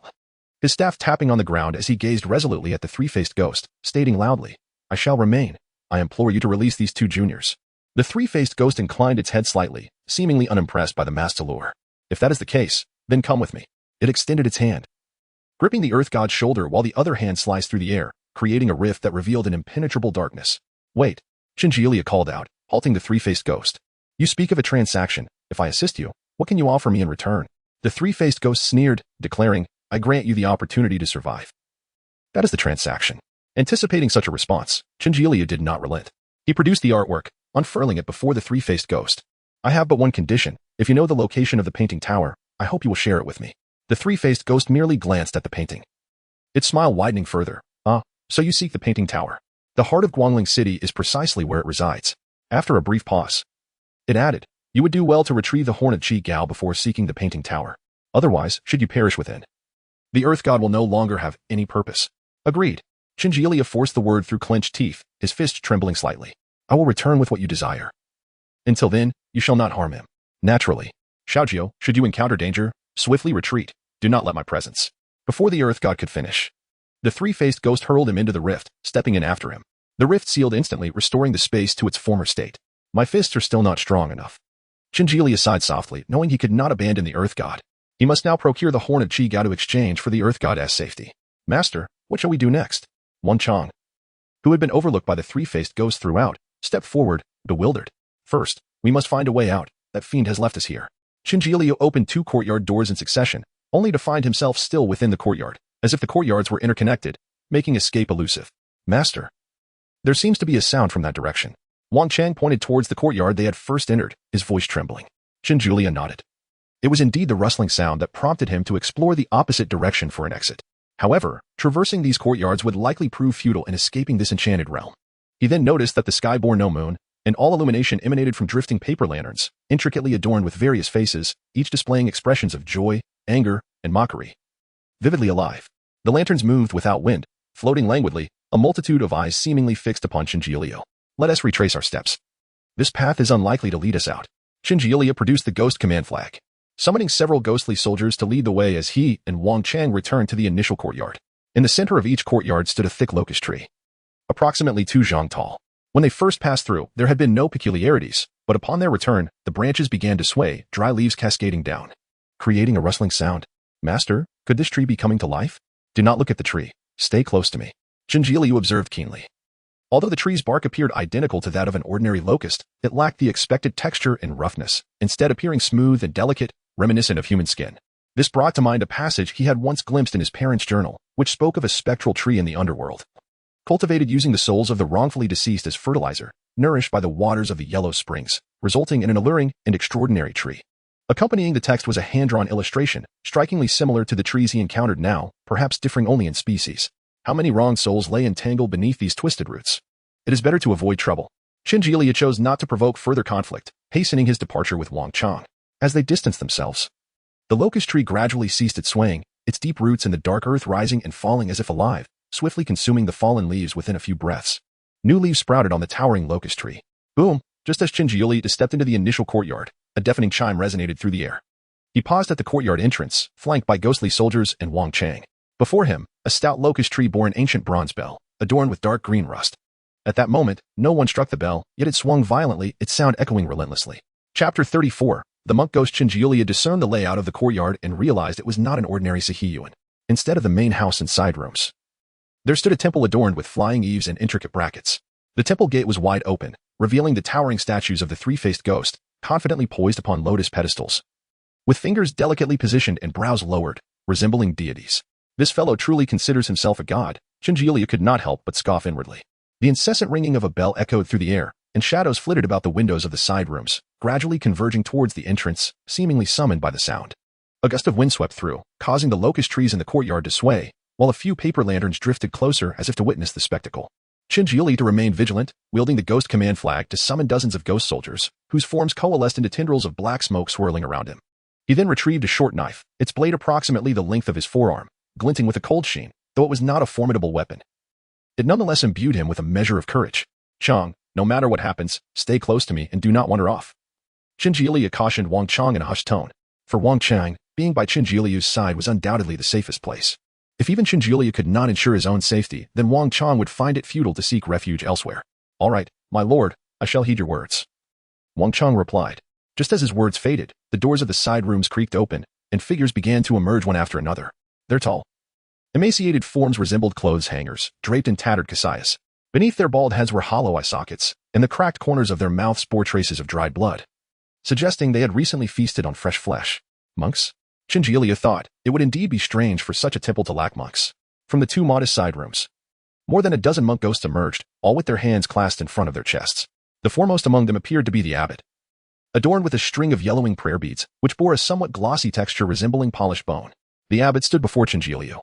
his staff tapping on the ground as he gazed resolutely at the three-faced ghost, stating loudly, I shall remain. I implore you to release these two juniors. The three-faced ghost inclined its head slightly, seemingly unimpressed by the mask's allure. If that is the case, then come with me. It extended its hand, gripping the Earth God's shoulder while the other hand sliced through the air, creating a rift that revealed an impenetrable darkness. Wait, Qinji called out, halting the three-faced ghost. You speak of a transaction. If I assist you, what can you offer me in return? The three-faced ghost sneered, declaring, "I grant you the opportunity to survive." That is the transaction. Anticipating such a response, Chingilia did not relent. He produced the artwork, unfurling it before the three-faced ghost. "I have but one condition. If you know the location of the painting tower, I hope you will share it with me." The three-faced ghost merely glanced at the painting, its smile widening further. "Ah, so you seek the painting tower. The heart of Guangling City is precisely where it resides." After a brief pause, it added, "You would do well to retrieve the Horn of Qi Gao before seeking the painting tower. Otherwise, should you perish within, the Earth God will no longer have any purpose." Agreed. Chingilia forced the word through clenched teeth, his fist trembling slightly. "I will return with what you desire. Until then, you shall not harm him." Naturally. "Xiaojiu, should you encounter danger, swiftly retreat. Do not let my presence." Before the Earth God could finish, the three-faced ghost hurled him into the rift, stepping in after him. The rift sealed instantly, restoring the space to its former state. "My fists are still not strong enough." Chingilia sighed softly, knowing he could not abandon the Earth God. He must now procure the Horn of Qi Gao to exchange for the Earth God's safety. "Master, what shall we do next?" Wang Chang, who had been overlooked by the three-faced ghost throughout, stepped forward, bewildered. "First, we must find a way out. That fiend has left us here." Chingilia opened 2 courtyard doors in succession, only to find himself still within the courtyard, as if the courtyards were interconnected, making escape elusive. "Master, there seems to be a sound from that direction." Wang Chang pointed towards the courtyard they had first entered, his voice trembling. Chingilia nodded. It was indeed the rustling sound that prompted him to explore the opposite direction for an exit. However, traversing these courtyards would likely prove futile in escaping this enchanted realm. He then noticed that the sky bore no moon, and all illumination emanated from drifting paper lanterns, intricately adorned with various faces, each displaying expressions of joy, anger, and mockery. Vividly alive, the lanterns moved without wind, floating languidly, a multitude of eyes seemingly fixed upon Chingilia. "Let us retrace our steps. This path is unlikely to lead us out." Chingilia produced the ghost command flag, summoning several ghostly soldiers to lead the way as he and Wang Chang returned to the initial courtyard. In the center of each courtyard stood a thick locust tree, approximately 2 zhang tall. When they first passed through, there had been no peculiarities, but upon their return, the branches began to sway, dry leaves cascading down, creating a rustling sound. "Master, could this tree be coming to life?" "Do not look at the tree. Stay close to me," Chingilia observed keenly. Although the tree's bark appeared identical to that of an ordinary locust, it lacked the expected texture and roughness, instead appearing smooth and delicate, reminiscent of human skin. This brought to mind a passage he had once glimpsed in his parents' journal, which spoke of a spectral tree in the underworld, cultivated using the souls of the wrongfully deceased as fertilizer, nourished by the waters of the yellow springs, resulting in an alluring and extraordinary tree. Accompanying the text was a hand-drawn illustration, strikingly similar to the trees he encountered now, perhaps differing only in species. How many wrong souls lay entangled beneath these twisted roots? It is better to avoid trouble. Chingilia chose not to provoke further conflict, hastening his departure with Wang Chang. As they distanced themselves, the locust tree gradually ceased its swaying, its deep roots in the dark earth rising and falling as if alive, swiftly consuming the fallen leaves within a few breaths. New leaves sprouted on the towering locust tree. Boom! Just as Chingilia stepped into the initial courtyard, a deafening chime resonated through the air. He paused at the courtyard entrance, flanked by ghostly soldiers and Wang Chang. Before him, a stout locust tree bore an ancient bronze bell, adorned with dark green rust. At that moment, no one struck the bell, yet it swung violently, its sound echoing relentlessly. Chapter 34. The monk ghost Chingilia discerned the layout of the courtyard and realized it was not an ordinary Sihiyuan. Instead of the main house and side rooms, there stood a temple adorned with flying eaves and intricate brackets. The temple gate was wide open, revealing the towering statues of the three-faced ghost, confidently poised upon lotus pedestals, with fingers delicately positioned and brows lowered, resembling deities. This fellow truly considers himself a god. Chingilia could not help but scoff inwardly. The incessant ringing of a bell echoed through the air, and shadows flitted about the windows of the side rooms, gradually converging towards the entrance, seemingly summoned by the sound. A gust of wind swept through, causing the locust trees in the courtyard to sway, while a few paper lanterns drifted closer as if to witness the spectacle. Chingilia remained vigilant, wielding the ghost command flag to summon dozens of ghost soldiers, whose forms coalesced into tendrils of black smoke swirling around him. He then retrieved a short knife, its blade approximately the length of his forearm, glinting with a cold sheen, though it was not a formidable weapon. It nonetheless imbued him with a measure of courage. "Chang, no matter what happens, stay close to me and do not wander off," Chingilia cautioned Wang Chang in a hushed tone. For Wang Chang, being by Chingilia's side was undoubtedly the safest place. If even Chingilia could not ensure his own safety, then Wang Chang would find it futile to seek refuge elsewhere. "All right, my lord, I shall heed your words," Wang Chang replied. Just as his words faded, the doors of the side rooms creaked open, and figures began to emerge one after another. Their tall, emaciated forms resembled clothes hangers, draped in tattered kasayas. Beneath their bald heads were hollow eye sockets, and the cracked corners of their mouths bore traces of dried blood, suggesting they had recently feasted on fresh flesh. "Monks?" Chinjilia thought it would indeed be strange for such a temple to lack monks. From the two modest side rooms, more than a dozen monk ghosts emerged, all with their hands clasped in front of their chests. The foremost among them appeared to be the abbot, adorned with a string of yellowing prayer beads, which bore a somewhat glossy texture resembling polished bone. The abbot stood before Chinjilia,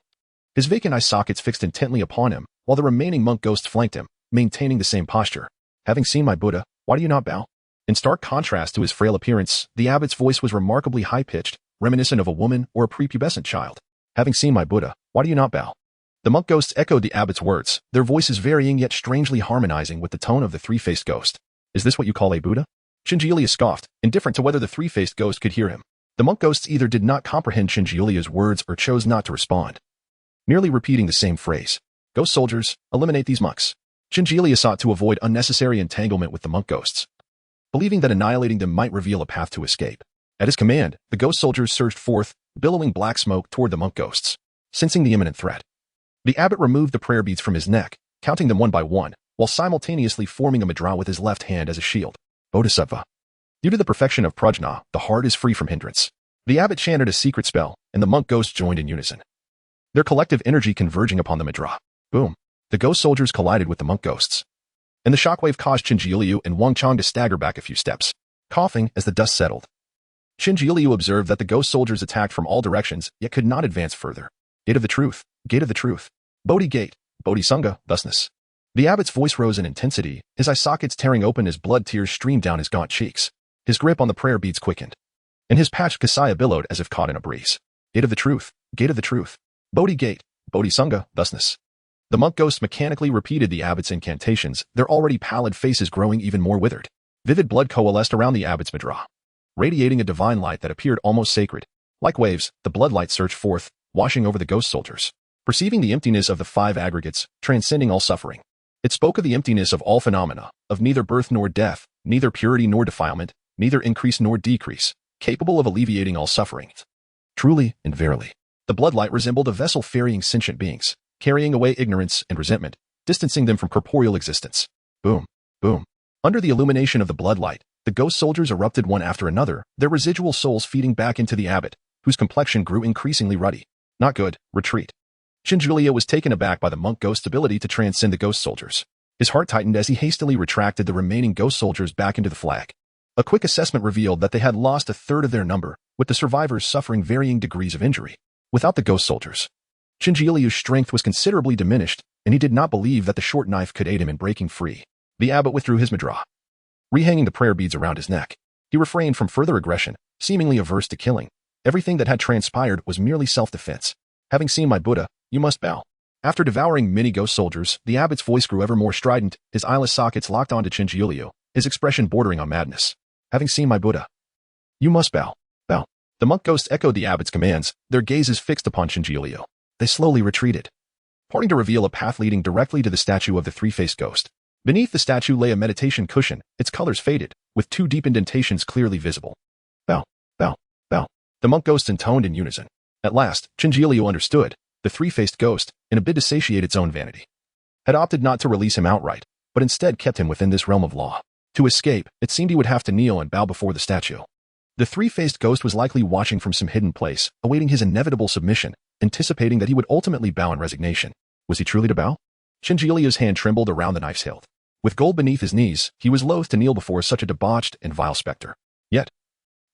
his vacant eye sockets fixed intently upon him, while the remaining monk ghosts flanked him, maintaining the same posture. Having seen my Buddha, why do you not bow? In stark contrast to his frail appearance, the abbot's voice was remarkably high-pitched, reminiscent of a woman or a prepubescent child. Having seen my Buddha, why do you not bow? The monk ghosts echoed the abbot's words, their voices varying yet strangely harmonizing with the tone of the three-faced ghost. Is this what you call a Buddha? Chinjilia scoffed, indifferent to whether the three-faced ghost could hear him. The monk ghosts either did not comprehend Chinjilia's words or chose not to respond, merely repeating the same phrase. Ghost soldiers, eliminate these monks. Chinjilia sought to avoid unnecessary entanglement with the monk ghosts, believing that annihilating them might reveal a path to escape. At his command, the ghost soldiers surged forth, billowing black smoke toward the monk ghosts. Sensing the imminent threat, the abbot removed the prayer beads from his neck, counting them one by one, while simultaneously forming a mudra with his left hand as a shield. Bodhisattva. Due to the perfection of prajna, the heart is free from hindrance. The abbot chanted a secret spell, and the monk ghosts joined in unison, their collective energy converging upon the mudra. Boom. The ghost soldiers collided with the monk ghosts, and the shockwave caused Chinjilia and Wang Chang to stagger back a few steps, coughing as the dust settled. Chinjilia observed that the ghost soldiers attacked from all directions, yet could not advance further. Gate of the truth, gate of the truth. Bodhi gate, Bodhisanga, thusness. The abbot's voice rose in intensity, his eye sockets tearing open as blood tears streamed down his gaunt cheeks. His grip on the prayer beads quickened, and his patched kasaya billowed as if caught in a breeze. Gate of the truth, gate of the truth. Bodhi gate, Bodhisanga, thusness. The monk ghosts mechanically repeated the abbot's incantations, their already pallid faces growing even more withered. Vivid blood coalesced around the abbot's mudra, radiating a divine light that appeared almost sacred. Like waves, the blood light surged forth, washing over the ghost soldiers, perceiving the emptiness of the five aggregates, transcending all suffering. It spoke of the emptiness of all phenomena, of neither birth nor death, neither purity nor defilement, neither increase nor decrease, capable of alleviating all suffering. Truly and verily, the blood light resembled a vessel ferrying sentient beings, carrying away ignorance and resentment, distancing them from corporeal existence. Boom, boom. Under the illumination of the blood light, the ghost soldiers erupted one after another, their residual souls feeding back into the abbot, whose complexion grew increasingly ruddy. Not good, retreat. Chinjilia was taken aback by the monk ghost's ability to transcend the ghost soldiers. His heart tightened as he hastily retracted the remaining ghost soldiers back into the flag. A quick assessment revealed that they had lost a third of their number, with the survivors suffering varying degrees of injury. Without the ghost soldiers, Chinjilia's strength was considerably diminished, and he did not believe that the short knife could aid him in breaking free. The abbot withdrew his mudra, rehanging the prayer beads around his neck. He refrained from further aggression, seemingly averse to killing. Everything that had transpired was merely self-defense. Having seen my Buddha, you must bow. After devouring many ghost soldiers, the abbot's voice grew ever more strident, his eyeless sockets locked onto Chinjilia, his expression bordering on madness. Having seen my Buddha, you must bow. Bow. The monk ghosts echoed the abbot's commands, their gazes fixed upon Chinjilia. They slowly retreated, parting to reveal a path leading directly to the statue of the three-faced ghost. Beneath the statue lay a meditation cushion, its colors faded, with two deep indentations clearly visible. Bow, bow, bow. The monk ghosts intoned in unison. At last, Chinjilia understood. The three-faced ghost, in a bid to satiate its own vanity, had opted not to release him outright, but instead kept him within this realm of law. To escape, it seemed he would have to kneel and bow before the statue. The three-faced ghost was likely watching from some hidden place, awaiting his inevitable submission, anticipating that he would ultimately bow in resignation. Was he truly to bow? Chinjilia's hand trembled around the knife's hilt. With gold beneath his knees, he was loath to kneel before such a debauched and vile specter. Yet,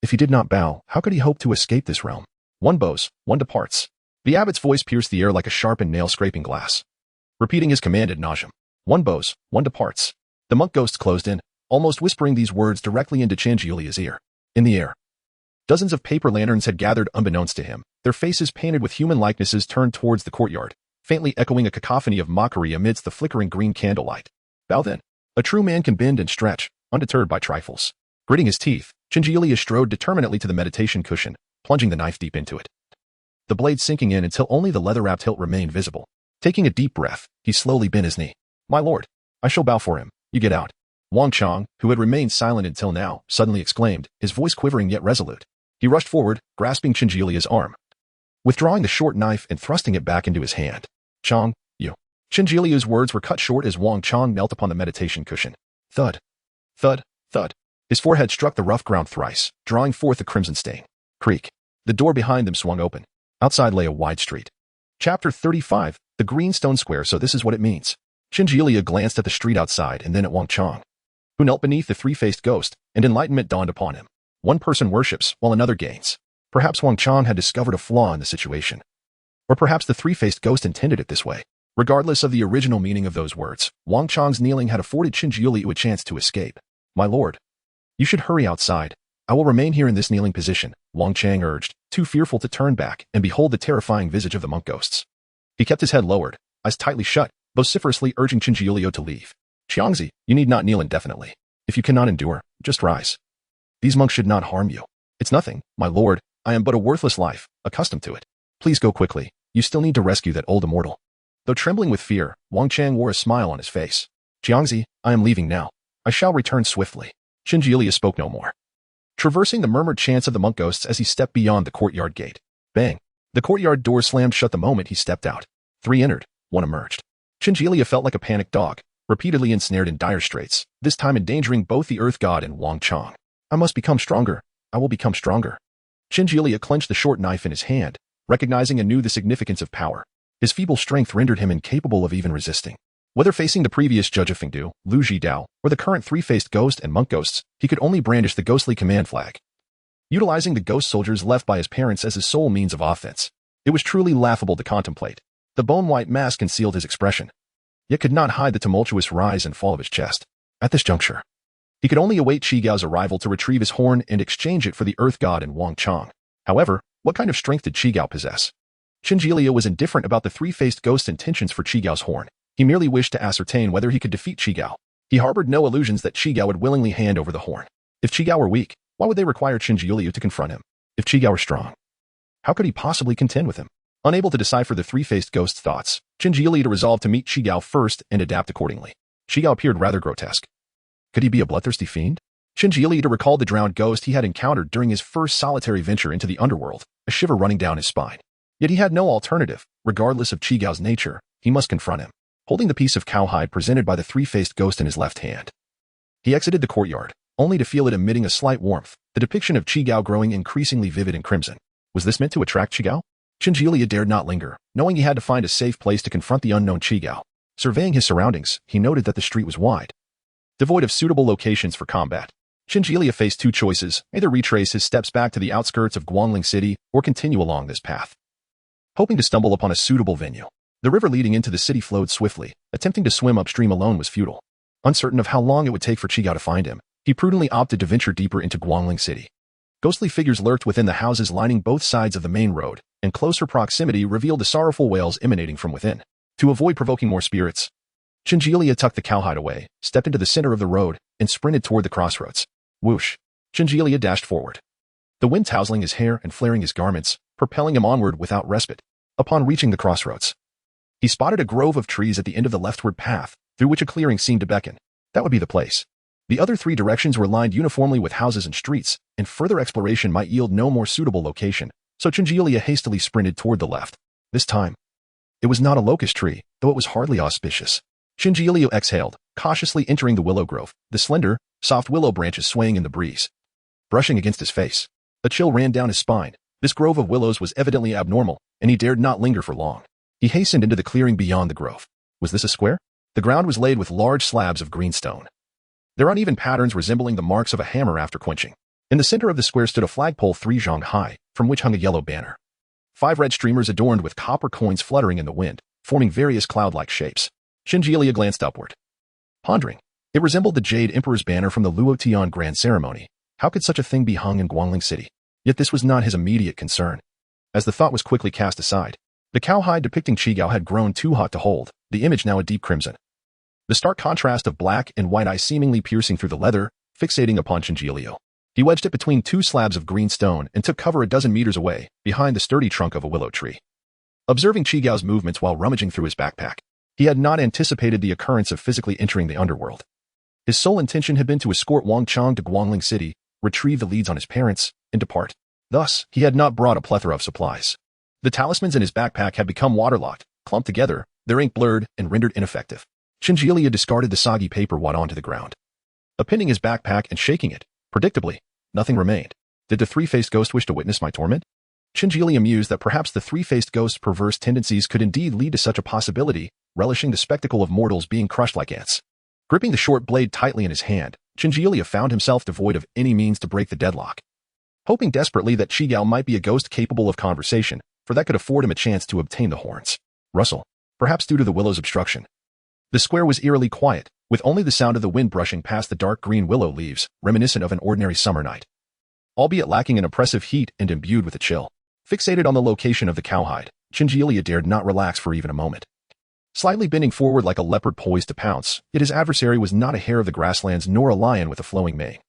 if he did not bow, how could he hope to escape this realm? One bows, one departs. The abbot's voice pierced the air like a sharpened nail scraping glass, repeating his command ad nauseam. One bows, one departs. The monk ghosts closed in, almost whispering these words directly into Chinjilia's ear. In the air, dozens of paper lanterns had gathered unbeknownst to him, their faces painted with human likenesses turned towards the courtyard, faintly echoing a cacophony of mockery amidst the flickering green candlelight. Bow then. A true man can bend and stretch, undeterred by trifles. Gritting his teeth, Chinjilia strode determinedly to the meditation cushion, plunging the knife deep into it, the blade sinking in until only the leather-wrapped hilt remained visible. Taking a deep breath, he slowly bent his knee. My lord, I shall bow for him. You get out. Wang Chang, who had remained silent until now, suddenly exclaimed, his voice quivering yet resolute. He rushed forward, grasping Chinjilia's arm, withdrawing the short knife and thrusting it back into his hand. Chang, you. Chinjilia's words were cut short as Wang Chang knelt upon the meditation cushion. Thud. Thud. Thud. His forehead struck the rough ground thrice, drawing forth a crimson stain. Creak. The door behind them swung open. Outside lay a wide street. Chapter 35, The Greenstone Square. So this is what it means. Qin Jiulia glanced at the street outside and then at Wang Chang, who knelt beneath the three-faced ghost, and enlightenment dawned upon him. One person worships, while another gains. Perhaps Wang Chang had discovered a flaw in the situation. Or perhaps the three-faced ghost intended it this way. Regardless of the original meaning of those words, Wang Chang's kneeling had afforded Qin Jiulia a chance to escape. My lord, you should hurry outside. I will remain here in this kneeling position, Wang Chang urged, too fearful to turn back and behold the terrifying visage of the monk ghosts. He kept his head lowered, eyes tightly shut, vociferously urging Qin Jiulia to leave. Xiangzi, you need not kneel indefinitely. If you cannot endure, just rise. These monks should not harm you. It's nothing, my lord. I am but a worthless life, accustomed to it. Please go quickly. You still need to rescue that old immortal. Though trembling with fear, Wang Chang wore a smile on his face. Jiangzi, I am leaving now. I shall return swiftly. Qin Jiulia spoke no more, traversing the murmured chants of the monk ghosts as he stepped beyond the courtyard gate. Bang! The courtyard door slammed shut the moment he stepped out. 3 entered, 1 emerged. Qin Jiulia felt like a panicked dog, repeatedly ensnared in dire straits, this time endangering both the earth god and Wang Chang. I must become stronger. I will become stronger. Qin Jiulia clenched the short knife in his hand, recognizing anew the significance of power. His feeble strength rendered him incapable of even resisting. Whether facing the previous judge of Fengdu, Lu Zhidao, or the current three-faced ghost and monk ghosts, he could only brandish the ghostly command flag, utilizing the ghost soldiers left by his parents as his sole means of offense. It was truly laughable to contemplate. The bone-white mask concealed his expression, yet could not hide the tumultuous rise and fall of his chest. At this juncture, he could only await Qi Gao's arrival to retrieve his horn and exchange it for the earth god and Wang Chang. However, what kind of strength did Qi Gao possess? Qin Jiulia was indifferent about the three-faced ghost's intentions for Qi Gao's horn. He merely wished to ascertain whether he could defeat Qi Gao. He harbored no illusions that Qi Gao would willingly hand over the horn. If Qi Gao were weak, why would they require Qin Jiulia to confront him? If Qi Gao were strong, how could he possibly contend with him? Unable to decipher the three-faced ghost's thoughts, Qin Jiulia resolved to meet Qi Gao first and adapt accordingly. Qi Gao appeared rather grotesque. Could he be a bloodthirsty fiend? Qin Jiulia recalled the drowned ghost he had encountered during his first solitary venture into the underworld, a shiver running down his spine. Yet he had no alternative. Regardless of Qi Gao's nature, he must confront him. Holding the piece of cowhide presented by the three-faced ghost in his left hand, he exited the courtyard, only to feel it emitting a slight warmth, the depiction of Qi Gao growing increasingly vivid and crimson. Was this meant to attract Qi Gao? Qin Jiulia dared not linger, knowing he had to find a safe place to confront the unknown Qi Gao. Surveying his surroundings, he noted that the street was wide, devoid of suitable locations for combat. Qin Jiulia faced 2 choices, either retrace his steps back to the outskirts of Guangling City or continue along this path, hoping to stumble upon a suitable venue. The river leading into the city flowed swiftly. Attempting to swim upstream alone was futile. Uncertain of how long it would take for Qi Gao to find him, he prudently opted to venture deeper into Guangling City. Ghostly figures lurked within the houses lining both sides of the main road, and closer proximity revealed the sorrowful wails emanating from within. To avoid provoking more spirits, Qin Jiulia tucked the cowhide away, stepped into the center of the road, and sprinted toward the crossroads. Whoosh! Qin Jiulia dashed forward, the wind tousling his hair and flaring his garments, propelling him onward without respite. Upon reaching the crossroads, he spotted a grove of trees at the end of the leftward path, through which a clearing seemed to beckon. That would be the place. The other 3 directions were lined uniformly with houses and streets, and further exploration might yield no more suitable location, so Qin Jiulia hastily sprinted toward the left. This time, it was not a locust tree, though it was hardly auspicious. Qin Jiulia exhaled, cautiously entering the willow grove, the slender, soft willow branches swaying in the breeze, brushing against his face. A chill ran down his spine. This grove of willows was evidently abnormal, and he dared not linger for long. He hastened into the clearing beyond the grove. Was this a square? The ground was laid with large slabs of green stone, their uneven patterns resembling the marks of a hammer after quenching. In the center of the square stood a flagpole 3 zhang high, from which hung a yellow banner. 5 red streamers adorned with copper coins fluttering in the wind, forming various cloud-like shapes. Qin Jiulia glanced upward, pondering. It resembled the Jade Emperor's banner from the Luotian Grand Ceremony. How could such a thing be hung in Guangling City? Yet this was not his immediate concern. As the thought was quickly cast aside, the cowhide depicting Qi Gao had grown too hot to hold, the image now a deep crimson. The stark contrast of black and white eyes seemingly piercing through the leather, fixating upon Qin Jiulia. He wedged it between 2 slabs of green stone and took cover a dozen meters away, behind the sturdy trunk of a willow tree. Observing Qi Gao's movements while rummaging through his backpack, he had not anticipated the occurrence of physically entering the underworld. His sole intention had been to escort Wang Chang to Guangling City, retrieve the leads on his parents, and depart. Thus, he had not brought a plethora of supplies. The talismans in his backpack had become waterlogged, clumped together, their ink blurred and rendered ineffective. Qin Jiulia discarded the soggy paper wad onto the ground, appending his backpack and shaking it. Predictably, nothing remained. Did the 3-faced ghost wish to witness my torment? Qinjilia mused that perhaps the three-faced ghost's perverse tendencies could indeed lead to such a possibility, relishing the spectacle of mortals being crushed like ants. Gripping the short blade tightly in his hand, Qinjilia found himself devoid of any means to break the deadlock. Hoping desperately that Qigao might be a ghost capable of conversation, for that could afford him a chance to obtain the horns. Rustle, perhaps due to the willow's obstruction. The square was eerily quiet, with only the sound of the wind brushing past the dark green willow leaves, reminiscent of an ordinary summer night. Albeit lacking in oppressive heat and imbued with a chill. Fixated on the location of the cowhide, Qinjilia dared not relax for even a moment. Slightly bending forward like a leopard poised to pounce, yet his adversary was not a hare of the grasslands nor a lion with a flowing mane,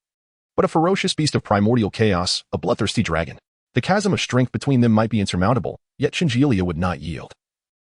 but a ferocious beast of primordial chaos, a bloodthirsty dragon. The chasm of strength between them might be insurmountable, yet Qinjilia would not yield.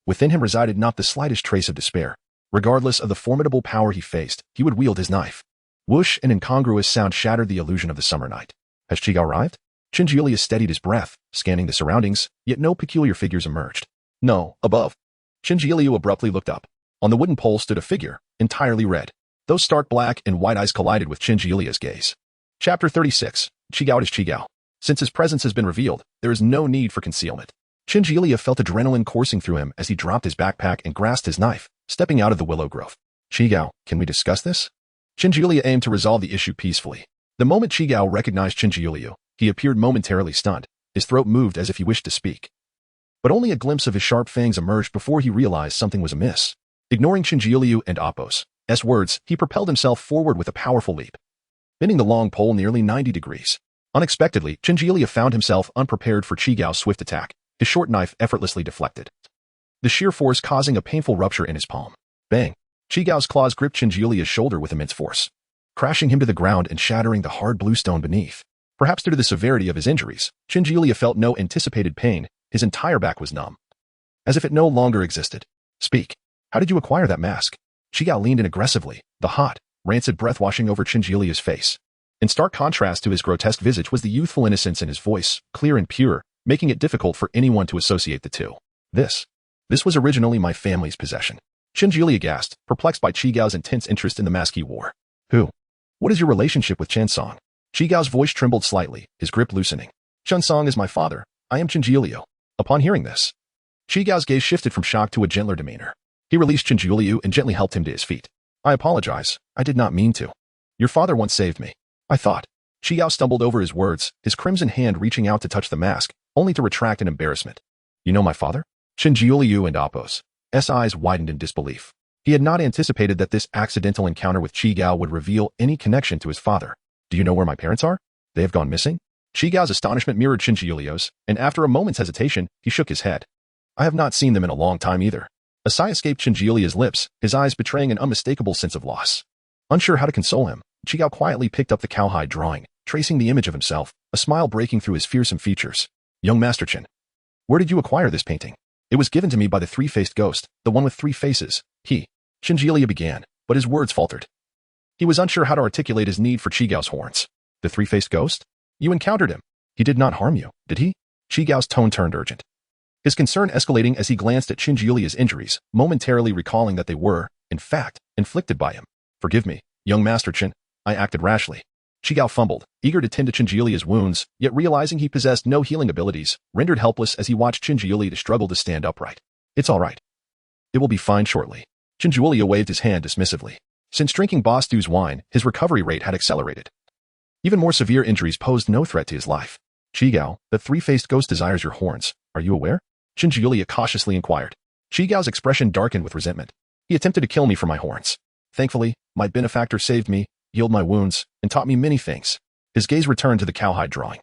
Within him resided not the slightest trace of despair. Regardless of the formidable power he faced, he would wield his knife. Whoosh, an incongruous sound shattered the illusion of the summer night. Has Qigao arrived? Qinjilia steadied his breath, scanning the surroundings, yet no peculiar figures emerged. No, above. Qinjilia abruptly looked up. On the wooden pole stood a figure, entirely red. Those stark black and white eyes collided with Qinjilia's gaze. Chapter 36. Qigao is Qigao. Since his presence has been revealed, there is no need for concealment. Qinjilia felt adrenaline coursing through him as he dropped his backpack and grasped his knife, stepping out of the willow grove. Qigao, can we discuss this? Qinjilia aimed to resolve the issue peacefully. The moment Qigao recognized Qinjilia, he appeared momentarily stunned. His throat moved as if he wished to speak. But only a glimpse of his sharp fangs emerged before he realized something was amiss. Ignoring Qinjilia and Apos' words, he propelled himself forward with a powerful leap, bending the long pole nearly 90 degrees. Unexpectedly, Qinjilia found himself unprepared for Qigao's swift attack, his short knife effortlessly deflected, the sheer force causing a painful rupture in his palm. Bang! Qigao's claws gripped Qinjilia's shoulder with immense force, crashing him to the ground and shattering the hard blue stone beneath. Perhaps due to the severity of his injuries, Qinjilia felt no anticipated pain. His entire back was numb, as if it no longer existed. Speak. How did you acquire that mask? Qigao leaned in aggressively, the hot, rancid breath washing over Qinjilia's face. In stark contrast to his grotesque visage was the youthful innocence in his voice, clear and pure, making it difficult for anyone to associate the two. This was originally my family's possession. Qinjilia gasped, perplexed by Qigao's intense interest in the mask he wore. Who? What is your relationship with Chansong? Qigao's voice trembled slightly, his grip loosening. Chansong is my father. I am Qinjilia. Upon hearing this, Qigao's gaze shifted from shock to a gentler demeanor. He released Qinjilia and gently helped him to his feet. I apologize. I did not mean to. Your father once saved me. I thought. Qigao stumbled over his words, his crimson hand reaching out to touch the mask, only to retract in embarrassment. You know my father? Qinjilia and Apos' eyes widened in disbelief. He had not anticipated that this accidental encounter with Qigao would reveal any connection to his father. Do you know where my parents are? They have gone missing? Qigao's astonishment mirrored Qinjilia's, and after a moment's hesitation, he shook his head. I have not seen them in a long time either. A sigh escaped Qinjilia's lips, his eyes betraying an unmistakable sense of loss. Unsure how to console him, Qigao quietly picked up the cowhide drawing, tracing the image of himself, a smile breaking through his fearsome features. Young Master Qin, where did you acquire this painting? It was given to me by the three-faced ghost, the one with three faces. Qinjilia began, but his words faltered. He was unsure how to articulate his need for Qigao's horns. The three-faced ghost? You encountered him. He did not harm you, did he? Qigao's tone turned urgent, his concern escalating as he glanced at Qinjilia's injuries, momentarily recalling that they were, in fact, inflicted by him. Forgive me, young Master Qin. I acted rashly. Qigao fumbled, eager to tend to Qinjilia's wounds, yet realizing he possessed no healing abilities, rendered helpless as he watched Qinjilia struggle to stand upright. It's all right. It will be fine shortly. Qinjilia waved his hand dismissively. Since drinking Bostu's wine, his recovery rate had accelerated. Even more severe injuries posed no threat to his life. Qigao, the three-faced ghost desires your horns. Are you aware? Qinjilia cautiously inquired. Qigao's expression darkened with resentment. He attempted to kill me for my horns. Thankfully, my benefactor saved me, healed my wounds, and taught me many things. His gaze returned to the cowhide drawing,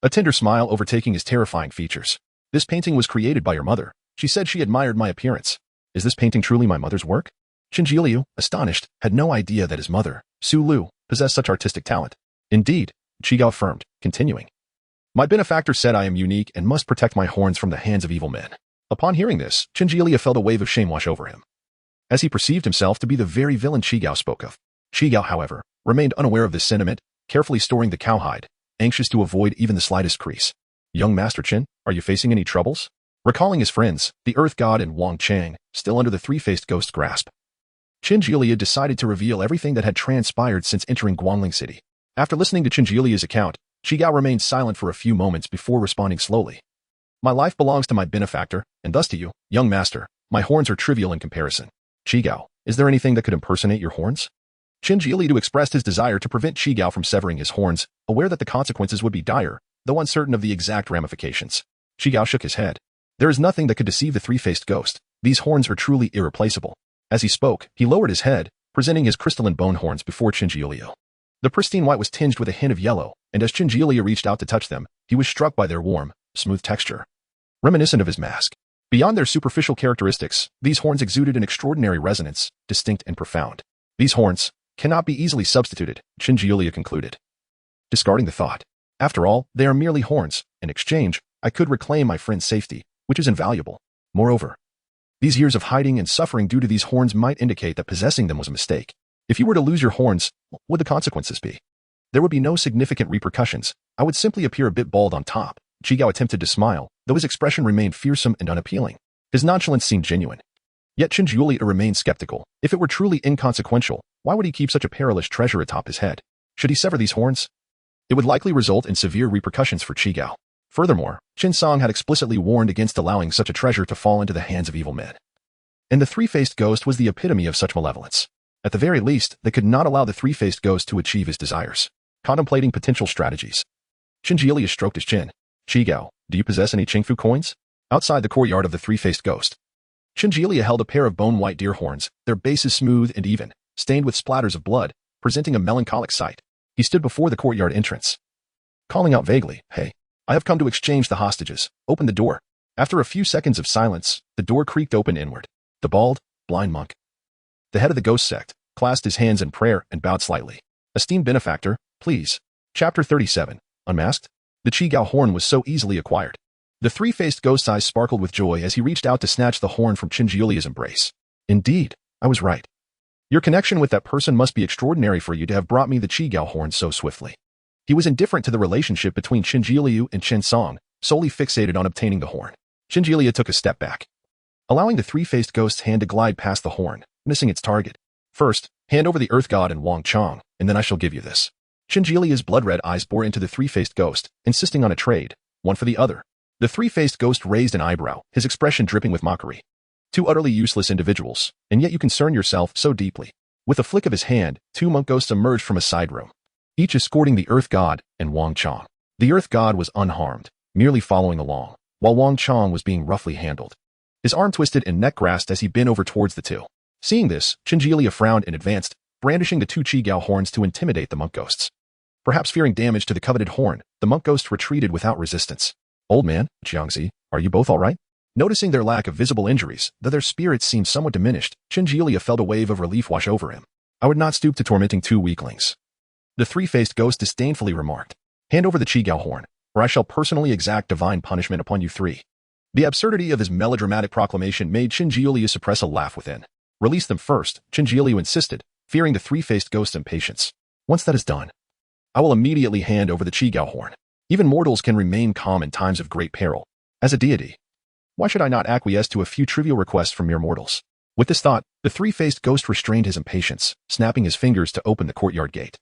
a tender smile overtaking his terrifying features. This painting was created by your mother. She said she admired my appearance. Is this painting truly my mother's work? Qinjilia, astonished, had no idea that his mother, Su Lu, possessed such artistic talent. Indeed, Qigao affirmed, continuing. My benefactor said I am unique and must protect my horns from the hands of evil men. Upon hearing this, Qinjilia felt a wave of shame wash over him, as he perceived himself to be the very villain Qigao spoke of. Qigao, however, remained unaware of this sentiment, carefully storing the cowhide, anxious to avoid even the slightest crease. Young Master Qin, are you facing any troubles? Recalling his friends, the Earth God and Wang Chang, still under the three-faced ghost grasp, Qinjilia decided to reveal everything that had transpired since entering Guangling City. After listening to Qinjilia's account, Qigao remained silent for a few moments before responding slowly. My life belongs to my benefactor, and thus to you, young master. My horns are trivial in comparison. Qigao, is there anything that could impersonate your horns? Qin Jiuliu expressed his desire to prevent Qigao from severing his horns, aware that the consequences would be dire, though uncertain of the exact ramifications. Qigao shook his head. There is nothing that could deceive the three-faced ghost. These horns are truly irreplaceable. As he spoke, he lowered his head, presenting his crystalline bone horns before Qin Jiuliu. The pristine white was tinged with a hint of yellow, and as Qin Jiuliu reached out to touch them, he was struck by their warm, smooth texture. Reminiscent of his mask. Beyond their superficial characteristics, these horns exuded an extraordinary resonance, distinct and profound. These horns cannot be easily substituted, Qin Jiuliu concluded. Discarding the thought. After all, they are merely horns. In exchange, I could reclaim my friend's safety, which is invaluable. Moreover, these years of hiding and suffering due to these horns might indicate that possessing them was a mistake. If you were to lose your horns, what would the consequences be? There would be no significant repercussions. I would simply appear a bit bald on top. Qigao attempted to smile, though his expression remained fearsome and unappealing. His nonchalance seemed genuine. Yet Qin Jiuliu remained skeptical. If it were truly inconsequential, why would he keep such a perilous treasure atop his head? Should he sever these horns? It would likely result in severe repercussions for Qigao. Furthermore, Qin Song had explicitly warned against allowing such a treasure to fall into the hands of evil men. And the three-faced ghost was the epitome of such malevolence. At the very least, they could not allow the three-faced ghost to achieve his desires. Contemplating potential strategies. Qin Jiuliu stroked his chin. Qigao, do you possess any Qingfu coins? Outside the courtyard of the three-faced ghost. Qin Jiuliu held a pair of bone-white deer horns, their bases smooth and even, stained with splatters of blood, presenting a melancholic sight. He stood before the courtyard entrance, calling out vaguely, "Hey, I have come to exchange the hostages. Open the door." After a few seconds of silence, the door creaked open inward. The bald, blind monk, the head of the ghost sect, clasped his hands in prayer and bowed slightly. "Esteemed benefactor, please." Chapter 37. Unmasked? The Qigao horn was so easily acquired. The three-faced ghost's eyes sparkled with joy as he reached out to snatch the horn from Qin Jiuliu's embrace. "Indeed, I was right. Your connection with that person must be extraordinary for you to have brought me the Qigao horn so swiftly." He was indifferent to the relationship between Qin Jiuliu and Qin Song, solely fixated on obtaining the horn. Qin Jiuliu took a step back, allowing the three-faced ghost's hand to glide past the horn, missing its target. "First, hand over the Earth God and Wang Chong, and then I shall give you this." Qin Jiuliu's blood-red eyes bore into the three-faced ghost, insisting on a trade, one for the other. The three-faced ghost raised an eyebrow, his expression dripping with mockery. "Two utterly useless individuals, and yet you concern yourself so deeply." With a flick of his hand, two monk ghosts emerged from a side room, each escorting the Earth God and Wang Chong. The Earth God was unharmed, merely following along, while Wang Chong was being roughly handled. His arm twisted and neck grasped as he bent over towards the two. Seeing this, Qin Jiuliu frowned and advanced, brandishing the two Qigao horns to intimidate the monk ghosts. Perhaps fearing damage to the coveted horn, the monk ghost retreated without resistance. "Old man, Jiangzi, are you both all right?" Noticing their lack of visible injuries, though their spirits seemed somewhat diminished, Qin Jiuliu felt a wave of relief wash over him. "I would not stoop to tormenting two weaklings," the three-faced ghost disdainfully remarked. "Hand over the Qigao horn, or I shall personally exact divine punishment upon you three." The absurdity of his melodramatic proclamation made Qin Jiuliu suppress a laugh within. "Release them first," Qin Jiuliu insisted, fearing the three-faced ghost's impatience. "Once that is done, I will immediately hand over the Qigao horn. Even mortals can remain calm in times of great peril. As a deity, why should I not acquiesce to a few trivial requests from mere mortals?" With this thought, the three-faced ghost restrained his impatience, snapping his fingers to open the courtyard gate.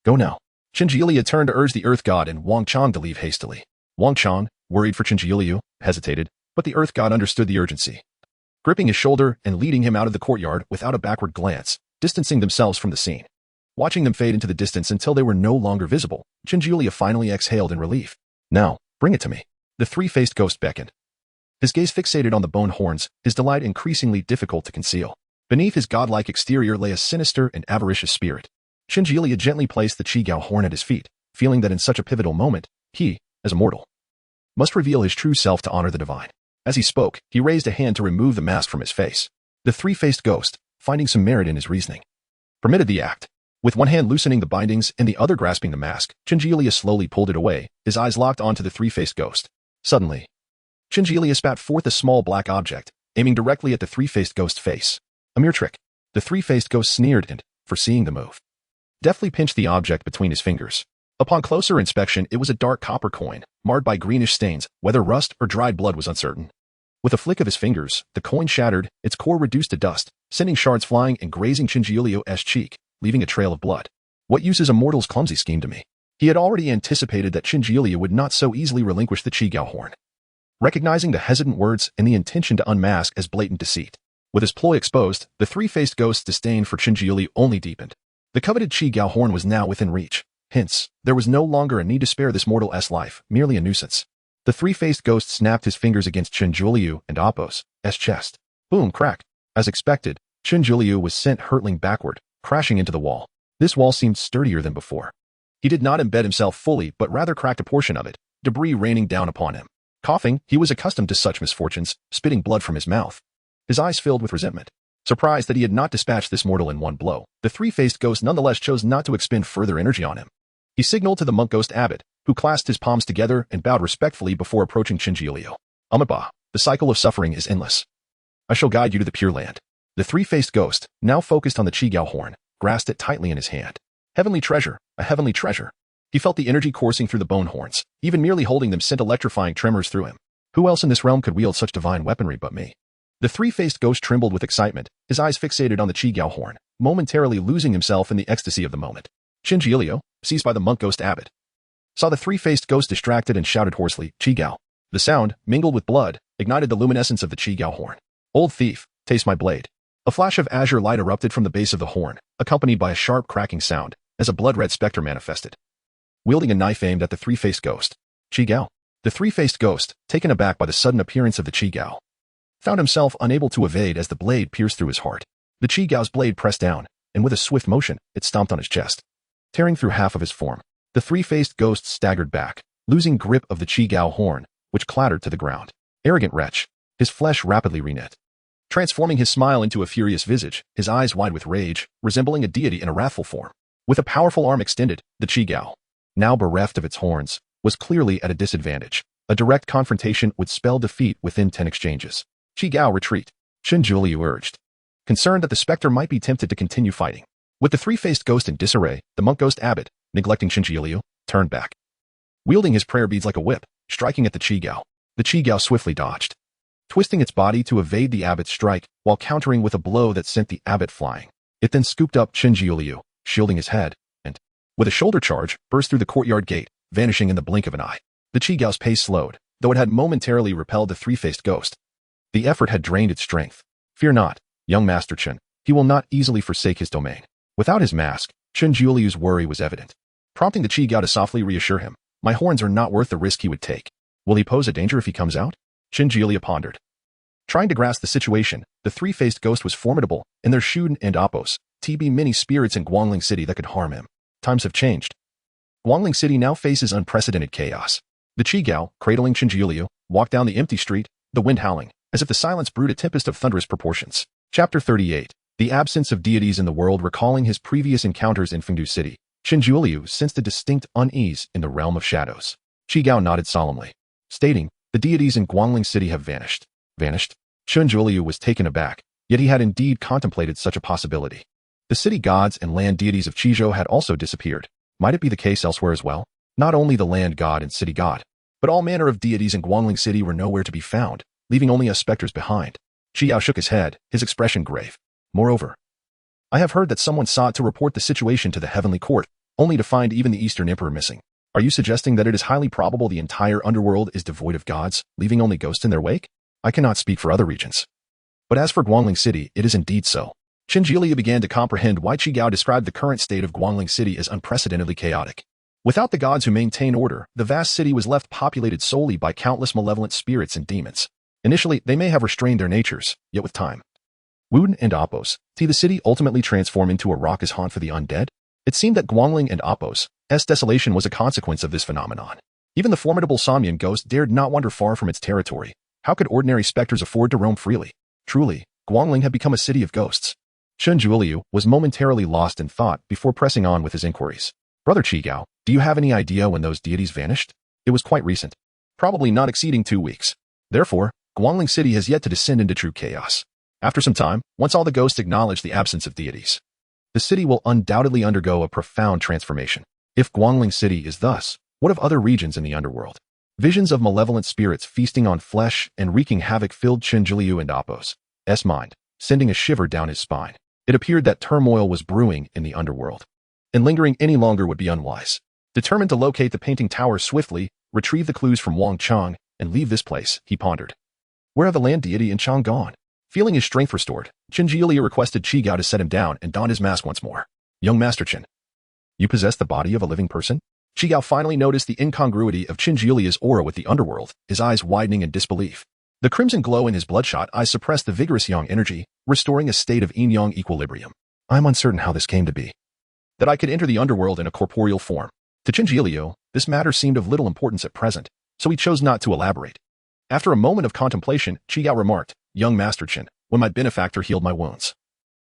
"Go now." Qin Jiuliu turned to urge the Earth God and Wang Chong to leave hastily. Wang Chong, worried for Qin Jiuliu, hesitated, but the Earth God understood the urgency. Gripping his shoulder and leading him out of the courtyard without a backward glance, distancing themselves from the scene. Watching them fade into the distance until they were no longer visible, Qin Jiuliu finally exhaled in relief. "Now, bring it to me." The three-faced ghost beckoned. His gaze fixated on the bone horns, his delight increasingly difficult to conceal. Beneath his godlike exterior lay a sinister and avaricious spirit. Qin Jiuliu gently placed the Qigao horn at his feet, feeling that in such a pivotal moment, he, as a mortal, must reveal his true self to honor the divine. As he spoke, he raised a hand to remove the mask from his face. The three-faced ghost, finding some merit in his reasoning, permitted the act. With one hand loosening the bindings and the other grasping the mask, Qin Jiuliu slowly pulled it away, his eyes locked onto the three-faced ghost. Suddenly, Qin Jiuliu spat forth a small black object, aiming directly at the three-faced ghost's face. A mere trick. The three-faced ghost sneered and, foreseeing the move, deftly pinched the object between his fingers. Upon closer inspection, it was a dark copper coin, marred by greenish stains, whether rust or dried blood was uncertain. With a flick of his fingers, the coin shattered, its core reduced to dust, sending shards flying and grazing Qin Jiuliu's cheek, leaving a trail of blood. What use is a mortal's clumsy scheme to me? He had already anticipated that Qin Jiuliu would not so easily relinquish the Qigao horn. recognizing the hesitant words and the intention to unmask as blatant deceit. With his ploy exposed, the three-faced ghost's disdain for Qin Jiuli only deepened. The coveted Qi Gao horn was now within reach. Hence, there was no longer a need to spare this mortal's life, merely a nuisance. The three-faced ghost snapped his fingers against Qin Jiuliu and Apos' chest. Boom, crack. As expected, Qin Jiuliu was sent hurtling backward, crashing into the wall. This wall seemed sturdier than before. He did not embed himself fully, but rather cracked a portion of it, debris raining down upon him. Coughing, he was accustomed to such misfortunes, spitting blood from his mouth. His eyes filled with resentment. Surprised that he had not dispatched this mortal in one blow, the three-faced ghost nonetheless chose not to expend further energy on him. He signaled to the monk ghost abbot, who clasped his palms together and bowed respectfully before approaching Qin Jiuliu. Amitabha, the cycle of suffering is endless. I shall guide you to the Pure Land. The three-faced ghost, now focused on the Qi Gao horn, grasped it tightly in his hand. Heavenly treasure, a heavenly treasure. He felt the energy coursing through the bone horns. Even merely holding them sent electrifying tremors through him. Who else in this realm could wield such divine weaponry but me? The three-faced ghost trembled with excitement, his eyes fixated on the Qi Gao horn, momentarily losing himself in the ecstasy of the moment. Qin Jiuliu, seized by the monk ghost abbot, saw the three-faced ghost distracted and shouted hoarsely, Qi Gao. The sound, mingled with blood, ignited the luminescence of the Qi Gao horn. Old thief, taste my blade. A flash of azure light erupted from the base of the horn, accompanied by a sharp cracking sound, as a blood-red specter manifested, wielding a knife aimed at the three-faced ghost. Qi Gao. The three-faced ghost, taken aback by the sudden appearance of the Qi Gao, found himself unable to evade as the blade pierced through his heart. The Qi Gao's blade pressed down, and with a swift motion, it stomped on his chest, tearing through half of his form. The three-faced ghost staggered back, losing grip of the Qi Gao horn, which clattered to the ground. Arrogant wretch. His flesh rapidly reknit, transforming his smile into a furious visage, his eyes wide with rage, resembling a deity in a wrathful form. With a powerful arm extended, the Qi Gao, now bereft of its horns, was clearly at a disadvantage. A direct confrontation would spell defeat within 10 exchanges. Qi Gao, retreat, Qin Jiuliu urged, concerned that the specter might be tempted to continue fighting. With the three-faced ghost in disarray, the monk ghost abbot, neglecting Qin Jiuliu, turned back, wielding his prayer beads like a whip, striking at the Qi Gao. The Qi Gao swiftly dodged, twisting its body to evade the abbot's strike while countering with a blow that sent the abbot flying. It then scooped up Qin Jiuliu, shielding his head, and, with a shoulder charge, burst through the courtyard gate, vanishing in the blink of an eye. The Qi Gao's pace slowed, though it had momentarily repelled the three-faced ghost. The effort had drained its strength. Fear not, young Master Qin. He will not easily forsake his domain. Without his mask, Qin Jiuliu's worry was evident, prompting the Qi Gao to softly reassure him. My horns are not worth the risk he would take. Will he pose a danger if he comes out? Qin Jiuliu pondered. Trying to grasp the situation, the three-faced ghost was formidable, and there shouldn't and Apos, TB many spirits in Guangling City that could harm him. Times have changed. Guangling City now faces unprecedented chaos. The Qi Gao, cradling Qin Jiuliu, walked down the empty street, the wind howling, as if the silence brewed a tempest of thunderous proportions. Chapter 38. The absence of deities in the world. Recalling his previous encounters in Fengdu City, Qin Jiuliu sensed a distinct unease in the realm of shadows. Qi Gao nodded solemnly, stating, the deities in Guangling City have vanished. Vanished? Qin Jiuliu was taken aback, yet he had indeed contemplated such a possibility. The city gods and land deities of Qizhou had also disappeared. Might it be the case elsewhere as well? Not only the land god and city god, but all manner of deities in Guangling City were nowhere to be found, leaving only us specters behind. Qi Gao shook his head, his expression grave. Moreover, I have heard that someone sought to report the situation to the heavenly court, only to find even the Eastern Emperor missing. Are you suggesting that it is highly probable the entire underworld is devoid of gods, leaving only ghosts in their wake? I cannot speak for other regions, but as for Guangling City, it is indeed so. Qin Jiuliu began to comprehend why Qi Gao described the current state of Guangling City as unprecedentedly chaotic. Without the gods who maintain order, the vast city was left populated solely by countless malevolent spirits and demons. Initially, they may have restrained their natures, yet with time, Wuden and Apos, see the city ultimately transform into a raucous haunt for the undead? It seemed that Guangling and Apos' desolation was a consequence of this phenomenon. Even the formidable Samyan ghost dared not wander far from its territory. How could ordinary specters afford to roam freely? Truly, Guangling had become a city of ghosts. Qin Jiuliu was momentarily lost in thought before pressing on with his inquiries. Brother Qi Gao, do you have any idea when those deities vanished? It was quite recent, probably not exceeding 2 weeks. Therefore, Guangling City has yet to descend into true chaos. After some time, once all the ghosts acknowledge the absence of deities, the city will undoubtedly undergo a profound transformation. If Guangling City is thus, what of other regions in the underworld? Visions of malevolent spirits feasting on flesh and wreaking havoc filled Qin Jiuliu and Apos' mind, sending a shiver down his spine. It appeared that turmoil was brewing in the underworld, and lingering any longer would be unwise. Determined to locate the painting tower swiftly, retrieve the clues from Wang Chang, and leave this place, he pondered. Where have the land deity and Chang gone? Feeling his strength restored, Qin Jiuliu requested Qi Gao to set him down and don his mask once more. Young Master Qin, you possess the body of a living person? Qi Gao finally noticed the incongruity of Qin Jiuliu's aura with the underworld, his eyes widening in disbelief. The crimson glow in his bloodshot eyes suppressed the vigorous yang energy, restoring a state of yin-yang equilibrium. I'm uncertain how this came to be. That I could enter the underworld in a corporeal form. To Qin Jiuliu, this matter seemed of little importance at present, so he chose not to elaborate. After a moment of contemplation, Qi Gao remarked, Young Master Qin, when my benefactor healed my wounds,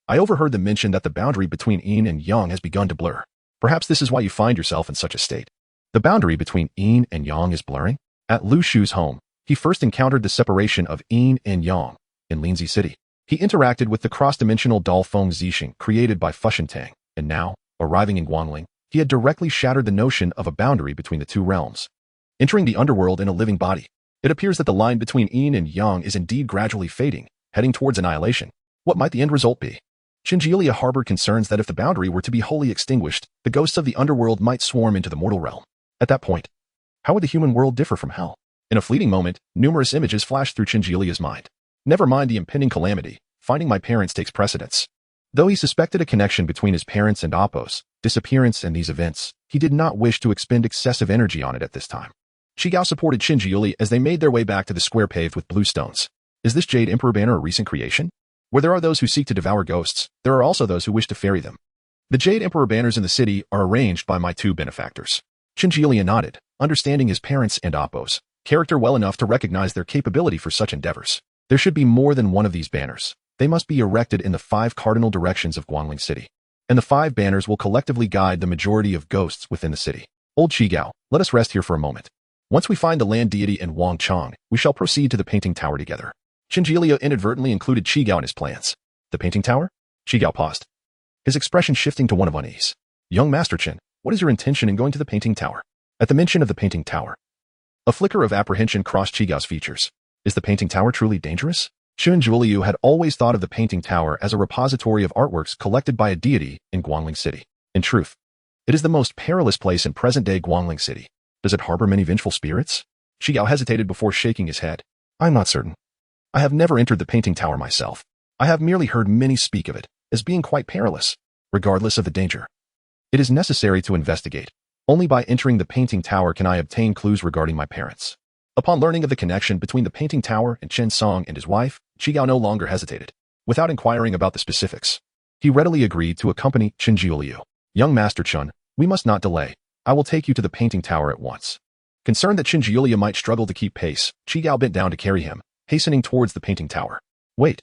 I overheard them mention that the boundary between yin and yang has begun to blur. Perhaps this is why you find yourself in such a state. The boundary between yin and yang is blurring? At Lu Shu's home, he first encountered the separation of yin and yang in Linzi City. He interacted with the cross-dimensional Dalfeng Zixing created by Fushan Tang, and now, arriving in Guangling, he had directly shattered the notion of a boundary between the two realms. Entering the underworld in a living body, it appears that the line between yin and yang is indeed gradually fading, heading towards annihilation. What might the end result be? Qin Jiuliu harbored concerns that if the boundary were to be wholly extinguished, the ghosts of the underworld might swarm into the mortal realm. At that point, how would the human world differ from hell? In a fleeting moment, numerous images flashed through Qin Jiuliu's mind. Never mind the impending calamity, finding my parents takes precedence. Though he suspected a connection between his parents and Appo's disappearance and these events, he did not wish to expend excessive energy on it at this time. Qi Gao supported Qin Jiuliu as they made their way back to the square paved with blue stones. Is this Jade Emperor banner a recent creation? Where there are those who seek to devour ghosts, there are also those who wish to ferry them. The Jade Emperor banners in the city are arranged by my two benefactors. Qin Jiuliu nodded, understanding his parents and Appo's character well enough to recognize their capability for such endeavors. There should be more than one of these banners. They must be erected in the 5 cardinal directions of Guangling City. And the 5 banners will collectively guide the majority of ghosts within the city. Old Qi Gao, let us rest here for a moment. Once we find the land deity and Wang Chang, we shall proceed to the painting tower together. Qin Jiuliu inadvertently included Qi Gao in his plans. The painting tower? Qi Gao paused, his expression shifting to one of unease. Young Master Qin, what is your intention in going to the painting tower? At the mention of the painting tower, a flicker of apprehension crossed Qi Gao's features. Is the painting tower truly dangerous? Qin Jiuliu had always thought of the painting tower as a repository of artworks collected by a deity in Guangling City. In truth, it is the most perilous place in present-day Guangling City. Does it harbor many vengeful spirits? Qi Gao hesitated before shaking his head. I'm not certain. I have never entered the painting tower myself. I have merely heard many speak of it as being quite perilous, regardless of the danger. It is necessary to investigate. Only by entering the painting tower can I obtain clues regarding my parents. Upon learning of the connection between the painting tower and Chen Song and his wife, Qi Gao no longer hesitated. Without inquiring about the specifics, he readily agreed to accompany Qin Jiuliu. Young Master Chun, we must not delay. I will take you to the painting tower at once. Concerned that Qin Jiuliu might struggle to keep pace, Qi Gao bent down to carry him, hastening towards the painting tower. Wait.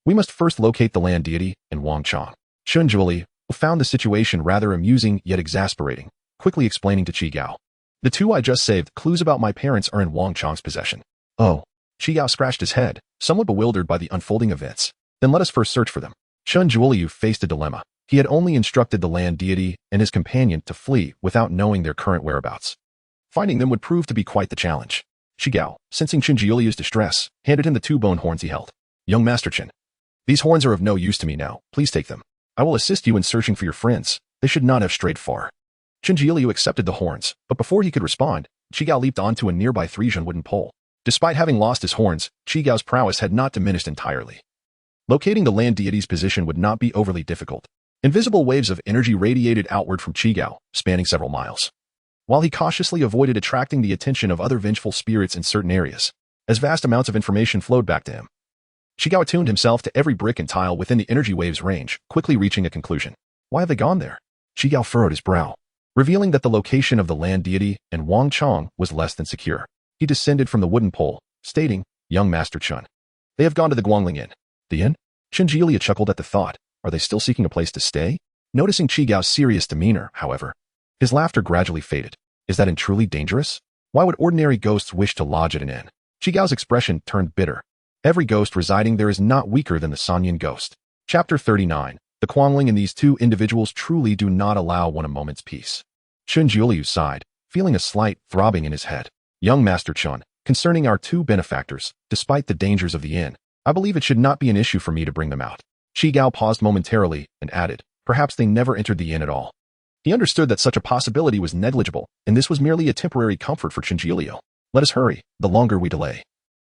We must first locate the land deity and Wang Chang. Qin Jiuliu, who found the situation rather amusing yet exasperating, quickly explaining to Qi Gao. The 2 I just saved, clues about my parents are in Wang Chang's possession. Oh. Qi Gao scratched his head, somewhat bewildered by the unfolding events. Then let us first search for them. Qin Jiuliu faced a dilemma. He had only instructed the land deity and his companion to flee without knowing their current whereabouts. Finding them would prove to be quite the challenge. Qi Gao, sensing Qin Jiuliu's distress, handed him the 2 bone horns he held. Young Master Qin, these horns are of no use to me now. Please take them. I will assist you in searching for your friends. They should not have strayed far. Qin Jiuliu accepted the horns, but before he could respond, Qi Gao leaped onto a nearby 3-zhen wooden pole. Despite having lost his horns, Qi Gao's prowess had not diminished entirely. Locating the land deity's position would not be overly difficult. Invisible waves of energy radiated outward from Qi Gao, spanning several miles. While he cautiously avoided attracting the attention of other vengeful spirits in certain areas, as vast amounts of information flowed back to him, Qi Gao attuned himself to every brick and tile within the energy wave's range, quickly reaching a conclusion. Why have they gone there? Qi Gao furrowed his brow, revealing that the location of the land deity and Wang Chang was less than secure. He descended from the wooden pole, stating, Young Master Chun, they have gone to the Guangling Inn. The inn? Qin Jiuliu chuckled at the thought. Are they still seeking a place to stay? Noticing Qi Gao's serious demeanor, however, his laughter gradually faded. Is that inn truly dangerous? Why would ordinary ghosts wish to lodge at an inn? Qi Gao's expression turned bitter. Every ghost residing there is not weaker than the Sanyan ghost. Chapter 39. The Guangling and these 2 individuals truly do not allow one a moment's peace. Qin Jiuliu sighed, feeling a slight throbbing in his head. Young Master Chun, concerning our 2 benefactors, despite the dangers of the inn, I believe it should not be an issue for me to bring them out. Qi Gao paused momentarily and added, perhaps they never entered the inn at all. He understood that such a possibility was negligible, and this was merely a temporary comfort for Qin Jiuliu. Let us hurry. The longer we delay,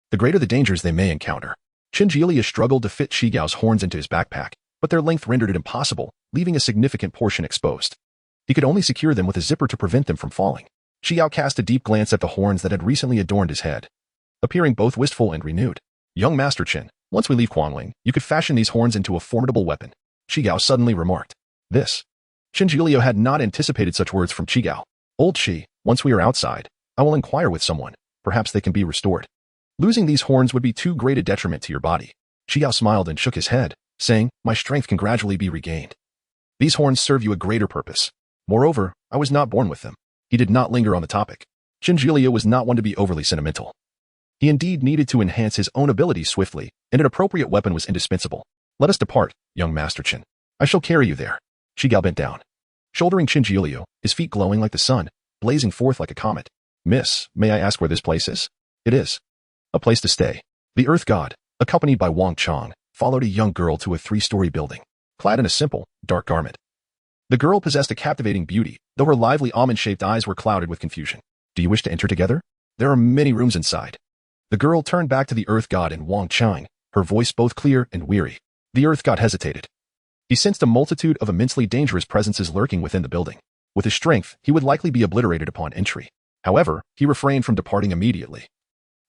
the greater the dangers they may encounter. Qin Jiuliu struggled to fit Shigao's horns into his backpack, but their length rendered it impossible, leaving a significant portion exposed. He could only secure them with a zipper to prevent them from falling. Shigao cast a deep glance at the horns that had recently adorned his head, appearing both wistful and renewed. Young Master Qin, once we leave Quangling, you could fashion these horns into a formidable weapon, Shigao suddenly remarked. This. Qin Jiuliu had not anticipated such words from Shigao. Old Shi, once we are outside, I will inquire with someone. Perhaps they can be restored. Losing these horns would be too great a detriment to your body. Shigao smiled and shook his head, saying, my strength can gradually be regained. These horns serve you a greater purpose. Moreover, I was not born with them. He did not linger on the topic. Qin Jiuliu was not one to be overly sentimental. He indeed needed to enhance his own abilities swiftly, and an appropriate weapon was indispensable. Let us depart, young Master Qin. I shall carry you there. Shigao bent down, shouldering Qin Jiuliu, his feet glowing like the sun, blazing forth like a comet. Miss, may I ask where this place is? It is a place to stay. The Earth God, accompanied by Wang Chang, followed a young girl to a 3-story building, clad in a simple, dark garment. The girl possessed a captivating beauty, though her lively almond-shaped eyes were clouded with confusion. Do you wish to enter together? There are many rooms inside. The girl turned back to the Earth God and Wang Chang, her voice both clear and weary. The Earth God hesitated. He sensed a multitude of immensely dangerous presences lurking within the building. With his strength, he would likely be obliterated upon entry. However, he refrained from departing immediately,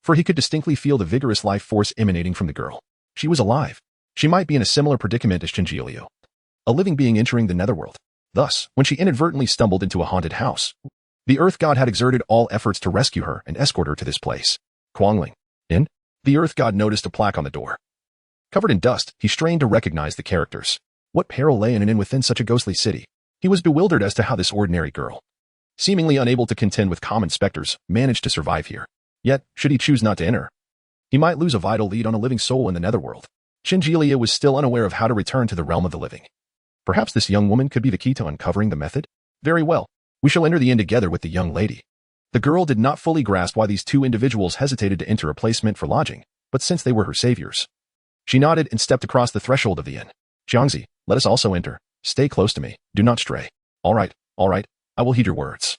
for he could distinctly feel the vigorous life force emanating from the girl. She was alive. She might be in a similar predicament as Qin Jiuliu, a living being entering the netherworld. Thus, when she inadvertently stumbled into a haunted house, the Earth God had exerted all efforts to rescue her and escort her to this place. Quangling Inn? The Earth God noticed a plaque on the door. Covered in dust, he strained to recognize the characters. What peril lay in an inn within such a ghostly city? He was bewildered as to how this ordinary girl, seemingly unable to contend with common specters, managed to survive here. Yet, should he choose not to enter, he might lose a vital lead on a living soul in the netherworld. Qin Jiuliu was still unaware of how to return to the realm of the living. Perhaps this young woman could be the key to uncovering the method? Very well. We shall enter the inn together with the young lady. The girl did not fully grasp why these two individuals hesitated to enter a place meant for lodging, but since they were her saviors, she nodded and stepped across the threshold of the inn. Jiangzi, let us also enter. Stay close to me. Do not stray. All right. I will heed your words.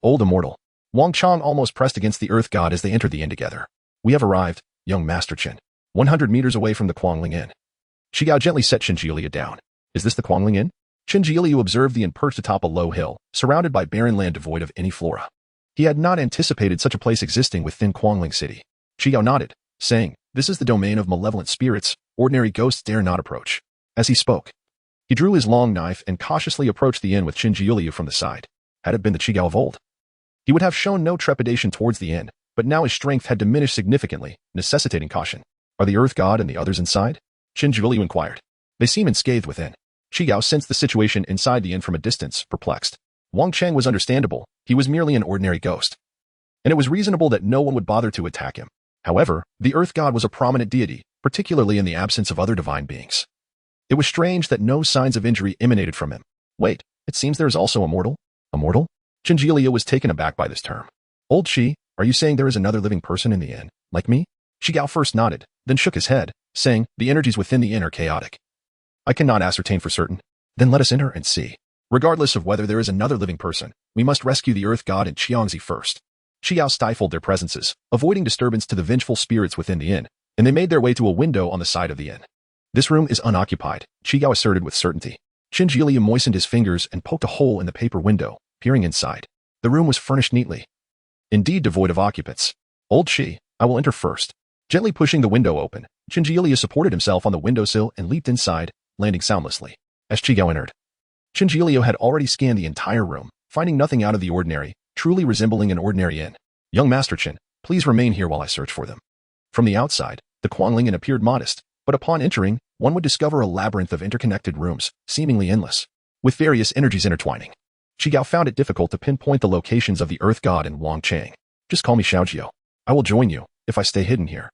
Old immortal. Wang Chang almost pressed against the Earth God as they entered the inn together. We have arrived, young Master Qin. 100 meters away from the Quangling Inn. Shigao gently set Qin Jiuliu down. Is this the Quangling Inn? Qin Jiuliu observed the inn perched atop a low hill, surrounded by barren land devoid of any flora. He had not anticipated such a place existing within Quangling City. Shigao nodded, saying, this is the domain of malevolent spirits, ordinary ghosts dare not approach. As he spoke, he drew his long knife and cautiously approached the inn with Qin Jiuliu from the side. Had it been the Shigao of old, he would have shown no trepidation towards the inn, but now his strength had diminished significantly, necessitating caution. Are the Earth God and the others inside? Qin Jiuliu inquired. They seem unscathed within. Shigao sensed the situation inside the inn from a distance, perplexed. Wang Chang was understandable. He was merely an ordinary ghost, and it was reasonable that no one would bother to attack him. However, the Earth God was a prominent deity, particularly in the absence of other divine beings. It was strange that no signs of injury emanated from him. Wait, it seems there is also a mortal? A mortal? Qin Jiuliu was taken aback by this term. Old Shi, are you saying there is another living person in the inn, like me? Shigao first nodded, then shook his head, saying, the energies within the inn are chaotic. I cannot ascertain for certain. Then let us enter and see. Regardless of whether there is another living person, we must rescue the Earth God and Qiangzi first. Shigao stifled their presences, avoiding disturbance to the vengeful spirits within the inn, and they made their way to a window on the side of the inn. This room is unoccupied, Shigao asserted with certainty. Qin Jiuliu moistened his fingers and poked a hole in the paper window, peering inside. The room was furnished neatly, indeed devoid of occupants. Old Shi, I will enter first. Gently pushing the window open, Qin Jiuliu supported himself on the windowsill and leaped inside, landing soundlessly. As Shigao entered, Qin Jiuliu had already scanned the entire room, finding nothing out of the ordinary, truly resembling an ordinary inn. Young Master Qin, please remain here while I search for them. From the outside, the Quangling Inn appeared modest, but upon entering, one would discover a labyrinth of interconnected rooms, seemingly endless, with various energies intertwining. Shigao found it difficult to pinpoint the locations of the Earth God and Wang Chang. Just call me Xiaojiu. I will join you, if I stay hidden here.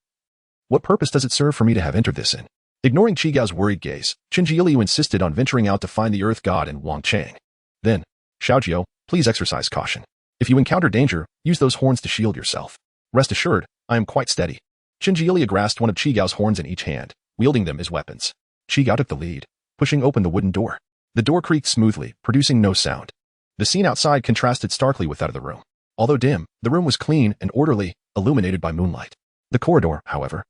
What purpose does it serve for me to have entered this inn? Ignoring Shigao's worried gaze, Qin Jiuliu insisted on venturing out to find the Earth God and Wang Chang. Then, Xiaojiu, please exercise caution. If you encounter danger, use those horns to shield yourself. Rest assured, I am quite steady. Qin Jiuliu grasped one of Shigao's horns in each hand, wielding them as weapons. Shigao took the lead, pushing open the wooden door. The door creaked smoothly, producing no sound. The scene outside contrasted starkly with that of the room. Although dim, the room was clean and orderly, illuminated by moonlight. The corridor, however,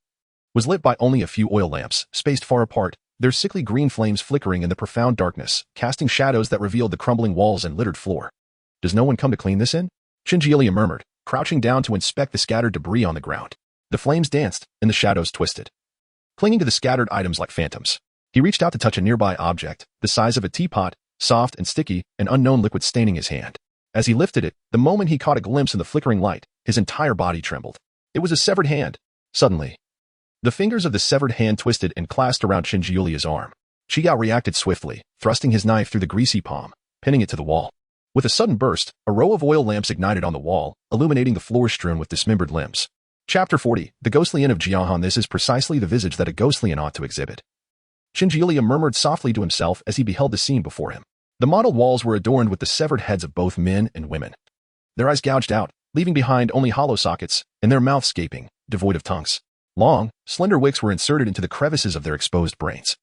was lit by only a few oil lamps, spaced far apart, their sickly green flames flickering in the profound darkness, casting shadows that revealed the crumbling walls and littered floor. "Does no one come to clean this in?" Shinji murmured, crouching down to inspect the scattered debris on the ground. The flames danced, and the shadows twisted, clinging to the scattered items like phantoms. He reached out to touch a nearby object, the size of a teapot, soft and sticky, an unknown liquid staining his hand. As he lifted it, the moment he caught a glimpse in the flickering light, his entire body trembled. It was a severed hand. Suddenly, the fingers of the severed hand twisted and clasped around Shinji arm. Qigao reacted swiftly, thrusting his knife through the greasy palm, pinning it to the wall. With a sudden burst, a row of oil lamps ignited on the wall, illuminating the floor strewn with dismembered limbs. Chapter 40, The Ghostly Inn of Jiahan. This is precisely the visage that a ghostly inn ought to exhibit. Shinji murmured softly to himself as he beheld the scene before him. The mottled walls were adorned with the severed heads of both men and women. Their eyes gouged out, leaving behind only hollow sockets, and their mouths gaping, devoid of tongues. Long, slender wicks were inserted into the crevices of their exposed brains,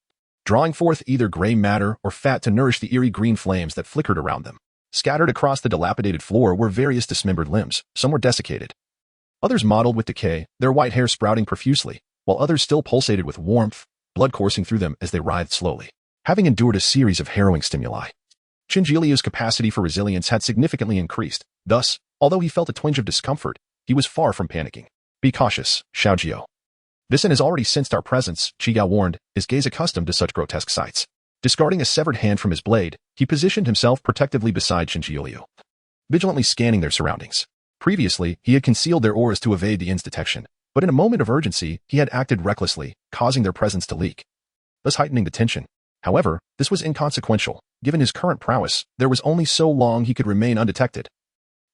drawing forth either gray matter or fat to nourish the eerie green flames that flickered around them. Scattered across the dilapidated floor were various dismembered limbs, some were desiccated, others mottled with decay, their white hair sprouting profusely, while others still pulsated with warmth, blood coursing through them as they writhed slowly. Having endured a series of harrowing stimuli, Shinji capacity for resilience had significantly increased. Thus, although he felt a twinge of discomfort, he was far from panicking. "Be cautious, Xiaojio. This inn has already sensed our presence," Qigao warned, his gaze accustomed to such grotesque sights. Discarding a severed hand from his blade, he positioned himself protectively beside Shinji, vigilantly scanning their surroundings. Previously, he had concealed their auras to evade the inn's detection, but in a moment of urgency, he had acted recklessly, causing their presence to leak, thus heightening the tension. However, this was inconsequential. Given his current prowess, there was only so long he could remain undetected,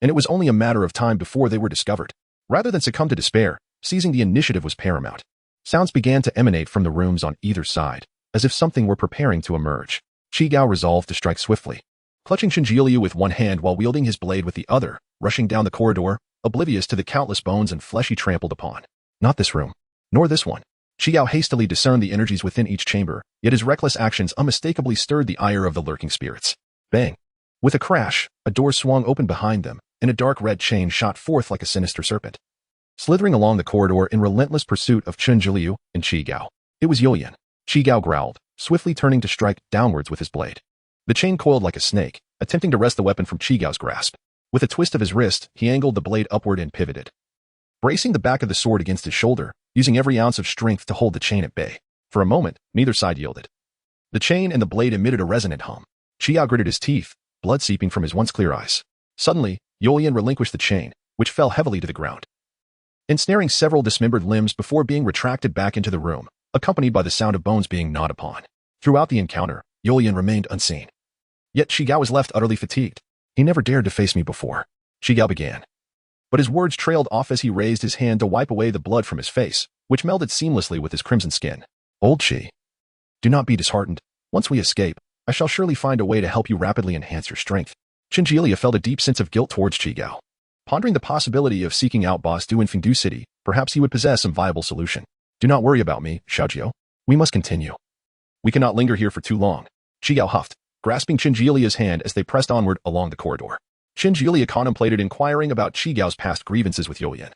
and it was only a matter of time before they were discovered. Rather than succumb to despair, seizing the initiative was paramount. Sounds began to emanate from the rooms on either side, as if something were preparing to emerge. Qigao resolved to strike swiftly, clutching Shinji with one hand while wielding his blade with the other, rushing down the corridor, oblivious to the countless bones and flesh he trampled upon. Not this room, nor this one. Qigao hastily discerned the energies within each chamber, yet his reckless actions unmistakably stirred the ire of the lurking spirits. Bang! With a crash, a door swung open behind them, and a dark red chain shot forth like a sinister serpent, slithering along the corridor in relentless pursuit of Shinji and Qigao. It was Yulian. Qigao growled, swiftly turning to strike downwards with his blade. The chain coiled like a snake, attempting to wrest the weapon from Chigao's grasp. With a twist of his wrist, he angled the blade upward and pivoted, bracing the back of the sword against his shoulder, using every ounce of strength to hold the chain at bay. For a moment, neither side yielded. The chain and the blade emitted a resonant hum. Qigao gritted his teeth, blood seeping from his once clear eyes. Suddenly, Yulian relinquished the chain, which fell heavily to the ground, ensnaring several dismembered limbs before being retracted back into the room, accompanied by the sound of bones being gnawed upon. Throughout the encounter, Yulian remained unseen. Yet Qigao was left utterly fatigued. "He never dared to face me before," Qigao began. But his words trailed off as he raised his hand to wipe away the blood from his face, which melded seamlessly with his crimson skin. "Old Qi, do not be disheartened. Once we escape, I shall surely find a way to help you rapidly enhance your strength." Shinji felt a deep sense of guilt towards Qigao. Pondering the possibility of seeking out Boss Du in Fengdu City, perhaps he would possess some viable solution. "Do not worry about me, Xiaojio. We must continue. We cannot linger here for too long," Qigao huffed, grasping Shinji hand as they pressed onward along the corridor. Shinji contemplated inquiring about Chigao's past grievances with Yulian.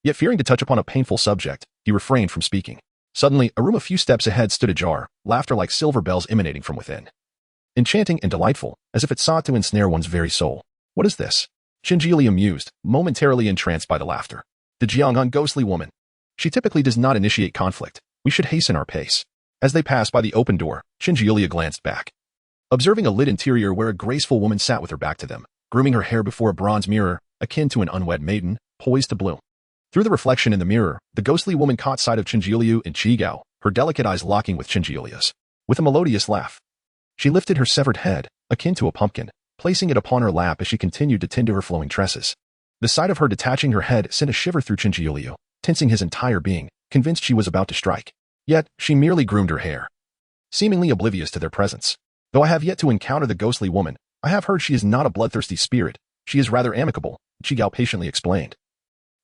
Yet fearing to touch upon a painful subject, he refrained from speaking. Suddenly, a room a few steps ahead stood ajar, laughter like silver bells emanating from within, enchanting and delightful, as if it sought to ensnare one's very soul. "What is this?" Shinji mused, momentarily entranced by the laughter. "The Jianghan ghostly woman. She typically does not initiate conflict. We should hasten our pace." As they passed by the open door, Shinji glanced back, observing a lit interior where a graceful woman sat with her back to them, grooming her hair before a bronze mirror, akin to an unwed maiden, poised to bloom. Through the reflection in the mirror, the ghostly woman caught sight of Shinji and Qigao, her delicate eyes locking with Shinji's. With a melodious laugh, she lifted her severed head, akin to a pumpkin, placing it upon her lap as she continued to tend to her flowing tresses. The sight of her detaching her head sent a shiver through Shinji, tensing his entire being, convinced she was about to strike. Yet, she merely groomed her hair, seemingly oblivious to their presence. "Though I have yet to encounter the ghostly woman, I have heard she is not a bloodthirsty spirit. She is rather amicable," Qigao patiently explained,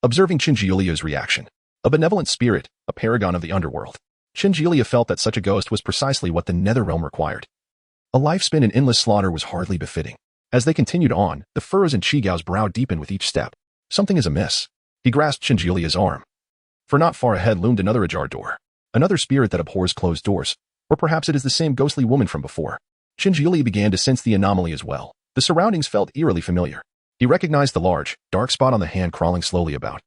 observing Shinji reaction. A benevolent spirit, a paragon of the underworld. Shinji felt that such a ghost was precisely what the Netherrealm required. A life spent in endless slaughter was hardly befitting. As they continued on, the furrows in Chigao's brow deepened with each step. Something is amiss. He grasped Qinjulia's arm. For not far ahead loomed another ajar door. Another spirit that abhors closed doors. Or perhaps it is the same ghostly woman from before. Qinjulia began to sense the anomaly as well. The surroundings felt eerily familiar. He recognized the large, dark spot on the hand crawling slowly about.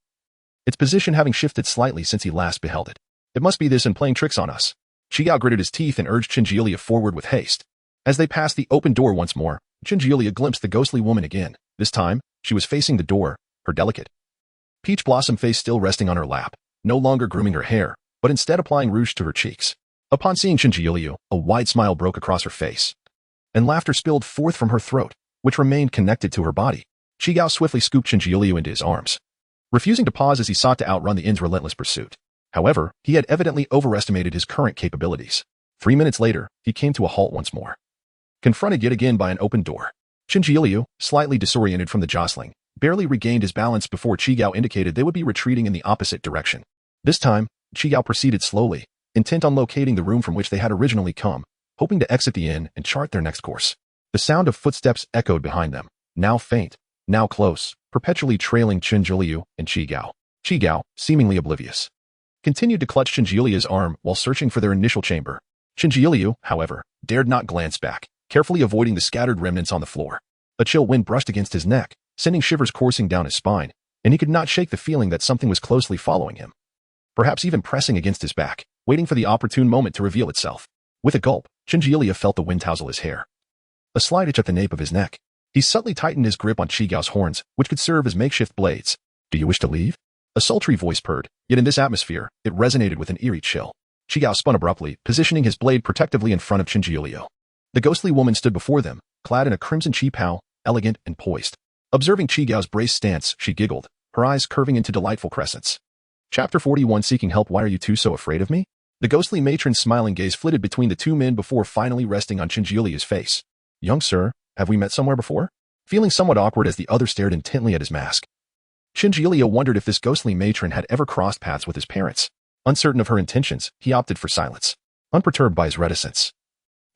Its position having shifted slightly since he last beheld it. It must be this and playing tricks on us. Chigao gritted his teeth and urged Qinjulia forward with haste. As they passed the open door once more, Qinjulia glimpsed the ghostly woman again. This time, she was facing the door, her delicate peach blossom face still resting on her lap, no longer grooming her hair, but instead applying rouge to her cheeks. Upon seeing Qinjulia, a wide smile broke across her face, and laughter spilled forth from her throat, which remained connected to her body. Chigao swiftly scooped Qinjulia into his arms, refusing to pause as he sought to outrun the inn's relentless pursuit. However, he had evidently overestimated his current capabilities. 3 minutes later, he came to a halt once more, confronted yet again by an open door. Qinjulia, slightly disoriented from the jostling, barely regained his balance before Chigao indicated they would be retreating in the opposite direction. This time, Chigao proceeded slowly, intent on locating the room from which they had originally come, hoping to exit the inn and chart their next course. The sound of footsteps echoed behind them, now faint, now close, perpetually trailing Qinjulia and Chigao. Chigao, seemingly oblivious, continued to clutch Qinjulia's arm while searching for their initial chamber. Qinjulia, however, dared not glance back, carefully avoiding the scattered remnants on the floor. A chill wind brushed against his neck, sending shivers coursing down his spine, and he could not shake the feeling that something was closely following him, perhaps even pressing against his back, waiting for the opportune moment to reveal itself. With a gulp, Qinjulia felt the wind tousle his hair, a slight itch at the nape of his neck. He subtly tightened his grip on Chigao's horns, which could serve as makeshift blades. "Do you wish to leave?" A sultry voice purred, yet in this atmosphere, it resonated with an eerie chill. Chigao spun abruptly, positioning his blade protectively in front of Qinjulia. The ghostly woman stood before them, clad in a crimson qipao, elegant and poised. Observing Chigao's braced stance, she giggled, her eyes curving into delightful crescents. Chapter 41 Seeking Help. Why are you two so afraid of me? The ghostly matron's smiling gaze flitted between the two men before finally resting on Qinjulia's face. "Young sir, have we met somewhere before?" Feeling somewhat awkward as the other stared intently at his mask, Qinjulia wondered if this ghostly matron had ever crossed paths with his parents. Uncertain of her intentions, he opted for silence, unperturbed by his reticence.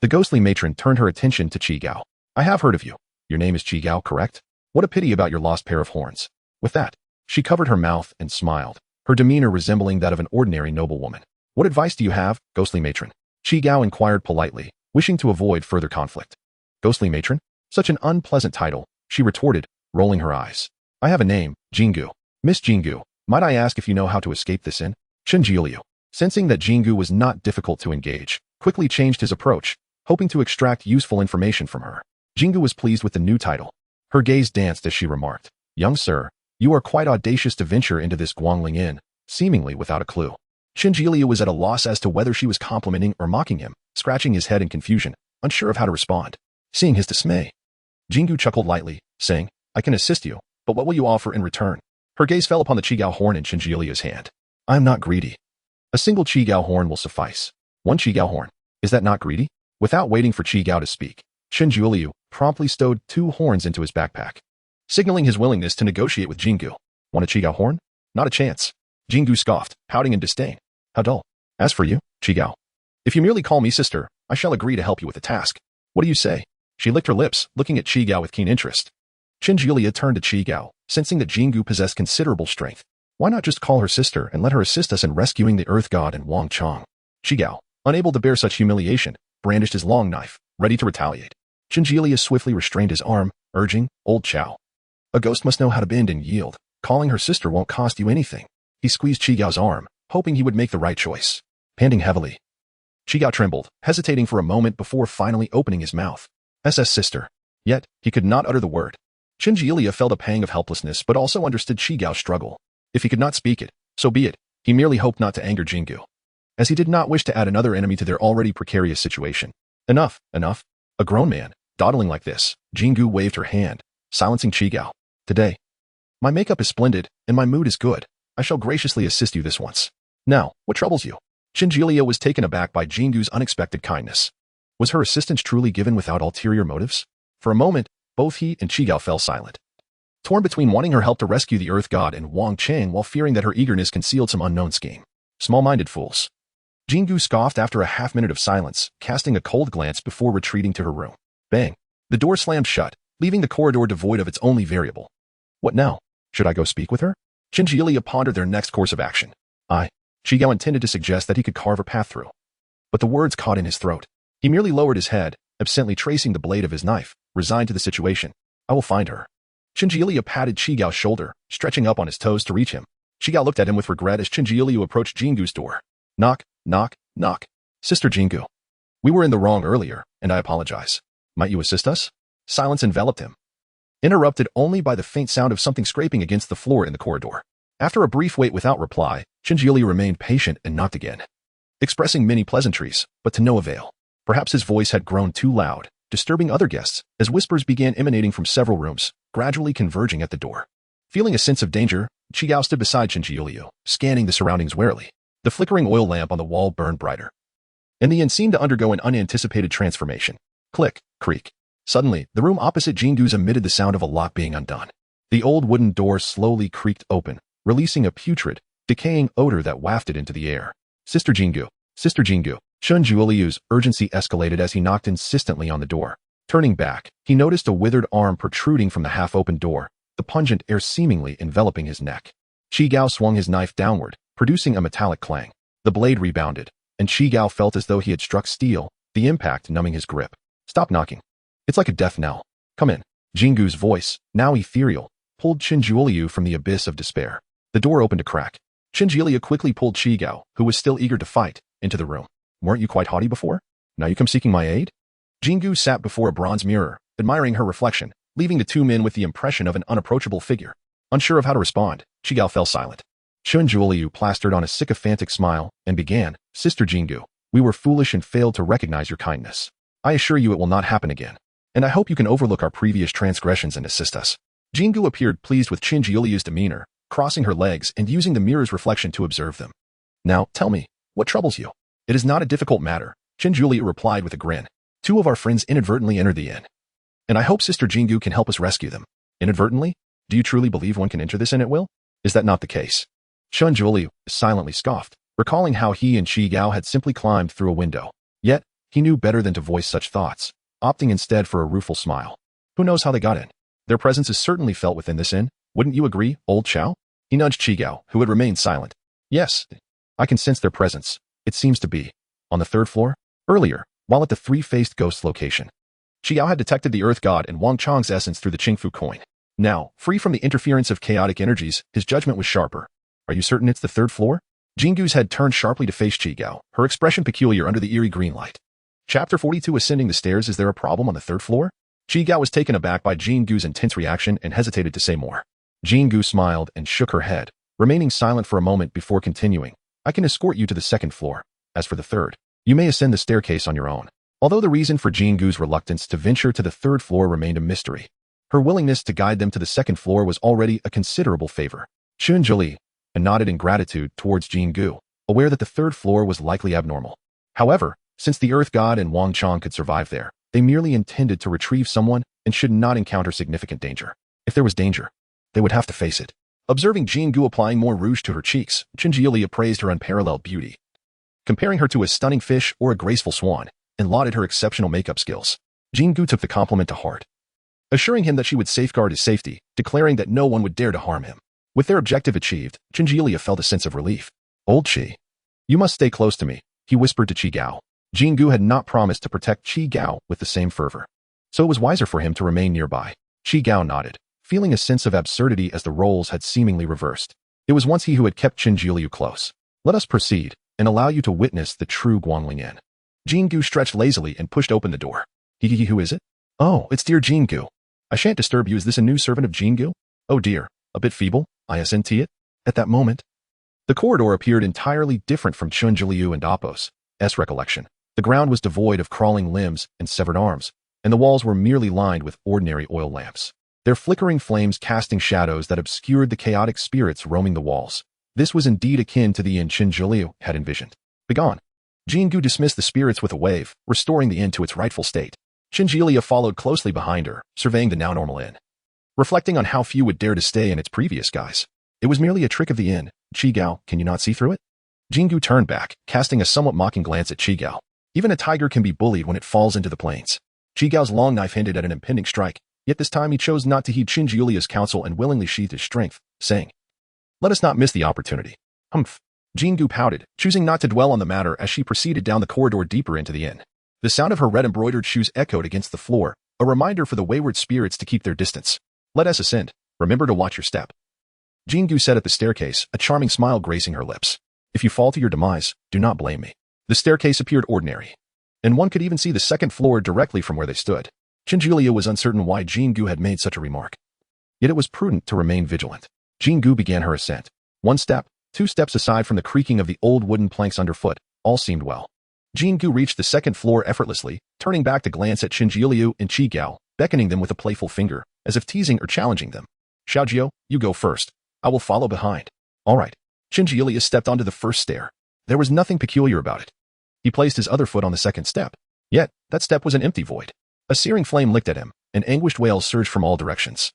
The ghostly matron turned her attention to Chigao. "I have heard of you. Your name is Chigao, correct? What a pity about your lost pair of horns." With that, she covered her mouth and smiled, her demeanor resembling that of an ordinary noblewoman. "What advice do you have, ghostly matron?" Chigao inquired politely, wishing to avoid further conflict. "Ghostly matron? Such an unpleasant title," she retorted, rolling her eyes. "I have a name, Jingu. Miss Jingu, might I ask if you know how to escape this inn?" Qinjulia, sensing that Jingu was not difficult to engage, quickly changed his approach, hoping to extract useful information from her. Jingu was pleased with the new title. Her gaze danced as she remarked, "Young sir, you are quite audacious to venture into this Guangling Inn, seemingly without a clue." Qinjulia was at a loss as to whether she was complimenting or mocking him, scratching his head in confusion, unsure of how to respond. Seeing his dismay, Jingu chuckled lightly, saying, "I can assist you, but what will you offer in return?" Her gaze fell upon the Chigao horn in Qinjulia's hand. "I am not greedy. A single Chigao horn will suffice." "One Chigao horn? Is that not greedy?" Without waiting for Chigao to speak, Qinjulia promptly stowed 2 horns into his backpack, signaling his willingness to negotiate with Jingu. "Want a Chigao horn? Not a chance." Jingu scoffed, pouting in disdain. "How dull. As for you, Chigao, if you merely call me sister, I shall agree to help you with the task. What do you say?" She licked her lips, looking at Chigao with keen interest. Qinjulia turned to Chigao, sensing that Jingu possessed considerable strength. Why not just call her sister and let her assist us in rescuing the Earth God and Wang Chong? Chigao, unable to bear such humiliation, brandished his long knife, ready to retaliate. Qinjulia swiftly restrained his arm, urging, "Old Chow. A ghost must know how to bend and yield. Calling her sister won't cost you anything." He squeezed Chigao's arm, hoping he would make the right choice. Panting heavily, Chigao trembled, hesitating for a moment before finally opening his mouth. "SS sister." Yet, he could not utter the word. Qinjulia felt a pang of helplessness but also understood Chigao's struggle. If he could not speak it, so be it. He merely hoped not to anger Jingu, as he did not wish to add another enemy to their already precarious situation. Enough, enough. A grown man, dawdling like this. Jingu waved her hand, silencing Chigao. "Today, my makeup is splendid, and my mood is good. I shall graciously assist you this once. Now, what troubles you?" Qinjulia was taken aback by Jingu's unexpected kindness. Was her assistance truly given without ulterior motives? For a moment, both he and Chigao fell silent, torn between wanting her help to rescue the Earth God and Wang Chang while fearing that her eagerness concealed some unknown scheme. Small-minded fools. Jingu scoffed after a half-minute of silence, casting a cold glance before retreating to her room. Bang! The door slammed shut, leaving the corridor devoid of its only variable. What now? Should I go speak with her? Qin Jiuliu pondered their next course of action. Qi intended to suggest that he could carve a path through. But the words caught in his throat. He merely lowered his head, absently tracing the blade of his knife, resigned to the situation. I will find her. Qin Jiuliu patted Qi Gao's shoulder, stretching up on his toes to reach him. Qi Gao looked at him with regret as Qin Jiuliu approached Jingu's door. Knock, knock, knock. Sister Jingu. We were in the wrong earlier, and I apologize. Might you assist us? Silence enveloped him, interrupted only by the faint sound of something scraping against the floor in the corridor. After a brief wait without reply, Qin Jiuliu remained patient and knocked again, expressing many pleasantries, but to no avail. Perhaps his voice had grown too loud, disturbing other guests, as whispers began emanating from several rooms, gradually converging at the door. Feeling a sense of danger, Qi Gao stood beside Qin Jiuliu, scanning the surroundings warily. The flickering oil lamp on the wall burned brighter, and the inn seemed to undergo an unanticipated transformation. Click, creak. Suddenly, the room opposite Jingu's emitted the sound of a lock being undone. The old wooden door slowly creaked open, releasing a putrid, decaying odor that wafted into the air. Sister Jingu. Sister Jingu. Qin Jiuliu's urgency escalated as he knocked insistently on the door. Turning back, he noticed a withered arm protruding from the half-open door, the pungent air seemingly enveloping his neck. Qi Gao swung his knife downward, producing a metallic clang. The blade rebounded, and Qi Gao felt as though he had struck steel, the impact numbing his grip. Stop knocking. It's like a death knell. Come in. Jingu's voice, now ethereal, pulled Qin Jiuliu from the abyss of despair. The door opened a crack. Qin Jiuliu quickly pulled Qi Gao, who was still eager to fight, into the room. Weren't you quite haughty before? Now you come seeking my aid? Jingu sat before a bronze mirror, admiring her reflection, leaving the two men with the impression of an unapproachable figure. Unsure of how to respond, Qi Gao fell silent. Qin Jiuliu plastered on a sycophantic smile and began, Sister Jingu, we were foolish and failed to recognize your kindness. I assure you it will not happen again. And I hope you can overlook our previous transgressions and assist us. Jingu appeared pleased with Qin Jiuliu's demeanor, crossing her legs and using the mirror's reflection to observe them. Now, tell me, what troubles you? It is not a difficult matter, Qin Jiuliu replied with a grin. Two of our friends inadvertently entered the inn. And I hope Sister Jingu can help us rescue them. Inadvertently? Do you truly believe one can enter this inn at will? Is that not the case? Qin Jiuliu silently scoffed, recalling how he and Qi Gao had simply climbed through a window. Yet, he knew better than to voice such thoughts, opting instead for a rueful smile. Who knows how they got in? Their presence is certainly felt within this inn. Wouldn't you agree, old Chow? He nudged Qi Gao, who had remained silent. Yes, I can sense their presence. It seems to be on the third floor. Earlier, while at the three-faced ghost location, Qi Gao had detected the Earth God and Wang Chang's essence through the Qingfu coin. Now, free from the interference of chaotic energies, his judgment was sharper. Are you certain it's the third floor? Jingu's head turned sharply to face Qi Gao, her expression peculiar under the eerie green light. Chapter 42 Ascending the Stairs. Is there a problem on the third floor? Qi Gao was taken aback by Jingu's intense reaction and hesitated to say more. Jingu smiled and shook her head, remaining silent for a moment before continuing. I can escort you to the second floor. As for the third, you may ascend the staircase on your own. Although the reason for Jingu's reluctance to venture to the third floor remained a mystery, her willingness to guide them to the second floor was already a considerable favor. Qin Jiuliu nodded in gratitude towards Jingu, aware that the third floor was likely abnormal. However, since the Earth God and Wang Chang could survive there, they merely intended to retrieve someone and should not encounter significant danger. If there was danger, they would have to face it. Observing Jingu applying more rouge to her cheeks, Qin Jiuliu praised her unparalleled beauty, comparing her to a stunning fish or a graceful swan, and lauded her exceptional makeup skills. Jingu took the compliment to heart, assuring him that she would safeguard his safety, declaring that no one would dare to harm him. With their objective achieved, Qin Jiuliu felt a sense of relief. Old Qi, you must stay close to me, he whispered to Qi Gao. Jingu had not promised to protect Qi Gao with the same fervor, so it was wiser for him to remain nearby. Qi Gao nodded, feeling a sense of absurdity as the roles had seemingly reversed. It was once he who had kept Qin Jiuliu close. Let us proceed, and allow you to witness the true Guangling Inn. Jingu stretched lazily and pushed open the door. Who is it? Oh, it's dear Jingu. I shan't disturb you. Is this a new servant of Jingu? Oh dear, a bit feeble, isn't it? At that moment, the corridor appeared entirely different from Qin Jiuliu and Appo's recollection. The ground was devoid of crawling limbs and severed arms, and the walls were merely lined with ordinary oil lamps, their flickering flames casting shadows that obscured the chaotic spirits roaming the walls. This was indeed akin to the inn Qin Jiuliu had envisioned. Begone. Jingu dismissed the spirits with a wave, restoring the inn to its rightful state. Qin Jiuliu followed closely behind her, surveying the now normal inn, reflecting on how few would dare to stay in its previous guise. It was merely a trick of the inn. Qi Gao, can you not see through it? Jingu turned back, casting a somewhat mocking glance at Qi Gao. Even a tiger can be bullied when it falls into the plains. Qi Gao's long knife hinted at an impending strike, Yet this time he chose not to heed Qin Jiuliu's counsel and willingly sheathed his strength, saying, "Let us not miss the opportunity." Humph. Jingu pouted, choosing not to dwell on the matter as she proceeded down the corridor deeper into the inn. The sound of her red embroidered shoes echoed against the floor, a reminder for the wayward spirits to keep their distance. "Let us ascend. Remember to watch your step." Jingu said at the staircase, a charming smile gracing her lips. "If you fall to your demise, do not blame me." The staircase appeared ordinary, and one could even see the second floor directly from where they stood. Qin Jiuliu was uncertain why Jingu had made such a remark. Yet it was prudent to remain vigilant. Jingu began her ascent. 1 step, 2 steps aside from the creaking of the old wooden planks underfoot, all seemed well. Jingu reached the second floor effortlessly, turning back to glance at Qin Jiuliu and Qi Gao, beckoning them with a playful finger, as if teasing or challenging them. "Xiaojiu, you go first. I will follow behind." "All right." Qin Jiuliu stepped onto the first stair. There was nothing peculiar about it. He placed his other foot on the second step. Yet, that step was an empty void. A searing flame licked at him, and anguished wails surged from all directions.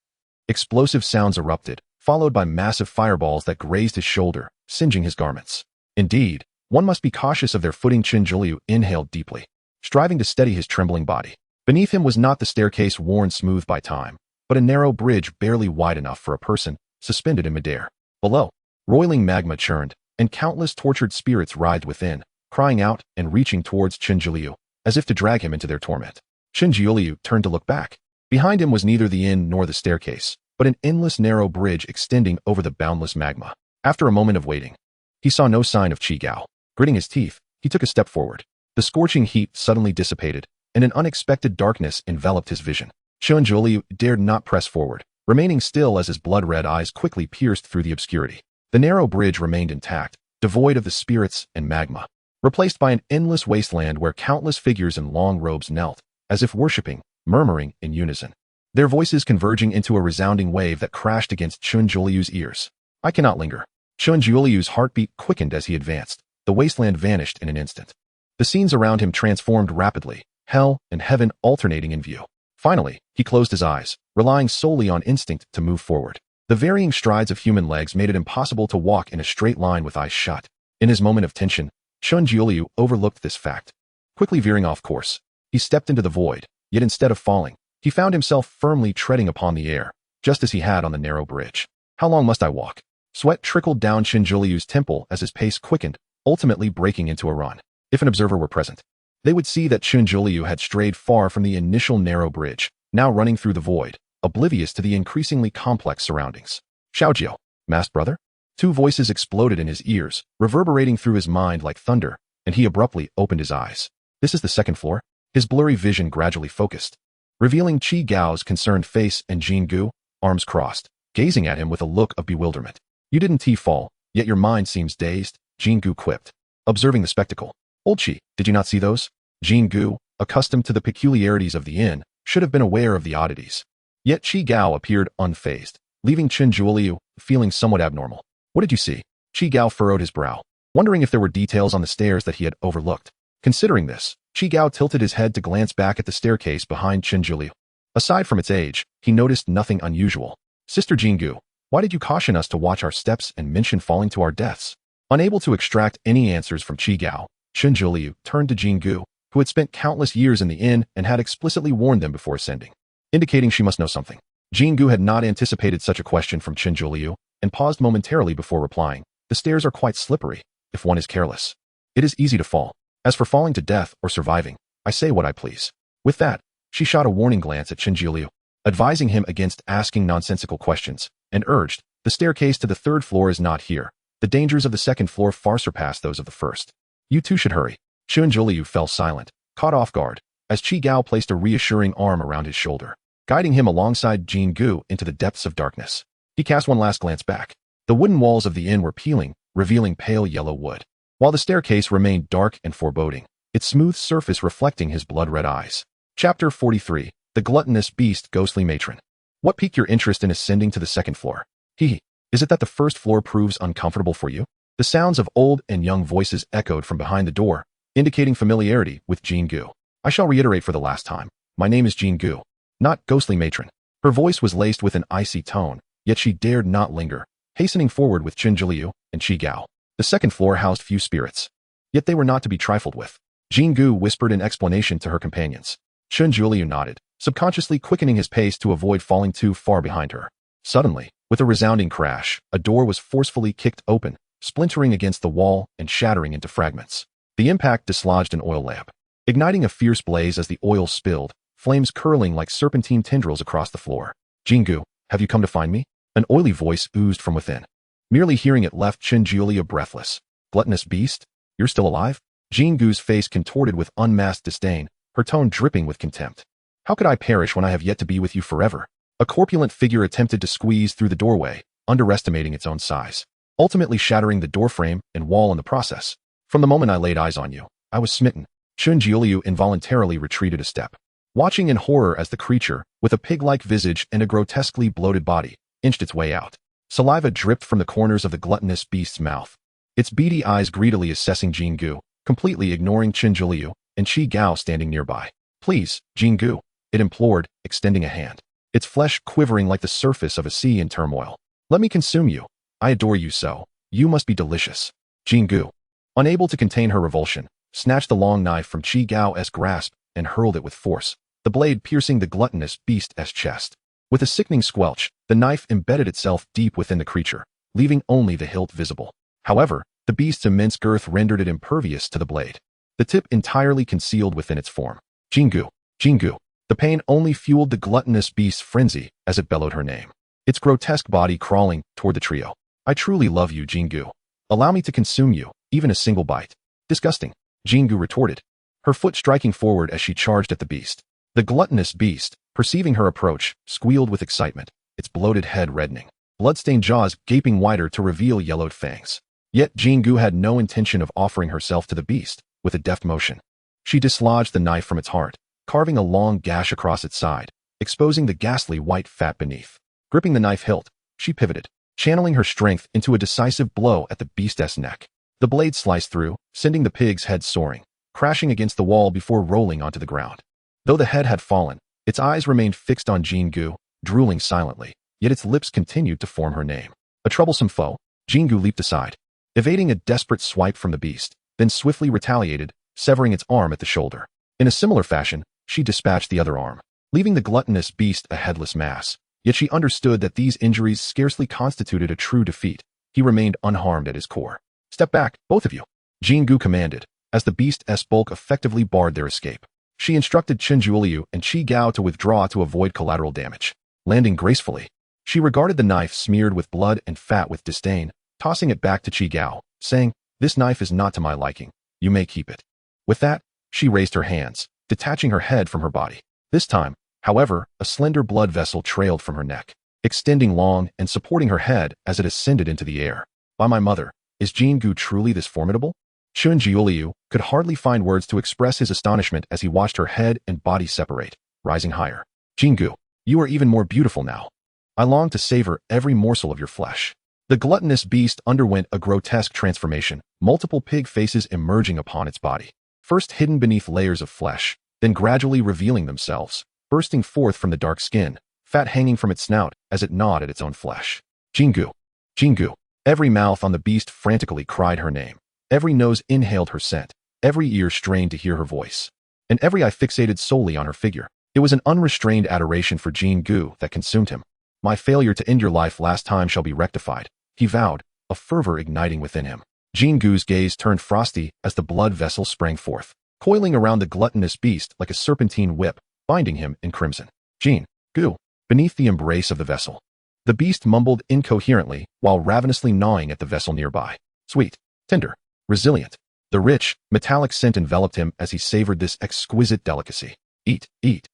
Explosive sounds erupted, followed by massive fireballs that grazed his shoulder, singeing his garments. Indeed, one must be cautious of their footing. Qin Jiuliu inhaled deeply, striving to steady his trembling body. Beneath him was not the staircase worn smooth by time, but a narrow bridge barely wide enough for a person, suspended in midair. Below, roiling magma churned, and countless tortured spirits writhed within, crying out and reaching towards Qin Jiuliu, as if to drag him into their torment. Qin Jiuliu turned to look back. Behind him was neither the inn nor the staircase, but an endless narrow bridge extending over the boundless magma. After a moment of waiting, he saw no sign of Qi Gao. Gritting his teeth, he took a step forward. The scorching heat suddenly dissipated, and an unexpected darkness enveloped his vision. Qin Jiuliu dared not press forward, remaining still as his blood-red eyes quickly pierced through the obscurity. The narrow bridge remained intact, devoid of the spirits and magma, replaced by an endless wasteland where countless figures in long robes knelt, as if worshipping, murmuring in unison, their voices converging into a resounding wave that crashed against Qin Jiuliu's ears. "I cannot linger." Qin Jiuliu's heartbeat quickened as he advanced. The wasteland vanished in an instant. The scenes around him transformed rapidly, hell and heaven alternating in view. Finally, he closed his eyes, relying solely on instinct to move forward. The varying strides of human legs made it impossible to walk in a straight line with eyes shut. In his moment of tension, Qin Jiuliu overlooked this fact. Quickly veering off course, he stepped into the void, yet instead of falling, he found himself firmly treading upon the air, just as he had on the narrow bridge. "How long must I walk?" Sweat trickled down Qin Jiuliu's temple as his pace quickened, ultimately breaking into a run. If an observer were present, they would see that Qin Jiuliu had strayed far from the initial narrow bridge, now running through the void, oblivious to the increasingly complex surroundings. "Xiaojiu, masked brother?" 2 voices exploded in his ears, reverberating through his mind like thunder, and he abruptly opened his eyes. "This is the second floor?" His blurry vision gradually focused, revealing Qi Gao's concerned face and Jingu, arms crossed, gazing at him with a look of bewilderment. "You didn't fall, yet your mind seems dazed," Jingu quipped, observing the spectacle. "Old Qi, did you not see those?" Jingu, accustomed to the peculiarities of the inn, should have been aware of the oddities. Yet Qi Gao appeared unfazed, leaving Qin Jiuliu feeling somewhat abnormal. "What did you see?" Qi Gao furrowed his brow, wondering if there were details on the stairs that he had overlooked. Considering this, Qi Gao tilted his head to glance back at the staircase behind Qin Jiuliu. Aside from its age, he noticed nothing unusual. "Sister Jingu, why did you caution us to watch our steps and mention falling to our deaths?" Unable to extract any answers from Qi Gao, Qin Jiuliu turned to Jingu, who had spent countless years in the inn and had explicitly warned them before ascending, indicating she must know something. Jingu had not anticipated such a question from Qin Jiuliu, and paused momentarily before replying. "The stairs are quite slippery, if one is careless. It is easy to fall. As for falling to death or surviving, I say what I please." With that, she shot a warning glance at Qin Jiuliu, advising him against asking nonsensical questions, and urged, "The staircase to the 3rd floor is not here. The dangers of the 2nd floor far surpass those of the 1st. You too should hurry." Qin Jiuliu fell silent, caught off guard, as Qi Gao placed a reassuring arm around his shoulder, guiding him alongside Jingu into the depths of darkness. He cast one last glance back. The wooden walls of the inn were peeling, revealing pale yellow wood, while the staircase remained dark and foreboding, its smooth surface reflecting his blood-red eyes. Chapter 43. The Gluttonous Beast. Ghostly Matron. "What piqued your interest in ascending to the 2nd floor? Is it that the 1st floor proves uncomfortable for you?" The sounds of old and young voices echoed from behind the door, indicating familiarity with Jingu. "I shall reiterate for the last time. My name is Jingu, not Ghostly Matron." Her voice was laced with an icy tone, yet she dared not linger, hastening forward with Qin Jiuliu and Qi Gao. The 2nd floor housed few spirits, yet they were not to be trifled with. Jingu whispered in explanation to her companions. Qin Jiuliu nodded, subconsciously quickening his pace to avoid falling too far behind her. Suddenly, with a resounding crash, a door was forcefully kicked open, splintering against the wall and shattering into fragments. The impact dislodged an oil lamp, igniting a fierce blaze as the oil spilled, flames curling like serpentine tendrils across the floor. Jingu, have you come to find me? An oily voice oozed from within. Merely hearing it left Chinjulia breathless. Gluttonous beast? You're still alive? Jingu's face contorted with unmasked disdain, her tone dripping with contempt. How could I perish when I have yet to be with you forever? A corpulent figure attempted to squeeze through the doorway, underestimating its own size, ultimately shattering the doorframe and wall in the process. From the moment I laid eyes on you, I was smitten. Chinjuliu involuntarily retreated a step, watching in horror as the creature, with a pig-like visage and a grotesquely bloated body, inched its way out. Saliva dripped from the corners of the gluttonous beast's mouth, its beady eyes greedily assessing Jingu, completely ignoring Chinjuliu and Qi Gao standing nearby. Please, Jingu, it implored, extending a hand, its flesh quivering like the surface of a sea in turmoil. Let me consume you. I adore you so. You must be delicious. Jingu, unable to contain her revulsion, snatched the long knife from Qi Gao's grasp and hurled it with force, the blade piercing the gluttonous beast's chest. With a sickening squelch, the knife embedded itself deep within the creature, leaving only the hilt visible. However, the beast's immense girth rendered it impervious to the blade, the tip entirely concealed within its form. Jingu, Jingu. The pain only fueled the gluttonous beast's frenzy as it bellowed her name, its grotesque body crawling toward the trio. I truly love you, Jingu. Allow me to consume you, even a single bite. Disgusting, Jingu retorted, her foot striking forward as she charged at the beast. The gluttonous beast, perceiving her approach, squealed with excitement, its bloated head reddening, blood-stained jaws gaping wider to reveal yellowed fangs. Yet Jingu had no intention of offering herself to the beast. With a deft motion, she dislodged the knife from its heart, carving a long gash across its side, exposing the ghastly white fat beneath. Gripping the knife hilt, she pivoted, channeling her strength into a decisive blow at the beast's neck. The blade sliced through, sending the pig's head soaring, crashing against the wall before rolling onto the ground. Though the head had fallen, its eyes remained fixed on Jingu, drooling silently, yet its lips continued to form her name. A troublesome foe, Jingu leaped aside, evading a desperate swipe from the beast, then swiftly retaliated, severing its arm at the shoulder. In a similar fashion, she dispatched the other arm, leaving the gluttonous beast a headless mass. Yet she understood that these injuries scarcely constituted a true defeat. He remained unharmed at his core. Step back, both of you, Jingu commanded, as the beast's bulk effectively barred their escape. She instructed Chinjuliu and Qi Gao to withdraw to avoid collateral damage. Landing gracefully, she regarded the knife smeared with blood and fat with disdain, tossing it back to Qi Gao, saying, "This knife is not to my liking. You may keep it." With that, she raised her hands, detaching her head from her body. This time, however, a slender blood vessel trailed from her neck, extending long and supporting her head as it ascended into the air. By my mother, is Jingu truly this formidable? Chinjuliu could hardly find words to express his astonishment as he watched her head and body separate, rising higher. Jingu, you are even more beautiful now. I long to savor every morsel of your flesh. The gluttonous beast underwent a grotesque transformation, multiple pig faces emerging upon its body, first hidden beneath layers of flesh, then gradually revealing themselves, bursting forth from the dark skin, fat hanging from its snout as it gnawed at its own flesh. Jingu, Jingu. Every mouth on the beast frantically cried her name. Every nose inhaled her scent, every ear strained to hear her voice, and every eye fixated solely on her figure. It was an unrestrained adoration for Jingu that consumed him. My failure to end your life last time shall be rectified, he vowed, a fervor igniting within him. Jingu's gaze turned frosty as the blood vessel sprang forth, coiling around the gluttonous beast like a serpentine whip, binding him in crimson. Jingu, beneath the embrace of the vessel. The beast mumbled incoherently while ravenously gnawing at the vessel nearby. Sweet, tender, resilient. The rich, metallic scent enveloped him as he savored this exquisite delicacy. Eat, eat,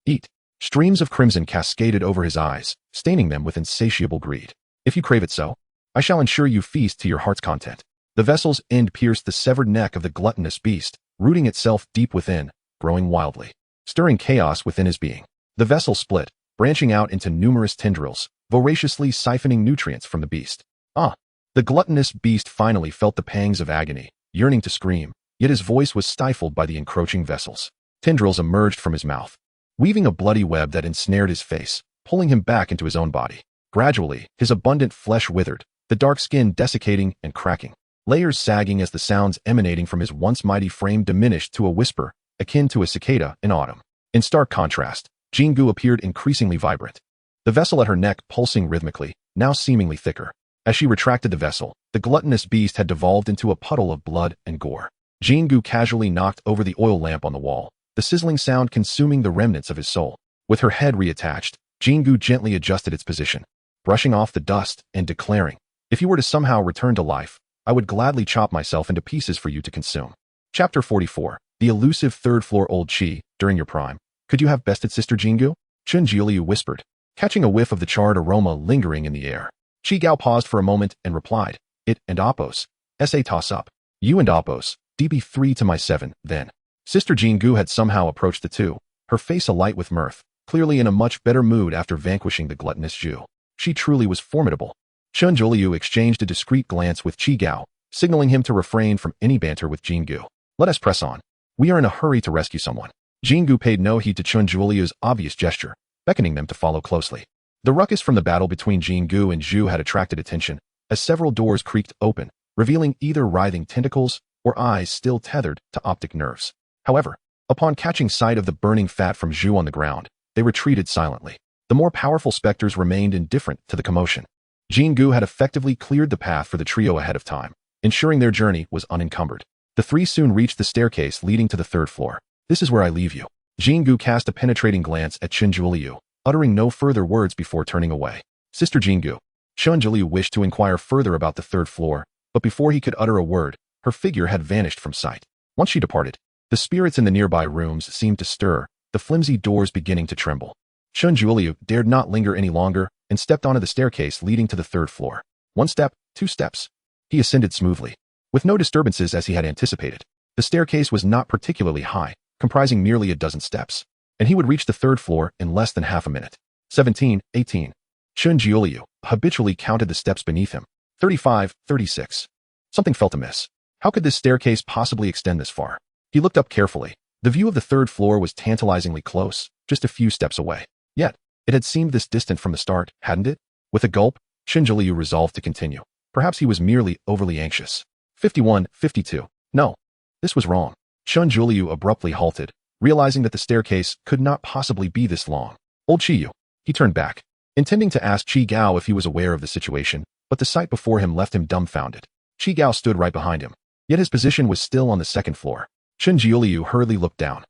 eat. Streams of crimson cascaded over his eyes, staining them with insatiable greed. If you crave it so, I shall ensure you feast to your heart's content. The vessel's end pierced the severed neck of the gluttonous beast, rooting itself deep within, growing wildly, stirring chaos within his being. The vessel split, branching out into numerous tendrils, voraciously siphoning nutrients from the beast. The gluttonous beast finally felt the pangs of agony, yearning to scream, yet his voice was stifled by the encroaching vessels. Tendrils emerged from his mouth, weaving a bloody web that ensnared his face, pulling him back into his own body. Gradually, his abundant flesh withered, the dark skin desiccating and cracking, layers sagging as the sounds emanating from his once mighty frame diminished to a whisper, akin to a cicada in autumn. In stark contrast, Jingu appeared increasingly vibrant. The vessel at her neck pulsing rhythmically, now seemingly thicker. As she retracted the vessel, the gluttonous beast had devolved into a puddle of blood and gore. Jingu casually knocked over the oil lamp on the wall, the sizzling sound consuming the remnants of his soul. With her head reattached, Jingu gently adjusted its position, brushing off the dust and declaring, "If you were to somehow return to life, I would gladly chop myself into pieces for you to consume." Chapter 44. The elusive third-floor Old Chi, during your prime. Could you have bested Sister Jingu? Chun Jiuliu whispered, catching a whiff of the charred aroma lingering in the air. Chi Gao paused for a moment and replied, "It and Appos. S.A. toss up. You and Appos. DB 3 to my 7, then." Sister Jingu had somehow approached the two, her face alight with mirth, clearly in a much better mood after vanquishing the gluttonous Zhu. She truly was formidable. Chun Jiuliu exchanged a discreet glance with Chi Gao, signaling him to refrain from any banter with Jingu. "Let us press on. We are in a hurry to rescue someone." Jingu paid no heed to Chun Jiuliu's obvious gesture, beckoning them to follow closely. The ruckus from the battle between Jingu and Zhu had attracted attention, as several doors creaked open, revealing either writhing tentacles or eyes still tethered to optic nerves. However, upon catching sight of the burning fat from Zhu on the ground, they retreated silently. The more powerful specters remained indifferent to the commotion. Jingu had effectively cleared the path for the trio ahead of time, ensuring their journey was unencumbered. The three soon reached the staircase leading to the third floor. "This is where I leave you." Jingu cast a penetrating glance at Chun Jiuliu, uttering no further words before turning away. "Sister Jingu." Chun Jiuliu wished to inquire further about the third floor, but before he could utter a word, her figure had vanished from sight. Once she departed, the spirits in the nearby rooms seemed to stir, the flimsy doors beginning to tremble. Chun Jiuliu dared not linger any longer and stepped onto the staircase leading to the third floor. One step, two steps. He ascended smoothly, with no disturbances as he had anticipated. The staircase was not particularly high, comprising merely a dozen steps, and he would reach the third floor in less than half a minute. 17, 18. Chun Jiuliu habitually counted the steps beneath him. 35, 36. Something felt amiss. How could this staircase possibly extend this far? He looked up carefully. The view of the third floor was tantalizingly close, just a few steps away. Yet, it had seemed this distant from the start, hadn't it? With a gulp, Chun Jiuliu resolved to continue. Perhaps he was merely overly anxious. 51, 52. No. This was wrong. Chun Jiuliu abruptly halted, realizing that the staircase could not possibly be this long. "Old Chiyu." He turned back, intending to ask Chi Gao if he was aware of the situation, but the sight before him left him dumbfounded. Chi Gao stood right behind him, yet his position was still on the second floor. Chun Jiuliu hurriedly looked down.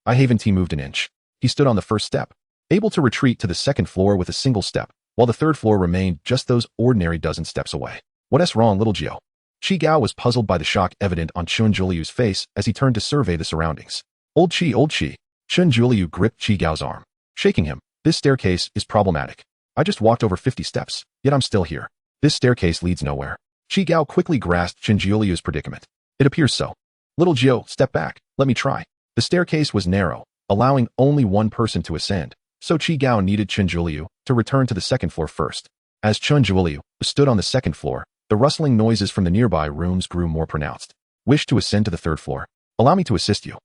I haven't moved an inch. He stood on the first step, able to retreat to the second floor with a single step, while the third floor remained just those ordinary dozen steps away. "What's wrong, little Jiu?" Chi Gao was puzzled by the shock evident on Chun Jiuliu's face as he turned to survey the surroundings. Old Chi. Chun Jiuliu gripped Chi Gao's arm, shaking him. "This staircase is problematic. I just walked over 50 steps, yet I'm still here. This staircase leads nowhere." Chi Gao quickly grasped Chun Jiuliu's predicament. "It appears so. Little Jiu, step back, let me try." The staircase was narrow, allowing only one person to ascend, so Chi Gao needed Chun Jiuliu to return to the second floor first. As Chun Jiuliu stood on the second floor, the rustling noises from the nearby rooms grew more pronounced. "Wish to ascend to the third floor? Allow me to assist you.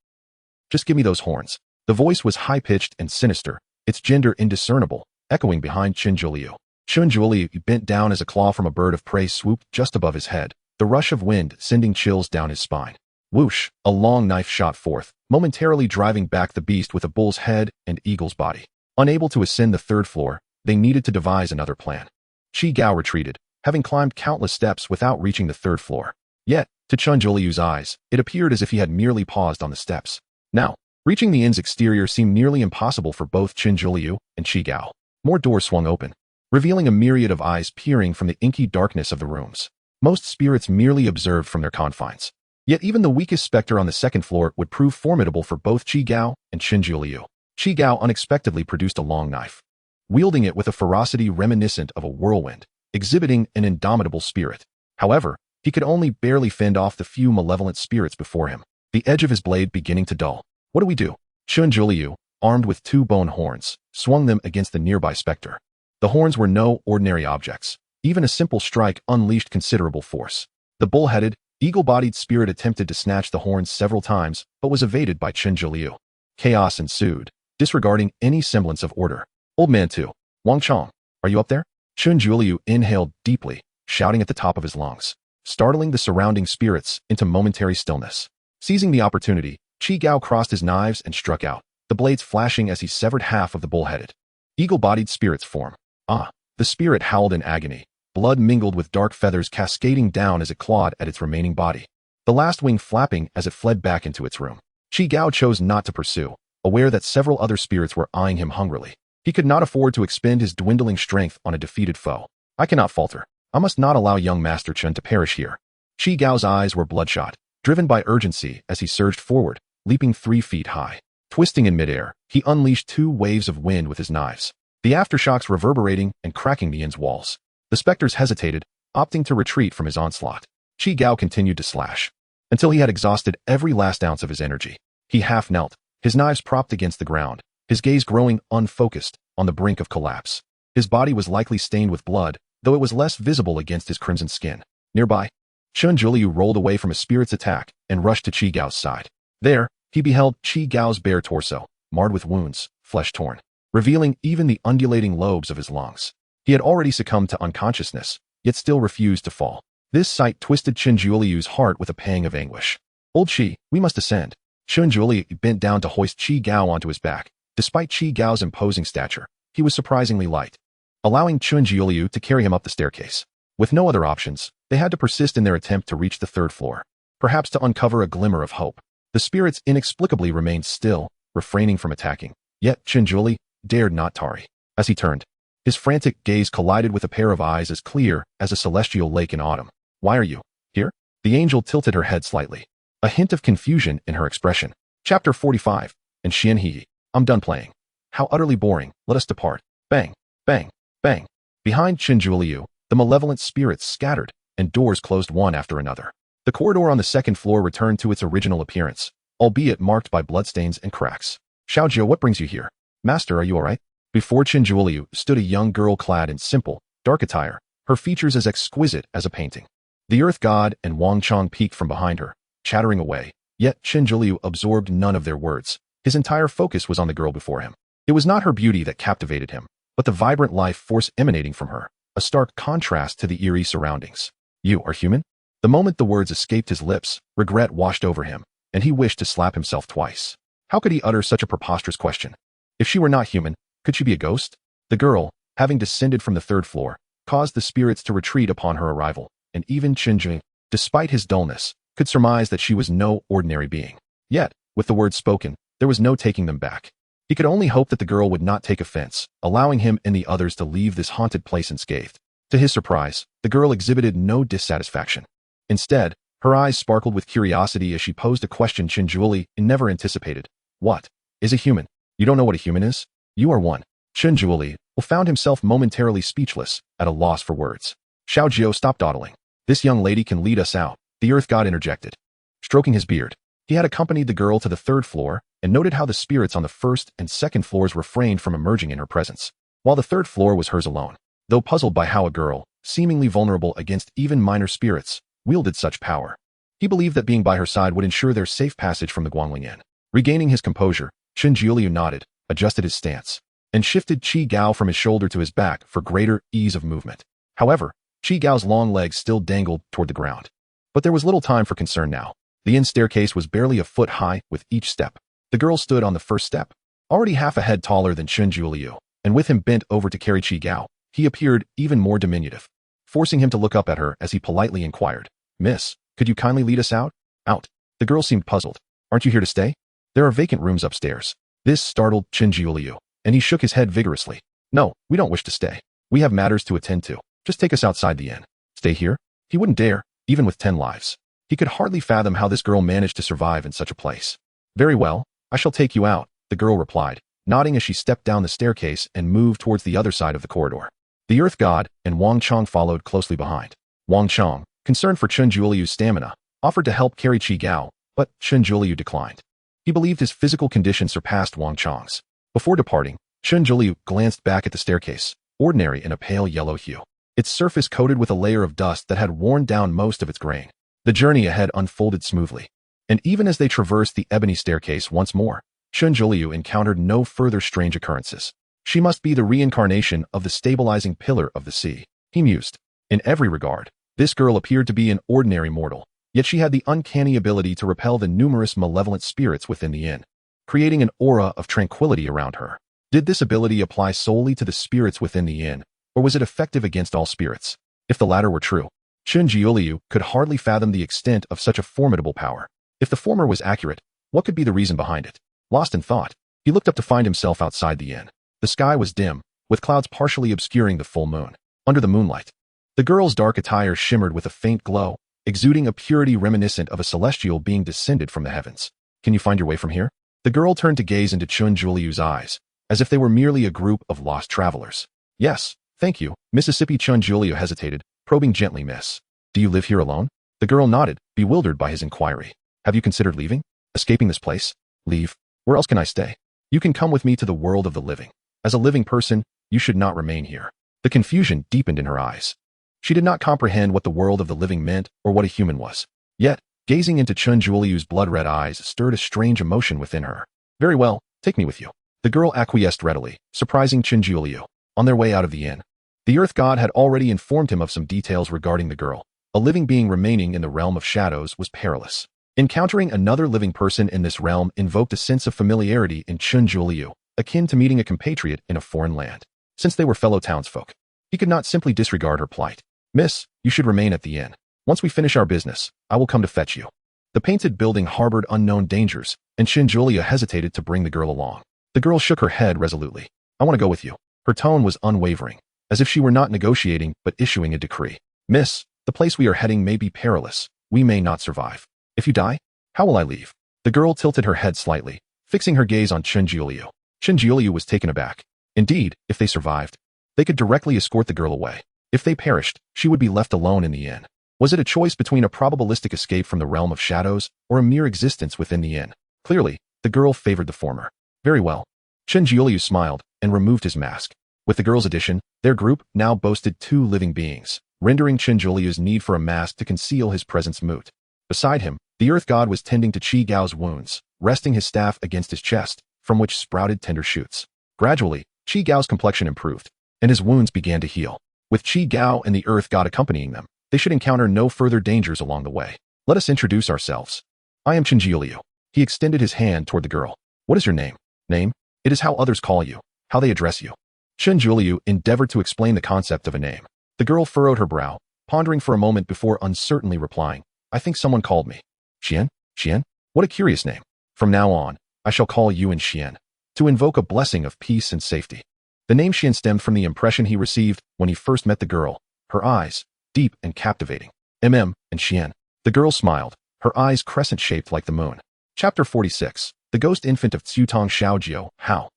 Just give me those horns." The voice was high-pitched and sinister, its gender indiscernible, echoing behind Chun Jiuliu. Chun Jiuliu bent down as a claw from a bird of prey swooped just above his head, the rush of wind sending chills down his spine. Whoosh, a long knife shot forth, momentarily driving back the beast with a bull's head and eagle's body. Unable to ascend the third floor, they needed to devise another plan. Chi Gao retreated, having climbed countless steps without reaching the third floor. Yet, to Chun Jiuliu's eyes, it appeared as if he had merely paused on the steps. Now, reaching the inn's exterior seemed nearly impossible for both Chun Jiuliu and Chi Gao. More doors swung open, revealing a myriad of eyes peering from the inky darkness of the rooms. Most spirits merely observed from their confines. Yet even the weakest specter on the second floor would prove formidable for both Chi Gao and Chun Jiuliu. Chi Gao unexpectedly produced a long knife, wielding it with a ferocity reminiscent of a whirlwind, exhibiting an indomitable spirit. However, he could only barely fend off the few malevolent spirits before him, the edge of his blade beginning to dull. "What do we do?" Chun Jiuliu, armed with two bone horns, swung them against the nearby specter. The horns were no ordinary objects. Even a simple strike unleashed considerable force. The bull-headed, eagle-bodied spirit attempted to snatch the horns several times, but was evaded by Chun Jiuliu. Chaos ensued, disregarding any semblance of order. "Old man too. Wang Chong, are you up there?" Chun Jiuliu inhaled deeply, shouting at the top of his lungs, startling the surrounding spirits into momentary stillness. Seizing the opportunity, Chi Gao crossed his knives and struck out, the blades flashing as he severed half of the bull-headed, eagle-bodied spirit's form. Ah! The spirit howled in agony, blood mingled with dark feathers cascading down as it clawed at its remaining body, the last wing flapping as it fled back into its room. Qi Gao chose not to pursue, aware that several other spirits were eyeing him hungrily. He could not afford to expend his dwindling strength on a defeated foe. I cannot falter. I must not allow young Master Chen to perish here. Qi Gao's eyes were bloodshot, driven by urgency as he surged forward, leaping 3 feet high. Twisting in midair, he unleashed 2 waves of wind with his knives, the aftershocks reverberating and cracking the inn's walls. The specters hesitated, opting to retreat from his onslaught. Qi Gao continued to slash, until he had exhausted every last ounce of his energy. He half knelt, his knives propped against the ground, his gaze growing unfocused, on the brink of collapse. His body was likely stained with blood, though it was less visible against his crimson skin. Nearby, Chen Juliu rolled away from a spirit's attack and rushed to Qi Gao's side. There, he beheld Qi Gao's bare torso, marred with wounds, flesh torn, revealing even the undulating lobes of his lungs. He had already succumbed to unconsciousness, yet still refused to fall. This sight twisted Chen Juliu's heart with a pang of anguish. Old Qi, we must ascend. Chen Juliu bent down to hoist Qi Gao onto his back. Despite Qi Gao's imposing stature, he was surprisingly light, allowing Chen Juliu to carry him up the staircase. With no other options, they had to persist in their attempt to reach the 3rd floor, perhaps to uncover a glimmer of hope. The spirits inexplicably remained still, refraining from attacking. Yet Chen Juliu dared not tarry. As he turned, his frantic gaze collided with a pair of eyes as clear as a celestial lake in autumn. Why are you here? The angel tilted her head slightly, a hint of confusion in her expression. Chapter 45. And Xian He. I'm done playing. How utterly boring. Let us depart. Bang, bang, bang. Behind Chen Juliu, the malevolent spirits scattered, and doors closed one after another. The corridor on the 2nd floor returned to its original appearance, albeit marked by bloodstains and cracks. Xiaojie, what brings you here? Master, are you all right? Before Chen Juliu stood a young girl clad in simple, dark attire, her features as exquisite as a painting. The Earth God and Wang Chong peeked from behind her, chattering away, yet Chen Juliu absorbed none of their words. His entire focus was on the girl before him. It was not her beauty that captivated him, but the vibrant life force emanating from her, a stark contrast to the eerie surroundings. You are human? The moment the words escaped his lips, regret washed over him, and he wished to slap himself twice. How could he utter such a preposterous question? If she were not human, could she be a ghost? The girl, having descended from the 3rd floor, caused the spirits to retreat upon her arrival, and even Chen Jing, despite his dullness, could surmise that she was no ordinary being. Yet, with the words spoken, there was no taking them back. He could only hope that the girl would not take offense, allowing him and the others to leave this haunted place unscathed. To his surprise, the girl exhibited no dissatisfaction. Instead, her eyes sparkled with curiosity as she posed a question Chen Juliu never anticipated. What is a human? You don't know what a human is? You are one. Chen Juliu found himself momentarily speechless, at a loss for words. Xiaojie, stop dawdling. This young lady can lead us out, the Earth God interjected. Stroking his beard, he had accompanied the girl to the 3rd floor and noted how the spirits on the 1st and 2nd floors refrained from emerging in her presence, while the 3rd floor was hers alone. Though puzzled by how a girl, seemingly vulnerable against even minor spirits, wielded such power, he believed that being by her side would ensure their safe passage from the Guangling Inn. Regaining his composure, Chen Juliu nodded, adjusted his stance, and shifted Qi Gao from his shoulder to his back for greater ease of movement. However, Qi Gao's long legs still dangled toward the ground. But there was little time for concern now. The inn staircase was barely a foot high with each step. The girl stood on the 1st step, already half a head taller than Chen Juliu, and with him bent over to carry Qi Gao, he appeared even more diminutive, forcing him to look up at her as he politely inquired, Miss, could you kindly lead us out? Out. The girl seemed puzzled. Aren't you here to stay? There are vacant rooms upstairs. This startled Chen Juliu, and he shook his head vigorously. No, we don't wish to stay. We have matters to attend to. Just take us outside the inn. Stay here? He wouldn't dare, even with 10 lives. He could hardly fathom how this girl managed to survive in such a place. Very well, I shall take you out, the girl replied, nodding as she stepped down the staircase and moved towards the other side of the corridor. The Earth God and Wang Chong followed closely behind. Wang Chong, concerned for Chen Juliu's stamina, offered to help carry Qi Gao, but Chen Juliu declined. He believed his physical condition surpassed Wang Chong's. Before departing, Chen Juliu glanced back at the staircase, ordinary in a pale yellow hue, its surface coated with a layer of dust that had worn down most of its grain. The journey ahead unfolded smoothly, and even as they traversed the ebony staircase once more, Chen Juliu encountered no further strange occurrences. She must be the reincarnation of the stabilizing pillar of the sea, he mused. In every regard, this girl appeared to be an ordinary mortal, yet she had the uncanny ability to repel the numerous malevolent spirits within the inn. creating an aura of tranquility around her. Did this ability apply solely to the spirits within the inn, or was it effective against all spirits? If the latter were true, Chun Jiuliu could hardly fathom the extent of such a formidable power. If the former was accurate, what could be the reason behind it? Lost in thought, he looked up to find himself outside the inn. The sky was dim, with clouds partially obscuring the full moon. Under the moonlight, the girl's dark attire shimmered with a faint glow, exuding a purity reminiscent of a celestial being descended from the heavens. Can you find your way from here? The girl turned to gaze into Chun Jiuliu's eyes, as if they were merely a group of lost travelers. Yes, thank you. Mississippi. Chun Jiuliu hesitated, probing gently. Miss, do you live here alone? The girl nodded, bewildered by his inquiry. Have you considered leaving? Escaping this place? Leave? Where else can I stay? You can come with me to the world of the living. As a living person, you should not remain here. The confusion deepened in her eyes. She did not comprehend what the world of the living meant or what a human was. Yet, gazing into Chun Jiuliu's blood-red eyes stirred a strange emotion within her. Very well, take me with you. The girl acquiesced readily, surprising Chun Jiuliu. On their way out of the inn, the Earth God had already informed him of some details regarding the girl. A living being remaining in the realm of shadows was perilous. Encountering another living person in this realm invoked a sense of familiarity in Chun Jiuliu, akin to meeting a compatriot in a foreign land. Since they were fellow townsfolk, he could not simply disregard her plight. Miss, you should remain at the inn. Once we finish our business, I will come to fetch you. The painted building harbored unknown dangers, and Chun Jiuliu hesitated to bring the girl along. The girl shook her head resolutely. I want to go with you. Her tone was unwavering, as if she were not negotiating but issuing a decree. Miss, the place we are heading may be perilous. We may not survive. If you die, how will I leave? The girl tilted her head slightly, fixing her gaze on Chun Jiuliu. Chun Jiuliu was taken aback. Indeed, if they survived, they could directly escort the girl away. If they perished, she would be left alone in the inn. Was it a choice between a probabilistic escape from the realm of shadows or a mere existence within the inn? Clearly, the girl favored the former. Very well. Chun Jiuliu smiled and removed his mask. With the girl's addition, their group now boasted 2 living beings, rendering Chun Jiuliu's need for a mask to conceal his presence moot. Beside him, the Earth God was tending to Qi Gao's wounds, resting his staff against his chest, from which sprouted tender shoots. Gradually, Qi Gao's complexion improved, and his wounds began to heal. With Qi Gao and the Earth God accompanying them, they should encounter no further dangers along the way. Let us introduce ourselves. I am Chun Jiuliu. He extended his hand toward the girl. What is your name? Name? It is how others call you, how they address you. Chun Jiuliu endeavored to explain the concept of a name. The girl furrowed her brow, pondering for a moment before uncertainly replying. I think someone called me. Xian? Xian? What a curious name. From now on, I shall call you in Xian, to invoke a blessing of peace and safety. The name Xian stemmed from the impression he received when he first met the girl, her eyes, deep and captivating. And Xian. The girl smiled, her eyes crescent-shaped like the moon. Chapter 46. The Ghost Infant of Cutong Xiaojiu. How?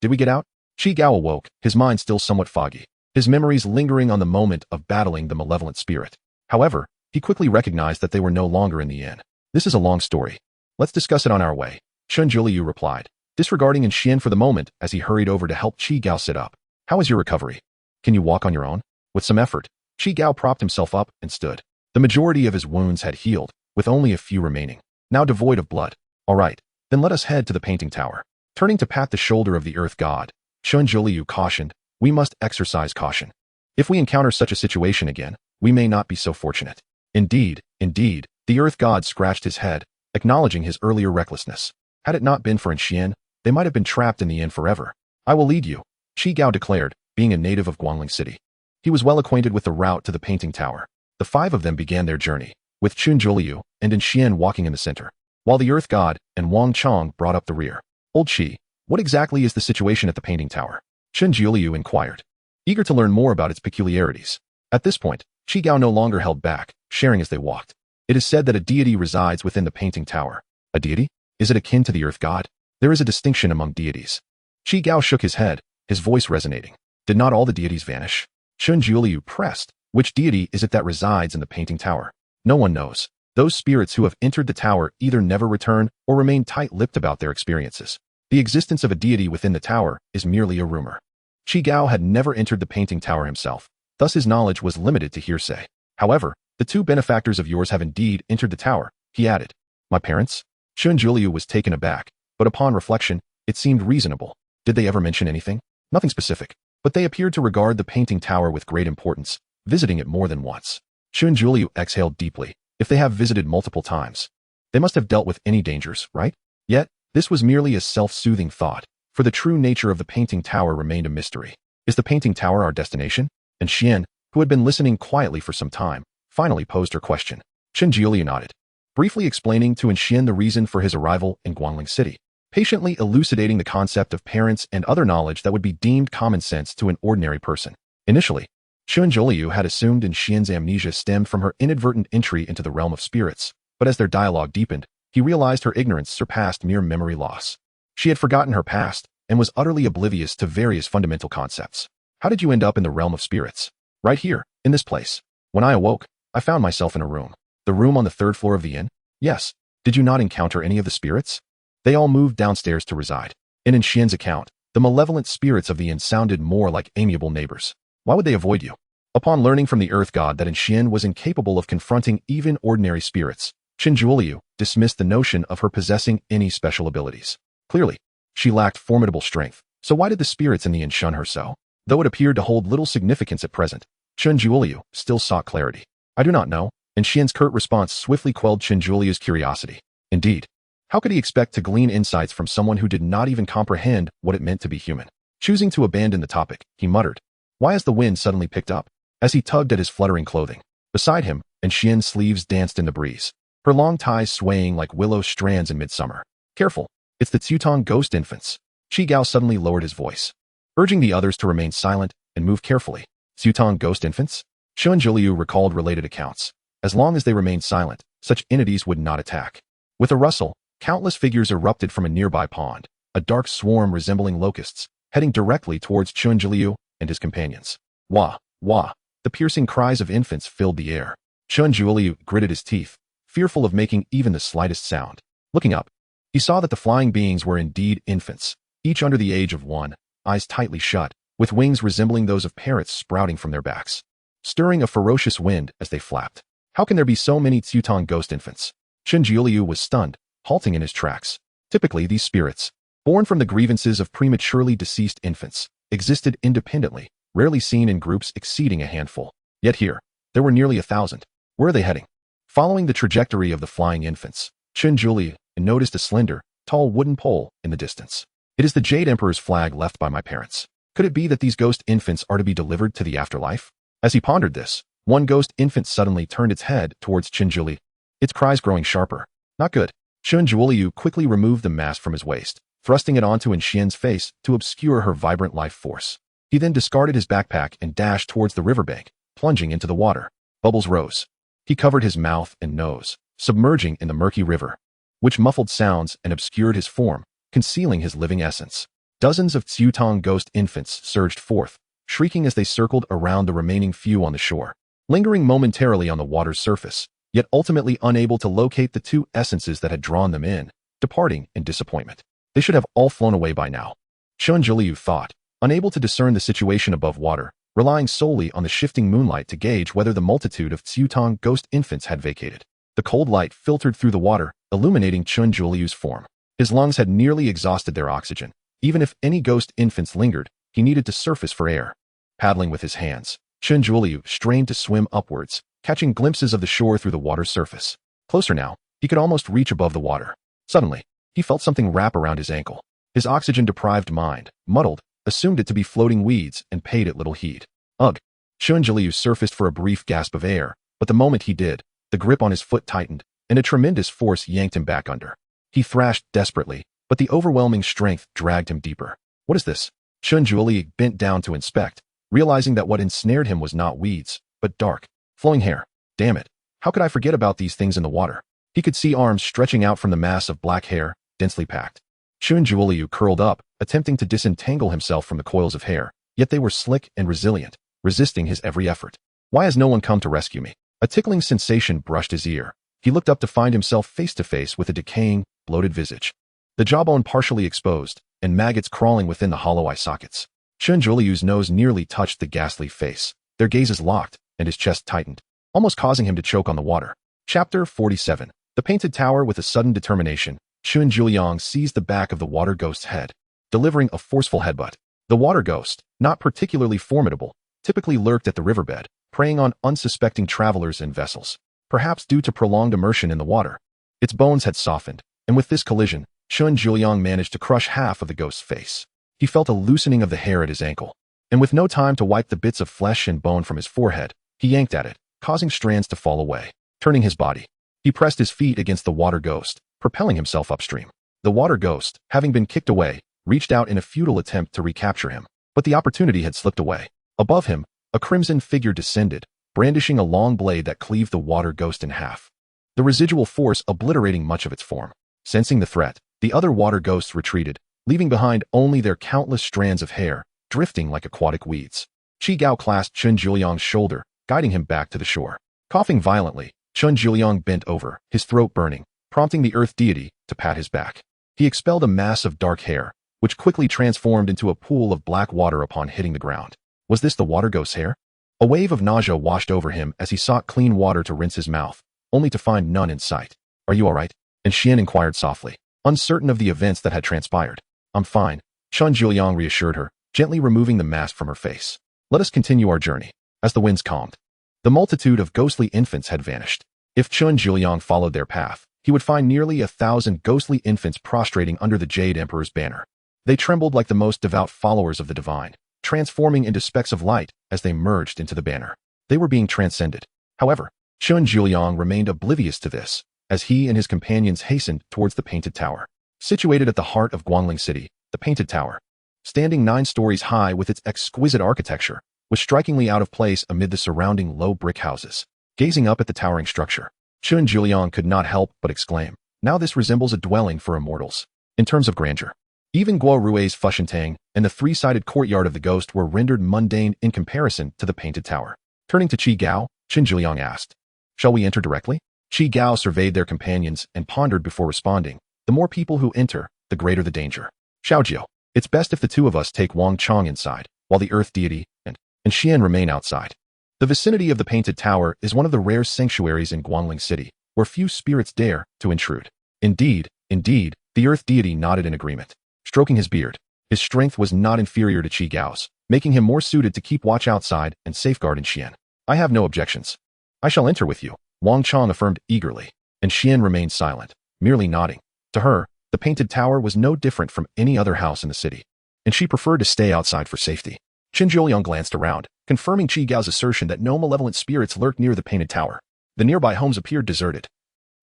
Did we get out? Qi Gao awoke, his mind still somewhat foggy, his memories lingering on the moment of battling the malevolent spirit. However, he quickly recognized that they were no longer in the inn. This is a long story. Let's discuss it on our way, Chun Jiuliu replied, disregarding in Xian for the moment as he hurried over to help Qi Gao sit up. How is your recovery? Can you walk on your own? With some effort, Qi Gao propped himself up and stood. The majority of his wounds had healed, with only a few remaining, now devoid of blood. All right, then let us head to the painting tower. Turning to pat the shoulder of the Earth God, Chun Jiuliu cautioned, we must exercise caution. If we encounter such a situation again, we may not be so fortunate. Indeed, the Earth God scratched his head, acknowledging his earlier recklessness. Had it not been for Xian, they might have been trapped in the inn forever. I will lead you, Qi Gao declared, being a native of Guangling City. He was well acquainted with the route to the painting tower. The 5 of them began their journey, with Chun Jiuliu and Xian walking in the center, while the Earth God and Wang Chong brought up the rear. Old Qi, what exactly is the situation at the painting tower? Chun Jiuliu inquired, eager to learn more about its peculiarities. At this point, Qi Gao no longer held back, sharing as they walked. It is said that a deity resides within the painting tower. A deity? Is it akin to the Earth God? There is a distinction among deities. Qi Gao shook his head, his voice resonating. Did not all the deities vanish? Chun Jiuliu pressed. Which deity is it that resides in the painting tower? No one knows. Those spirits who have entered the tower either never return or remain tight-lipped about their experiences. The existence of a deity within the tower is merely a rumor. Qi Gao had never entered the painting tower himself, thus his knowledge was limited to hearsay. However, the 2 benefactors of yours have indeed entered the tower, he added. My parents? Chun Jiuliu was taken aback, but upon reflection, it seemed reasonable. Did they ever mention anything? Nothing specific, but they appeared to regard the painting tower with great importance, visiting it more than once. Chun Jiuliu exhaled deeply. If they have visited multiple times, they must have dealt with any dangers, right? Yet, This was merely a self-soothing thought, for the true nature of the painting tower remained a mystery. Is the painting tower our destination? And Xian, who had been listening quietly for some time, finally posed her question. Chen Jiuliu nodded, briefly explaining to Xian the reason for his arrival in Guangling City, patiently elucidating the concept of parents and other knowledge that would be deemed common sense to an ordinary person. Initially, Chen Jiuliu had assumed Xian's amnesia stemmed from her inadvertent entry into the realm of spirits, but as their dialogue deepened, he realized her ignorance surpassed mere memory loss. She had forgotten her past and was utterly oblivious to various fundamental concepts. How did you end up in the realm of spirits? Right here, in this place. When I awoke, I found myself in a room. The room on the third floor of the inn? Yes. Did you not encounter any of the spirits? They all moved downstairs to reside. In Xian's account, the malevolent spirits of the inn sounded more like amiable neighbors. Why would they avoid you? Upon learning from the earth god that Xian was incapable of confronting even ordinary spirits, Chen Jiuliu dismissed the notion of her possessing any special abilities. Clearly, she lacked formidable strength, so why did the spirits in the inn shun her so? Though it appeared to hold little significance at present, Chen Jiuliu still sought clarity. I do not know, and Xian's curt response swiftly quelled Chen Jiuliu's curiosity. Indeed, how could he expect to glean insights from someone who did not even comprehend what it meant to be human? Choosing to abandon the topic, he muttered, "Why has the wind suddenly picked up?" As he tugged at his fluttering clothing. Beside him, Xian's sleeves danced in the breeze, her long ties swaying like willow strands in midsummer. Careful, it's the Cutong ghost infants. Qi Gao suddenly lowered his voice, urging the others to remain silent and move carefully. Cutong ghost infants? Chen Jiuliu recalled related accounts. As long as they remained silent, such entities would not attack. With a rustle, countless figures erupted from a nearby pond, a dark swarm resembling locusts, heading directly towards Chen Jiuliu and his companions. Wah, wah. The piercing cries of infants filled the air. Chen Jiuliu gritted his teeth, fearful of making even the slightest sound. Looking up, he saw that the flying beings were indeed infants, each under the age of 1, eyes tightly shut, with wings resembling those of parrots sprouting from their backs, stirring a ferocious wind as they flapped. How can there be so many Cutong ghost infants? Chen Jiuliu was stunned, halting in his tracks. Typically, these spirits, born from the grievances of prematurely deceased infants, existed independently, rarely seen in groups exceeding a handful. Yet here, there were nearly 1,000. Where are they heading? Following the trajectory of the flying infants, Chen Jiuliu noticed a slender, tall wooden pole in the distance. It is the Jade Emperor's flag left by my parents. Could it be that these ghost infants are to be delivered to the afterlife? As he pondered this, one ghost infant suddenly turned its head towards Chen Jiuliu, its cries growing sharper. Not good. Chen Jiuliu quickly removed the mask from his waist, thrusting it onto Xian's face to obscure her vibrant life force. He then discarded his backpack and dashed towards the riverbank, plunging into the water. Bubbles rose. He covered his mouth and nose, submerging in the murky river, which muffled sounds and obscured his form, concealing his living essence. Dozens of Cutong ghost infants surged forth, shrieking as they circled around the remaining few on the shore, lingering momentarily on the water's surface, yet ultimately unable to locate the two essences that had drawn them in, departing in disappointment. They should have all flown away by now. Chen Jiuliu thought, unable to discern the situation above water, relying solely on the shifting moonlight to gauge whether the multitude of Cutong ghost infants had vacated. The cold light filtered through the water, illuminating Chen Jiuliu's form. His lungs had nearly exhausted their oxygen. Even if any ghost infants lingered, he needed to surface for air. Paddling with his hands, Chen Jiuliu strained to swim upwards, catching glimpses of the shore through the water's surface. Closer now, he could almost reach above the water. Suddenly, he felt something wrap around his ankle. His oxygen-deprived mind, muddled, assumed it to be floating weeds and paid it little heed. Ugh! Chen Jiuliu surfaced for a brief gasp of air, but the moment he did, the grip on his foot tightened, and a tremendous force yanked him back under. He thrashed desperately, but the overwhelming strength dragged him deeper. What is this? Chen Jiuliu bent down to inspect, realizing that what ensnared him was not weeds, but dark, flowing hair. Damn it! How could I forget about these things in the water? He could see arms stretching out from the mass of black hair, densely packed. Chen Jiuliu curled up, attempting to disentangle himself from the coils of hair, yet they were slick and resilient, resisting his every effort. Why has no one come to rescue me? A tickling sensation brushed his ear. He looked up to find himself face to face with a decaying, bloated visage, the jawbone partially exposed, and maggots crawling within the hollow eye sockets. Chen Jiuliu's nose nearly touched the ghastly face. Their gazes locked, and his chest tightened, almost causing him to choke on the water. Chapter 47. The Painted Tower. With a sudden determination, Chen Jiuliang seized the back of the water ghost's head, delivering a forceful headbutt. The water ghost, not particularly formidable, typically lurked at the riverbed, preying on unsuspecting travelers and vessels, perhaps due to prolonged immersion in the water. Its bones had softened, and with this collision, Chun Juliang managed to crush half of the ghost's face. He felt a loosening of the hair at his ankle, and with no time to wipe the bits of flesh and bone from his forehead, he yanked at it, causing strands to fall away. Turning his body, he pressed his feet against the water ghost, propelling himself upstream. The water ghost, having been kicked away, reached out in a futile attempt to recapture him, but the opportunity had slipped away. Above him, a crimson figure descended, brandishing a long blade that cleaved the water ghost in half, the residual force obliterating much of its form. Sensing the threat, the other water ghosts retreated, leaving behind only their countless strands of hair, drifting like aquatic weeds. Qi Gao clasped Chun Juliang's shoulder, guiding him back to the shore. Coughing violently, Chun Juliang bent over, his throat burning, prompting the earth deity to pat his back. He expelled a mass of dark hair, which quickly transformed into a pool of black water upon hitting the ground. Was this the water ghost's hair? A wave of nausea washed over him as he sought clean water to rinse his mouth, only to find none in sight. Are you all right? And Xian inquired softly, uncertain of the events that had transpired. I'm fine, Chun Juliang reassured her, gently removing the mask from her face. Let us continue our journey. As the winds calmed, the multitude of ghostly infants had vanished. If Chun Juliang followed their path, he would find nearly 1,000 ghostly infants prostrating under the Jade Emperor's banner. They trembled like the most devout followers of the divine, transforming into specks of light as they merged into the banner. They were being transcended. However, Chun Juliang remained oblivious to this, as he and his companions hastened towards the Painted Tower. Situated at the heart of Guangling City, the Painted Tower, standing 9 stories high with its exquisite architecture, was strikingly out of place amid the surrounding low brick houses. Gazing up at the towering structure, Chun Juliang could not help but exclaim, now this resembles a dwelling for immortals. In terms of grandeur, even Guo Rui's Fushentang and the 3-sided courtyard of the ghost were rendered mundane in comparison to the Painted Tower. Turning to Qi Gao, Chun Juliang asked, shall we enter directly? Qi Gao surveyed their companions and pondered before responding, the more people who enter, the greater the danger. Xiaojiu, it's best if the 2 of us take Wang Chong inside, while the earth deity and Xian remain outside. The vicinity of the Painted Tower is one of the rare sanctuaries in Guangling City, where few spirits dare to intrude. Indeed, the earth deity nodded in agreement. Stroking his beard, his strength was not inferior to Qi Gao's, making him more suited to keep watch outside and safeguard Xian. I have no objections. I shall enter with you, Wang Chong affirmed eagerly, and Xian remained silent, merely nodding. To her, the Painted Tower was no different from any other house in the city, and she preferred to stay outside for safety. Chun Juliang glanced around, confirming Qi Gao's assertion that no malevolent spirits lurked near the Painted Tower. The nearby homes appeared deserted,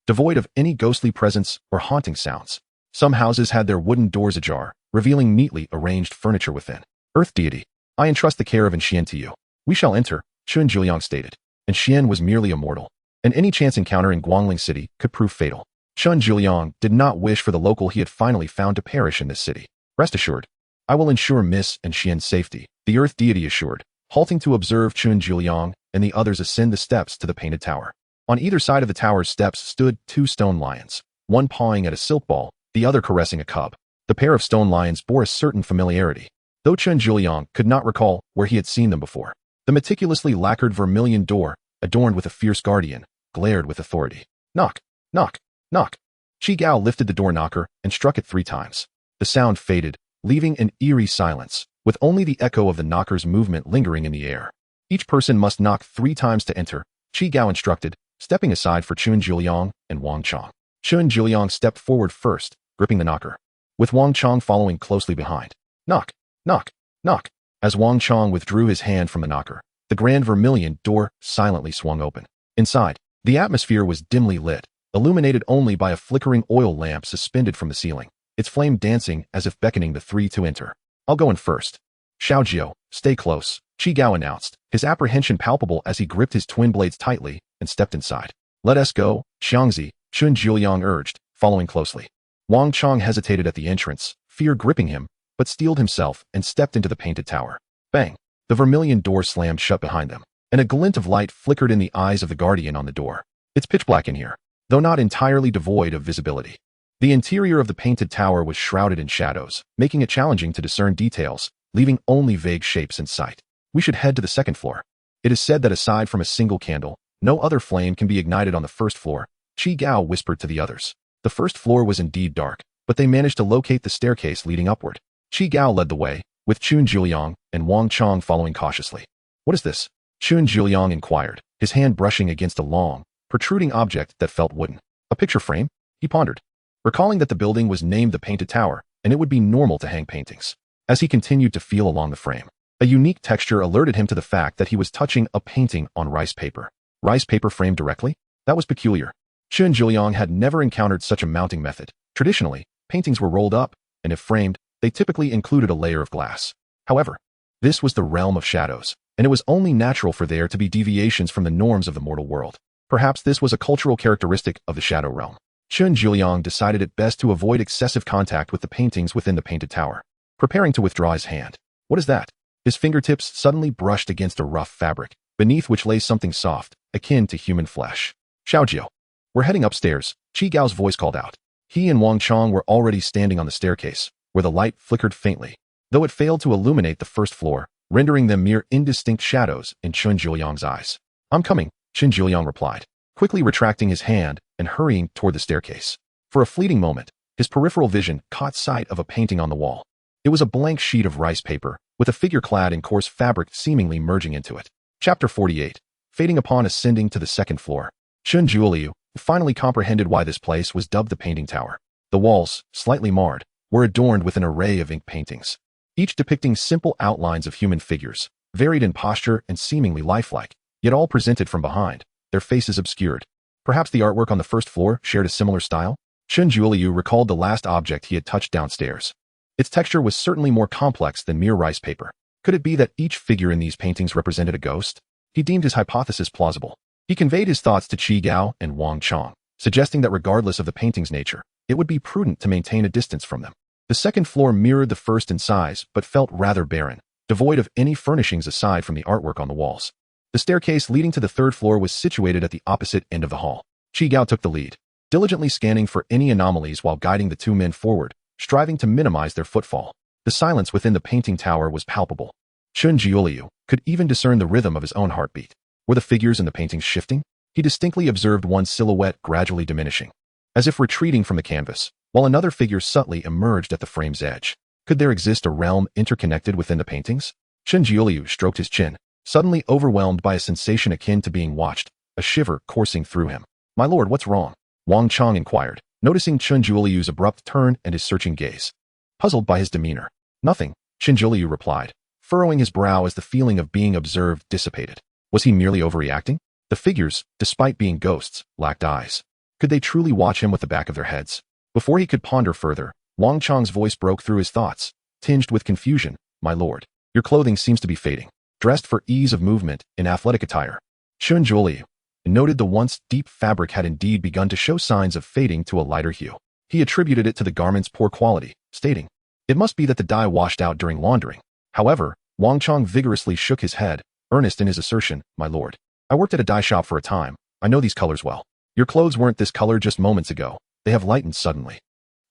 devoid of any ghostly presence or haunting sounds. Some houses had their wooden doors ajar, revealing neatly arranged furniture within. Earth deity, I entrust the care of Xian to you. We shall enter, Chun Juliang stated. And Xian was merely a mortal, and any chance encounter in Guangling City could prove fatal. Chun Juliang did not wish for the local he had finally found to perish in this city. Rest assured, I will ensure Miss and Xian's safety, the earth deity assured, halting to observe Chun Juliang and the others ascend the steps to the Painted Tower. On either side of the tower's steps stood 2 stone lions, one pawing at a silk ball, the other caressing a cub. The pair of stone lions bore a certain familiarity, though Chun Juliang could not recall where he had seen them before. The meticulously lacquered vermilion door, adorned with a fierce guardian, glared with authority. Knock, knock, knock. Qi Gao lifted the door knocker and struck it 3 times. The sound faded, leaving an eerie silence, with only the echo of the knocker's movement lingering in the air. Each person must knock 3 times to enter, Qi Gao instructed, stepping aside for Chun Juliang and Wang Chong. Chun Juliang stepped forward first, gripping the knocker, with Wang Chong following closely behind. Knock, knock, knock. As Wang Chong withdrew his hand from the knocker, the grand vermilion door silently swung open. Inside, the atmosphere was dimly lit, illuminated only by a flickering oil lamp suspended from the ceiling, its flame dancing as if beckoning the 3 to enter. I'll go in first. Xiaojiu, stay close, Qi Gao announced, his apprehension palpable as he gripped his twin blades tightly and stepped inside. Let us go, Xiangzi, Chun Juliang urged, following closely. Wang Chong hesitated at the entrance, fear gripping him, but steeled himself and stepped into the Painted Tower. Bang! The vermilion door slammed shut behind them, and a glint of light flickered in the eyes of the guardian on the door. It's pitch black in here, though not entirely devoid of visibility. The interior of the Painted Tower was shrouded in shadows, making it challenging to discern details, leaving only vague shapes in sight. We should head to the 2nd floor. It is said that aside from a single candle, no other flame can be ignited on the 1st floor, Qi Gao whispered to the others. The 1st floor was indeed dark, but they managed to locate the staircase leading upward. Qi Gao led the way, with Chun Juliang and Wang Chong following cautiously. What is this? Chun Juliang inquired, his hand brushing against a long, protruding object that felt wooden. A picture frame? He pondered. recalling that the building was named the Painted Tower, and it would be normal to hang paintings. As he continued to feel along the frame, a unique texture alerted him to the fact that he was touching a painting on rice paper. Rice paper framed directly? That was peculiar. Chen Zhuliang had never encountered such a mounting method. Traditionally, paintings were rolled up, and if framed, they typically included a layer of glass. However, this was the realm of shadows, and it was only natural for there to be deviations from the norms of the mortal world. Perhaps this was a cultural characteristic of the shadow realm. Chen Zhuliang decided it best to avoid excessive contact with the paintings within the Painted Tower. Preparing to withdraw his hand. What is that? His fingertips suddenly brushed against a rough fabric, beneath which lay something soft, akin to human flesh. Xiaojiu. We're heading upstairs, Qi Gao's voice called out. He and Wang Chong were already standing on the staircase, where the light flickered faintly, though it failed to illuminate the first floor, rendering them mere indistinct shadows in Chen Zhuliang's eyes. I'm coming, Chen Zhuliang replied, quickly retracting his hand and hurrying toward the staircase. For a fleeting moment, his peripheral vision caught sight of a painting on the wall. It was a blank sheet of rice paper, with a figure clad in coarse fabric seemingly merging into it. Chapter 48. Fading upon ascending to the second floor. Chen Zhuliu finally comprehended why this place was dubbed the Painting Tower. The walls, slightly marred, were adorned with an array of ink paintings, each depicting simple outlines of human figures, varied in posture and seemingly lifelike, yet all presented from behind, their faces obscured. Perhaps the artwork on the first floor shared a similar style? Chen Zhuliu recalled the last object he had touched downstairs. Its texture was certainly more complex than mere rice paper. Could it be that each figure in these paintings represented a ghost? He deemed his hypothesis plausible. He conveyed his thoughts to Qi Gao and Wang Chong, suggesting that regardless of the painting's nature, it would be prudent to maintain a distance from them. The second floor mirrored the first in size, but felt rather barren, devoid of any furnishings aside from the artwork on the walls. The staircase leading to the third floor was situated at the opposite end of the hall. Qi Gao took the lead, diligently scanning for any anomalies while guiding the two men forward, striving to minimize their footfall. The silence within the Painting Tower was palpable. Chen Zhuliu could even discern the rhythm of his own heartbeat. Were the figures in the paintings shifting? He distinctly observed one silhouette gradually diminishing, as if retreating from the canvas, while another figure subtly emerged at the frame's edge. Could there exist a realm interconnected within the paintings? Chen Zhuliu stroked his chin, suddenly overwhelmed by a sensation akin to being watched, a shiver coursing through him. My lord, what's wrong? Wang Chong inquired, noticing Chen Zhuliu's abrupt turn and his searching gaze. Puzzled by his demeanor. Nothing, Chen Zhuliu replied, furrowing his brow as the feeling of being observed dissipated. Was he merely overreacting? The figures, despite being ghosts, lacked eyes. Could they truly watch him with the back of their heads? Before he could ponder further, Wang Chong's voice broke through his thoughts, tinged with confusion. My lord, your clothing seems to be fading. Dressed for ease of movement in athletic attire. Chen Zhuliu noted the once deep fabric had indeed begun to show signs of fading to a lighter hue. He attributed it to the garment's poor quality, stating, it must be that the dye washed out during laundering. However, Wang Chong vigorously shook his head, earnest in his assertion, my lord. I worked at a dye shop for a time. I know these colors well. Your clothes weren't this color just moments ago. They have lightened suddenly.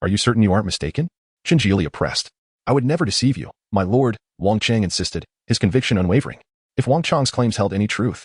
Are you certain you aren't mistaken? Chen Zhuliu pressed. I would never deceive you, my lord, Wang Chang insisted, his conviction unwavering. If Wang Chong's claims held any truth,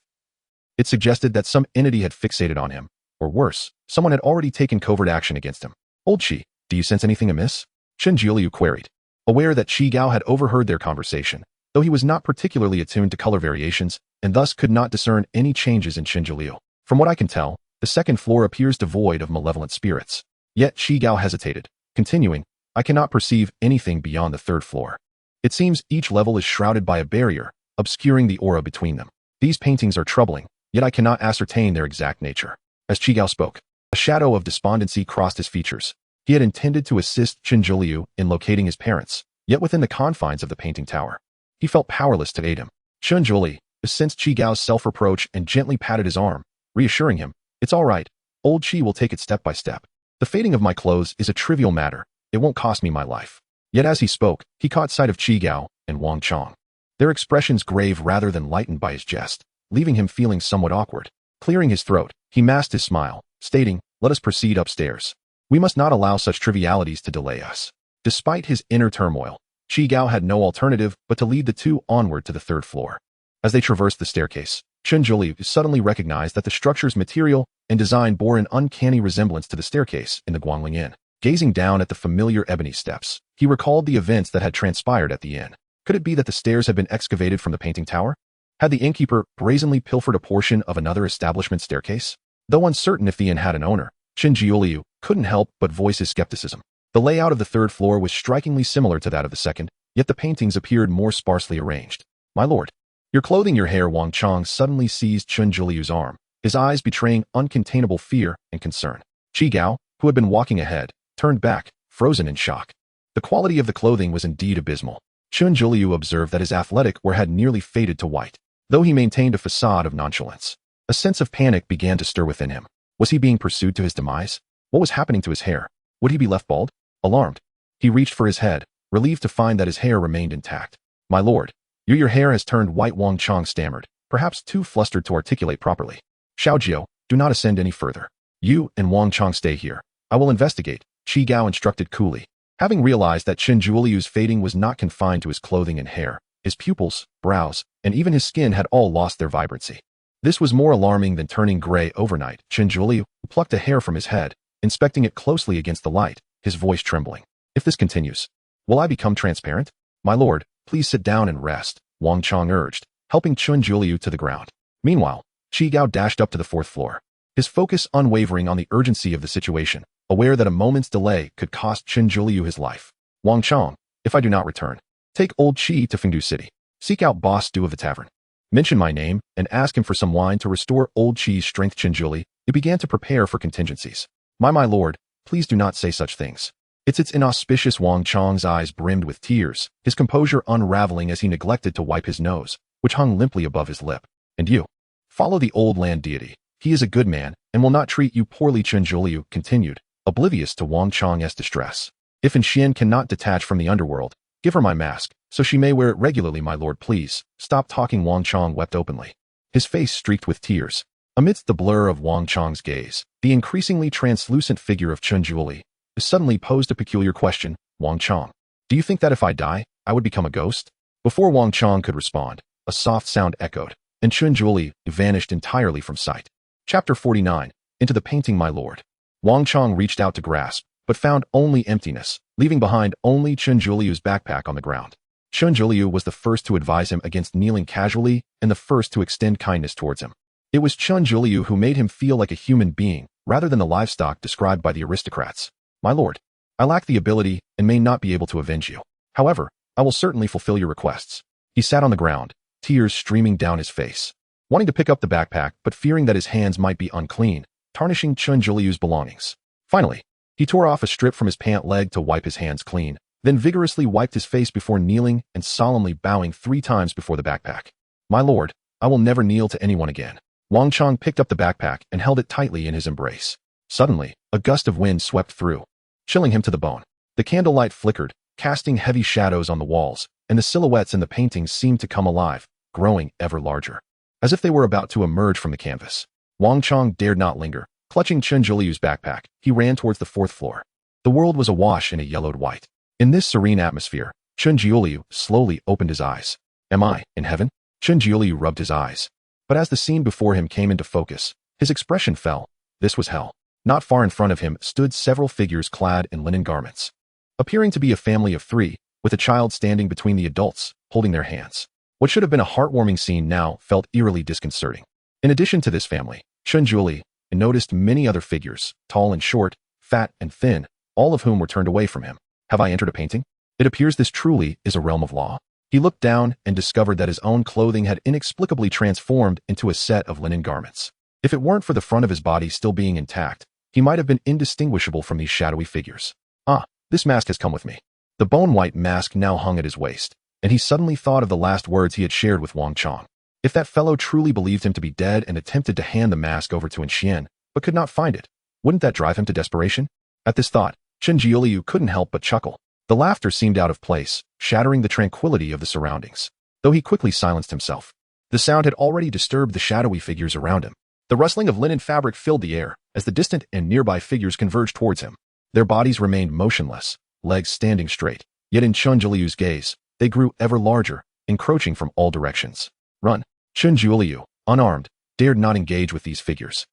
it suggested that some entity had fixated on him, or worse, someone had already taken covert action against him. Old Qi, do you sense anything amiss? Chen Zhuliu queried, aware that Qi Gao had overheard their conversation, though he was not particularly attuned to color variations, and thus could not discern any changes in Chen Zhuliu. From what I can tell, the second floor appears devoid of malevolent spirits. Yet Qi Gao hesitated, continuing, I cannot perceive anything beyond the third floor. It seems each level is shrouded by a barrier, obscuring the aura between them. These paintings are troubling, yet I cannot ascertain their exact nature. As Qi Gao spoke, a shadow of despondency crossed his features. He had intended to assist Chen Zhuliu in locating his parents, yet within the confines of the Painting Tower, he felt powerless to aid him. Chen Zhuliu sensed Qi Gao's self-reproach and gently patted his arm, reassuring him, it's all right. Old Qi will take it step by step. The fading of my clothes is a trivial matter. It won't cost me my life. Yet as he spoke, he caught sight of Qi Gao and Wang Chong. Their expressions grave rather than lightened by his jest, leaving him feeling somewhat awkward. Clearing his throat, he masked his smile, stating, let us proceed upstairs. We must not allow such trivialities to delay us. Despite his inner turmoil, Qi Gao had no alternative but to lead the two onward to the third floor. As they traversed the staircase, Chen Zhuliu suddenly recognized that the structure's material and design bore an uncanny resemblance to the staircase in the Guangling Inn. Gazing down at the familiar ebony steps, he recalled the events that had transpired at the inn. Could it be that the stairs had been excavated from the Painting Tower? Had the innkeeper brazenly pilfered a portion of another establishment staircase? Though uncertain if the inn had an owner, Chen Zhuliu couldn't help but voice his skepticism. The layout of the third floor was strikingly similar to that of the second, yet the paintings appeared more sparsely arranged. My lord, your clothing, your hair. Wang Chang suddenly seized Chun Juliu's arm, his eyes betraying uncontainable fear and concern. Qi Gao, who had been walking ahead, turned back, frozen in shock. The quality of the clothing was indeed abysmal. Chun Juliu observed that his athletic wear had nearly faded to white, though he maintained a facade of nonchalance. A sense of panic began to stir within him. Was he being pursued to his demise? What was happening to his hair? Would he be left bald? Alarmed, he reached for his head, relieved to find that his hair remained intact. My lord, your hair has turned white. Wang Chang stammered, perhaps too flustered to articulate properly. Xiaojiu, do not ascend any further. You and Wang Chang stay here. I will investigate, Qi Gao instructed coolly. Having realized that Chun Juliu's fading was not confined to his clothing and hair, his pupils, brows, and even his skin had all lost their vibrancy. This was more alarming than turning gray overnight. Chun Juliu plucked a hair from his head, inspecting it closely against the light, his voice trembling. If this continues, will I become transparent? My lord, please sit down and rest, Wang Chang urged, helping Chun Juliu to the ground. Meanwhile, Qi Gao dashed up to the fourth floor, his focus unwavering on the urgency of the situation, aware that a moment's delay could cost Chun Juliu his life. Wang Chang, if I do not return, take old Qi to Fengdu City. Seek out Boss Du of the tavern. Mention my name and ask him for some wine to restore old Qi's strength. Chun Juliu began to prepare for contingencies. My lord, please do not say such things. It's inauspicious. Wang Chang's eyes brimmed with tears, his composure unraveling as he neglected to wipe his nose, which hung limply above his lip. And you? Follow the old land deity. He is a good man and will not treat you poorly. Chun Juliu continued, oblivious to Wang Chang's distress. If Xian cannot detach from the underworld, give her my mask, so she may wear it regularly. My lord, please, stop talking. Wang Chang wept openly, his face streaked with tears. Amidst the blur of Wang Chang's gaze, the increasingly translucent figure of Chun Juliu suddenly posed a peculiar question. Wang Chang, do you think that if I die, I would become a ghost? Before Wang Chang could respond, a soft sound echoed, and Chun Juliu vanished entirely from sight. Chapter 49, Into the Painting. My lord. Wang Chang reached out to grasp, but found only emptiness, leaving behind only Chun Juliu's backpack on the ground. Chun Juliu was the first to advise him against kneeling casually and the first to extend kindness towards him. It was Chun Juliu who made him feel like a human being, rather than the livestock described by the aristocrats. My lord, I lack the ability and may not be able to avenge you. However, I will certainly fulfill your requests. He sat on the ground, tears streaming down his face, wanting to pick up the backpack but fearing that his hands might be unclean, tarnishing Chun Juliu's belongings. Finally, he tore off a strip from his pant leg to wipe his hands clean, then vigorously wiped his face before kneeling and solemnly bowing 3 times before the backpack. My lord, I will never kneel to anyone again. Wang Chang picked up the backpack and held it tightly in his embrace. Suddenly, a gust of wind swept through, chilling him to the bone. The candlelight flickered, casting heavy shadows on the walls, and the silhouettes in the paintings seemed to come alive, growing ever larger, as if they were about to emerge from the canvas. Wang Chang dared not linger. Clutching Chun Juliu's backpack, he ran towards the 4th floor. The world was awash in a yellowed white. In this serene atmosphere, Chun Juliu slowly opened his eyes. Am I in heaven? Chun Juliu rubbed his eyes. But as the scene before him came into focus, his expression fell. This was hell. Not far in front of him stood several figures clad in linen garments, appearing to be a family of 3, with a child standing between the adults, holding their hands. What should have been a heartwarming scene now felt eerily disconcerting. In addition to this family, Chun Juliu noticed many other figures, tall and short, fat and thin, all of whom were turned away from him. Have I entered a painting? It appears this truly is a realm of law. He looked down and discovered that his own clothing had inexplicably transformed into a set of linen garments. If it weren't for the front of his body still being intact, he might have been indistinguishable from these shadowy figures. Ah, this mask has come with me. The bone-white mask now hung at his waist, and he suddenly thought of the last words he had shared with Wang Chang. If that fellow truly believed him to be dead and attempted to hand the mask over to Xian, but could not find it, wouldn't that drive him to desperation? At this thought, Chun Juliu couldn't help but chuckle. The laughter seemed out of place, shattering the tranquility of the surroundings. Though he quickly silenced himself. The sound had already disturbed the shadowy figures around him. The rustling of linen fabric filled the air as the distant and nearby figures converged towards him. Their bodies remained motionless, legs standing straight. Yet in Chun Juliu's gaze, they grew ever larger, encroaching from all directions. Run. Chun Juliu, unarmed, dared not engage with these figures.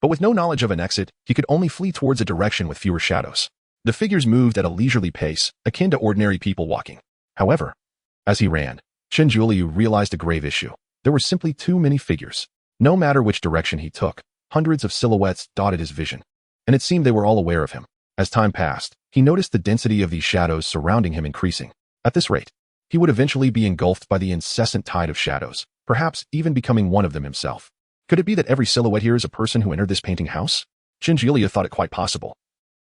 But with no knowledge of an exit, he could only flee towards a direction with fewer shadows. The figures moved at a leisurely pace, akin to ordinary people walking. However, as he ran, Chun Juliu realized a grave issue. There were simply too many figures. No matter which direction he took, hundreds of silhouettes dotted his vision. and it seemed they were all aware of him. As time passed, he noticed the density of these shadows surrounding him increasing. At this rate, he would eventually be engulfed by the incessant tide of shadows, perhaps even becoming one of them himself. Could it be that every silhouette here is a person who entered this painting house? Chinjilia thought it quite possible,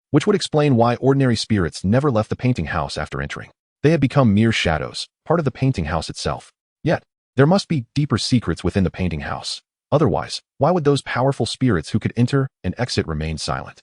which would explain why ordinary spirits never left the painting house after entering. They had become mere shadows, part of the painting house itself. Yet, there must be deeper secrets within the painting house. Otherwise, why would those powerful spirits who could enter and exit remain silent?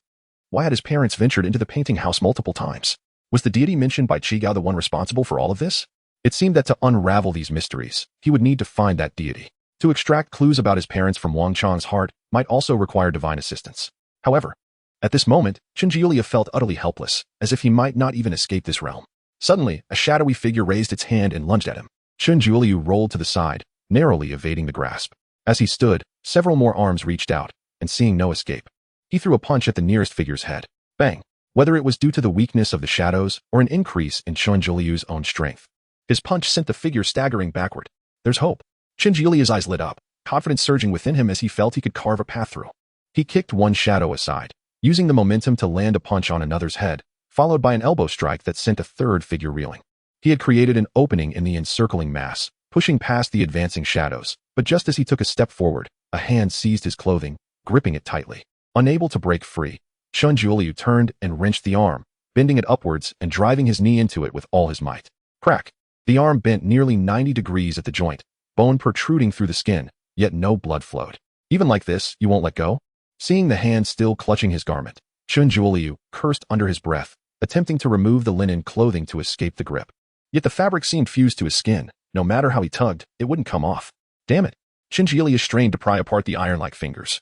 Why had his parents ventured into the painting house multiple times? Was the deity mentioned by Qigao the one responsible for all of this? It seemed that to unravel these mysteries, he would need to find that deity. To extract clues about his parents from Wang Chang's heart might also require divine assistance. However, at this moment, Chinjilia felt utterly helpless, as if he might not even escape this realm. Suddenly, a shadowy figure raised its hand and lunged at him. Chinjilia rolled to the side, narrowly evading the grasp. As he stood, several more arms reached out, and seeing no escape, he threw a punch at the nearest figure's head. Bang! Whether it was due to the weakness of the shadows or an increase in Chinjiliu's own strength, his punch sent the figure staggering backward. There's hope. Chinjilia's eyes lit up, confidence surging within him as he felt he could carve a path through. He kicked one shadow aside, using the momentum to land a punch on another's head, followed by an elbow strike that sent a third figure reeling. He had created an opening in the encircling mass, pushing past the advancing shadows, but just as he took a step forward, a hand seized his clothing, gripping it tightly. Unable to break free, Chinjilia turned and wrenched the arm, bending it upwards and driving his knee into it with all his might. Crack! The arm bent nearly 90 degrees at the joint, bone protruding through the skin, yet no blood flowed. Even like this, you won't let go? Seeing the hand still clutching his garment, Chinjilia cursed under his breath, attempting to remove the linen clothing to escape the grip. Yet the fabric seemed fused to his skin. No matter how he tugged, it wouldn't come off. Damn it! Chinjilia strained to pry apart the iron-like fingers.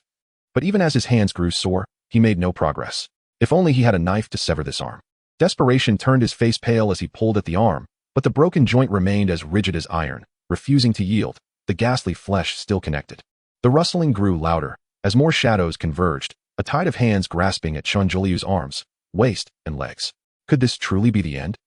But even as his hands grew sore, he made no progress. If only he had a knife to sever this arm. Desperation turned his face pale as he pulled at the arm, but the broken joint remained as rigid as iron, refusing to yield, the ghastly flesh still connected. The rustling grew louder, as more shadows converged, a tide of hands grasping at Chinjiliu's arms, waist, and legs. Could this truly be the end?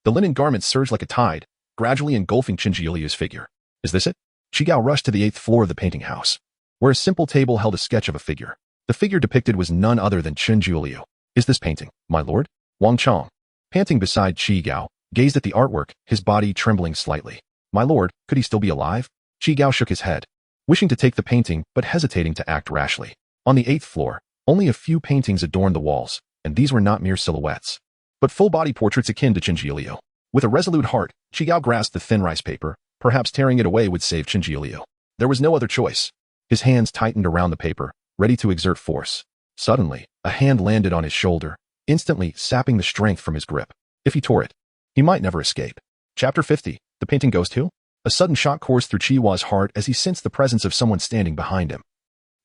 The linen garment surged like a tide, gradually engulfing Chinjiliu's figure. Is this it? Qigao rushed to the 8th floor of the painting house, where a simple table held a sketch of a figure. The figure depicted was none other than Chinjiliu. Is this painting, my lord? Wang Chang, panting beside Qigao, gazed at the artwork, his body trembling slightly. My lord, could he still be alive? Qigao shook his head, wishing to take the painting but hesitating to act rashly. On the 8th floor, only a few paintings adorned the walls, and these were not mere silhouettes, but full-body portraits akin to Chinjiliu. With a resolute heart, Qigao grasped the thin rice paper. Perhaps tearing it away would save Chinjiliu. There was no other choice. His hands tightened around the paper, ready to exert force. Suddenly, a hand landed on his shoulder, instantly sapping the strength from his grip. If he tore it, he might never escape. Chapter 50. The Painting Ghost Who? A sudden shock coursed through Chihua's heart as he sensed the presence of someone standing behind him.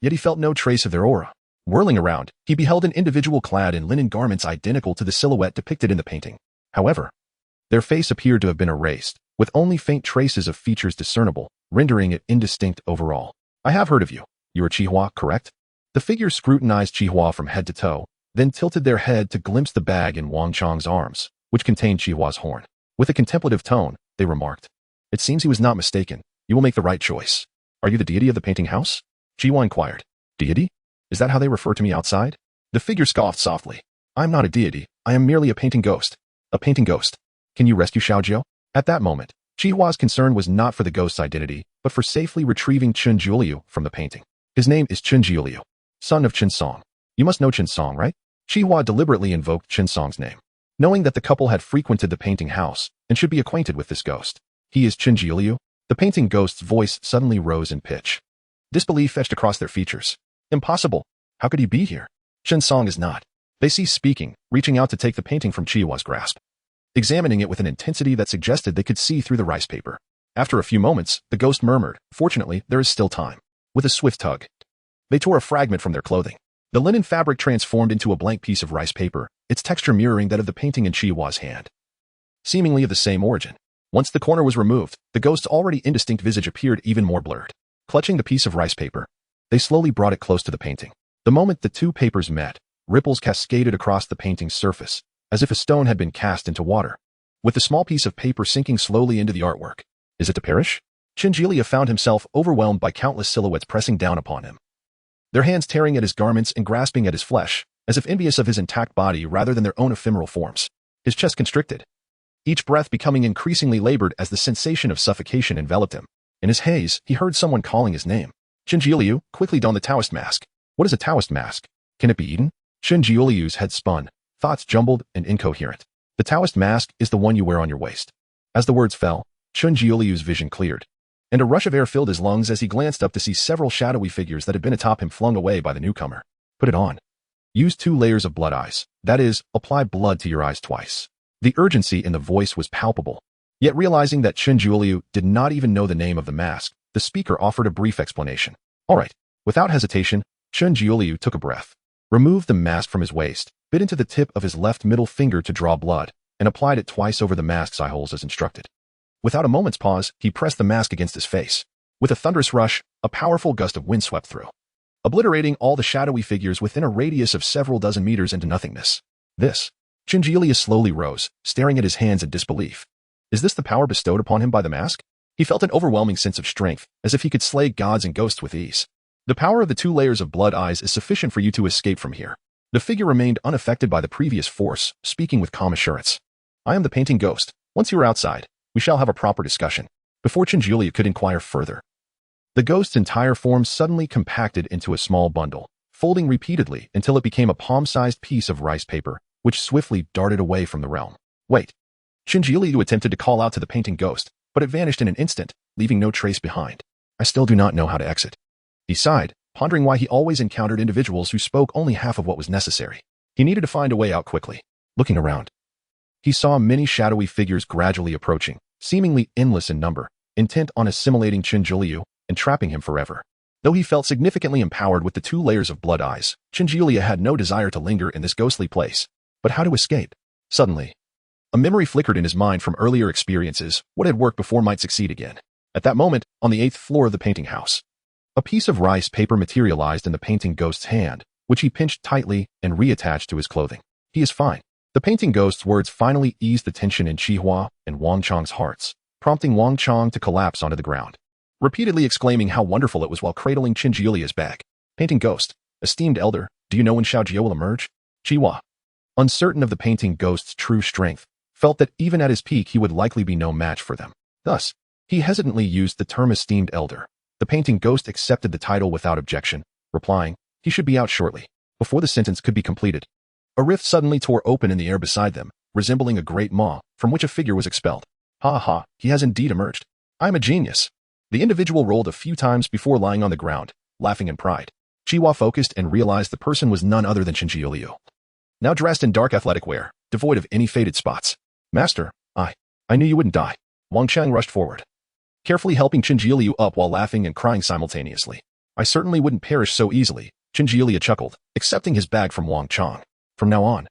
Yet he felt no trace of their aura. Whirling around, he beheld an individual clad in linen garments identical to the silhouette depicted in the painting. However, their face appeared to have been erased, with only faint traces of features discernible, rendering it indistinct overall. I have heard of you. You are Chihua, correct? The figure scrutinized Chihua from head to toe, then tilted their head to glimpse the bag in Wang Chang's arms, which contained Chihua's horn. With a contemplative tone, they remarked, It seems he was not mistaken. You will make the right choice. Are you the deity of the painting house? Chihua inquired. Deity? Is that how they refer to me outside? The figure scoffed softly. I am not a deity. I am merely a painting ghost. A painting ghost. Can you rescue Xiaojiu? At that moment, Chihua's concern was not for the ghost's identity, but for safely retrieving Chinjiliu from the painting. His name is Chinjiliu, son of Qinsong. You must know Qinsong, right? Chihua deliberately invoked Qinsong's name, knowing that the couple had frequented the painting house and should be acquainted with this ghost. He is Chinjiliu? The painting ghost's voice suddenly rose in pitch. Disbelief etched across their features. Impossible. How could he be here? Qinsong is not. They ceased speaking, reaching out to take the painting from Chihua's grasp, examining it with an intensity that suggested they could see through the rice paper. After a few moments, the ghost murmured, Fortunately, there is still time. With a swift tug, they tore a fragment from their clothing. The linen fabric transformed into a blank piece of rice paper, its texture mirroring that of the painting in Chihua's hand, seemingly of the same origin. Once the corner was removed, the ghost's already indistinct visage appeared even more blurred. Clutching the piece of rice paper, they slowly brought it close to the painting. The moment the two papers met, ripples cascaded across the painting's surface, as if a stone had been cast into water, with the small piece of paper sinking slowly into the artwork. Is it to perish? Chinjilia found himself overwhelmed by countless silhouettes pressing down upon him, their hands tearing at his garments and grasping at his flesh, as if envious of his intact body rather than their own ephemeral forms. His chest constricted, each breath becoming increasingly labored as the sensation of suffocation enveloped him. In his haze, he heard someone calling his name. Qin Jiuliu quickly donned the Taoist mask. What is a Taoist mask? Can it be eaten? Qin Jiuliu's head spun, thoughts jumbled and incoherent. The Taoist mask is the one you wear on your waist. As the words fell, Qin Jiuliu's vision cleared, and a rush of air filled his lungs as he glanced up to see several shadowy figures that had been atop him flung away by the newcomer. Put it on. Use 2 layers of blood eyes. That is, apply blood to your eyes twice. The urgency in the voice was palpable. Yet realizing that Qin Jiuliu did not even know the name of the mask, the speaker offered a brief explanation. All right. Without hesitation, Qin Jiuliu took a breath, removed the mask from his waist, bit into the tip of his left middle finger to draw blood, and applied it twice over the mask's eye holes as instructed. Without a moment's pause, he pressed the mask against his face. With a thunderous rush, a powerful gust of wind swept through, obliterating all the shadowy figures within a radius of several dozen meters into nothingness. Qin Jiuliu slowly rose, staring at his hands in disbelief. Is this the power bestowed upon him by the mask? He felt an overwhelming sense of strength, as if he could slay gods and ghosts with ease. The power of the 2 layers of blood eyes is sufficient for you to escape from here. The figure remained unaffected by the previous force, speaking with calm assurance. I am the painting ghost. Once you are outside, we shall have a proper discussion. Before Qin Jiuliu could inquire further, the ghost's entire form suddenly compacted into a small bundle, folding repeatedly until it became a palm-sized piece of rice paper, which swiftly darted away from the realm. Wait. Qin Jiuliu attempted to call out to the painting ghost, but it vanished in an instant, leaving no trace behind. I still do not know how to exit. He sighed, pondering why he always encountered individuals who spoke only half of what was necessary. He needed to find a way out quickly. Looking around, he saw many shadowy figures gradually approaching, seemingly endless in number, intent on assimilating Qin Jiuliu and trapping him forever. Though he felt significantly empowered with the 2 layers of blood eyes, Qin Jiuliu had no desire to linger in this ghostly place. But how to escape? Suddenly, a memory flickered in his mind from earlier experiences. What had worked before might succeed again. At that moment, on the 8th floor of the painting house, a piece of rice paper materialized in the painting ghost's hand, which he pinched tightly and reattached to his clothing. He is fine. The painting ghost's words finally eased the tension in Qihua and Wang Chang's hearts, prompting Wang Chang to collapse onto the ground, repeatedly exclaiming how wonderful it was while cradling Qin Jiuliu's back. Painting ghost, esteemed elder, do you know when Xiao Jiao will emerge? Qihua, uncertain of the painting ghost's true strength, felt that even at his peak he would likely be no match for them. Thus, he hesitantly used the term esteemed elder. The painting ghost accepted the title without objection, replying, he should be out shortly. Before the sentence could be completed, a rift suddenly tore open in the air beside them, resembling a great maw, from which a figure was expelled. Ha ha, he has indeed emerged. I am a genius. The individual rolled a few times before lying on the ground, laughing in pride. Qihua focused and realized the person was none other than Qin Jiuliu, now dressed in dark athletic wear, devoid of any faded spots. Master, I knew you wouldn't die. Wang Chang rushed forward, carefully helping Qin Jiuliu up while laughing and crying simultaneously. I certainly wouldn't perish so easily, Qin Jiuliu chuckled, accepting his bag from Wang Chang. From now on,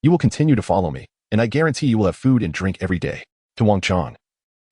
you will continue to follow me, and I guarantee you will have food and drink every day. To Wang Chang,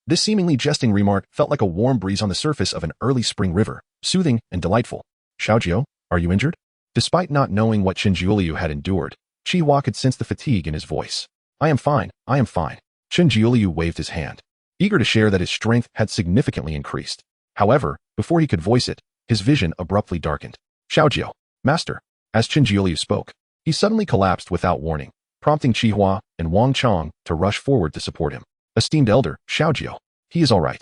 this seemingly jesting remark felt like a warm breeze on the surface of an early spring river, soothing and delightful. Xiao Jiao, are you injured? Despite not knowing what Qin Jiuliu had endured, Qihua could sense the fatigue in his voice. I am fine. Qin Jiuliu waved his hand, eager to share that his strength had significantly increased. However, before he could voice it, his vision abruptly darkened. Xiao Jiao, master. As Qin Jiuliu spoke, he suddenly collapsed without warning, prompting Qihua and Wang Chang to rush forward to support him. Esteemed elder, Xiao Jiao, he is all right.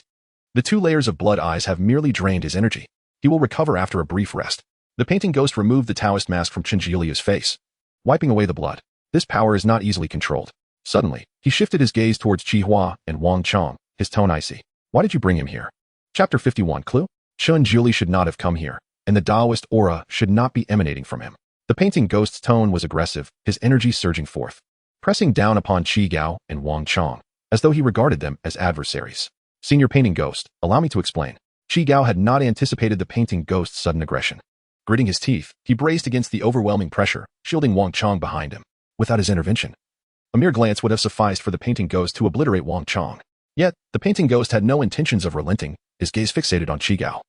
The 2 layers of blood eyes have merely drained his energy. He will recover after a brief rest. The painting ghost removed the Taoist mask from Qin Jiuliu's face, wiping away the blood. This power is not easily controlled. Suddenly, he shifted his gaze towards Qihua and Wang Chang, his tone icy. Why did you bring him here? Chapter 51 Clue? Qin Jiuliu should not have come here, and the Taoist aura should not be emanating from him. The painting ghost's tone was aggressive, his energy surging forth, pressing down upon Qi Gao and Wang Chang, as though he regarded them as adversaries. Senior painting ghost, allow me to explain. Qi Gao had not anticipated the painting ghost's sudden aggression. Gritting his teeth, he braced against the overwhelming pressure, shielding Wang Chang behind him. Without his intervention, a mere glance would have sufficed for the painting ghost to obliterate Wang Chang. Yet, the painting ghost had no intentions of relenting, his gaze fixated on Qi Gao,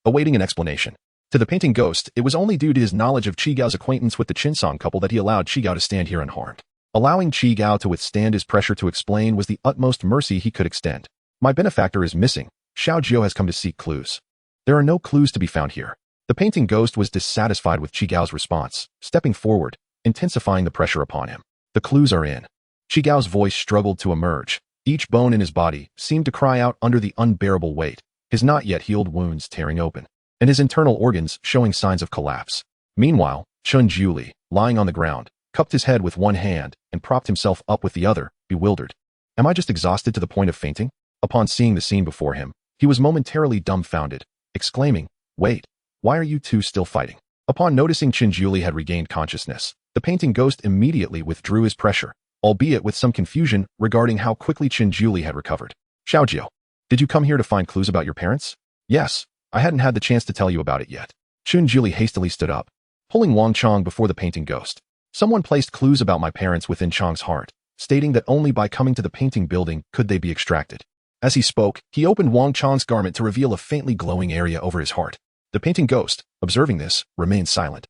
awaiting an explanation. To the painting ghost, it was only due to his knowledge of Qi Gao's acquaintance with the Qinsong couple that he allowed Qi Gao to stand here unharmed. Allowing Qi Gao to withstand his pressure to explain was the utmost mercy he could extend. My benefactor is missing. Xiao Jiao has come to seek clues. There are no clues to be found here. The painting ghost was dissatisfied with Chigao's response, stepping forward, intensifying the pressure upon him. The clues are in. Chigao's voice struggled to emerge. Each bone in his body seemed to cry out under the unbearable weight, his not yet healed wounds tearing open, and his internal organs showing signs of collapse. Meanwhile, Chun Jiuli, lying on the ground, cupped his head with one hand and propped himself up with the other, bewildered. Am I just exhausted to the point of fainting? Upon seeing the scene before him, he was momentarily dumbfounded, exclaiming, "Wait, why are you two still fighting?" Upon noticing Chun Jiuli had regained consciousness, the painting ghost immediately withdrew his pressure, albeit with some confusion regarding how quickly Chun Jiuli had recovered. "Xiaojiu, did you come here to find clues about your parents?" "Yes, I hadn't had the chance to tell you about it yet." Chun Jiuli hastily stood up, pulling Wang Chong before the painting ghost. "Someone placed clues about my parents within Chong's heart, stating that only by coming to the painting building could they be extracted." As he spoke, he opened Wang Chong's garment to reveal a faintly glowing area over his heart. The painting ghost, observing this, remained silent,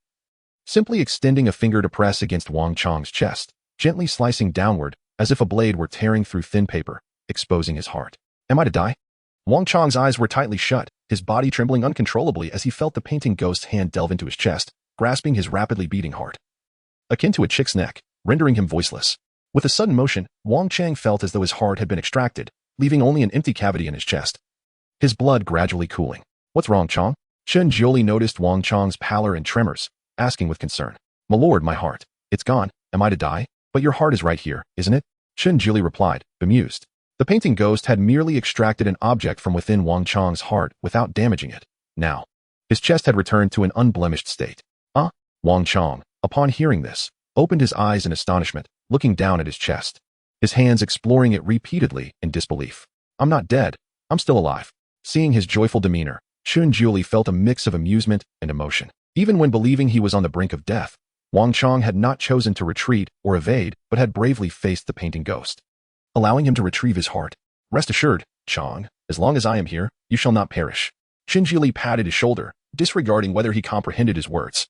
simply extending a finger to press against Wang Chong's chest, gently slicing downward as if a blade were tearing through thin paper, exposing his heart. "Am I to die?" Wang Chong's eyes were tightly shut, his body trembling uncontrollably as he felt the painting ghost's hand delve into his chest, grasping his rapidly beating heart, akin to a chick's neck, rendering him voiceless. With a sudden motion, Wang Chang felt as though his heart had been extracted, leaving only an empty cavity in his chest, his blood gradually cooling. "What's wrong, Chong?" Chun Jiuli noticed Wang Chong's pallor and tremors, asking with concern. "My lord, my heart. It's gone. Am I to die? But your heart is right here, isn't it?" Chun Jiuli replied, bemused. The painting ghost had merely extracted an object from within Wang Chong's heart without damaging it. Now, his chest had returned to an unblemished state. Wang Chong, upon hearing this, opened his eyes in astonishment, looking down at his chest, his hands exploring it repeatedly in disbelief. "I'm not dead. I'm still alive." Seeing his joyful demeanor, Chun Jiuli felt a mix of amusement and emotion. Even when believing he was on the brink of death, Wang Chong had not chosen to retreat or evade, but had bravely faced the painting ghost, allowing him to retrieve his heart. "Rest assured, Chong, as long as I am here, you shall not perish." Chun Jiuli patted his shoulder, disregarding whether he comprehended his words.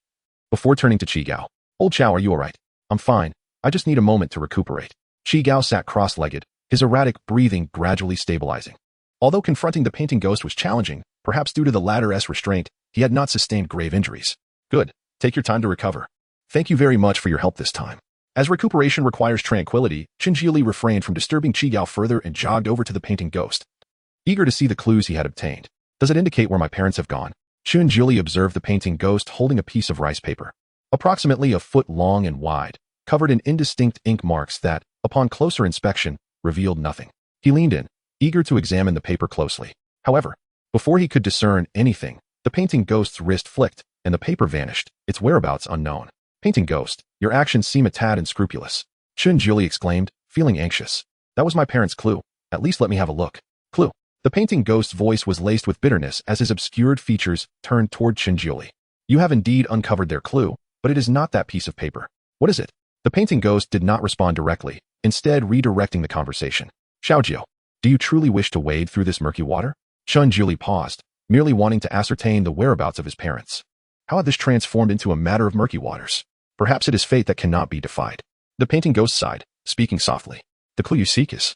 Before turning to Chigao, "Old Chao, are you alright?" "I'm fine. I just need a moment to recuperate." Chigao sat cross-legged, his erratic breathing gradually stabilizing. Although confronting the painting ghost was challenging, perhaps due to the latter's restraint, he had not sustained grave injuries. "Good. Take your time to recover. Thank you very much for your help this time." As recuperation requires tranquility, Chun Jiuli refrained from disturbing Chigao further and jogged over to the painting ghost, eager to see the clues he had obtained. "Does it indicate where my parents have gone?" Chun Jiuli observed the painting ghost holding a piece of rice paper, approximately a foot long and wide, covered in indistinct ink marks that, upon closer inspection, revealed nothing. He leaned in, eager to examine the paper closely. However, before he could discern anything, the painting ghost's wrist flicked, and the paper vanished, its whereabouts unknown. "Painting ghost, your actions seem a tad unscrupulous," Chun Jiuli exclaimed, feeling anxious. "That was my parents' clue. At least let me have a look." "Clue?" The painting ghost's voice was laced with bitterness as his obscured features turned toward Chun Jiuli. "You have indeed uncovered their clue, but it is not that piece of paper. What is it?" The painting ghost did not respond directly, instead redirecting the conversation. "Xiaojiu, do you truly wish to wade through this murky water?" Chun Jiuli paused, merely wanting to ascertain the whereabouts of his parents. How had this transformed into a matter of murky waters? Perhaps it is fate that cannot be defied. The painting ghost sighed, speaking softly. "The clue you seek is...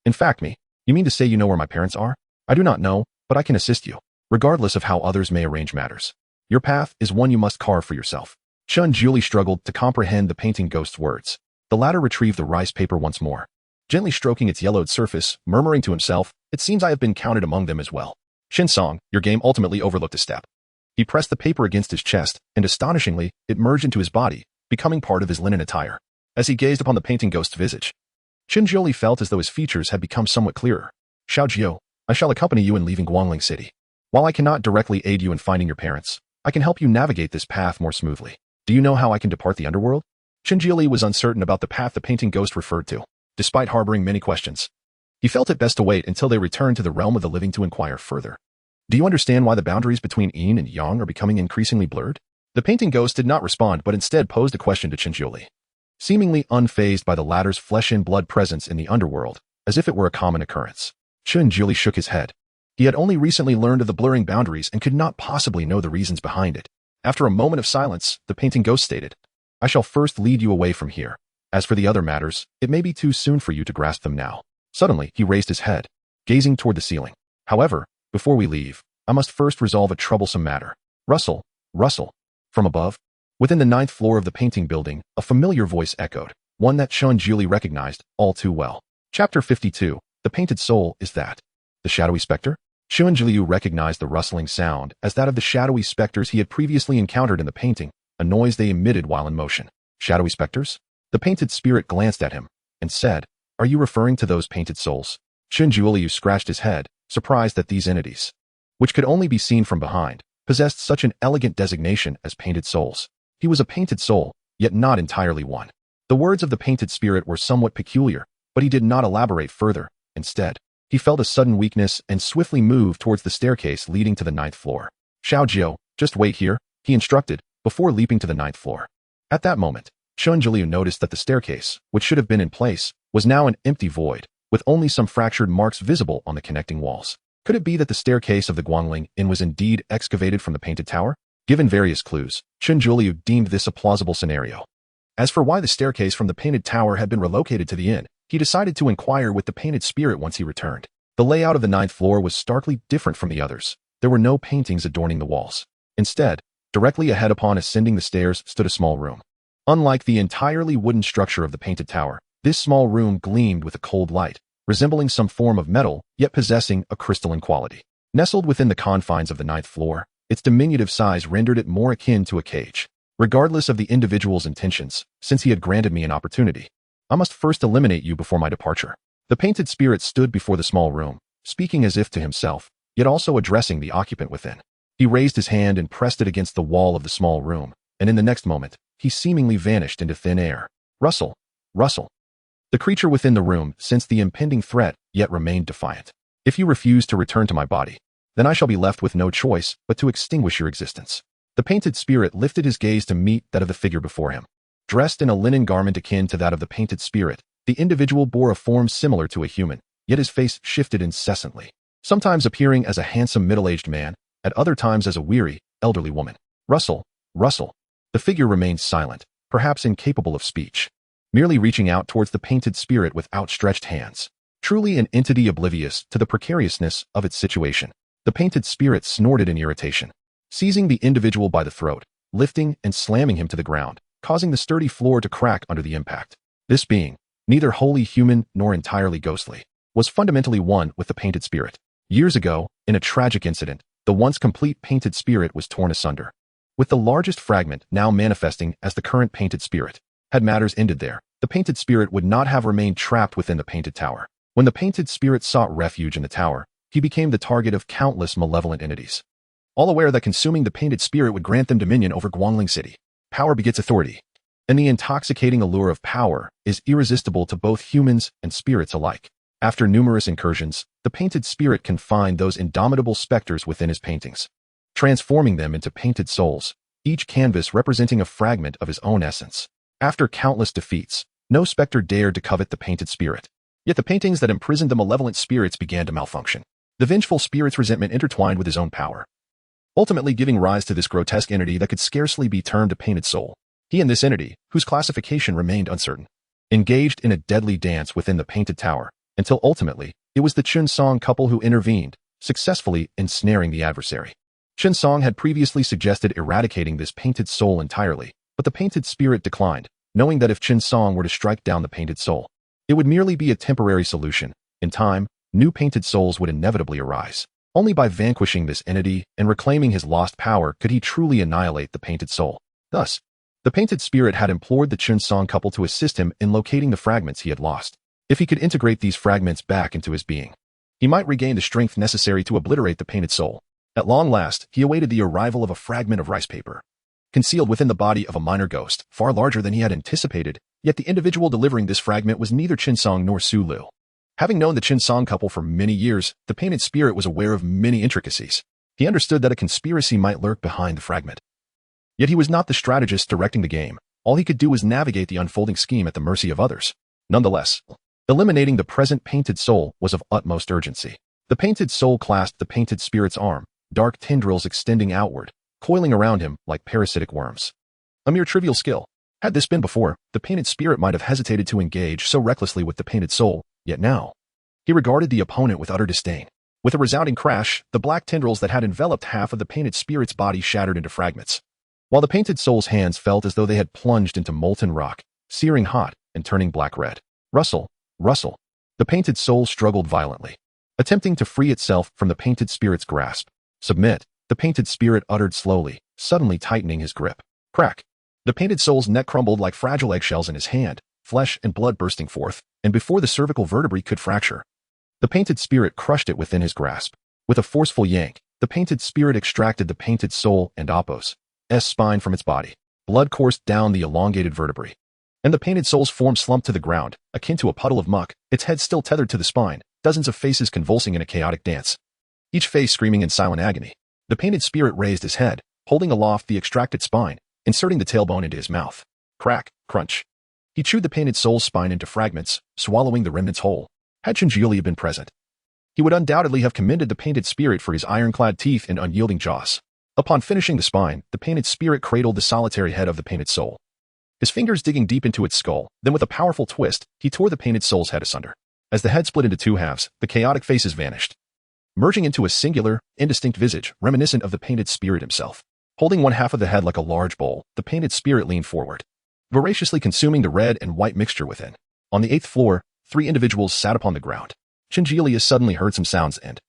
In fact, you mean to say you know where my parents are?" "I do not know, but I can assist you, regardless of how others may arrange matters. Your path is one you must carve for yourself." Chun Jiuli struggled to comprehend the painting ghost's words. The latter retrieved the rice paper once more, gently stroking its yellowed surface, murmuring to himself, "It seems I have been counted among them as well." "Shinsong, your game ultimately overlooked a step." He pressed the paper against his chest, and astonishingly, it merged into his body, becoming part of his linen attire. As he gazed upon the painting ghost's visage, Chun Jiuli felt as though his features had become somewhat clearer. "Xiaojiu, I shall accompany you in leaving Guangling City. While I cannot directly aid you in finding your parents, I can help you navigate this path more smoothly. Do you know how I can depart the underworld?" Chun Jiuli was uncertain about the path the painting ghost referred to, despite harboring many questions. He felt it best to wait until they returned to the realm of the living to inquire further. "Do you understand why the boundaries between yin and yang are becoming increasingly blurred?" The painting ghost did not respond but instead posed a question to Chun Jiuli, seemingly unfazed by the latter's flesh and blood presence in the underworld, as if it were a common occurrence. Chun Jiuli shook his head. He had only recently learned of the blurring boundaries and could not possibly know the reasons behind it. After a moment of silence, the painting ghost stated, "I shall first lead you away from here. As for the other matters, it may be too soon for you to grasp them now." Suddenly, he raised his head, gazing toward the ceiling. "However, before we leave, I must first resolve a troublesome matter." "Russell, Russell. From above, within the 9th floor of the painting building, a familiar voice echoed, one that Chun Juli recognized all too well. Chapter 52. The Painted Soul is that. The shadowy specter? Chun Jiliu recognized the rustling sound as that of the shadowy specters he had previously encountered in the painting, a noise they emitted while in motion. Shadowy specters? The painted spirit glanced at him and said, "Are you referring to those painted souls?" Chun Jiliu scratched his head, surprised that these entities, which could only be seen from behind, possessed such an elegant designation as painted souls. He was a painted soul, yet not entirely one. The words of the painted spirit were somewhat peculiar, but he did not elaborate further. Instead, he felt a sudden weakness and swiftly moved towards the staircase leading to the 9th floor. Xiao Jiao, just wait here, he instructed, before leaping to the 9th floor. At that moment, Chun Jiliu noticed that the staircase, which should have been in place, was now an empty void, with only some fractured marks visible on the connecting walls. Could it be that the staircase of the Guangling Inn was indeed excavated from the painted tower? Given various clues, Chun Jiliu deemed this a plausible scenario. As for why the staircase from the painted tower had been relocated to the inn, he decided to inquire with the painted spirit once he returned. The layout of the 9th floor was starkly different from the others. There were no paintings adorning the walls. Instead, directly ahead upon ascending the stairs stood a small room. Unlike the entirely wooden structure of the painted tower, this small room gleamed with a cold light, resembling some form of metal, yet possessing a crystalline quality. Nestled within the confines of the 9th floor, its diminutive size rendered it more akin to a cage. Regardless of the individual's intentions, since he had granted me an opportunity, I must first eliminate you before my departure. The painted spirit stood before the small room, speaking as if to himself, yet also addressing the occupant within. He raised his hand and pressed it against the wall of the small room, and in the next moment, he seemingly vanished into thin air. Russell. Russell. The creature within the room sensed the impending threat, yet remained defiant. If you refuse to return to my body, then I shall be left with no choice but to extinguish your existence. The painted spirit lifted his gaze to meet that of the figure before him. Dressed in a linen garment akin to that of the painted spirit, the individual bore a form similar to a human, yet his face shifted incessantly, sometimes appearing as a handsome middle-aged man, at other times as a weary, elderly woman. Russell. Russell. The figure remained silent, perhaps incapable of speech, merely reaching out towards the painted spirit with outstretched hands. Truly an entity oblivious to the precariousness of its situation. The painted spirit snorted in irritation, seizing the individual by the throat, lifting and slamming him to the ground, causing the sturdy floor to crack under the impact. This being, neither wholly human nor entirely ghostly, was fundamentally one with the painted spirit. Years ago, in a tragic incident, the once complete painted spirit was torn asunder, with the largest fragment now manifesting as the current painted spirit. Had matters ended there, the painted spirit would not have remained trapped within the painted tower. When the painted spirit sought refuge in the tower, he became the target of countless malevolent entities, all aware that consuming the painted spirit would grant them dominion over Guangling City. Power begets authority, and the intoxicating allure of power is irresistible to both humans and spirits alike. After numerous incursions, the painted spirit confined those indomitable specters within his paintings, transforming them into painted souls, each canvas representing a fragment of his own essence. After countless defeats, no specter dared to covet the painted spirit. Yet the paintings that imprisoned the malevolent spirits began to malfunction. The vengeful spirit's resentment intertwined with his own power, ultimately giving rise to this grotesque entity that could scarcely be termed a painted soul. He and this entity, whose classification remained uncertain, engaged in a deadly dance within the painted tower, until ultimately, it was the Chun Song couple who intervened, successfully ensnaring the adversary. Chun Song had previously suggested eradicating this painted soul entirely, but the painted spirit declined, knowing that if Chun Song were to strike down the painted soul, it would merely be a temporary solution. In time, new painted souls would inevitably arise. Only by vanquishing this entity and reclaiming his lost power could he truly annihilate the painted soul. Thus, the painted spirit had implored the Chun Song couple to assist him in locating the fragments he had lost. If he could integrate these fragments back into his being, he might regain the strength necessary to obliterate the painted soul. At long last, he awaited the arrival of a fragment of rice paper, concealed within the body of a minor ghost, far larger than he had anticipated, yet the individual delivering this fragment was neither Chun Song nor Su Liu. Having known the Chun Song couple for many years, the painted spirit was aware of many intricacies. He understood that a conspiracy might lurk behind the fragment. Yet he was not the strategist directing the game. All he could do was navigate the unfolding scheme at the mercy of others. Nonetheless, eliminating the present painted soul was of utmost urgency. The painted soul clasped the painted spirit's arm, dark tendrils extending outward, coiling around him like parasitic worms. A mere trivial skill. Had this been before, the painted spirit might have hesitated to engage so recklessly with the painted soul, yet now, he regarded the opponent with utter disdain. With a resounding crash, the black tendrils that had enveloped half of the painted spirit's body shattered into fragments, while the painted soul's hands felt as though they had plunged into molten rock, searing hot and turning black-red. Rustle, rustle. The painted soul struggled violently, attempting to free itself from the painted spirit's grasp. Submit, the painted spirit uttered slowly, suddenly tightening his grip. Crack. The painted soul's neck crumbled like fragile eggshells in his hand, flesh and blood bursting forth, and before the cervical vertebrae could fracture, the painted spirit crushed it within his grasp. With a forceful yank, the painted spirit extracted the painted soul and Apos' spine from its body. Blood coursed down the elongated vertebrae, and the painted soul's form slumped to the ground, akin to a puddle of muck, its head still tethered to the spine, dozens of faces convulsing in a chaotic dance, each face screaming in silent agony. The painted spirit raised his head, holding aloft the extracted spine, inserting the tailbone into his mouth. Crack, crunch. He chewed the painted soul's spine into fragments, swallowing the remnants whole. Had Chinjiuli been present, he would undoubtedly have commended the painted spirit for his ironclad teeth and unyielding jaws. Upon finishing the spine, the painted spirit cradled the solitary head of the painted soul, his fingers digging deep into its skull. Then with a powerful twist, he tore the painted soul's head asunder. As the head split into two halves, the chaotic faces vanished, merging into a singular, indistinct visage reminiscent of the painted spirit himself. Holding one half of the head like a large bowl, the painted spirit leaned forward, voraciously consuming the red and white mixture within. On the 8th floor, 3 individuals sat upon the ground. Chinjilia suddenly heard some sounds and,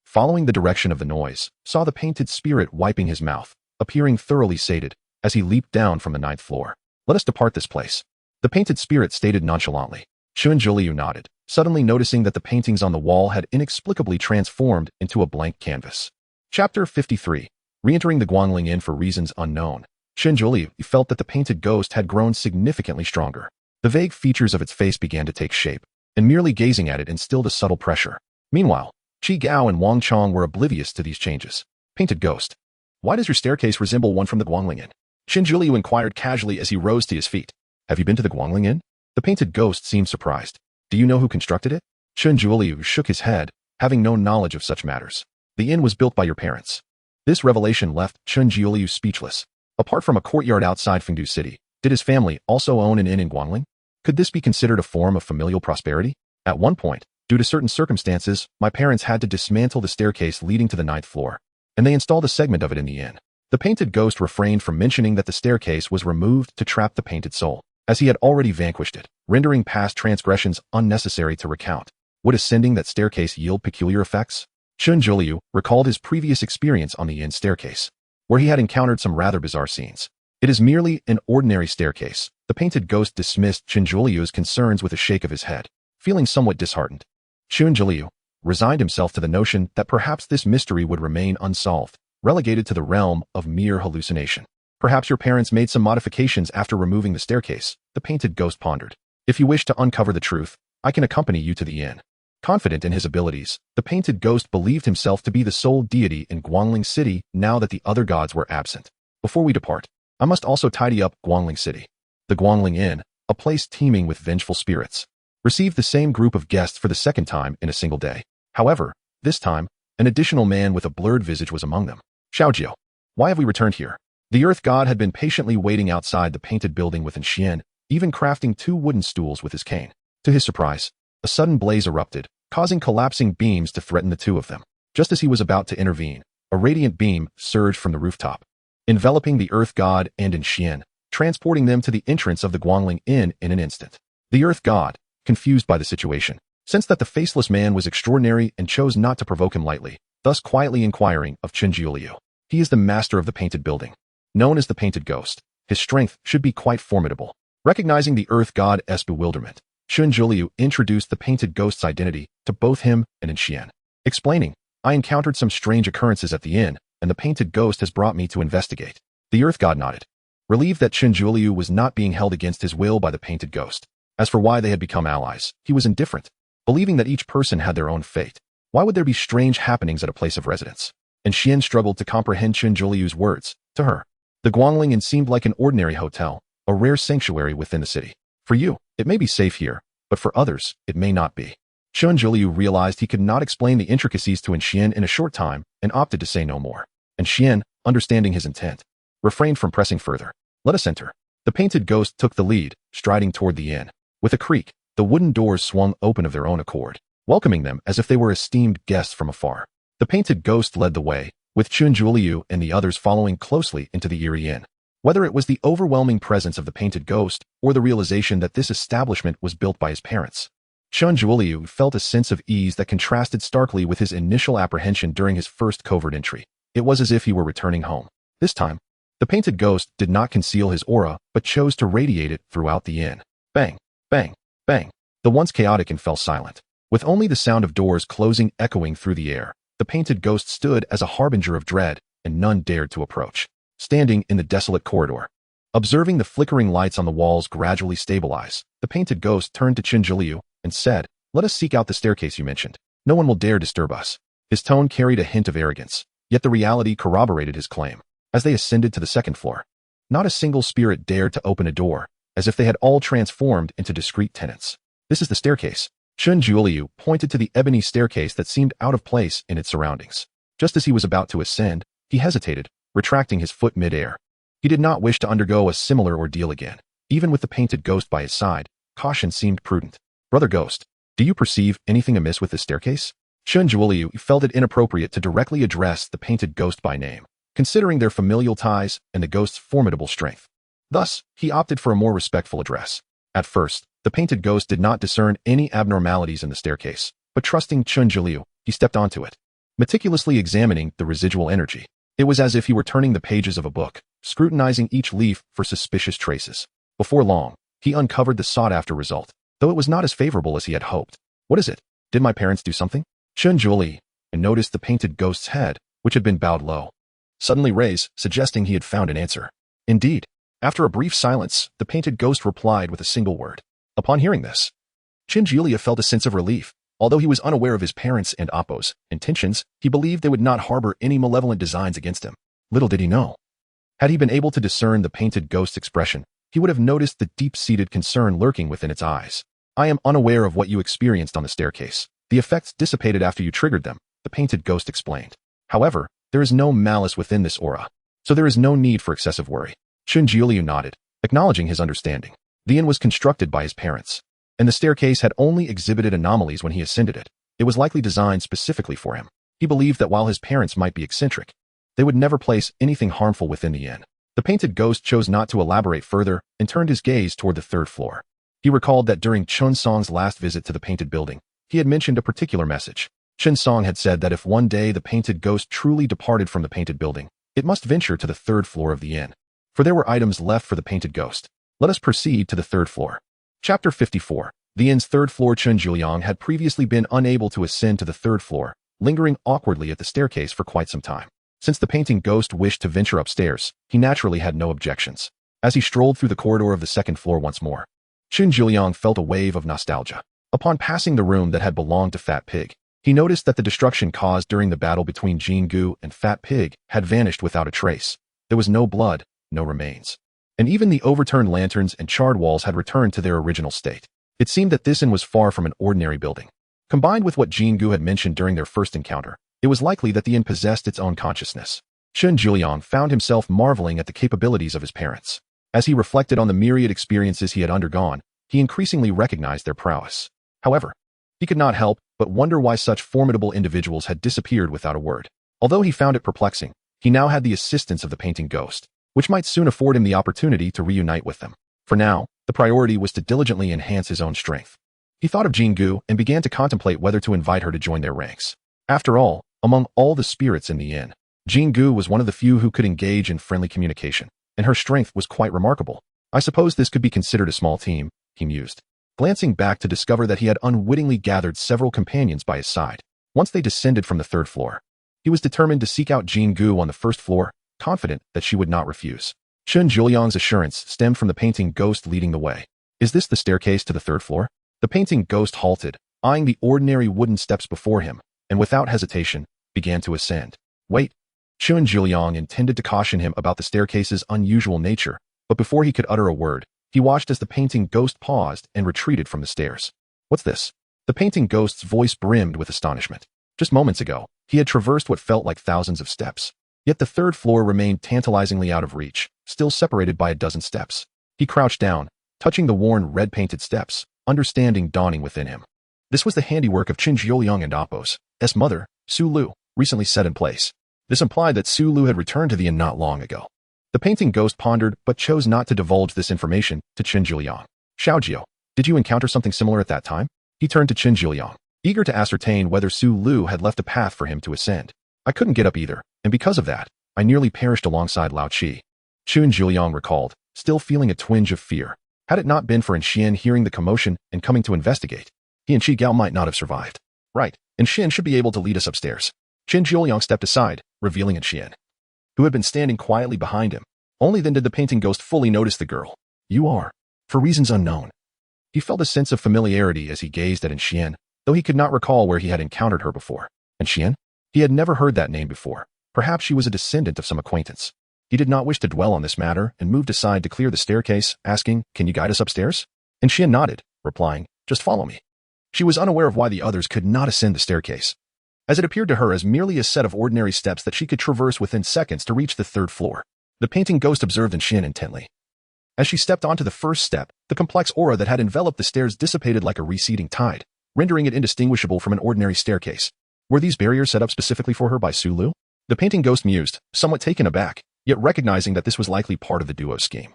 following the direction of the noise, saw the painted spirit wiping his mouth, appearing thoroughly sated, as he leaped down from the 9th floor. Let us depart this place, the painted spirit stated nonchalantly. Chinjilia nodded, suddenly noticing that the paintings on the wall had inexplicably transformed into a blank canvas. Chapter 53. Re-entering the Guangling Inn for reasons unknown, Chinjiuli felt that the painted ghost had grown significantly stronger. The vague features of its face began to take shape, and merely gazing at it instilled a subtle pressure. Meanwhile, Qi Gao and Wang Chong were oblivious to these changes. Painted ghost. Why does your staircase resemble one from the Guangling Inn? Chinjiuli inquired casually as he rose to his feet. Have you been to the Guangling Inn? The painted ghost seemed surprised. Do you know who constructed it? Chinjiuli shook his head, having no knowledge of such matters. The inn was built by your parents. This revelation left Chinjiuli speechless. Apart from a courtyard outside Fengdu City, did his family also own an inn in Guangling? Could this be considered a form of familial prosperity? At one point, due to certain circumstances, my parents had to dismantle the staircase leading to the 9th floor, and they installed a segment of it in the inn. The painted ghost refrained from mentioning that the staircase was removed to trap the painted soul, as he had already vanquished it, rendering past transgressions unnecessary to recount. Would ascending that staircase yield peculiar effects? Chinjiuli recalled his previous experience on the inn staircase, where he had encountered some rather bizarre scenes. It is merely an ordinary staircase. The painted ghost dismissed Chinjiuliu's concerns with a shake of his head. Feeling somewhat disheartened, Chinjiuliu resigned himself to the notion that perhaps this mystery would remain unsolved, relegated to the realm of mere hallucination. Perhaps your parents made some modifications after removing the staircase, the painted ghost pondered. If you wish to uncover the truth, I can accompany you to the inn. Confident in his abilities, the painted ghost believed himself to be the sole deity in Guangling City now that the other gods were absent. Before we depart, I must also tidy up Guangling City. The Guangling Inn, a place teeming with vengeful spirits, received the same group of guests for the second time in a single day. However, this time, an additional man with a blurred visage was among them. Xiaojiu, why have we returned here? The earth god had been patiently waiting outside the painted building within Xian, even crafting 2 wooden stools with his cane. To his surprise, a sudden blaze erupted, causing collapsing beams to threaten the two of them. Just as he was about to intervene, a radiant beam surged from the rooftop, enveloping the earth god and in Xian, transporting them to the entrance of the Guangling Inn in an instant. The earth god, confused by the situation, sensed that the faceless man was extraordinary and chose not to provoke him lightly, thus quietly inquiring of Chinjiuliu. He is the master of the painted building, known as the painted ghost. His strength should be quite formidable. Recognizing the earth god's bewilderment, Chinjiuliu introduced the painted ghost's identity to both him and in Xian, explaining, I encountered some strange occurrences at the inn, and the painted ghost has brought me to investigate. The earth god nodded, relieved that Chinjiuliu was not being held against his will by the painted ghost. As for why they had become allies, he was indifferent, believing that each person had their own fate. Why would there be strange happenings at a place of residence? And Xian struggled to comprehend Chinjiuliu's words. To her, the Guangling Inn seemed like an ordinary hotel, a rare sanctuary within the city. For you, it may be safe here, but for others, it may not be. Chinjiuliu realized he could not explain the intricacies to Xian in a short time and opted to say no more. And Xian, understanding his intent, refrained from pressing further. Let us enter. The painted ghost took the lead, striding toward the inn. With a creak, the wooden doors swung open of their own accord. welcoming them as if they were esteemed guests from afar. The painted ghost led the way, with Chun Juliu and the others following closely into the eerie inn. Whether it was the overwhelming presence of the painted ghost or the realization that this establishment was built by his parents, Chun Juliu felt a sense of ease that contrasted starkly with his initial apprehension during his first covert entry. It was as if he were returning home. This time, the painted ghost did not conceal his aura, but chose to radiate it throughout the inn. Bang, bang, bang. The once chaotic inn fell silent. With only the sound of doors closing echoing through the air, the painted ghost stood as a harbinger of dread, and none dared to approach. Standing in the desolate corridor, observing the flickering lights on the walls gradually stabilize, the painted ghost turned to Chun Juliu and said, "Let us seek out the staircase you mentioned. No one will dare disturb us." His tone carried a hint of arrogance, yet the reality corroborated his claim. As they ascended to the second floor, not a single spirit dared to open a door, as if they had all transformed into discreet tenants. "This is the staircase." Chun Juliu pointed to the ebony staircase that seemed out of place in its surroundings. Just as he was about to ascend, he hesitated, retracting his foot mid-air. He did not wish to undergo a similar ordeal again. Even with the painted ghost by his side, caution seemed prudent. "Brother Ghost, do you perceive anything amiss with this staircase?" Chun Juliu felt it inappropriate to directly address the painted ghost by name, considering their familial ties and the ghost's formidable strength. Thus, he opted for a more respectful address. At first, the painted ghost did not discern any abnormalities in the staircase, but trusting Chun Juliu, he stepped onto it, meticulously examining the residual energy. It was as if he were turning the pages of a book, scrutinizing each leaf for suspicious traces. Before long, he uncovered the sought-after result, though it was not as favorable as he had hoped. "What is it? Did my parents do something?" Chun Juliu noticed the painted ghost's head, which had been bowed low, suddenly raised, suggesting he had found an answer. Indeed, after a brief silence, the painted ghost replied with a single word. Upon hearing this, Chun Juliu felt a sense of relief. Although he was unaware of his parents' and Appo's intentions, he believed they would not harbor any malevolent designs against him. Little did he know. Had he been able to discern the painted ghost's expression, he would have noticed the deep-seated concern lurking within its eyes. "I am unaware of what you experienced on the staircase. The effects dissipated after you triggered them," the painted ghost explained. "However, there is no malice within this aura, so there is no need for excessive worry." Chun Juliu nodded, acknowledging his understanding. The inn was constructed by his parents, and the staircase had only exhibited anomalies when he ascended it. It was likely designed specifically for him. He believed that while his parents might be eccentric, they would never place anything harmful within the inn. The painted ghost chose not to elaborate further and turned his gaze toward the third floor. He recalled that during Chun Song's last visit to the painted building, he had mentioned a particular message. Chun Song had said that if one day the painted ghost truly departed from the painted building, it must venture to the third floor of the inn, for there were items left for the painted ghost. Let us proceed to the third floor. Chapter 54. The inn's third floor. Chun Juliu had previously been unable to ascend to the third floor, lingering awkwardly at the staircase for quite some time. Since the painting ghost wished to venture upstairs, he naturally had no objections. As he strolled through the corridor of the second floor once more, Chun Juliu felt a wave of nostalgia. Upon passing the room that had belonged to Fat Pig, he noticed that the destruction caused during the battle between Jingu and Fat Pig had vanished without a trace. There was no blood, no remains, and even the overturned lanterns and charred walls had returned to their original state. It seemed that this inn was far from an ordinary building. Combined with what Jingu had mentioned during their first encounter, it was likely that the inn possessed its own consciousness. Chun Juliu found himself marveling at the capabilities of his parents. As he reflected on the myriad experiences he had undergone, he increasingly recognized their prowess. However, he could not help but wonder why such formidable individuals had disappeared without a word. Although he found it perplexing, he now had the assistance of the painting ghost, which might soon afford him the opportunity to reunite with them. For now, the priority was to diligently enhance his own strength. He thought of Jingu and began to contemplate whether to invite her to join their ranks. After all, among all the spirits in the inn, Jingu was one of the few who could engage in friendly communication, and her strength was quite remarkable. "I suppose this could be considered a small team," he mused, glancing back to discover that he had unwittingly gathered several companions by his side. Once they descended from the third floor, he was determined to seek out Jingu on the first floor, confident that she would not refuse. Chun Juliu's assurance stemmed from the painting ghost leading the way. "Is this the staircase to the third floor?" The painting ghost halted, eyeing the ordinary wooden steps before him, and without hesitation, began to ascend. "Wait." Chun Juliu intended to caution him about the staircase's unusual nature, but before he could utter a word, he watched as the painting ghost paused and retreated from the stairs. "What's this?" The painting ghost's voice brimmed with astonishment. Just moments ago, he had traversed what felt like thousands of steps. Yet the third floor remained tantalizingly out of reach, still separated by a dozen steps. He crouched down, touching the worn red-painted steps, understanding dawning within him. This was the handiwork of Qin Jiuliang and Appo's mother, Su Lu, recently set in place. This implied that Su Lu had returned to the inn not long ago. The painting ghost pondered but chose not to divulge this information to Qin Jiuliang. Xiaojiu, did you encounter something similar at that time? He turned to Qin Jiuliang, eager to ascertain whether Su Lu had left a path for him to ascend. I couldn't get up either, and because of that, I nearly perished alongside Lao Qi. Qin Jiuliang recalled, still feeling a twinge of fear. Had it not been for Xian hearing the commotion and coming to investigate, he and Qi Gao might not have survived. Right, and Xian should be able to lead us upstairs. Qin Jiuliang stepped aside, revealing Xian, who had been standing quietly behind him. Only then did the painting ghost fully notice the girl. You are, for reasons unknown. He felt a sense of familiarity as he gazed at Xian, though he could not recall where he had encountered her before. Xian? He had never heard that name before. Perhaps she was a descendant of some acquaintance. He did not wish to dwell on this matter and moved aside to clear the staircase, asking, Can you guide us upstairs? Xian nodded, replying, Just follow me. She was unaware of why the others could not ascend the staircase, as it appeared to her as merely a set of ordinary steps that she could traverse within seconds to reach the third floor. The painting ghost observed Xian intently. As she stepped onto the first step, the complex aura that had enveloped the stairs dissipated like a receding tide, rendering it indistinguishable from an ordinary staircase. Were these barriers set up specifically for her by Su Lu? The painting ghost mused, somewhat taken aback, yet recognizing that this was likely part of the duo's scheme.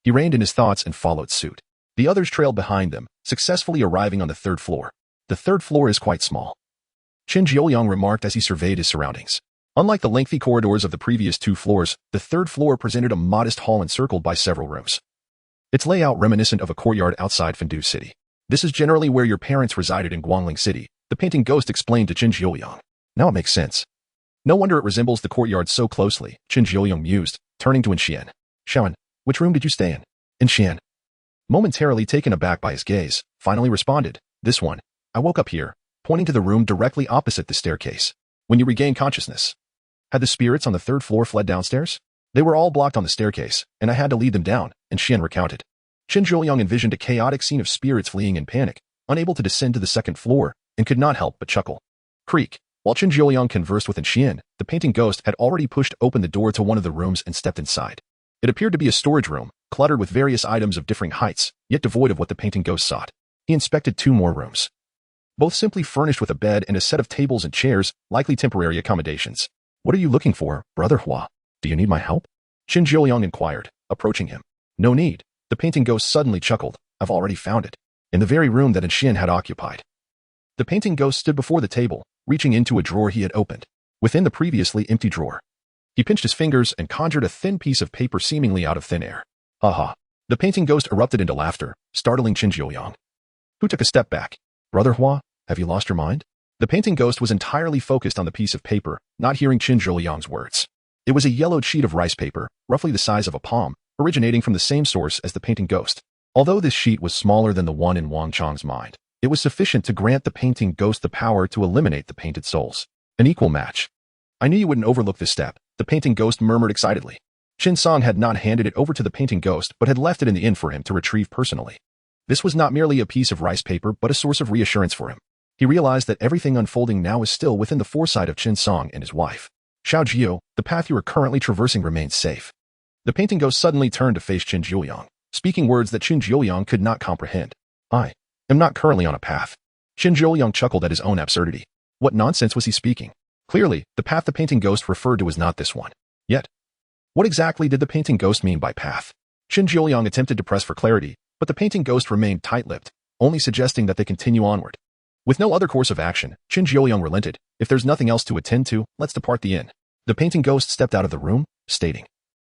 He reined in his thoughts and followed suit. The others trailed behind them, successfully arriving on the third floor. The third floor is quite small, Qin Jiuliang remarked as he surveyed his surroundings. Unlike the lengthy corridors of the previous two floors, the third floor presented a modest hall encircled by several rooms. Its layout reminiscent of a courtyard outside Fendu City. This is generally where your parents resided in Guangling City, the painting ghost explained to Qin Jiuliang. Now it makes sense. No wonder it resembles the courtyard so closely, Qin Jiuliang mused, turning to Xian. Xian, which room did you stay in? Xian, momentarily taken aback by his gaze, finally responded, This one. I woke up here, pointing to the room directly opposite the staircase. When you regained consciousness, had the spirits on the third floor fled downstairs? They were all blocked on the staircase, and I had to lead them down, Xian recounted. Qin Jiuliang envisioned a chaotic scene of spirits fleeing in panic, unable to descend to the second floor, and could not help but chuckle. Creak. While Qin Jiuliang conversed with Xian, the painting ghost had already pushed open the door to one of the rooms and stepped inside. It appeared to be a storage room, cluttered with various items of differing heights, yet devoid of what the painting ghost sought. He inspected two more rooms, both simply furnished with a bed and a set of tables and chairs, likely temporary accommodations. What are you looking for, Brother Hua? Do you need my help? Qin Jiuliang inquired, approaching him. No need. The painting ghost suddenly chuckled. I've already found it. In the very room that Xian had occupied. The painting ghost stood before the table, reaching into a drawer he had opened. Within the previously empty drawer, he pinched his fingers and conjured a thin piece of paper seemingly out of thin air. Ha ha. The painting ghost erupted into laughter, startling Qin Jiuliang, who took a step back. Brother Hua, have you lost your mind? The painting ghost was entirely focused on the piece of paper, not hearing Qin Jiuliang's words. It was a yellowed sheet of rice paper, roughly the size of a palm, originating from the same source as the painting ghost. Although this sheet was smaller than the one in Wang Chang's mind, it was sufficient to grant the painting ghost the power to eliminate the painted souls. An equal match. I knew you wouldn't overlook this step, the painting ghost murmured excitedly. Qin Song had not handed it over to the painting ghost but had left it in the inn for him to retrieve personally. This was not merely a piece of rice paper but a source of reassurance for him. He realized that everything unfolding now is still within the foresight of Qin Song and his wife. Xiaojiu, the path you are currently traversing remains safe. The painting ghost suddenly turned to face Qin Jiuliang, speaking words that Qin Jiuliang could not comprehend. I am not currently on a path. Qin Jiuliang chuckled at his own absurdity. What nonsense was he speaking? Clearly, the path the painting ghost referred to was not this one. Yet, what exactly did the painting ghost mean by path? Qin Jiuliang attempted to press for clarity, but the painting ghost remained tight-lipped, only suggesting that they continue onward. With no other course of action, Qin Jiuliang relented. If there's nothing else to attend to, let's depart the inn. The painting ghost stepped out of the room, stating,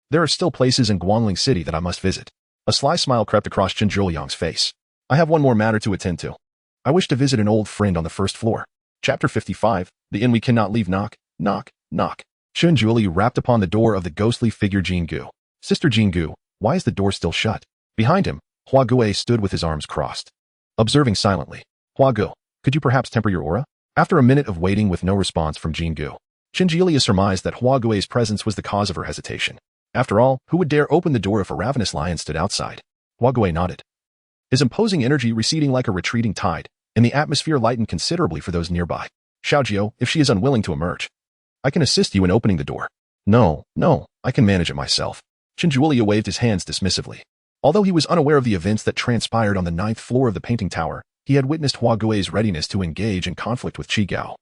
There are still places in Guangling City that I must visit. A sly smile crept across Qin Jiuliang's face. I have one more matter to attend to. I wish to visit an old friend on the first floor. Chapter 55, The Inn We Cannot Leave. Knock, knock, knock. Qin Jiuli rapped upon the door of the ghostly figure Jingu. Sister Jingu, why is the door still shut? Behind him, Hua Gui stood with his arms crossed, observing silently. Hua Gu, could you perhaps temper your aura? After a minute of waiting with no response from Jingu, Qin Jiuli surmised that Hua Gui's presence was the cause of her hesitation. After all, who would dare open the door if a ravenous lion stood outside? Hua Gui nodded, his imposing energy receding like a retreating tide, and the atmosphere lightened considerably for those nearby. Xiaojiu, if she is unwilling to emerge, I can assist you in opening the door. No, I can manage it myself. Qin Jiuli waved his hands dismissively. Although he was unaware of the events that transpired on the 9th floor of the painting tower, He had witnessed Hua Gui's readiness to engage in conflict with Qi Gao,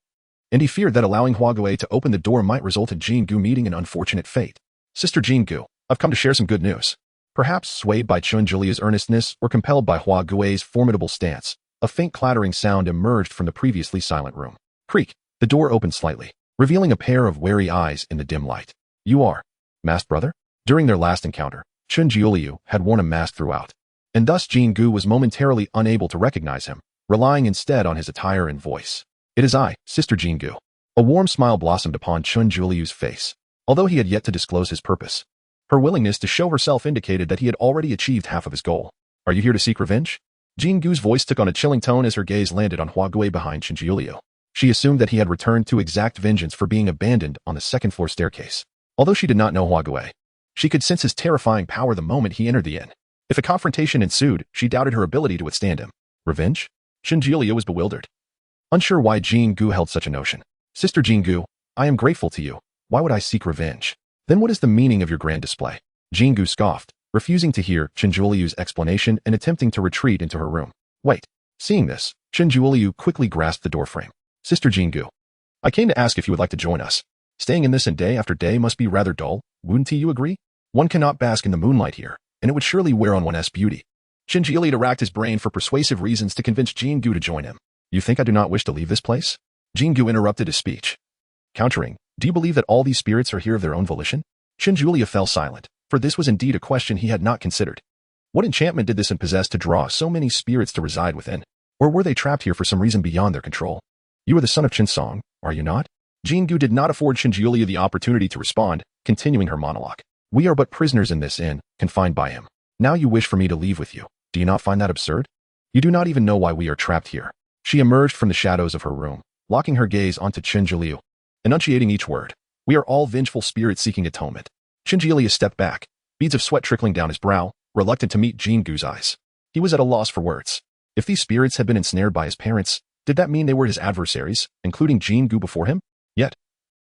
and he feared that allowing Hua Gui to open the door might result in Jin Gu meeting an unfortunate fate. Sister Jin Gu, I've come to share some good news. Perhaps swayed by Chun Julia's earnestness or compelled by Hua Gui's formidable stance, a faint clattering sound emerged from the previously silent room. Creak, the door opened slightly, revealing a pair of wary eyes in the dim light. You are masked brother? During their last encounter, Chun Jiuliu had worn a mask throughout, and thus Jin Gu was momentarily unable to recognize him, relying instead on his attire and voice. It is I, Sister Jin Gu. A warm smile blossomed upon Chun Jiuliu's face, although he had yet to disclose his purpose. Her willingness to show herself indicated that he had already achieved half of his goal. Are you here to seek revenge? Jin Gu's voice took on a chilling tone as her gaze landed on Hua Gui behind Chun Jiuliu. She assumed that he had returned to exact vengeance for being abandoned on the second-floor staircase. Although she did not know Hua Gui, she could sense his terrifying power the moment he entered the inn. If a confrontation ensued, she doubted her ability to withstand him. Revenge? Chun Jiuliu was bewildered, unsure why Jin Gu held such a notion. Sister Jin Gu, I am grateful to you. Why would I seek revenge? Then what is the meaning of your grand display? Jin Gu scoffed, refusing to hear Chun Jiuliu's explanation and attempting to retreat into her room. Wait. Seeing this, Chun Jiuliu quickly grasped the doorframe. Sister Jin Gu, I came to ask if you would like to join us. Staying in this and day after day must be rather dull, wouldn't you agree? One cannot bask in the moonlight here, and it would surely wear on one's beauty. Chun Jiuliu racked his brain for persuasive reasons to convince Jin Gu to join him. You think I do not wish to leave this place? Jin Gu interrupted his speech, countering, do you believe that all these spirits are here of their own volition? Chun Jiuliu fell silent, for this was indeed a question he had not considered. What enchantment did this inn possess to draw so many spirits to reside within? Or were they trapped here for some reason beyond their control? You are the son of Chen Song, are you not? Jin Gu did not afford Chun Jiuliu the opportunity to respond, continuing her monologue. We are but prisoners in this inn, confined by him. Now you wish for me to leave with you. Do you not find that absurd? You do not even know why we are trapped here. She emerged from the shadows of her room, locking her gaze onto Chun Jiuliu, enunciating each word. We are all vengeful spirits seeking atonement. Chun Jiuliu stepped back, beads of sweat trickling down his brow, reluctant to meet Jin Gu's eyes. He was at a loss for words. If these spirits had been ensnared by his parents, did that mean they were his adversaries, including Jin Gu before him? Yet,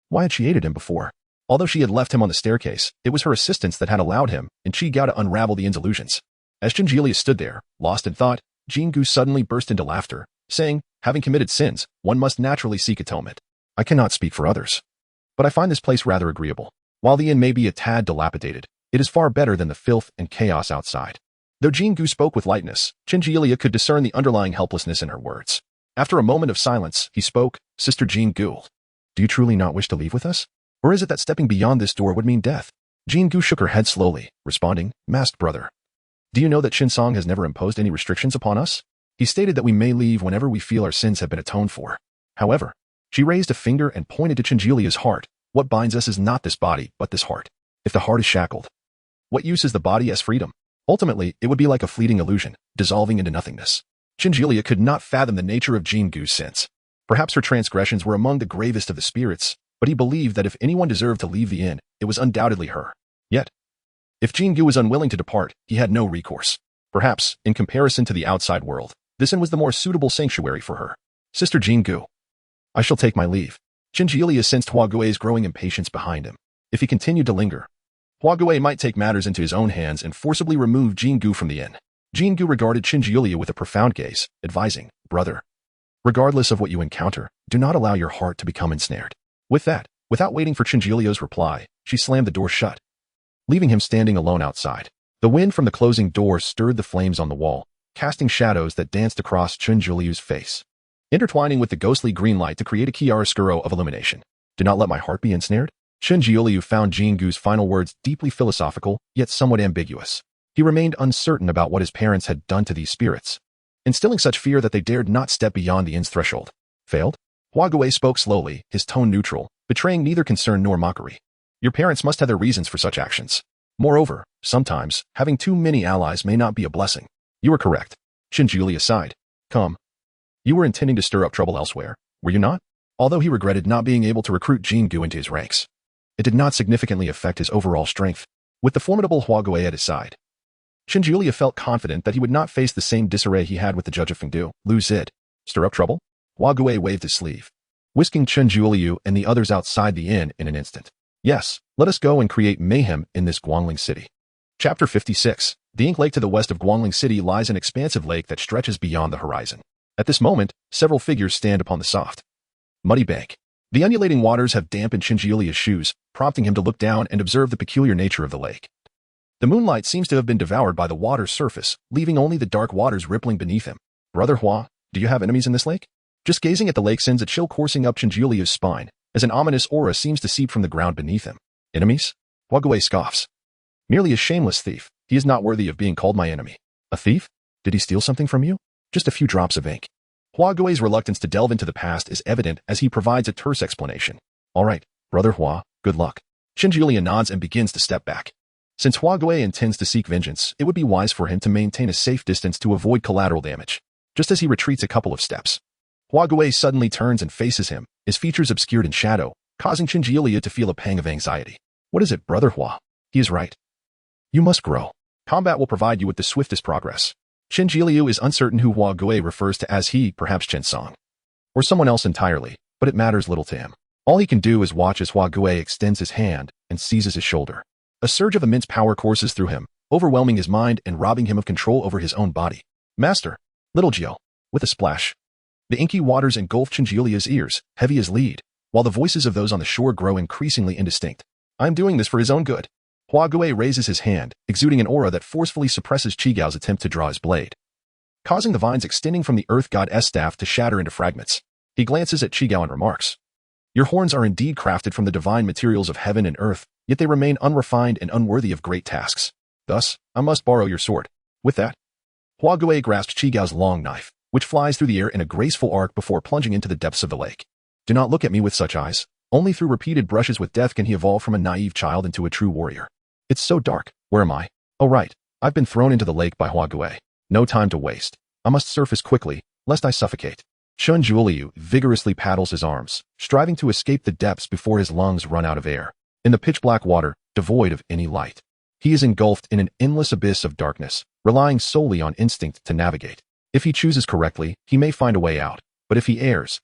why had she aided him before? Although she had left him on the staircase, it was her assistance that had allowed him and Qi Gao to unravel the inn's illusions. As Chun Jiuliu stood there, lost in thought, Jin Gu suddenly burst into laughter, saying, having committed sins, one must naturally seek atonement. I cannot speak for others, but I find this place rather agreeable. While the inn may be a tad dilapidated, it is far better than the filth and chaos outside. Though Jin Gu spoke with lightness, Chun Jiuliu could discern the underlying helplessness in her words. After a moment of silence, he spoke, Sister Jin Gu, do you truly not wish to leave with us? Or is it that stepping beyond this door would mean death? Jin Gu shook her head slowly, responding, Masked brother, do you know that Chen Song has never imposed any restrictions upon us? He stated that we may leave whenever we feel our sins have been atoned for. However, she raised a finger and pointed to Chun Jiuliu's heart. What binds us is not this body, but this heart. If the heart is shackled, what use is the body as freedom? Ultimately, it would be like a fleeting illusion, dissolving into nothingness. Chun Jiuliu could not fathom the nature of Jin Gu's sins. Perhaps her transgressions were among the gravest of the spirits, but he believed that if anyone deserved to leave the inn, it was undoubtedly her. Yet, if Jin Gu was unwilling to depart, he had no recourse. Perhaps, in comparison to the outside world, this inn was the more suitable sanctuary for her. Sister Jin Gu, I shall take my leave. Chun Jiuliu sensed Hua Gui's growing impatience behind him. If he continued to linger, Hua Gui might take matters into his own hands and forcibly remove Jin Gu from the inn. Jin Gu regarded Chun Jiuliu with a profound gaze, advising, Brother, regardless of what you encounter, do not allow your heart to become ensnared. With that, without waiting for Chun Jiuliu's reply, she slammed the door shut, leaving him standing alone outside. The wind from the closing door stirred the flames on the wall, casting shadows that danced across Chun Jiuliu's face, intertwining with the ghostly green light to create a chiaroscuro of illumination. Do not let my heart be ensnared? Chun Jiuliu found Jin Gu's final words deeply philosophical, yet somewhat ambiguous. He remained uncertain about what his parents had done to these spirits, instilling such fear that they dared not step beyond the inn's threshold. Failed? Hua Gui spoke slowly, his tone neutral, betraying neither concern nor mockery. Your parents must have their reasons for such actions. Moreover, sometimes, having too many allies may not be a blessing. You are correct. Chun Jiuliu sighed. Come. You were intending to stir up trouble elsewhere, were you not? Although he regretted not being able to recruit Jin Gu into his ranks, it did not significantly affect his overall strength. With the formidable Hua Gui at his side, Chun Jiuliu felt confident that he would not face the same disarray he had with the judge of Fengdu, Lu Zid. Stir up trouble? Hua Gui waved his sleeve, whisking Chun Jiuliu and the others outside the inn in an instant. Yes, let us go and create mayhem in this Guangling city. Chapter 56. The Ink Lake. To the west of Guangling City lies an expansive lake that stretches beyond the horizon. At this moment, several figures stand upon the soft, muddy bank. The undulating waters have dampened Chingiolia's shoes, prompting him to look down and observe the peculiar nature of the lake. The moonlight seems to have been devoured by the water's surface, leaving only the dark waters rippling beneath him. Brother Hua, do you have enemies in this lake? Just gazing at the lake sends a chill coursing up Chingiolia's spine, as an ominous aura seems to seep from the ground beneath him. Enemies? Hua Guei scoffs. Merely a shameless thief. He is not worthy of being called my enemy. A thief? Did he steal something from you? Just a few drops of ink. Hua Gui's reluctance to delve into the past is evident as he provides a terse explanation. All right, Brother Hua, good luck. Chingiulia nods and begins to step back. Since Hua Gui intends to seek vengeance, it would be wise for him to maintain a safe distance to avoid collateral damage. Just as he retreats a couple of steps, Hua Gui suddenly turns and faces him, his features obscured in shadow, causing Chingiulia to feel a pang of anxiety. What is it, Brother Hua? He is right. You must grow. Combat will provide you with the swiftest progress. Chingiulia is uncertain who Hua Gui refers to as he, perhaps Chen Song, or someone else entirely, but it matters little to him. All he can do is watch as Hua Gui extends his hand and seizes his shoulder. A surge of immense power courses through him, overwhelming his mind and robbing him of control over his own body. Master, Little Jiao, with a splash. The inky waters engulf Chingiulia's ears, heavy as lead, while the voices of those on the shore grow increasingly indistinct. I'm doing this for his own good. Hua Gui raises his hand, exuding an aura that forcefully suppresses Chigao's attempt to draw his blade, causing the vines extending from the Earth God's staff to shatter into fragments. He glances at Chigao and remarks, Your horns are indeed crafted from the divine materials of heaven and earth, yet they remain unrefined and unworthy of great tasks. Thus, I must borrow your sword. With that, Hua Gui grasps Chigao's long knife, which flies through the air in a graceful arc before plunging into the depths of the lake. Do not look at me with such eyes. Only through repeated brushes with death can he evolve from a naive child into a true warrior. It's so dark. Where am I? Oh right, I've been thrown into the lake by Hua Gui. No time to waste. I must surface quickly, lest I suffocate. Chingiulia vigorously paddles his arms, striving to escape the depths before his lungs run out of air. In the pitch-black water, devoid of any light, he is engulfed in an endless abyss of darkness, relying solely on instinct to navigate. If he chooses correctly, he may find a way out, but if he errs,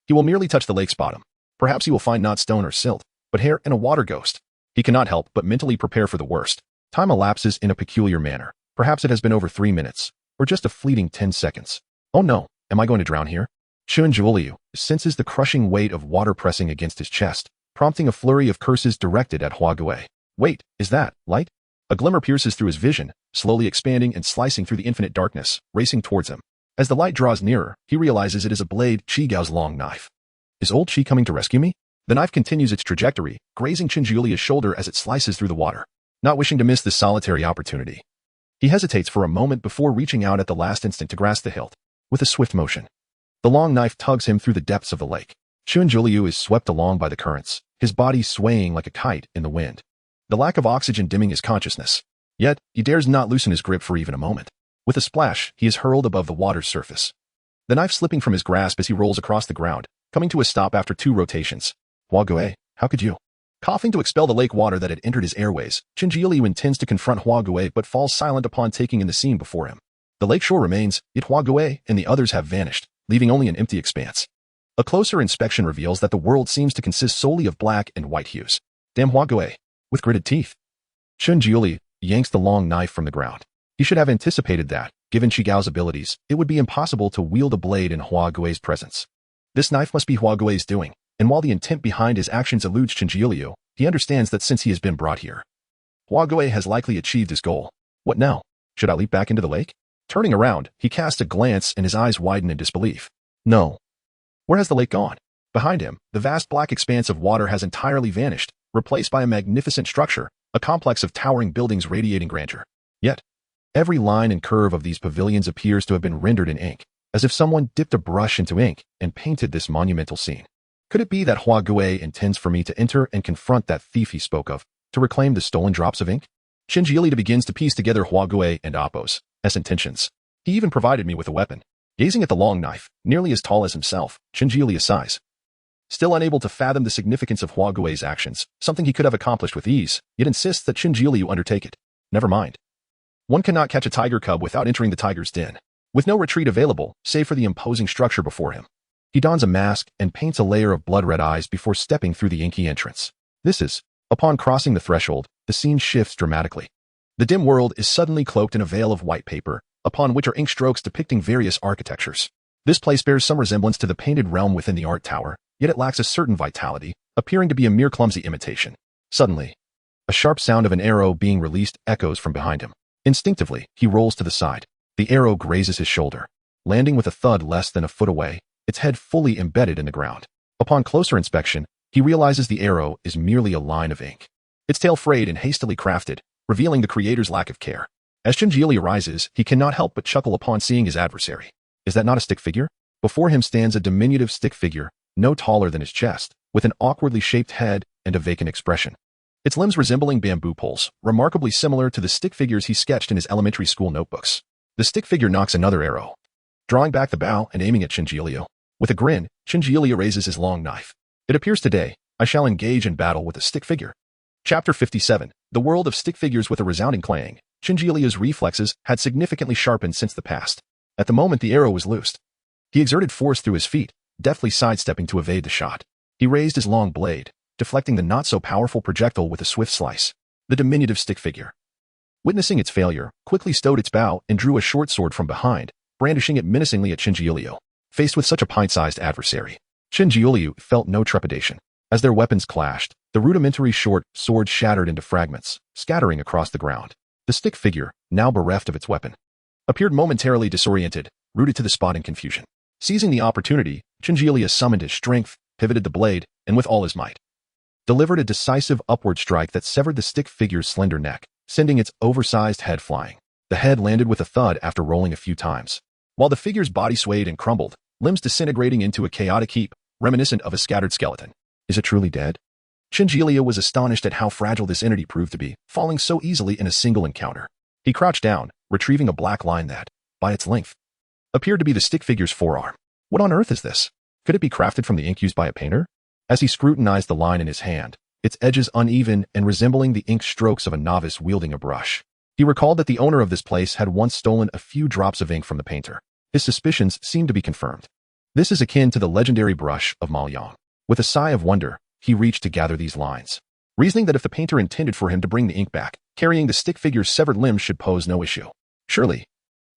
he will merely touch the lake's bottom. Perhaps he will find not stone or silt, but hair and a water ghost. He cannot help but mentally prepare for the worst. Time elapses in a peculiar manner. Perhaps it has been over 3 minutes, or just a fleeting 10 seconds. Oh no, am I going to drown here? Chingiulia senses the crushing weight of water pressing against his chest, prompting a flurry of curses directed at Hua Gui. Wait, is that light? A glimmer pierces through his vision, slowly expanding and slicing through the infinite darkness, racing towards him. As the light draws nearer, he realizes it is a blade, Chigao's long knife. Is old Chi coming to rescue me? The knife continues its trajectory, grazing Chingiulia's shoulder as it slices through the water. Not wishing to miss this solitary opportunity, he hesitates for a moment before reaching out at the last instant to grasp the hilt. With a swift motion, the long knife tugs him through the depths of the lake. Chingiulia is swept along by the currents, his body swaying like a kite in the wind. The lack of oxygen dimming his consciousness. Yet, he dares not loosen his grip for even a moment. With a splash, he is hurled above the water's surface, the knife slipping from his grasp as he rolls across the ground, coming to a stop after 2 rotations. Hua Gui, how could you? Coughing to expel the lake water that had entered his airways, Chingiulia intends to confront Hua Gui but falls silent upon taking in the scene before him. The lake shore remains, yet Hua Gui and the others have vanished, leaving only an empty expanse. A closer inspection reveals that the world seems to consist solely of black and white hues. Damn Hua Gui, with gritted teeth. Chingiulia yanks the long knife from the ground. He should have anticipated that, given Chigao's abilities, it would be impossible to wield a blade in Hua Gui's presence. This knife must be Hua Gui's doing, and while the intent behind his actions eludes Chingiulia, he understands that since he has been brought here, Hua Gui has likely achieved his goal. What now? Should I leap back into the lake? Turning around, he casts a glance and his eyes widen in disbelief. No. Where has the lake gone? Behind him, the vast black expanse of water has entirely vanished, replaced by a magnificent structure, a complex of towering buildings radiating grandeur. Yet, every line and curve of these pavilions appears to have been rendered in ink, as if someone dipped a brush into ink and painted this monumental scene. Could it be that Hua Gui intends for me to enter and confront that thief he spoke of, to reclaim the stolen drops of ink? Chingiulia begins to piece together Hua Gui and Appo's intentions. He even provided me with a weapon. Gazing at the long knife, nearly as tall as himself, Chingiulia sighs. Still unable to fathom the significance of Hua Gui's actions, something he could have accomplished with ease, yet insists that Chingiulia undertake it. Never mind. One cannot catch a tiger cub without entering the tiger's den. With no retreat available, save for the imposing structure before him, he dons a mask and paints a layer of blood-red eyes before stepping through the inky entrance. Upon crossing the threshold, the scene shifts dramatically. The dim world is suddenly cloaked in a veil of white paper, upon which are ink strokes depicting various architectures. This place bears some resemblance to the painted realm within the art tower, yet it lacks a certain vitality, appearing to be a mere clumsy imitation. Suddenly, a sharp sound of an arrow being released echoes from behind him. Instinctively, he rolls to the side. The arrow grazes his shoulder, landing with a thud less than a foot away, its head fully embedded in the ground. Upon closer inspection, he realizes the arrow is merely a line of ink. Its tail frayed and hastily crafted, revealing the creator's lack of care. As Chinjilia rises, he cannot help but chuckle upon seeing his adversary. Is that not a stick figure? Before him stands a diminutive stick figure, no taller than his chest, with an awkwardly shaped head and a vacant expression. Its limbs resembling bamboo poles, remarkably similar to the stick figures he sketched in his elementary school notebooks. The stick figure knocks another arrow, drawing back the bow and aiming at Chinjilia. With a grin, Chinjilia raises his long knife. It appears today, I shall engage in battle with a stick figure. Chapter 57. The world of stick figures. With a resounding clang, Chinjilia's reflexes had significantly sharpened since the past. At the moment the arrow was loosed, he exerted force through his feet, deftly sidestepping to evade the shot. He raised his long blade, deflecting the not-so-powerful projectile with a swift slice. The diminutive stick figure, witnessing its failure, quickly stowed its bow and drew a short sword from behind, brandishing it menacingly at Chinjilia. Faced with such a pint-sized adversary, Chinjilia felt no trepidation. As their weapons clashed, the rudimentary short sword shattered into fragments, scattering across the ground. The stick figure, now bereft of its weapon, appeared momentarily disoriented, rooted to the spot in confusion. Seizing the opportunity, Chinjilia summoned his strength, pivoted the blade, and with all his might, delivered a decisive upward strike that severed the stick figure's slender neck, sending its oversized head flying. The head landed with a thud after rolling a few times, while the figure's body swayed and crumbled, limbs disintegrating into a chaotic heap, reminiscent of a scattered skeleton. Is it truly dead? Chinjilia was astonished at how fragile this entity proved to be, falling so easily in a single encounter. He crouched down, retrieving a black line that, by its length, appeared to be the stick figure's forearm. What on earth is this? Could it be crafted from the ink used by a painter? As he scrutinized the line in his hand, its edges uneven and resembling the ink strokes of a novice wielding a brush, he recalled that the owner of this place had once stolen a few drops of ink from the painter. His suspicions seemed to be confirmed. This is akin to the legendary brush of Maoyang. With a sigh of wonder, he reached to gather these lines, reasoning that if the painter intended for him to bring the ink back, carrying the stick figure's severed limbs should pose no issue. Surely,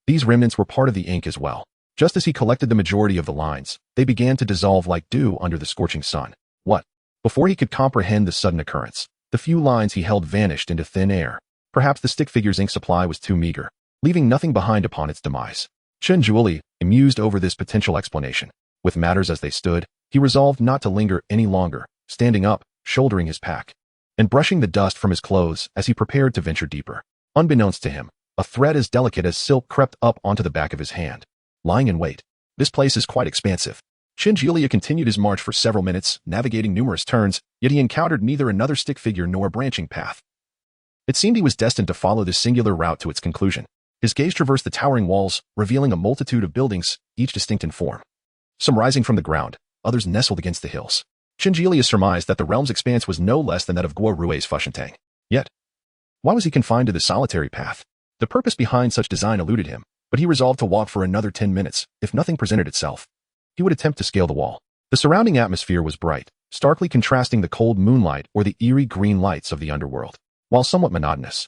these remnants were part of the ink as well. Just as he collected the majority of the lines, they began to dissolve like dew under the scorching sun. What? Before he could comprehend the sudden occurrence, the few lines he held vanished into thin air. Perhaps the stick figure's ink supply was too meager, leaving nothing behind upon its demise. Chinjilia mused over this potential explanation. With matters as they stood, he resolved not to linger any longer, standing up, shouldering his pack, and brushing the dust from his clothes as he prepared to venture deeper. Unbeknownst to him, a thread as delicate as silk crept up onto the back of his hand. Lying in wait. This place is quite expansive. Chinjilia continued his march for several minutes, navigating numerous turns, yet he encountered neither another stick figure nor a branching path. It seemed he was destined to follow this singular route to its conclusion. His gaze traversed the towering walls, revealing a multitude of buildings, each distinct in form. Some rising from the ground, others nestled against the hills. Chinjilia surmised that the realm's expanse was no less than that of Guo Rui's Fushentang. Yet, why was he confined to the solitary path? The purpose behind such design eluded him, but he resolved to walk for another 10 minutes. If nothing presented itself, he would attempt to scale the wall. The surrounding atmosphere was bright, starkly contrasting the cold moonlight or the eerie green lights of the underworld. While somewhat monotonous,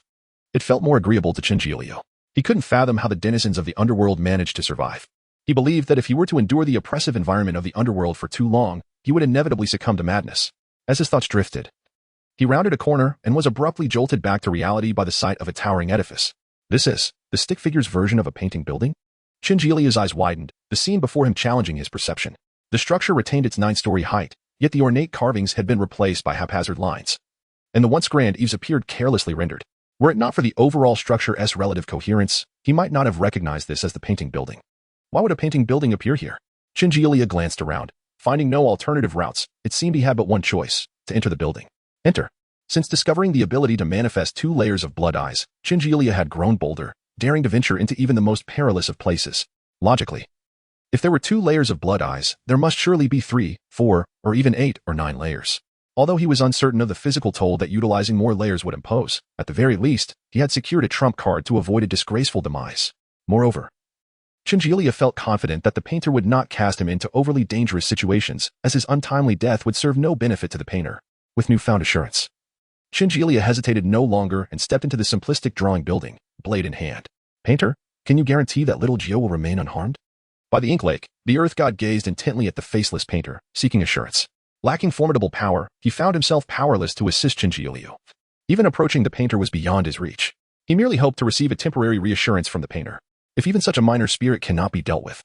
it felt more agreeable to Chinjilia. He couldn't fathom how the denizens of the underworld managed to survive. He believed that if he were to endure the oppressive environment of the underworld for too long, he would inevitably succumb to madness. As his thoughts drifted, he rounded a corner and was abruptly jolted back to reality by the sight of a towering edifice. This is the stick figure's version of a painting building? Chinjilia's eyes widened, the scene before him challenging his perception. The structure retained its 9-story height, yet the ornate carvings had been replaced by haphazard lines, and the once grand eaves appeared carelessly rendered. Were it not for the overall structure's relative coherence, he might not have recognized this as the painting building. Why would a painting building appear here? Chinjilia glanced around. Finding no alternative routes, it seemed he had but one choice: to enter the building. Enter. Since discovering the ability to manifest 2 layers of blood eyes, Chinjilia had grown bolder, daring to venture into even the most perilous of places. Logically, if there were 2 layers of blood eyes, there must surely be 3, 4, or even 8 or 9 layers. Although he was uncertain of the physical toll that utilizing more layers would impose, at the very least, he had secured a trump card to avoid a disgraceful demise. Moreover, Chinjilia felt confident that the painter would not cast him into overly dangerous situations, as his untimely death would serve no benefit to the painter. With newfound assurance, Chinjilia hesitated no longer and stepped into the simplistic drawing building, blade in hand. Painter, can you guarantee that little Gio will remain unharmed? By the ink lake, the earth god gazed intently at the faceless painter, seeking assurance. Lacking formidable power, he found himself powerless to assist Chinjiuliu. Even approaching the painter was beyond his reach. He merely hoped to receive a temporary reassurance from the painter. If even such a minor spirit cannot be dealt with,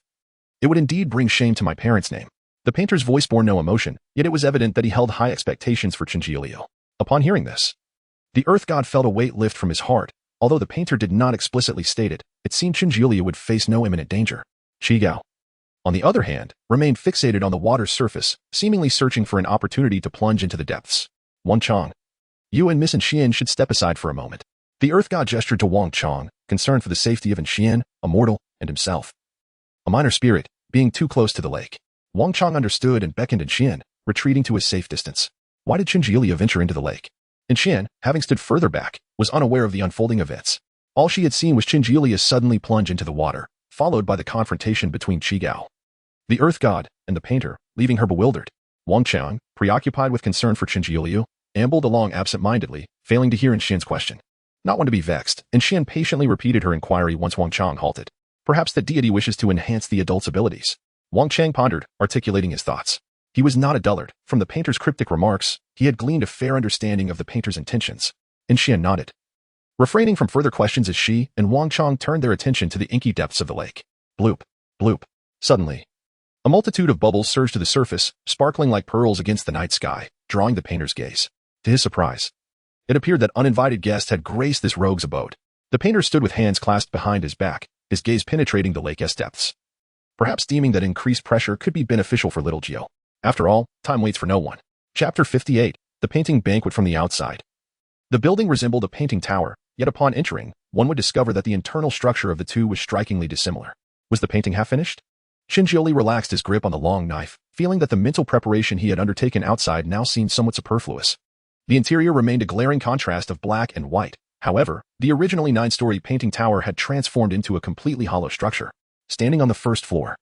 it would indeed bring shame to my parents' name. The painter's voice bore no emotion, yet it was evident that he held high expectations for Chinjiuliu. Upon hearing this, the earth god felt a weight lift from his heart. Although the painter did not explicitly state it, it seemed Chinjiuliu would face no imminent danger. Qigao, on the other hand, remained fixated on the water's surface, seemingly searching for an opportunity to plunge into the depths. Wang Chong, you and Miss Xian should step aside for a moment. The earth god gestured to Wang Chong, concerned for the safety of Xian, a mortal, and himself. A minor spirit, being too close to the lake. Wang Chong understood and beckoned Xian, retreating to a safe distance. Why did Chinjiuliu venture into the lake? Xian, having stood further back, was unaware of the unfolding events. All she had seen was Chinjiuliu suddenly plunge into the water, followed by the confrontation between Qigao, the earth god, and the painter, leaving her bewildered. Wang Chong, preoccupied with concern for Chinjiuliu, ambled along absent-mindedly, failing to hear Xian's question. Not one to be vexed, Xian patiently repeated her inquiry once Wang Chong halted. Perhaps the deity wishes to enhance the adult's abilities. Wang Chang pondered, articulating his thoughts. He was not a dullard. From the painter's cryptic remarks, he had gleaned a fair understanding of the painter's intentions. Xian nodded, refraining from further questions as she and Wang Chong turned their attention to the inky depths of the lake. Bloop, bloop. Suddenly, a multitude of bubbles surged to the surface, sparkling like pearls against the night sky, drawing the painter's gaze. To his surprise, it appeared that uninvited guests had graced this rogue's abode. The painter stood with hands clasped behind his back, his gaze penetrating the lake's depths. Perhaps deeming that increased pressure could be beneficial for little Gio. After all, time waits for no one. Chapter 58, The Painting Banquet from the Outside. The building resembled a painting tower, yet upon entering, one would discover that the internal structure of the two was strikingly dissimilar. Was the painting half finished? Chinjiuliu relaxed his grip on the long knife, feeling that the mental preparation he had undertaken outside now seemed somewhat superfluous. The interior remained a glaring contrast of black and white. However, the originally 9-story painting tower had transformed into a completely hollow structure. Standing on the first floor,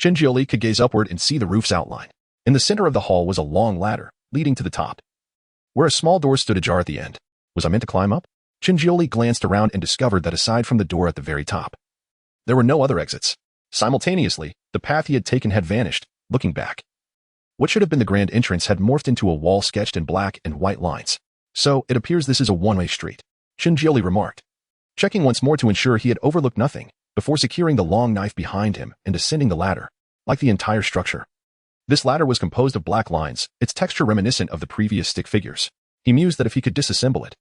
Chinjiuliu could gaze upward and see the roof's outline. In the center of the hall was a long ladder, leading to the top, where a small door stood ajar at the end. Was I meant to climb up? Chinjiuliu glanced around and discovered that aside from the door at the very top, there were no other exits. Simultaneously, the path he had taken had vanished. Looking back, what should have been the grand entrance had morphed into a wall sketched in black and white lines. So, it appears this is a one-way street, Chinjiuliu remarked, checking once more to ensure he had overlooked nothing, before securing the long knife behind him and ascending the ladder. Like the entire structure, this ladder was composed of black lines, its texture reminiscent of the previous stick figures. He mused that if he could disassemble it,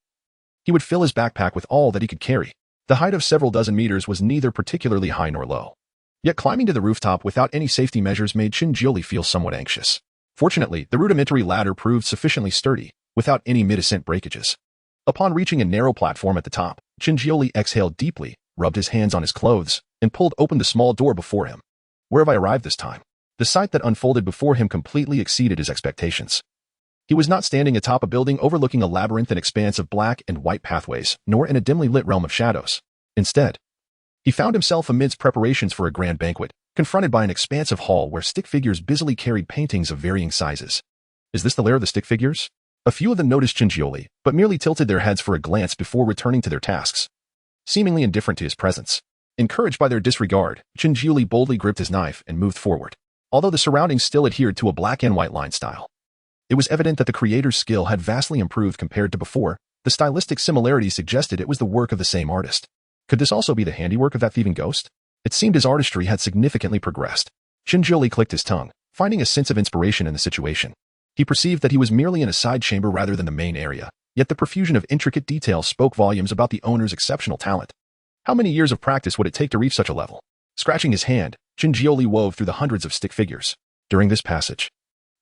he would fill his backpack with all that he could carry. The height of several dozen meters was neither particularly high nor low. Yet climbing to the rooftop without any safety measures made Chinjiuliu feel somewhat anxious. Fortunately, the rudimentary ladder proved sufficiently sturdy, without any mid-ascent breakages. Upon reaching a narrow platform at the top, Chinjiuliu exhaled deeply, rubbed his hands on his clothes, and pulled open the small door before him. Where have I arrived this time? The sight that unfolded before him completely exceeded his expectations. He was not standing atop a building overlooking a labyrinthine expanse of black and white pathways, nor in a dimly lit realm of shadows. Instead, he found himself amidst preparations for a grand banquet, confronted by an expansive hall where stick figures busily carried paintings of varying sizes. Is this the lair of the stick figures? A few of them noticed Chinjiuliu, but merely tilted their heads for a glance before returning to their tasks, seemingly indifferent to his presence. Encouraged by their disregard, Chinjiuliu boldly gripped his knife and moved forward. Although the surroundings still adhered to a black and white line style, it was evident that the creator's skill had vastly improved compared to before. The stylistic similarities suggested it was the work of the same artist. Could this also be the handiwork of that thieving ghost? It seemed his artistry had significantly progressed. Chinjiuliu clicked his tongue, finding a sense of inspiration in the situation. He perceived that he was merely in a side chamber rather than the main area, yet the profusion of intricate detail spoke volumes about the owner's exceptional talent. How many years of practice would it take to reach such a level? Scratching his hand, Chinjiuliu wove through the hundreds of stick figures. During this passage,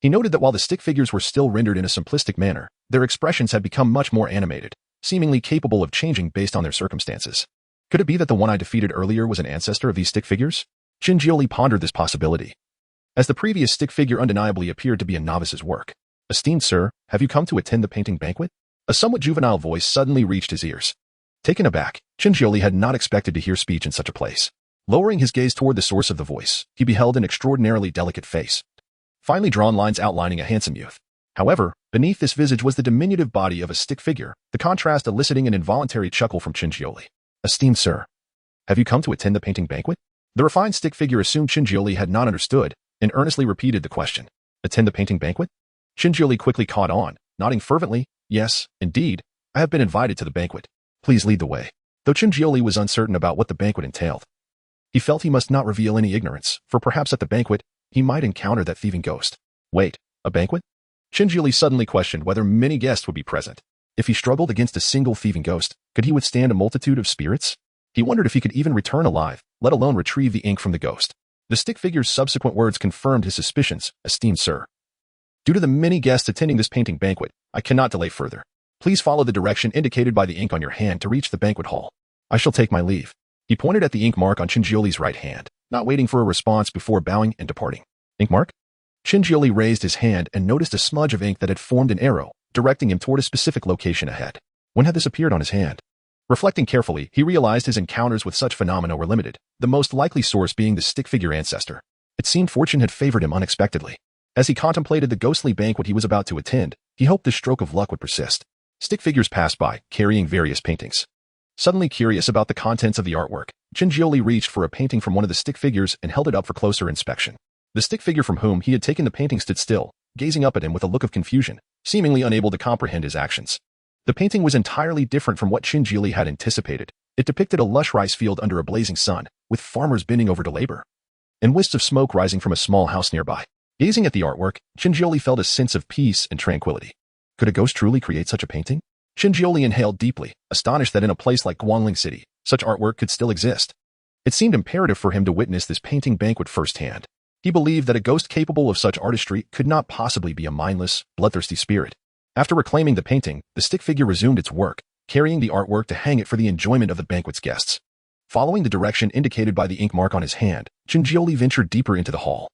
he noted that while the stick figures were still rendered in a simplistic manner, their expressions had become much more animated, seemingly capable of changing based on their circumstances. Could it be that the one I defeated earlier was an ancestor of these stick figures? Chinjiuliu pondered this possibility, as the previous stick figure undeniably appeared to be a novice's work. Esteemed sir, have you come to attend the painting banquet? A somewhat juvenile voice suddenly reached his ears. Taken aback, Chinjiuliu had not expected to hear speech in such a place. Lowering his gaze toward the source of the voice, he beheld an extraordinarily delicate face, finely drawn lines outlining a handsome youth. However, beneath this visage was the diminutive body of a stick figure, the contrast eliciting an involuntary chuckle from Chinjiuliu. Esteemed sir, have you come to attend the painting banquet? The refined stick figure assumed Shinjioli had not understood and earnestly repeated the question. Attend the painting banquet? Shinjioli quickly caught on, nodding fervently. Yes, indeed, I have been invited to the banquet. Please lead the way. Though Shinjioli was uncertain about what the banquet entailed, he felt he must not reveal any ignorance, for perhaps at the banquet, he might encounter that thieving ghost. Wait, a banquet? Shinjioli suddenly questioned whether many guests would be present. If he struggled against a single thieving ghost, could he withstand a multitude of spirits? He wondered if he could even return alive, let alone retrieve the ink from the ghost. The stick figure's subsequent words confirmed his suspicions, esteemed sir. Due to the many guests attending this painting banquet, I cannot delay further. Please follow the direction indicated by the ink on your hand to reach the banquet hall. I shall take my leave. He pointed at the ink mark on Shinjioli's right hand, not waiting for a response before bowing and departing. Ink mark? Shinjioli raised his hand and noticed a smudge of ink that had formed an arrow, directing him toward a specific location ahead. When had this appeared on his hand? Reflecting carefully, he realized his encounters with such phenomena were limited, the most likely source being the stick figure ancestor. It seemed fortune had favored him unexpectedly. As he contemplated the ghostly banquet he was about to attend, he hoped this stroke of luck would persist. Stick figures passed by, carrying various paintings. Suddenly curious about the contents of the artwork, Shinjioli reached for a painting from one of the stick figures and held it up for closer inspection. The stick figure from whom he had taken the painting stood still, gazing up at him with a look of confusion, seemingly unable to comprehend his actions. The painting was entirely different from what Shinjioli had anticipated. It depicted a lush rice field under a blazing sun, with farmers bending over to labor, and wisps of smoke rising from a small house nearby. Gazing at the artwork, Shinjioli felt a sense of peace and tranquility. Could a ghost truly create such a painting? Shinjioli inhaled deeply, astonished that in a place like Guangling City, such artwork could still exist. It seemed imperative for him to witness this painting banquet firsthand. He believed that a ghost capable of such artistry could not possibly be a mindless, bloodthirsty spirit. After reclaiming the painting, the stick figure resumed its work, carrying the artwork to hang it for the enjoyment of the banquet's guests. Following the direction indicated by the ink mark on his hand, Shinjioli ventured deeper into the hall.